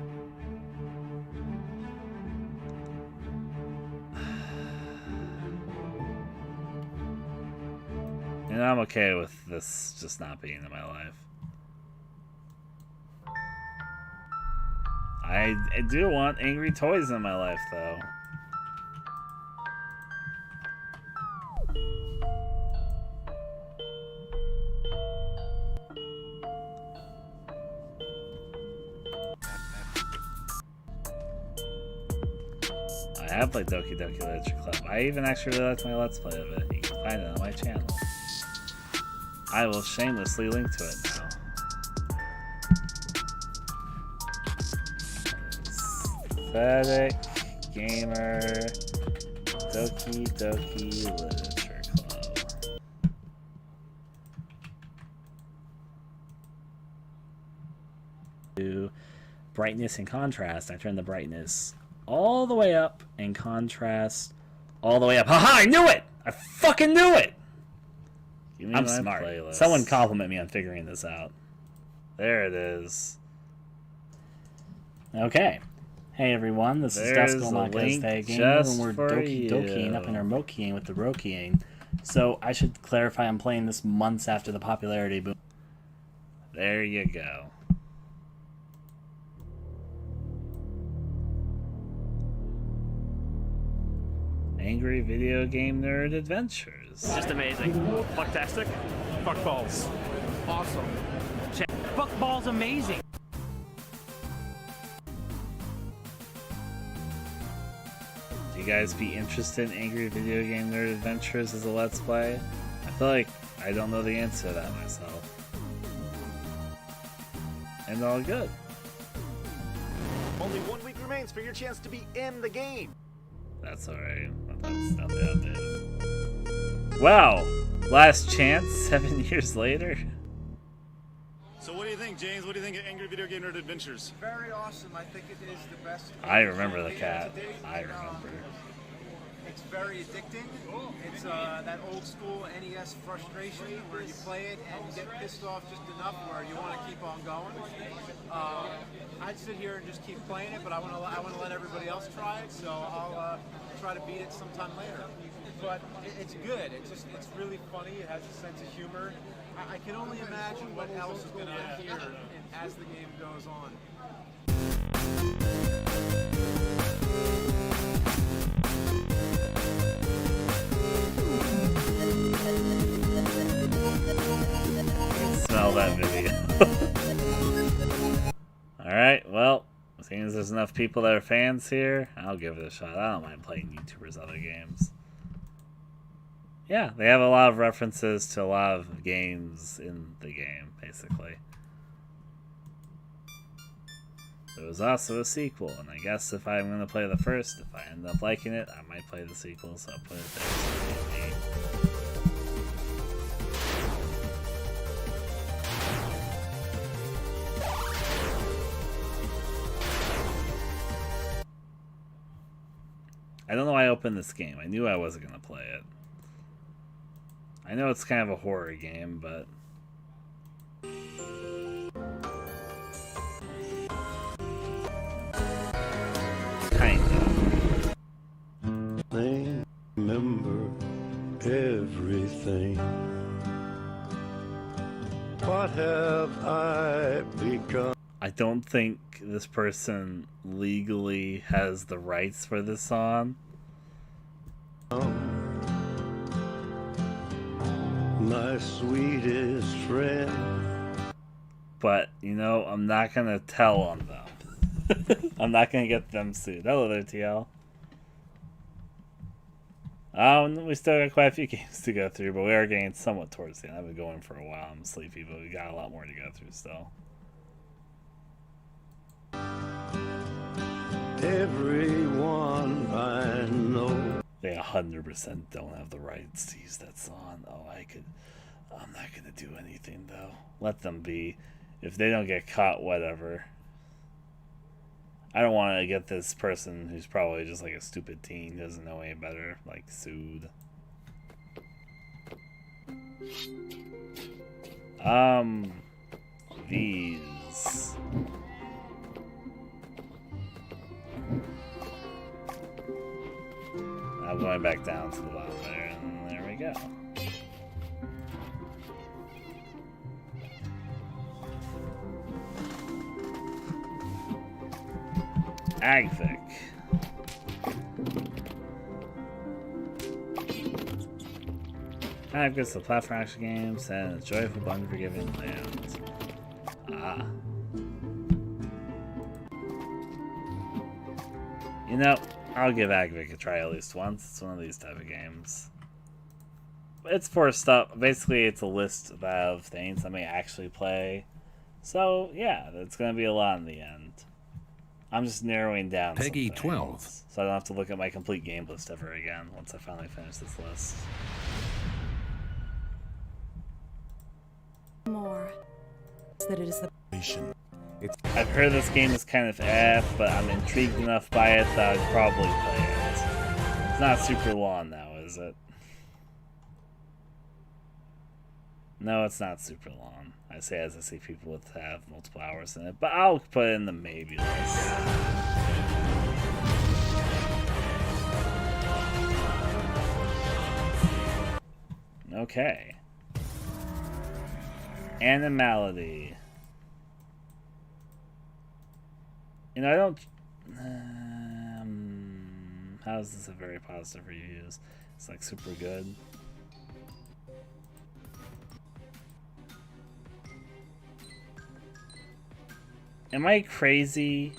And I'm okay with this just not being in my life. I do want angry toys in my life, though. I have played Doki Doki Literature Club. I even actually really liked my Let's Play of it. You can find it on my channel. I will shamelessly link to it now. Aesthetic Gamer Doki Doki Literature Club. To brightness and contrast, I turn the brightness all the way up and contrast all the way up. Haha, I knew it! I fucking knew it! I'm smart. Playlist. Someone compliment me on figuring this out. There it is. Okay. Hey everyone, this is Dusk, Golem, Gamer, and we're doki-dokiing up in our mokiing with the rokiing. So I should clarify I'm playing this months after the popularity boom. There you go. Angry Video Game Nerd Adventures. Just amazing. Fucktastic. Fuck balls. Awesome. Fuck balls amazing. You guys be interested in Angry Video Game Nerd Adventures as a Let's Play? I feel like I don't know the answer to that myself. And all good. Only 1 week remains for your chance to be in the game. That's alright. That's definitely outdated. Wow! Last chance, 7 years later? So what do you think, James? What do you think of Angry Video Game Nerd Adventures? Very awesome. I think it is the best. I remember the cat. I remember. It's very addicting. It's that old school NES frustration where you play it and you get pissed off just enough where you want to keep on going. I'd sit here and just keep playing it, but I want to let everybody else try it, so I'll try to beat it sometime later. But it's good. It's really funny. It has a sense of humor. I can only imagine what else is going to appear as the game goes on. Smell that video. Alright, well, seeing as there's enough people that are fans here, I'll give it a shot. I don't mind playing YouTubers' other games. Yeah, they have a lot of references to a lot of games in the game, basically. There was also a sequel, and I guess if I'm going to play the first, if I end up liking it, I might play the sequel, so I'll put it there. I don't know why I opened this game. I knew I wasn't going to play it. I know it's kind of a horror game, but... kind of. They remember everything. What have I become? I don't think this person legally has the rights for this song. My sweetest friend. But, you know, I'm not gonna tell on them. I'm not gonna get them sued. Hello there, TL. We still got quite a few games to go through, but we are getting somewhat towards the end. I've been going for a while. I'm sleepy, but we got a lot more to go through still. Everyone I know. They 100% don't have the rights to use that song. Oh, I'm not gonna do anything though. Let them be. If they don't get caught, whatever. I don't want to get this person who's probably just like a stupid teen, doesn't know any better, like sued. These. I'm going back down to the bottom there, and there we go. Agvic. Agvic's the platform action game set in a joyful, unforgiving land. Ah. You know, I'll give Agvic a try at least once. It's one of these type of games. It's for stuff. Basically, it's a list of things I may actually play. So, yeah, it's going to be a lot in the end. I'm just narrowing down Peggy some 12. things, so I don't have to look at my complete game list ever again once I finally finish this list. More. That it is the I've heard this game is kind of but I'm intrigued enough by it that I'd probably play it. It's not super long now, is it? No, it's not super long. I say as I see people with have multiple hours in it, but I'll put it in the maybe list. Okay. Animality. You know, I don't... how is this a very positive reviews? It's like super good. Am I crazy?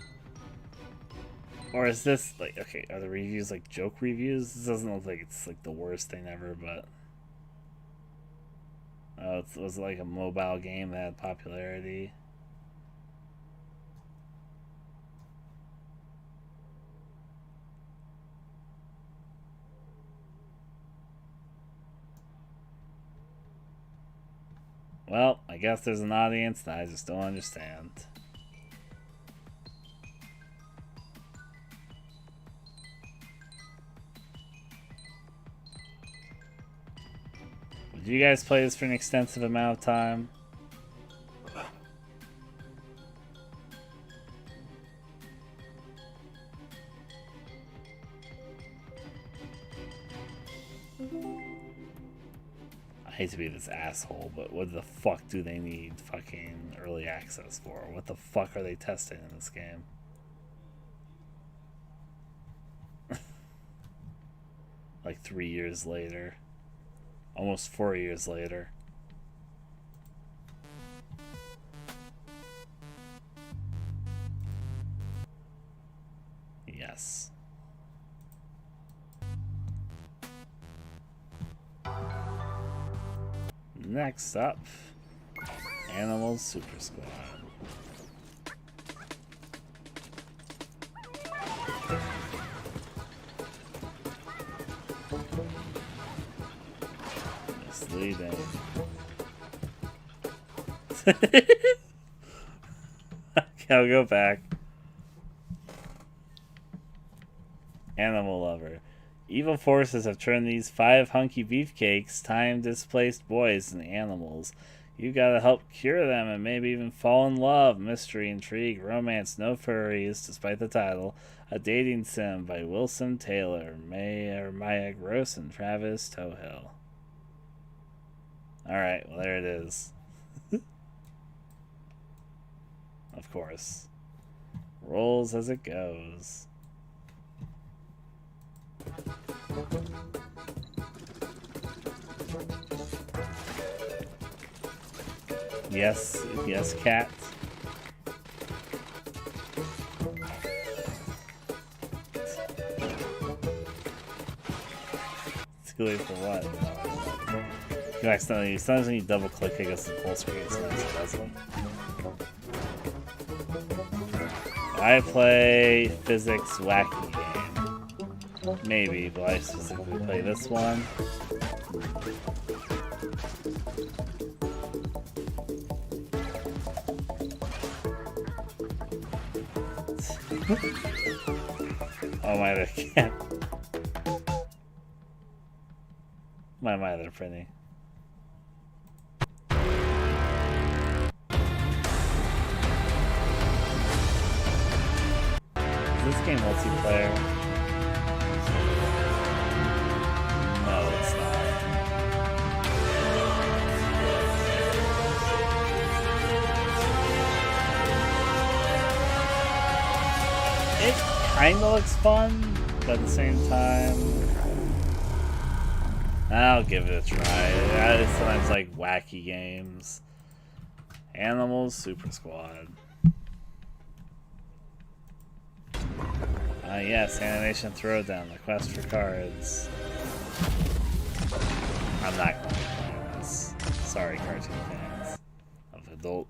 Or is this like, okay, are the reviews like joke reviews? This doesn't look like it's like the worst thing ever, but... Oh, it was like a mobile game that had popularity. Well, I guess there's an audience that I just don't understand. Would you guys play this for an extensive amount of time? I hate to be this asshole, but what the fuck do they need fucking early access for? What the fuck are they testing in this game? Like 3 years later. Almost 4 years later. Yes. Next up, Animals Super Squad. Misleading. Okay, I'll go back. Animal Lover. Evil forces have turned these 5 hunky beefcakes, time-displaced boys, into animals. You gotta help cure them and maybe even fall in love. Mystery, intrigue, romance, no furries, despite the title. A dating sim by Wilson Taylor, Maya Gross, and Travis Tohill. Alright, well there it is. Of course. Rolls as it goes. Yes, yes, cat. It's good for what? You accidentally, sometimes when you double click, it goes to full screen, sometimes it doesn't. I play physics wacky game. Maybe, but I specifically play this one. Oh my, I can't. My, they're pretty. Is this game multiplayer? No, it's not. It kinda looks fun, but at the same time, I'll give it a try. I sometimes like wacky games. Animals Super Squad. Yes, Animation Throwdown, the quest for cards. I'm not going to be playing this. Sorry, cartoon fans of Adult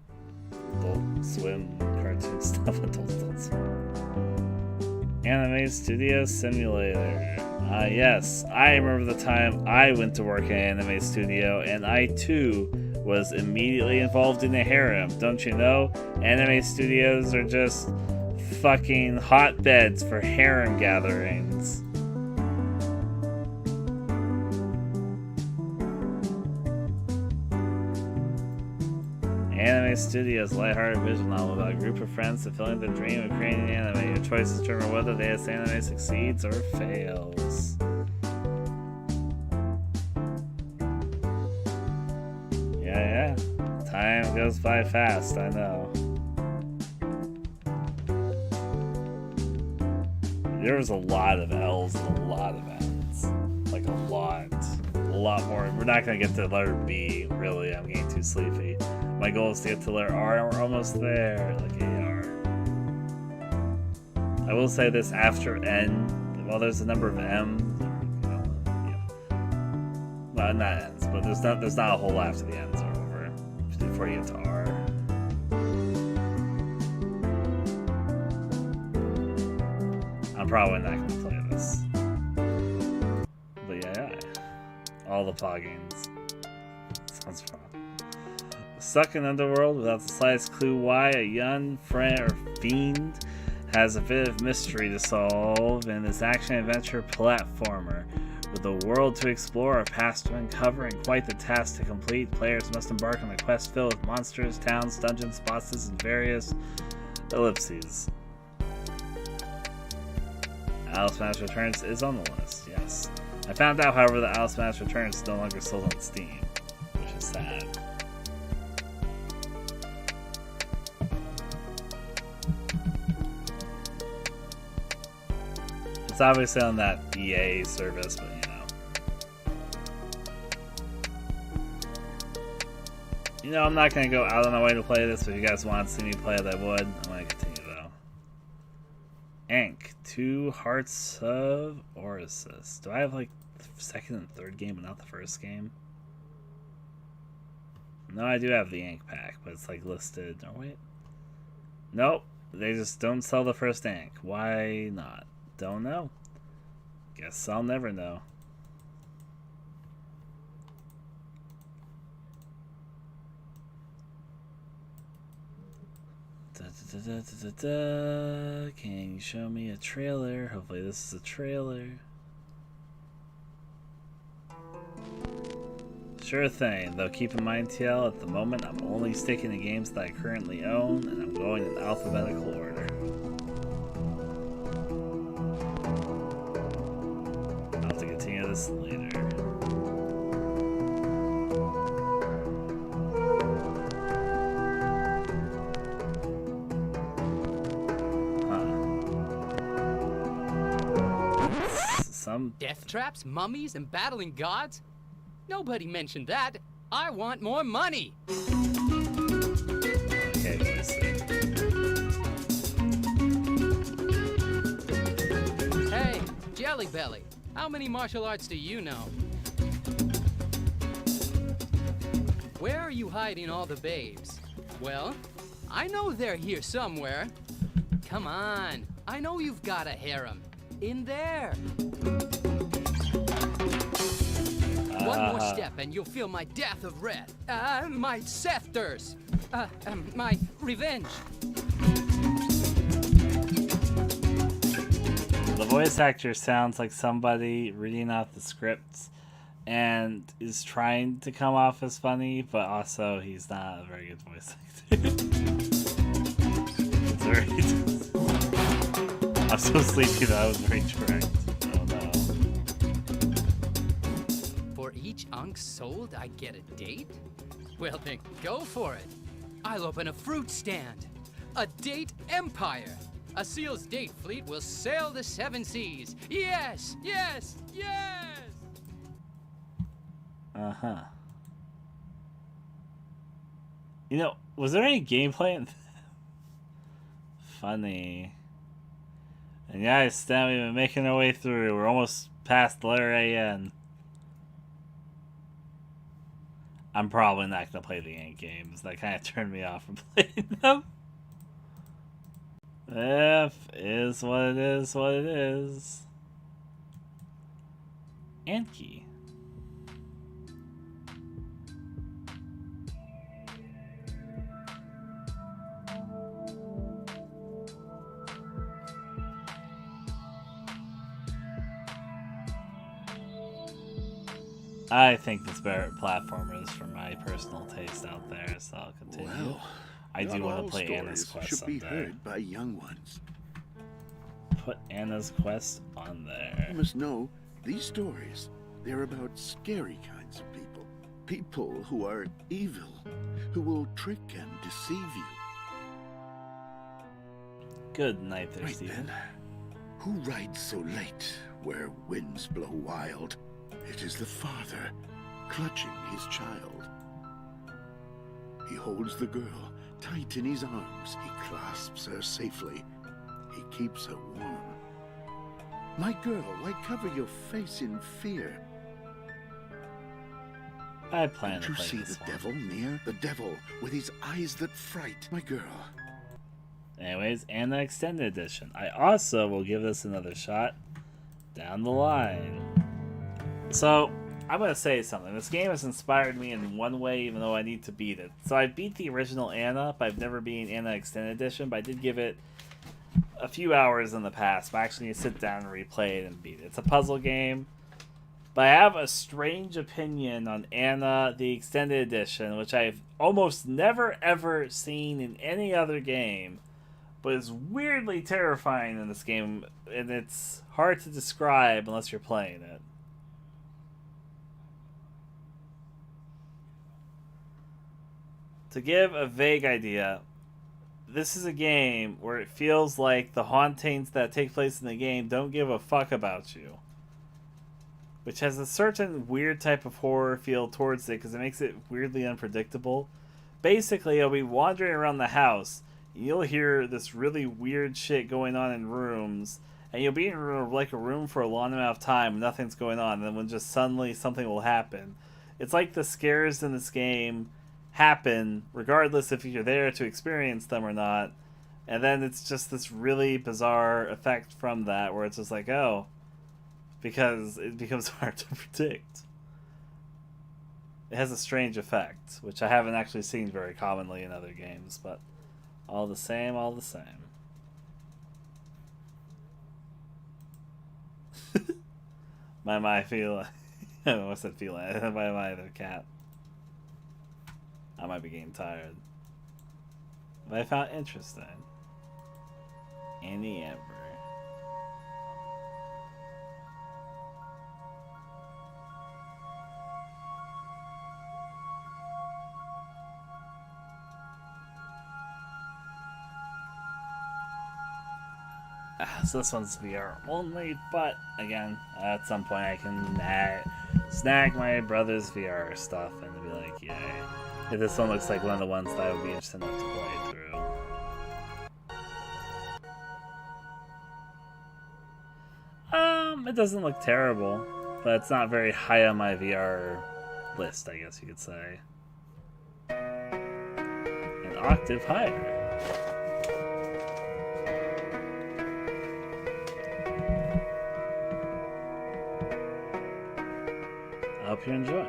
Swim cartoon stuff. Adult Swim. Anime Studio Simulator. Yes, I remember the time I went to work at an anime studio, and I too was immediately involved in a harem. Don't you know? Anime studios are just fucking hotbeds for harem gatherings. Anime Studios' lighthearted visual novel about a group of friends fulfilling their dream of creating anime. Your choices determine whether this anime succeeds or fails. Yeah. Time goes by fast, I know. There was a lot of L's and a lot of N's. Like a lot more. We're not gonna get to letter B, really. I'm getting too sleepy. My goal is to get to letter R, and we're almost there. Like AR. I will say this after N, while there's a number of M's, well, not N's, but there's not a whole lot after the N's are over before you get to R. I'm probably not gonna play this. But yeah. All the plugins. Sounds fun. Stuck in Underworld without the slightest clue why, a young friend or fiend has a bit of mystery to solve in this action-adventure platformer. With a world to explore, a past to uncover, and quite the task to complete, players must embark on a quest filled with monsters, towns, dungeons, bosses, and various ellipses. Alice Madness Returns is on the list, yes. I found out, however, that Alice Madness Returns is no longer sold on Steam, which is sad. It's obviously on that EA service, but you know, I'm not gonna go out of my way to play this, but if you guys want to see me play it, I would. I'm gonna continue though. Ankh, 2 Hearts of Orisis. Do I have like the second and third game, but not the first game? No, I do have the Ankh pack, but it's like listed. Oh wait, nope. They just don't sell the first Ankh. Why not? Don't know. Guess I'll never know. Can you show me a trailer? Hopefully this is a trailer. Sure thing, though keep in mind, TL, at the moment I'm only sticking to games that I currently own, and I'm going in alphabetical order. I'll have to continue this later. Death traps, mummies, and battling gods? Nobody mentioned that. I want more money. Okay, let's see. Hey, Jelly Belly, how many martial arts do you know? Where are you hiding all the babes? Well, I know they're here somewhere. Come on, I know you've got a harem. In there. One more step and you'll feel my death of wrath. My scepters. My revenge. The voice actor sounds like somebody reading off the scripts and is trying to come off as funny, but also he's not a very good voice actor. It's very... I'm so sleepy that I was very correct. Oh no. For each unk sold, I get a date? Well then, go for it. I'll open a fruit stand. A date empire. A seal's date fleet will sail the 7 seas. Yes, yes, yes! Uh-huh. You know, was there any gameplay in Funny. And yeah, we've been making our way through. We're almost past the letter AN. I'm probably not going to play the Ankh games. That kind of turned me off from playing them. F is what it is, what it is. Ankh. I think it's better platformers for my personal taste out there, so I'll continue. Well, I do want to play stories Anna's Quest should someday. be heard by young ones. Put Anna's Quest on there. You must know, these stories, they're about scary kinds of people. People who are evil, who will trick and deceive you. Good night there, Right Stephen. then, who rides so late where winds blow wild? It is the father, clutching his child. He holds the girl tight in his arms. He clasps her safely. He keeps her warm. My girl, why cover your face in fear? I plan to Don't you play see this the one. devil near? The devil with his eyes that fright. My girl. Anyways, Anna Extended Edition. I also will give this another shot down the line. So, I'm going to say something. This game has inspired me in one way, even though I need to beat it. So, I beat the original Anna, but I've never beaten Anna Extended Edition, but I did give it a few hours in the past. But I actually need to sit down and replay it and beat it. It's a puzzle game, but I have a strange opinion on Anna, the Extended Edition, which I've almost never ever seen in any other game, but is weirdly terrifying in this game, and it's hard to describe unless you're playing it. To give a vague idea, this is a game where it feels like the hauntings that take place in the game don't give a fuck about you. Which has a certain weird type of horror feel towards it because it makes it weirdly unpredictable. Basically, you'll be wandering around the house, and you'll hear this really weird shit going on in rooms, and you'll be in like a room for a long amount of time, nothing's going on, and then when just suddenly something will happen. It's like the scares in this game happen regardless if you're there to experience them or not, and then it's just this really bizarre effect from that where it's just like, oh, because it becomes hard to predict. It has a strange effect, which I haven't actually seen very commonly in other games, but all the same, all the same. My feeling. What's that feeling? My other cat. I might be getting tired. But I found interesting. Annie Amber. So this one's VR only, but again, at some point I can snag my brother's VR stuff and be like, yay. If this one looks like one of the ones that I would be interested enough to play through. It doesn't look terrible, but it's not very high on my VR list, I guess you could say. An octave higher. I hope you're enjoying.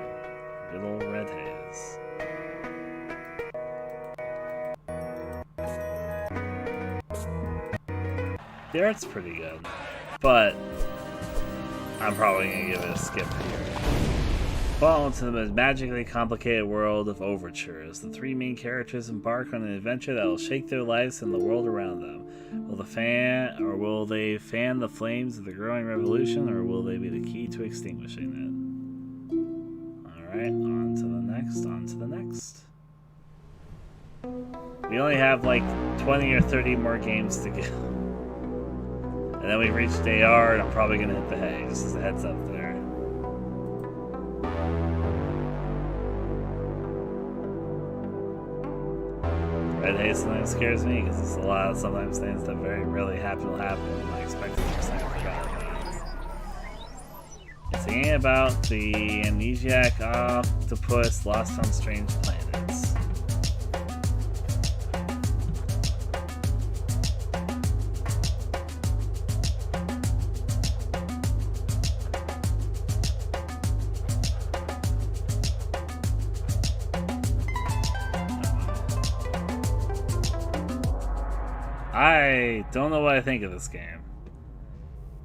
Good old Red Haze. The art's pretty good, but I'm probably going to give it a skip here. Fall into the most magically complicated world of overtures. The three main characters embark on an adventure that will shake their lives and the world around them. Will they fan the flames of the growing revolution, or will they be the key to extinguishing it? Alright, on to the next, on to the next. We only have like 20 or 30 more games to go. And then we've reached AR, and I'm probably going to hit the hay, just as a heads up there. Red Haze sometimes scares me, because it's a lot of sometimes things that very rarely will happen, and I expect it to happen. It's a game about the amnesiac octopus lost on strange planets. I don't know what I think of this game.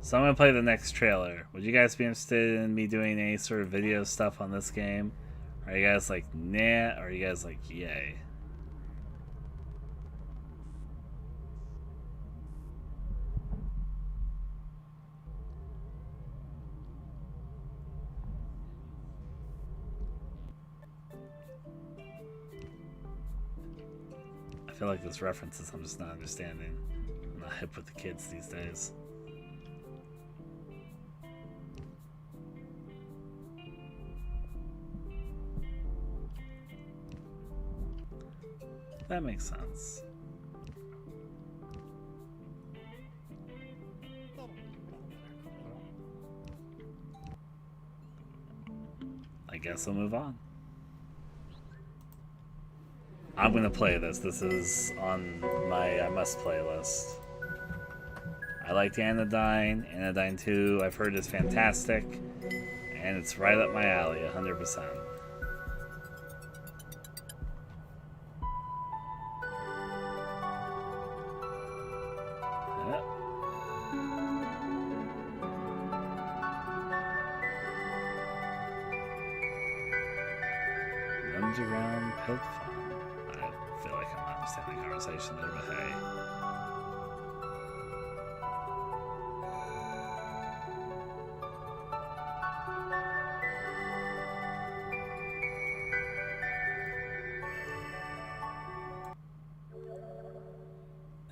So I'm gonna play the next trailer. Would you guys be interested in me doing any sort of video stuff on this game? Are you guys like, nah, or are you guys like, yay? I feel like there's references I'm just not understanding. I'm not hip with the kids these days. That makes sense. I guess I'll move on. I'm gonna play this. This is on my I must play list. I liked Anodyne. Anodyne 2 I've heard is fantastic. And it's right up my alley, 100%. Runs around Piltfun. I feel like I'm not understanding the conversation there, but hey.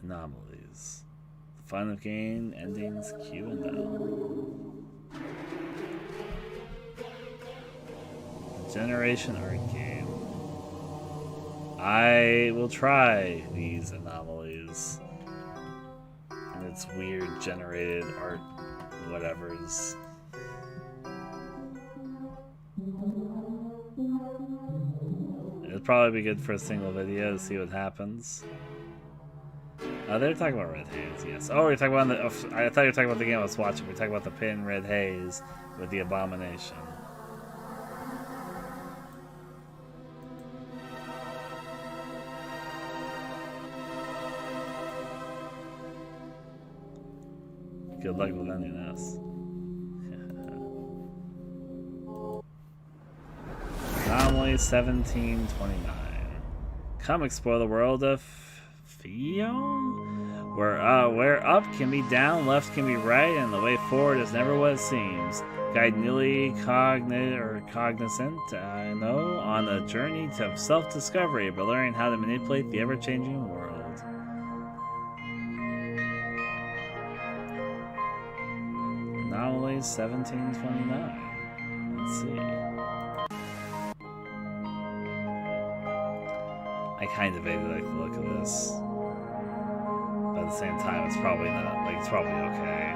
Anomalies. The fun of game endings Q and L. Generation art game. I will try these anomalies and its weird generated art whatevers. It'd probably be good for a single video to see what happens. They're talking about Red Haze, yes. Oh, we're talking about the. Oh, I thought you were talking about the game I was watching. We're talking about the pin Red Haze with the Abomination. Good luck with any of this. Anomaly 1729. Come explore the world of Fion? Where up can be down, left can be right, and the way forward is never what it seems. Guide newly cognizant, I know, on a journey to self-discovery, but learning how to manipulate the ever-changing world. Anomaly 1729. Let's see. I kind of vaguely like the look of this. But at the same time, it's probably not, like, it's probably okay.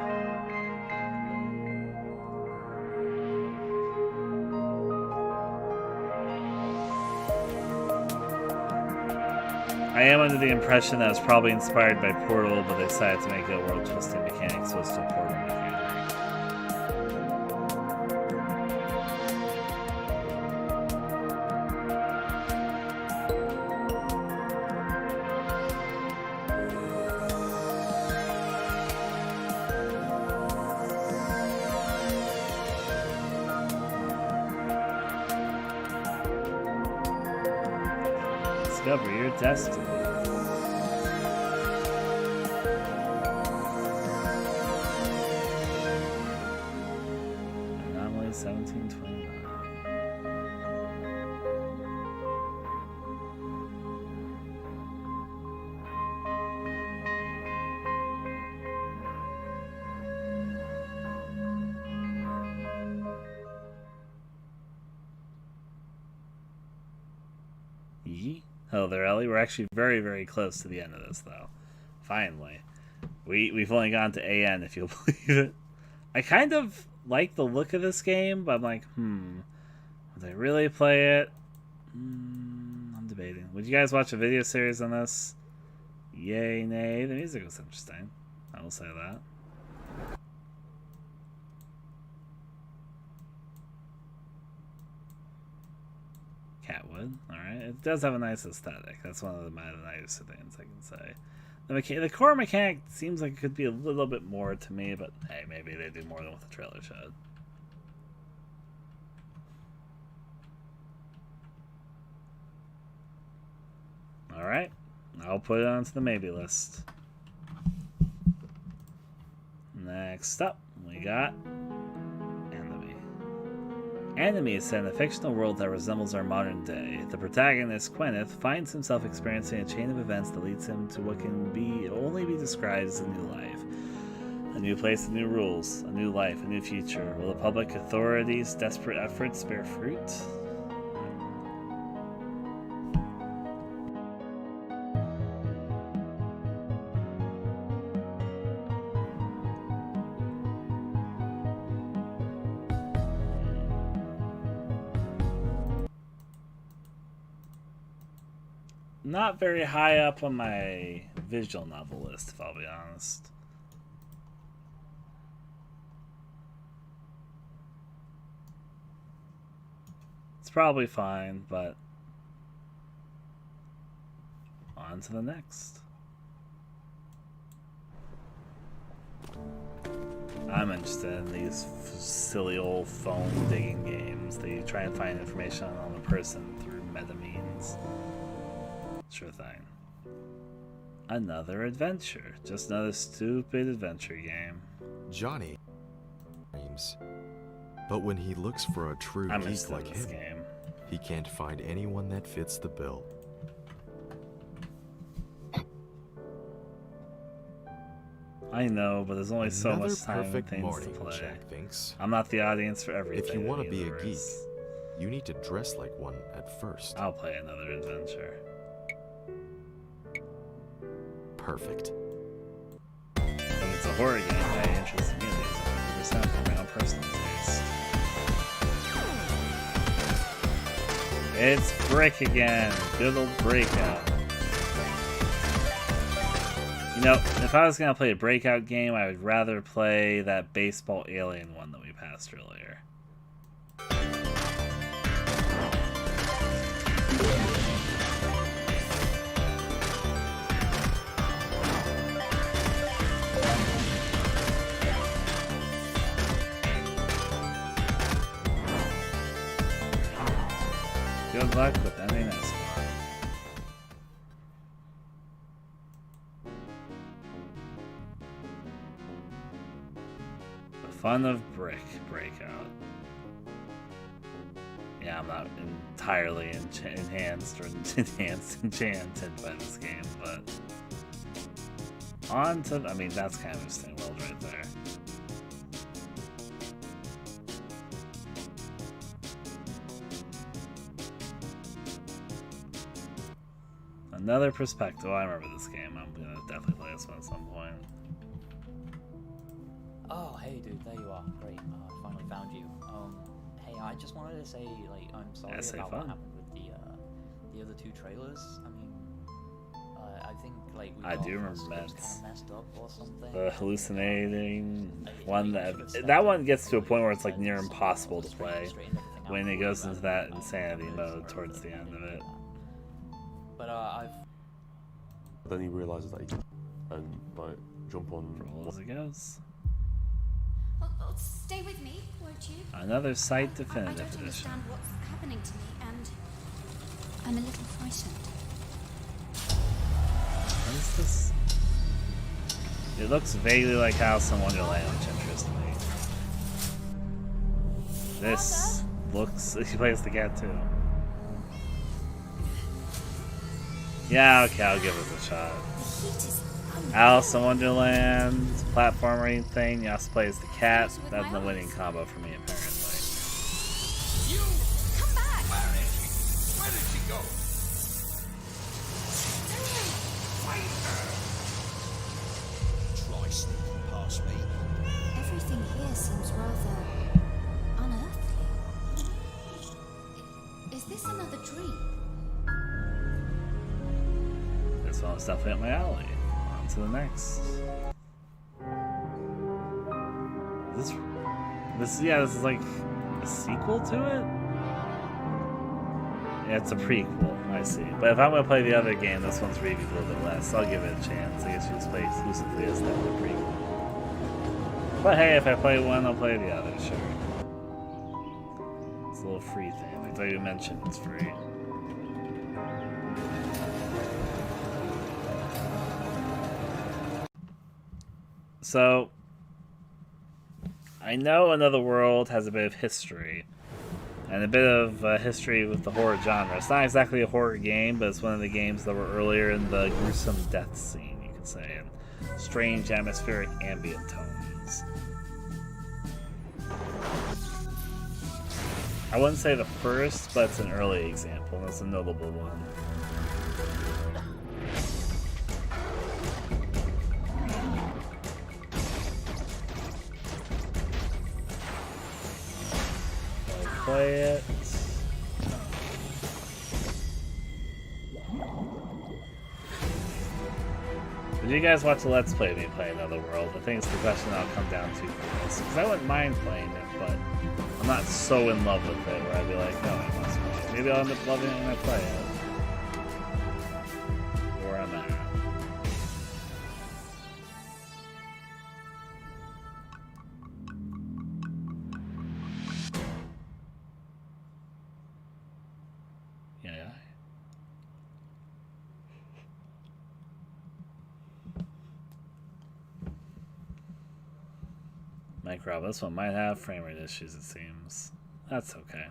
I am under the impression that it's probably inspired by Portal, but they decided to make it a world-twisting mechanic so it's still Portal mechanic. Discover your destiny. Anomaly 1729. Yee. Hello there, Ellie. We're actually very, very close to the end of this, though. Finally. We've only gone to AN, if you'll believe it. I kind of like the look of this game, but I'm like, would I really play it? I'm debating. Would you guys watch a video series on this? Yay, nay. The music was interesting. I will say that. Catwood, alright. It does have a nice aesthetic. That's one of the nicer things I can say. The core mechanic seems like it could be a little bit more to me, but hey, maybe they do more than what the trailer showed. Alright, I'll put it onto the maybe list. Next up, we got Enemy. Enemy is set in a fictional world that resembles our modern day. The protagonist, Gwyneth, finds himself experiencing a chain of events that leads him to what can only be described as a new life. A new place, new rules, a new life, a new future. Will the public authorities' desperate efforts bear fruit? Not very high up on my visual novel list, if I'll be honest. It's probably fine, but on to the next. I'm interested in these silly old phone digging games that you try and find information on the person through meta means. Sure thing. Another adventure. Just another stupid adventure game. Johnny dreams. But when he looks for a true geek like him, he can't find anyone that fits the bill. I know, but there's only so much time and things to play. Jack thinks. I'm not the audience for everything. If you want to be a geek, you need to dress like one at first. I'll play another adventure. Perfect. When it's a horror game, my interest in music is 100% for my own personal taste. It's Brick again. Good old Breakout. You know, if I was going to play a Breakout game, I would rather play that baseball alien one that we passed earlier. Good luck with any next one. The fun of Breakout. Yeah, I'm not entirely enhanced or enchanted by this game, but on to, I mean, that's kind of interesting world right there. Another perspective. Oh, I remember this game. I'm gonna definitely play this one at some point. Oh, hey, dude, there you are. Great. I finally found you. Hey, I just wanted to say, like, I'm sorry about what happened with the other two trailers. I mean, I think, like, I do remember kind of messed up or something. The hallucinating one that one gets to a point where it's like near impossible to play when it goes into that insanity mode towards the end of it. But then he realizes that he can like jump on. Roll as it goes. Well, stay with me, won't you? Another site definitive I don't edition. understand what's happening to me, and I'm a little frightened. What is this? It looks vaguely like Alice in Wonderland, which interests me. This looks. He plays the cat too. Yeah, okay, I'll give it a shot. Alice in Wonderland, platforming thing, you also play as the cat. That's the winning combo for me, apparently. You! Come back! Where did she go? Find her! Try sneaking past me. Everything here seems rather unearthly. Is this another dream? This one's definitely up my alley. On to the next. This is like a sequel to it? Yeah, it's a prequel. I I see. But if I'm going to play the other game, this one's reviewed a little bit less. So I'll give it a chance. I guess you just play exclusively as that prequel. But hey, if I play one, I'll play the other, sure. It's a little free thing. I thought you mentioned it's free. So, I know Another World has a bit of history. And a bit of history with the horror genre. It's not exactly a horror game, but it's one of the games that were earlier in the gruesome death scene, you could say, and strange atmospheric ambient tones. I wouldn't say the first, but it's an early example, and it's a notable one. Play it. Did you guys watch the Let's Play me play Another World? I think it's the question I'll come down to for this. Because I wouldn't mind playing it, but I'm not so in love with it where I'd be like, no, I must play it. Maybe I'll end up loving it when I play it. Where I'm at. Rob, this one might have frame rate issues, it seems. That's okay.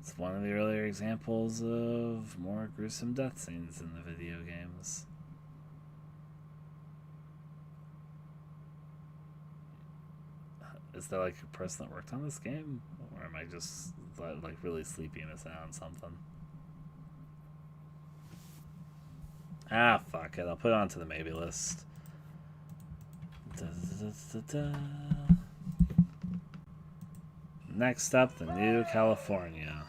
It's one of the earlier examples of more gruesome death scenes in the video games. Is there like a person that worked on this game? Or am I just like really sleepy and missing out on something? Ah, fuck it. I'll put it onto the maybe list. Next up, the New California.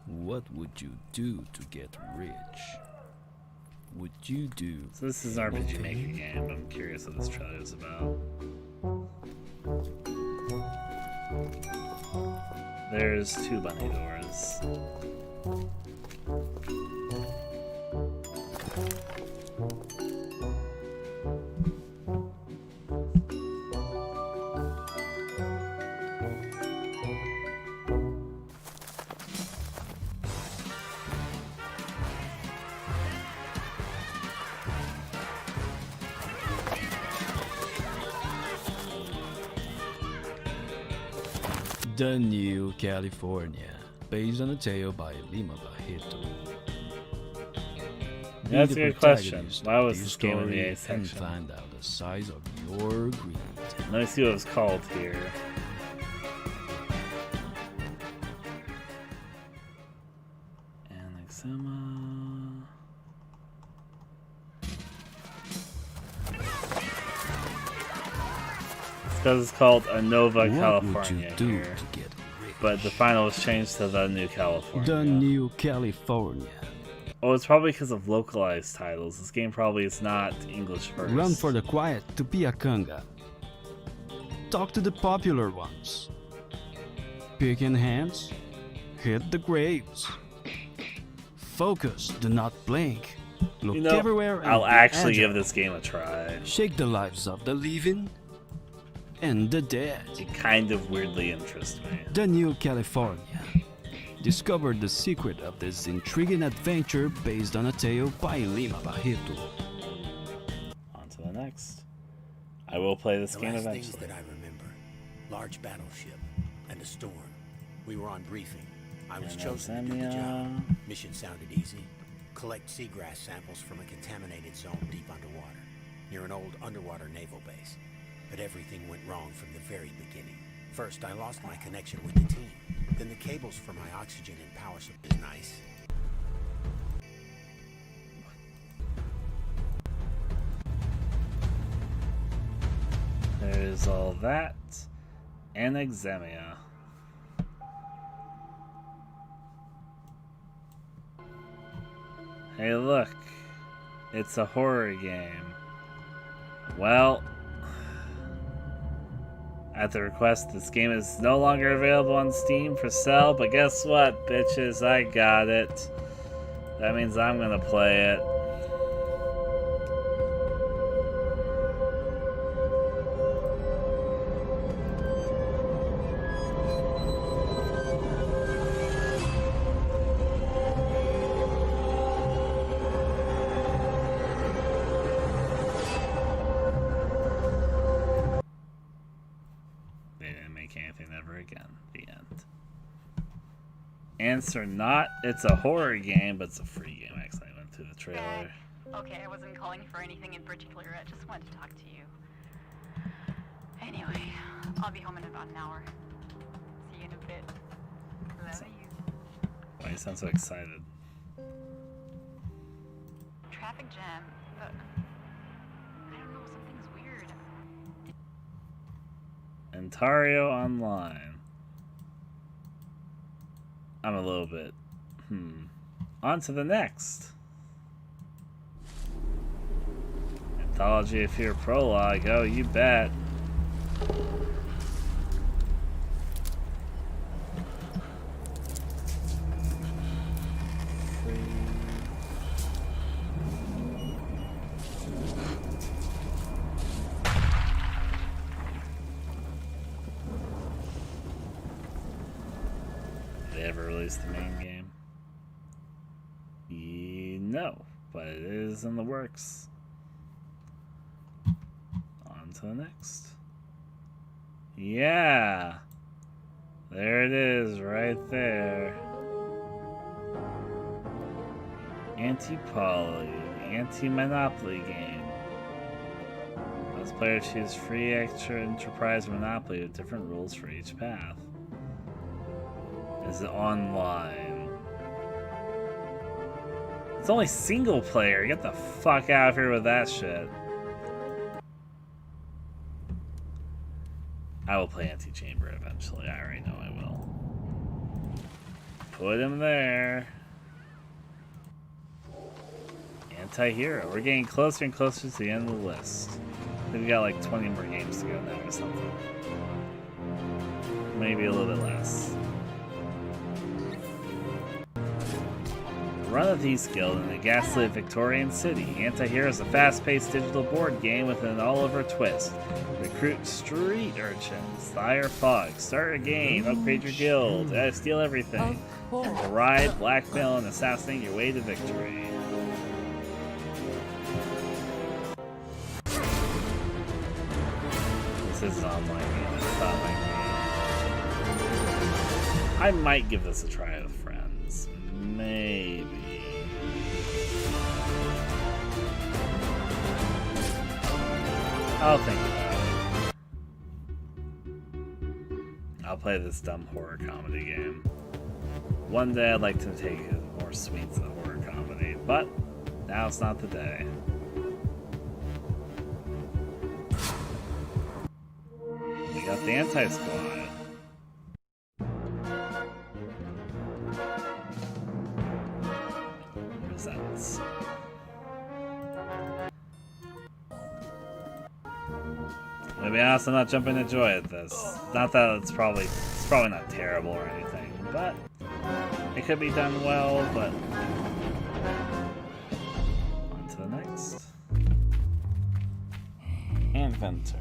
What would you do to get rich? Would you do... So this is an RPG Maker game. I'm curious what this trailer is about. There's 2 bunny doors. The New California, based on a tale by Lima Barreto. That's a good question. Why was this game in the A section? And find out the size of your greed. Let me see what it's called here. Anaxima. It's because it's called Nova California here. But the final was changed to The New California. The New California. Oh, it's probably because of localized titles. This game probably is not English first. Run for the quiet to Piacanga. Talk to the popular ones. Picking hands. Hit the graves. Focus, do not blink. Look everywhere. I'll actually give this game a try. Shake the lives of the living and the dead. It kind of weirdly interests me. The New California. Discover the secret of this intriguing adventure based on a tale by Lima Barreto. On to the next. I will play this game eventually. Things that I remember: large battleship and a storm. We were on briefing. I was chosen to do the job. Mission sounded easy. Collect seagrass samples from a contaminated zone deep underwater, near an old underwater naval base. But everything went wrong from the very beginning. First, I lost my connection with the team. Then the cables for my oxygen and power supply is nice. There's all that. Anaximia. Hey, look. It's a horror game. Well, At the request, this game is no longer available on Steam for sale, but guess what, bitches? I got it. That means I'm gonna play it. Anything ever again. The end. Answer not. It's a horror game, but it's a free game. Actually, I went through the trailer. Okay, I wasn't calling for anything in particular. I just wanted to talk to you. Anyway, I'll be home in about an hour. See you in a bit. Love you. Why you sound so excited? Traffic jam. But I don't know. Something's weird. Ontario Online. I'm a little bit. On to the next. Anthology of Fear Prologue. Oh, you bet. The main game? No, but it is in the works. On to the next. Yeah, there it is, right there. Anti-Poly, anti-Monopoly game. Let's players choose free, extra, enterprise, Monopoly with different rules for each path. Is it online? It's only single player. Get the fuck out of here with that shit. I will play Anti-Chamber eventually. I already know I will. Put him there. Anti-Hero. We're getting closer and closer to the end of the list. I think we got like 20 more games to go now or something. Maybe a little bit less. Run of Thieves Guild in a gaslit Victorian city. Anti-Hero is a fast-paced digital board game with an all-over twist. Recruit street urchins, hire fog, start a game, upgrade your guild, steal everything. Ride, blackmail, and assassinate your way to victory. This is an online game. It's not like me. I might give this a try with friends. Maybe. I'll think about it. I'll play this dumb horror comedy game. One day I'd like to take it more sweet to the horror comedy, but now it's not the day. We got the Anti-Squad. Presents. To be honest, I'm not jumping to joy at this. Not that it's probably not terrible or anything, but it could be done well, but on to the next. Inventor.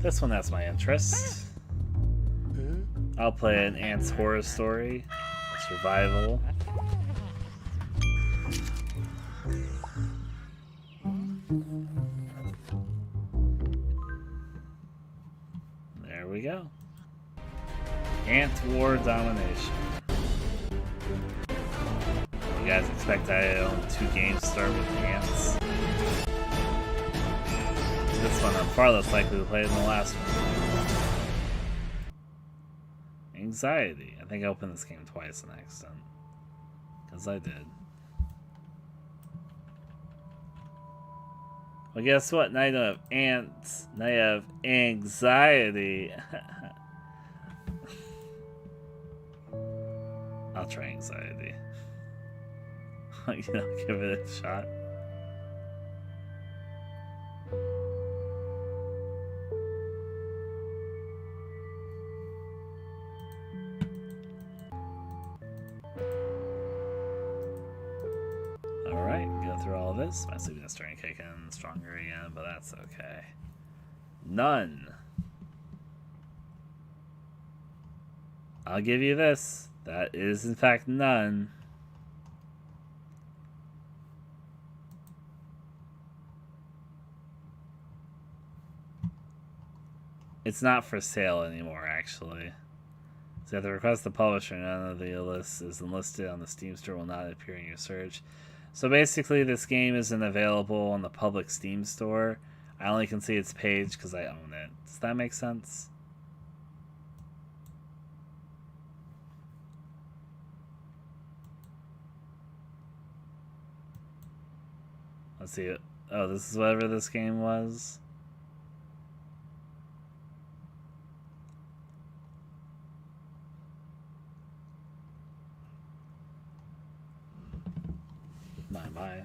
This one has my interest. I'll play an Ant's Horror Story, a survival. There we go. Ant War Domination. You guys expect I own 2 games to start with ants? This one I'm far less likely to play than the last one. Anxiety. I think I opened this game twice on accident. Because I did. Well, guess what? Now you don't have ants. Now you have anxiety. I'll try anxiety. You know, give it a shot. through all this. My sleepiness starting to kick in stronger again, but that's okay. None. I'll give you this. That is, in fact, none. It's not for sale anymore, actually. So you have to request the publisher. None of the list is enlisted on the Steam store, will not appear in your search. So basically, this game isn't available on the public Steam store. I only can see its page because I own it. Does that make sense? Let's see. Oh, this is whatever this game was. Bye.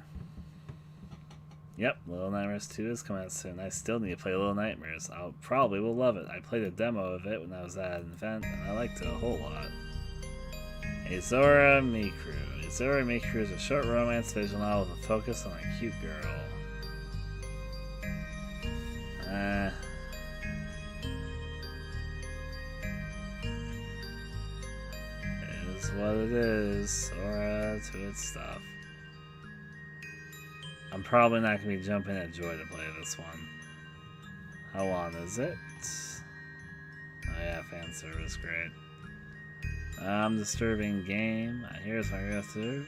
Yep, Little Nightmares 2 is coming out soon. I still need to play Little Nightmares. I probably will love it. I played a demo of it when I was at an event, and I liked it a whole lot. Azora Mikuru. Azora Mikuru is a short romance visual novel with a focus on a cute girl. It is what it is. Sora to its stuff. I'm probably not going to be jumping at Joy to play this one. How long is it? Oh yeah, fan service, great. Disturbing game. Here's my go through.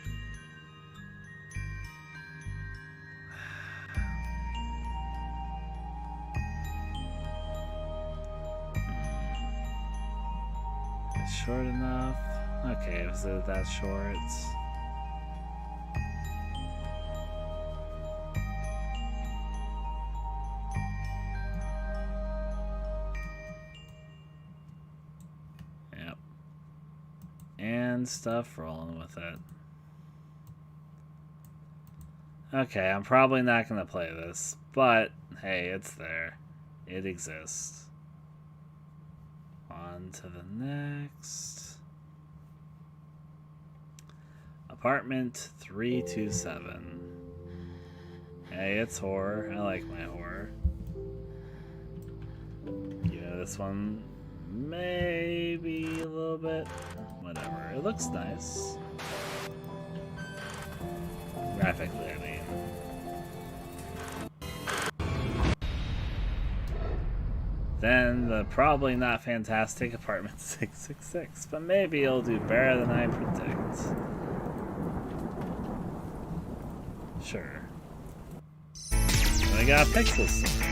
It's short enough. Okay, is it that short? Stuff rolling with it. Okay, I'm probably not going to play this, but hey, it's there. It exists. On to the next. Apartment 327. Hey, it's horror. I like my horror. Yeah, this one maybe a little bit. Whatever. It looks nice. Graphically, I mean. Then the probably not fantastic Apartment 666, but maybe it'll do better than I predict. Sure. We got Pixel Story.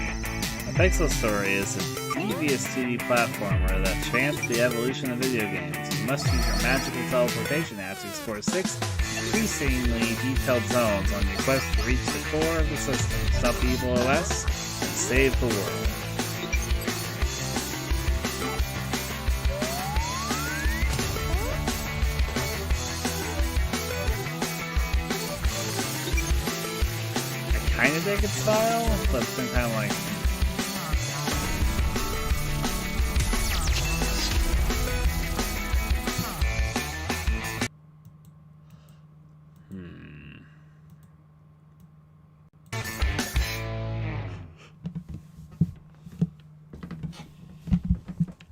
A Pixel Story is a devious 2D platformer that chants the evolution of video games. You must use your magical teleportation app to explore 6 increasingly detailed zones on your quest to reach the core of the system, stop the evil OS, and save the world. I kinda dig its style, but at the same time, like,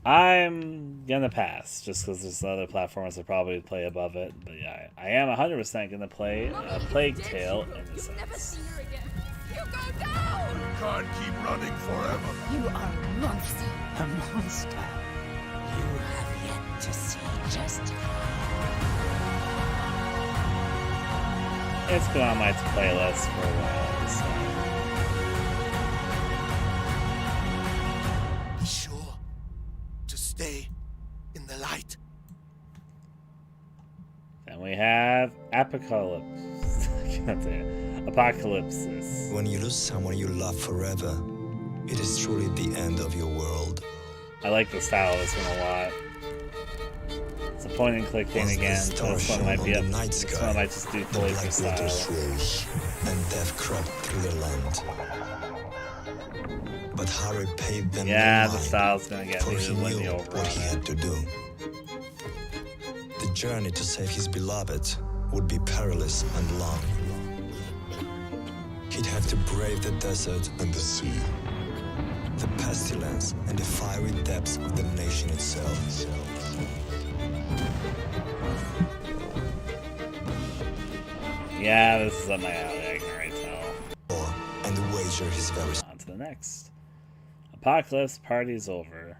I'm gonna pass, just because there's other platforms that probably play above it. But yeah, I am 100% gonna play a Plague Tale Innocence. You can't keep running forever. You are a monster. A monster. You have yet to see just It's been on my playlist for a while, so. Be sure to stay in the light. Then we have Apocalypse. I can't say it. Apocalypsis. When you lose someone you love forever, it is truly the end of your world. I like the style of this one a lot. It's a point and click thing again, so this one might be up. This one might just do fully for style. Rose, and death crept through the land. But Harry paid them yeah, no the mind, style's gonna get me for he to win knew the over. what he had to do. The journey to save his beloved would be perilous and long. he'd have to brave the desert and the sea, the pestilence and the fiery depths of the nation itself. Yeah, this is up my alley, I can already tell. And wager his very... On to the next. Apocalypse party's over.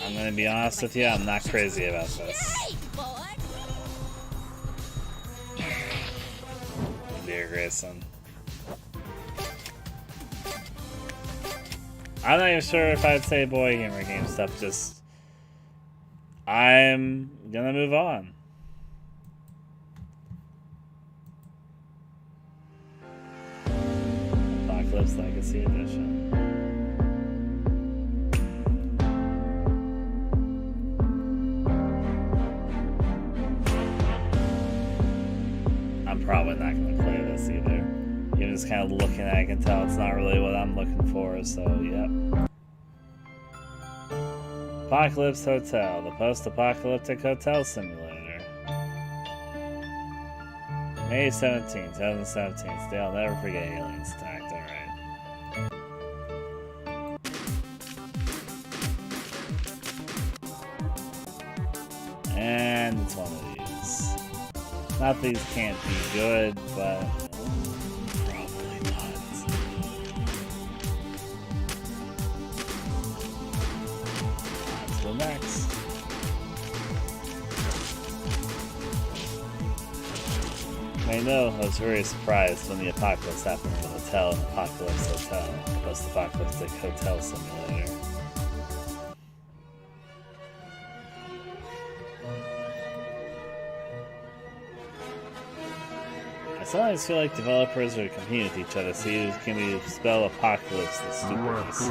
I'm gonna be honest with you, I'm not crazy about this. Dear Grayson. I'm not even sure if I'd say boy gamer game stuff, just... I'm gonna move on. Apocalypse Legacy Edition. I'm probably not going to play this either. Even just kind of looking at it, I can tell it's not really what I'm looking for, so yep. Apocalypse Hotel, the post-apocalyptic hotel simulator. May 17, 2017. Still, I'll never forget aliens attacked, alright. And it's one of these. Not these can't be good, but probably not. On to the next. I know I was very surprised when the apocalypse happened in the hotel in Apocalypse Hotel, the post-apocalyptic hotel simulator. I sometimes feel like developers are competing with each other, see who can spell apocalypse the stupidest.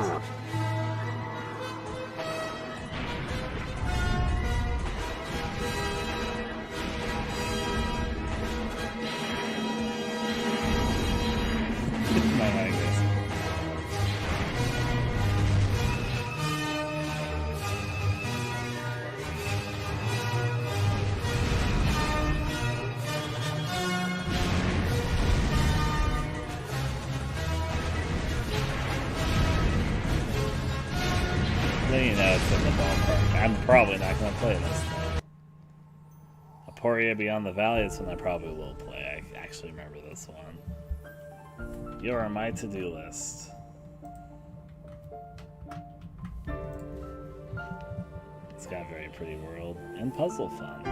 You know it's in the ballpark. I'm probably not going to play this though. Aporia Beyond the Valley is one I probably will play. I actually remember this one. You're on my to-do list. It's got a very pretty world and puzzle fun.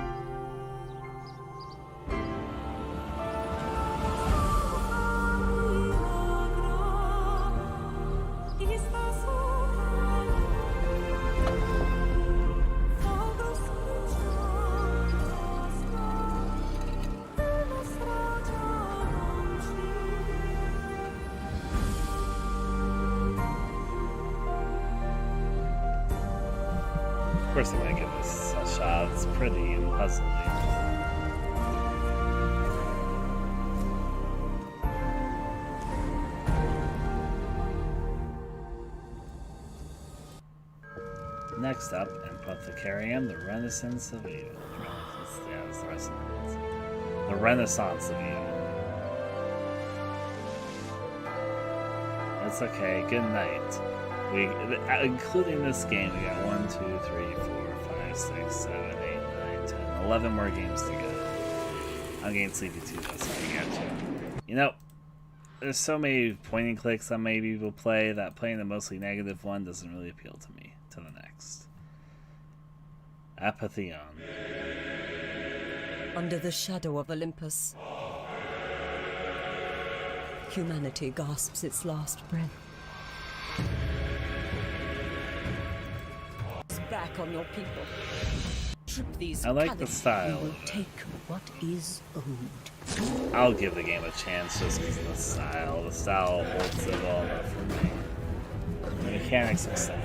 Of course I'm gonna give this a shot. It's pretty and puzzly. Next up, Apothecarium, the Renaissance of Evil. Yeah, it's the Renaissance. The Renaissance of Evil. That's okay. Good night. Including this game, we got 1, 2, 3, 4, 5, 6, 7, 8, 9, 10, 11 more games to go. I'm getting sleepy too, that's how I got you. You know, there's so many point and clicks that maybe people play that playing the mostly negative one doesn't really appeal to me. To the next. Apotheon. Under the shadow of Olympus, humanity gasps its last breath. Back on your people. Trip these I like the style. Will take what is owed. I'll give the game a chance just because of the style. The style holds it all up for me. The mechanics are sound.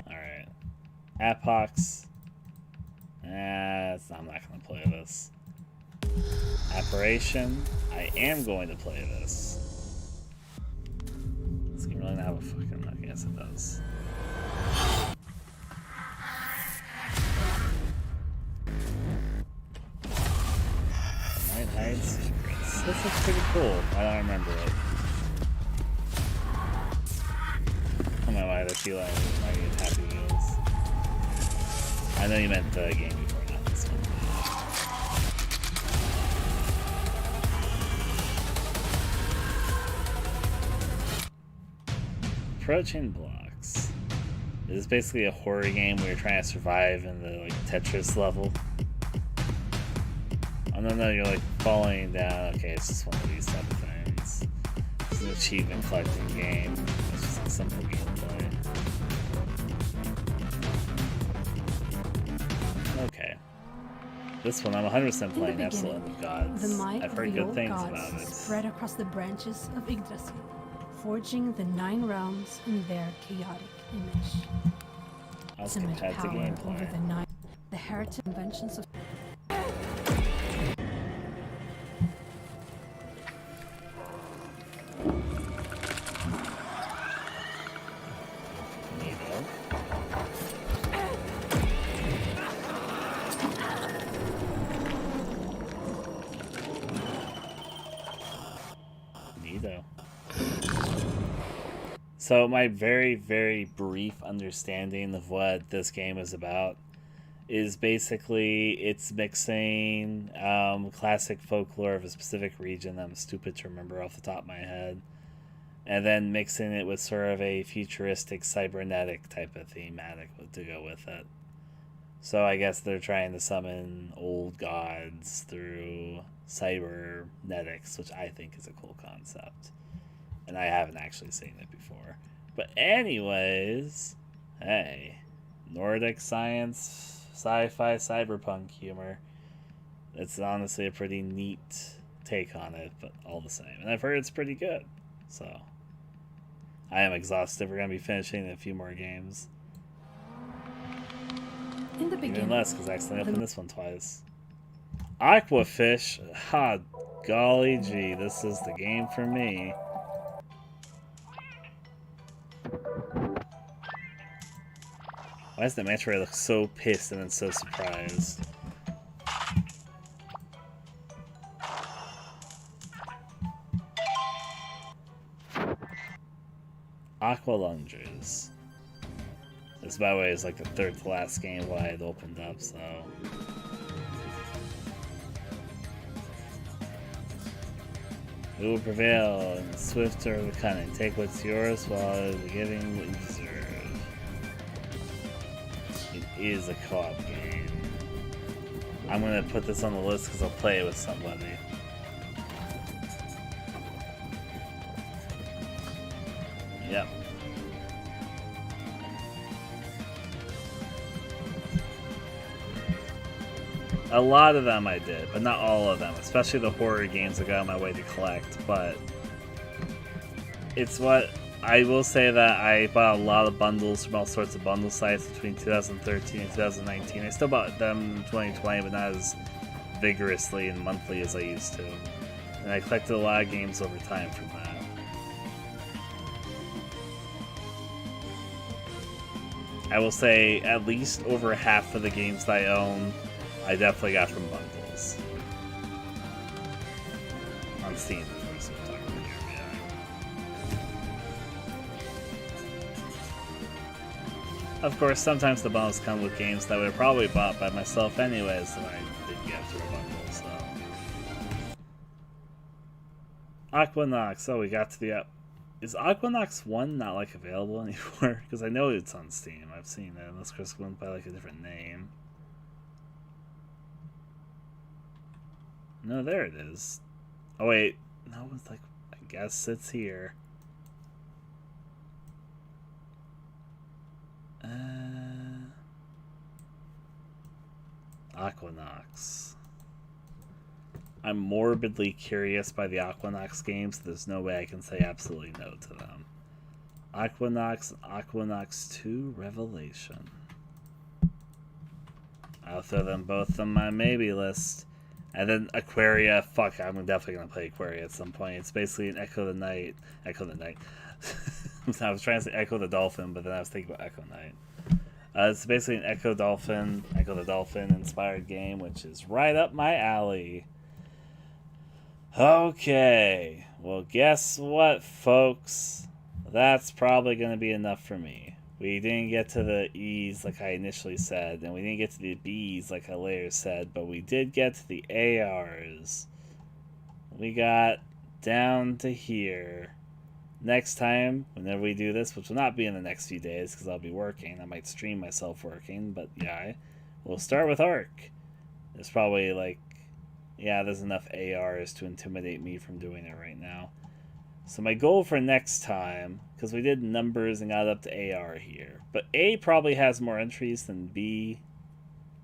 Alright. Apox. I'm not going to play this. Apparition. I am going to play this. This game really not have a fucking... I guess it does. Night Hide Secrets. This looks pretty cool. I don't remember it. I don't know why I feel like I get Happy Wheels. I know you meant the game before, not this one. Approaching Blocks. This is basically a horror game where you're trying to survive in the like Tetris level. Oh no, you're like falling down. Okay, it's just one of these type of things. It's an achievement collecting game. It's just like simple gameplay. Okay. This one I'm 100% playing Absolute End of Gods. The might I've heard of the good old things gods about it. spread across the branches of Yggdrasil, forging the 9 realms in their chaotic image. Ultimate power over the 9, the heritage conventions of So my very, very brief understanding of what this game is about is basically it's mixing classic folklore of a specific region I'm stupid to remember off the top of my head, and then mixing it with sort of a futuristic cybernetic type of thematic to go with it. So I guess they're trying to summon old gods through cybernetics, which I think is a cool concept. And I haven't actually seen it before. But anyways, hey, Nordic science, sci-fi, cyberpunk humor. It's honestly a pretty neat take on it, but all the same. And I've heard it's pretty good. So, I am exhausted. We're going to be finishing a few more games. In the beginning, even less, because I accidentally opened this one twice. Aquafish. Ha, golly gee, this is the game for me. Why does the Manta Ray look so pissed and then so surprised? Aqua Lunges. This, by the way, is like the third to last game while I had opened up, so... Who will prevail in swift or the cunning? Take what's yours while giving what you deserve. It is a co-op game. I'm gonna put this on the list because I'll play it with somebody. Yep. A lot of them I did, but not all of them, especially the horror games I got on my way to collect, but it's what I will say that I bought a lot of bundles from all sorts of bundle sites between 2013 and 2019. I still bought them in 2020, but not as vigorously and monthly as I used to. And I collected a lot of games over time from that. I will say at least over half of the games that I own I definitely got from bundles. On Steam, of course, I'm talking about here, yeah. Of course, sometimes the bundles come with games that I would have probably bought by myself anyways that I didn't get through a bundle, so... Aquanox, oh, we got to the... Is Aquanox 1 not, like, available anymore? Because I know it's on Steam, I've seen it, unless Chris went by, like, a different name. No, there it is. Oh, wait. No, it's like, I guess it's here. Aquanox. I'm morbidly curious by the Aquanox games. There's no way I can say absolutely no to them. Aquanox, Aquanox 2 Revelation. I'll throw them both on my maybe list. And then Aquaria, fuck, I'm definitely going to play Aquaria at some point. It's basically an Echo the Night. I was trying to say Echo the Dolphin, but then I was thinking about Echo Knight. It's basically an Echo the Dolphin inspired game, which is right up my alley. Okay, well, guess what, folks? That's probably going to be enough for me. We didn't get to the E's like I initially said, and we didn't get to the B's like I later said, but we did get to the ARs. We got down to here. Next time, whenever we do this, which will not be in the next few days because I'll be working. I might stream myself working, but yeah, we'll start with Ark. There's probably like, yeah, there's enough ARs to intimidate me from doing it right now. So my goal for next time, because we did numbers and got up to AR here, but A probably has more entries than B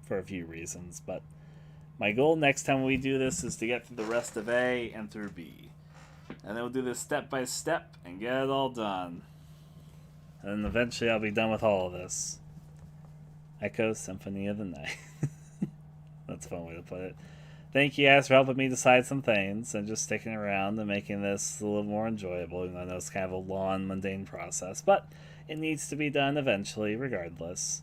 for a few reasons, but my goal next time we do this is to get through the rest of A and through B. And then we'll do this step by step and get it all done. And then eventually I'll be done with all of this. Echo Symphony of the Night. That's a fun way to put it. Thank you guys for helping me decide some things and just sticking around and making this a little more enjoyable. Even though I know it's kind of a long, mundane process, but it needs to be done eventually, regardless.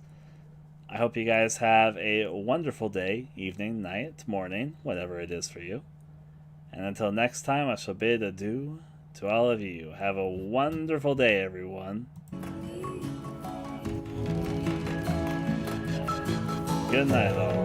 I hope you guys have a wonderful day, evening, night, morning, whatever it is for you. And until next time, I shall bid adieu to all of you. Have a wonderful day, everyone. Good night, all.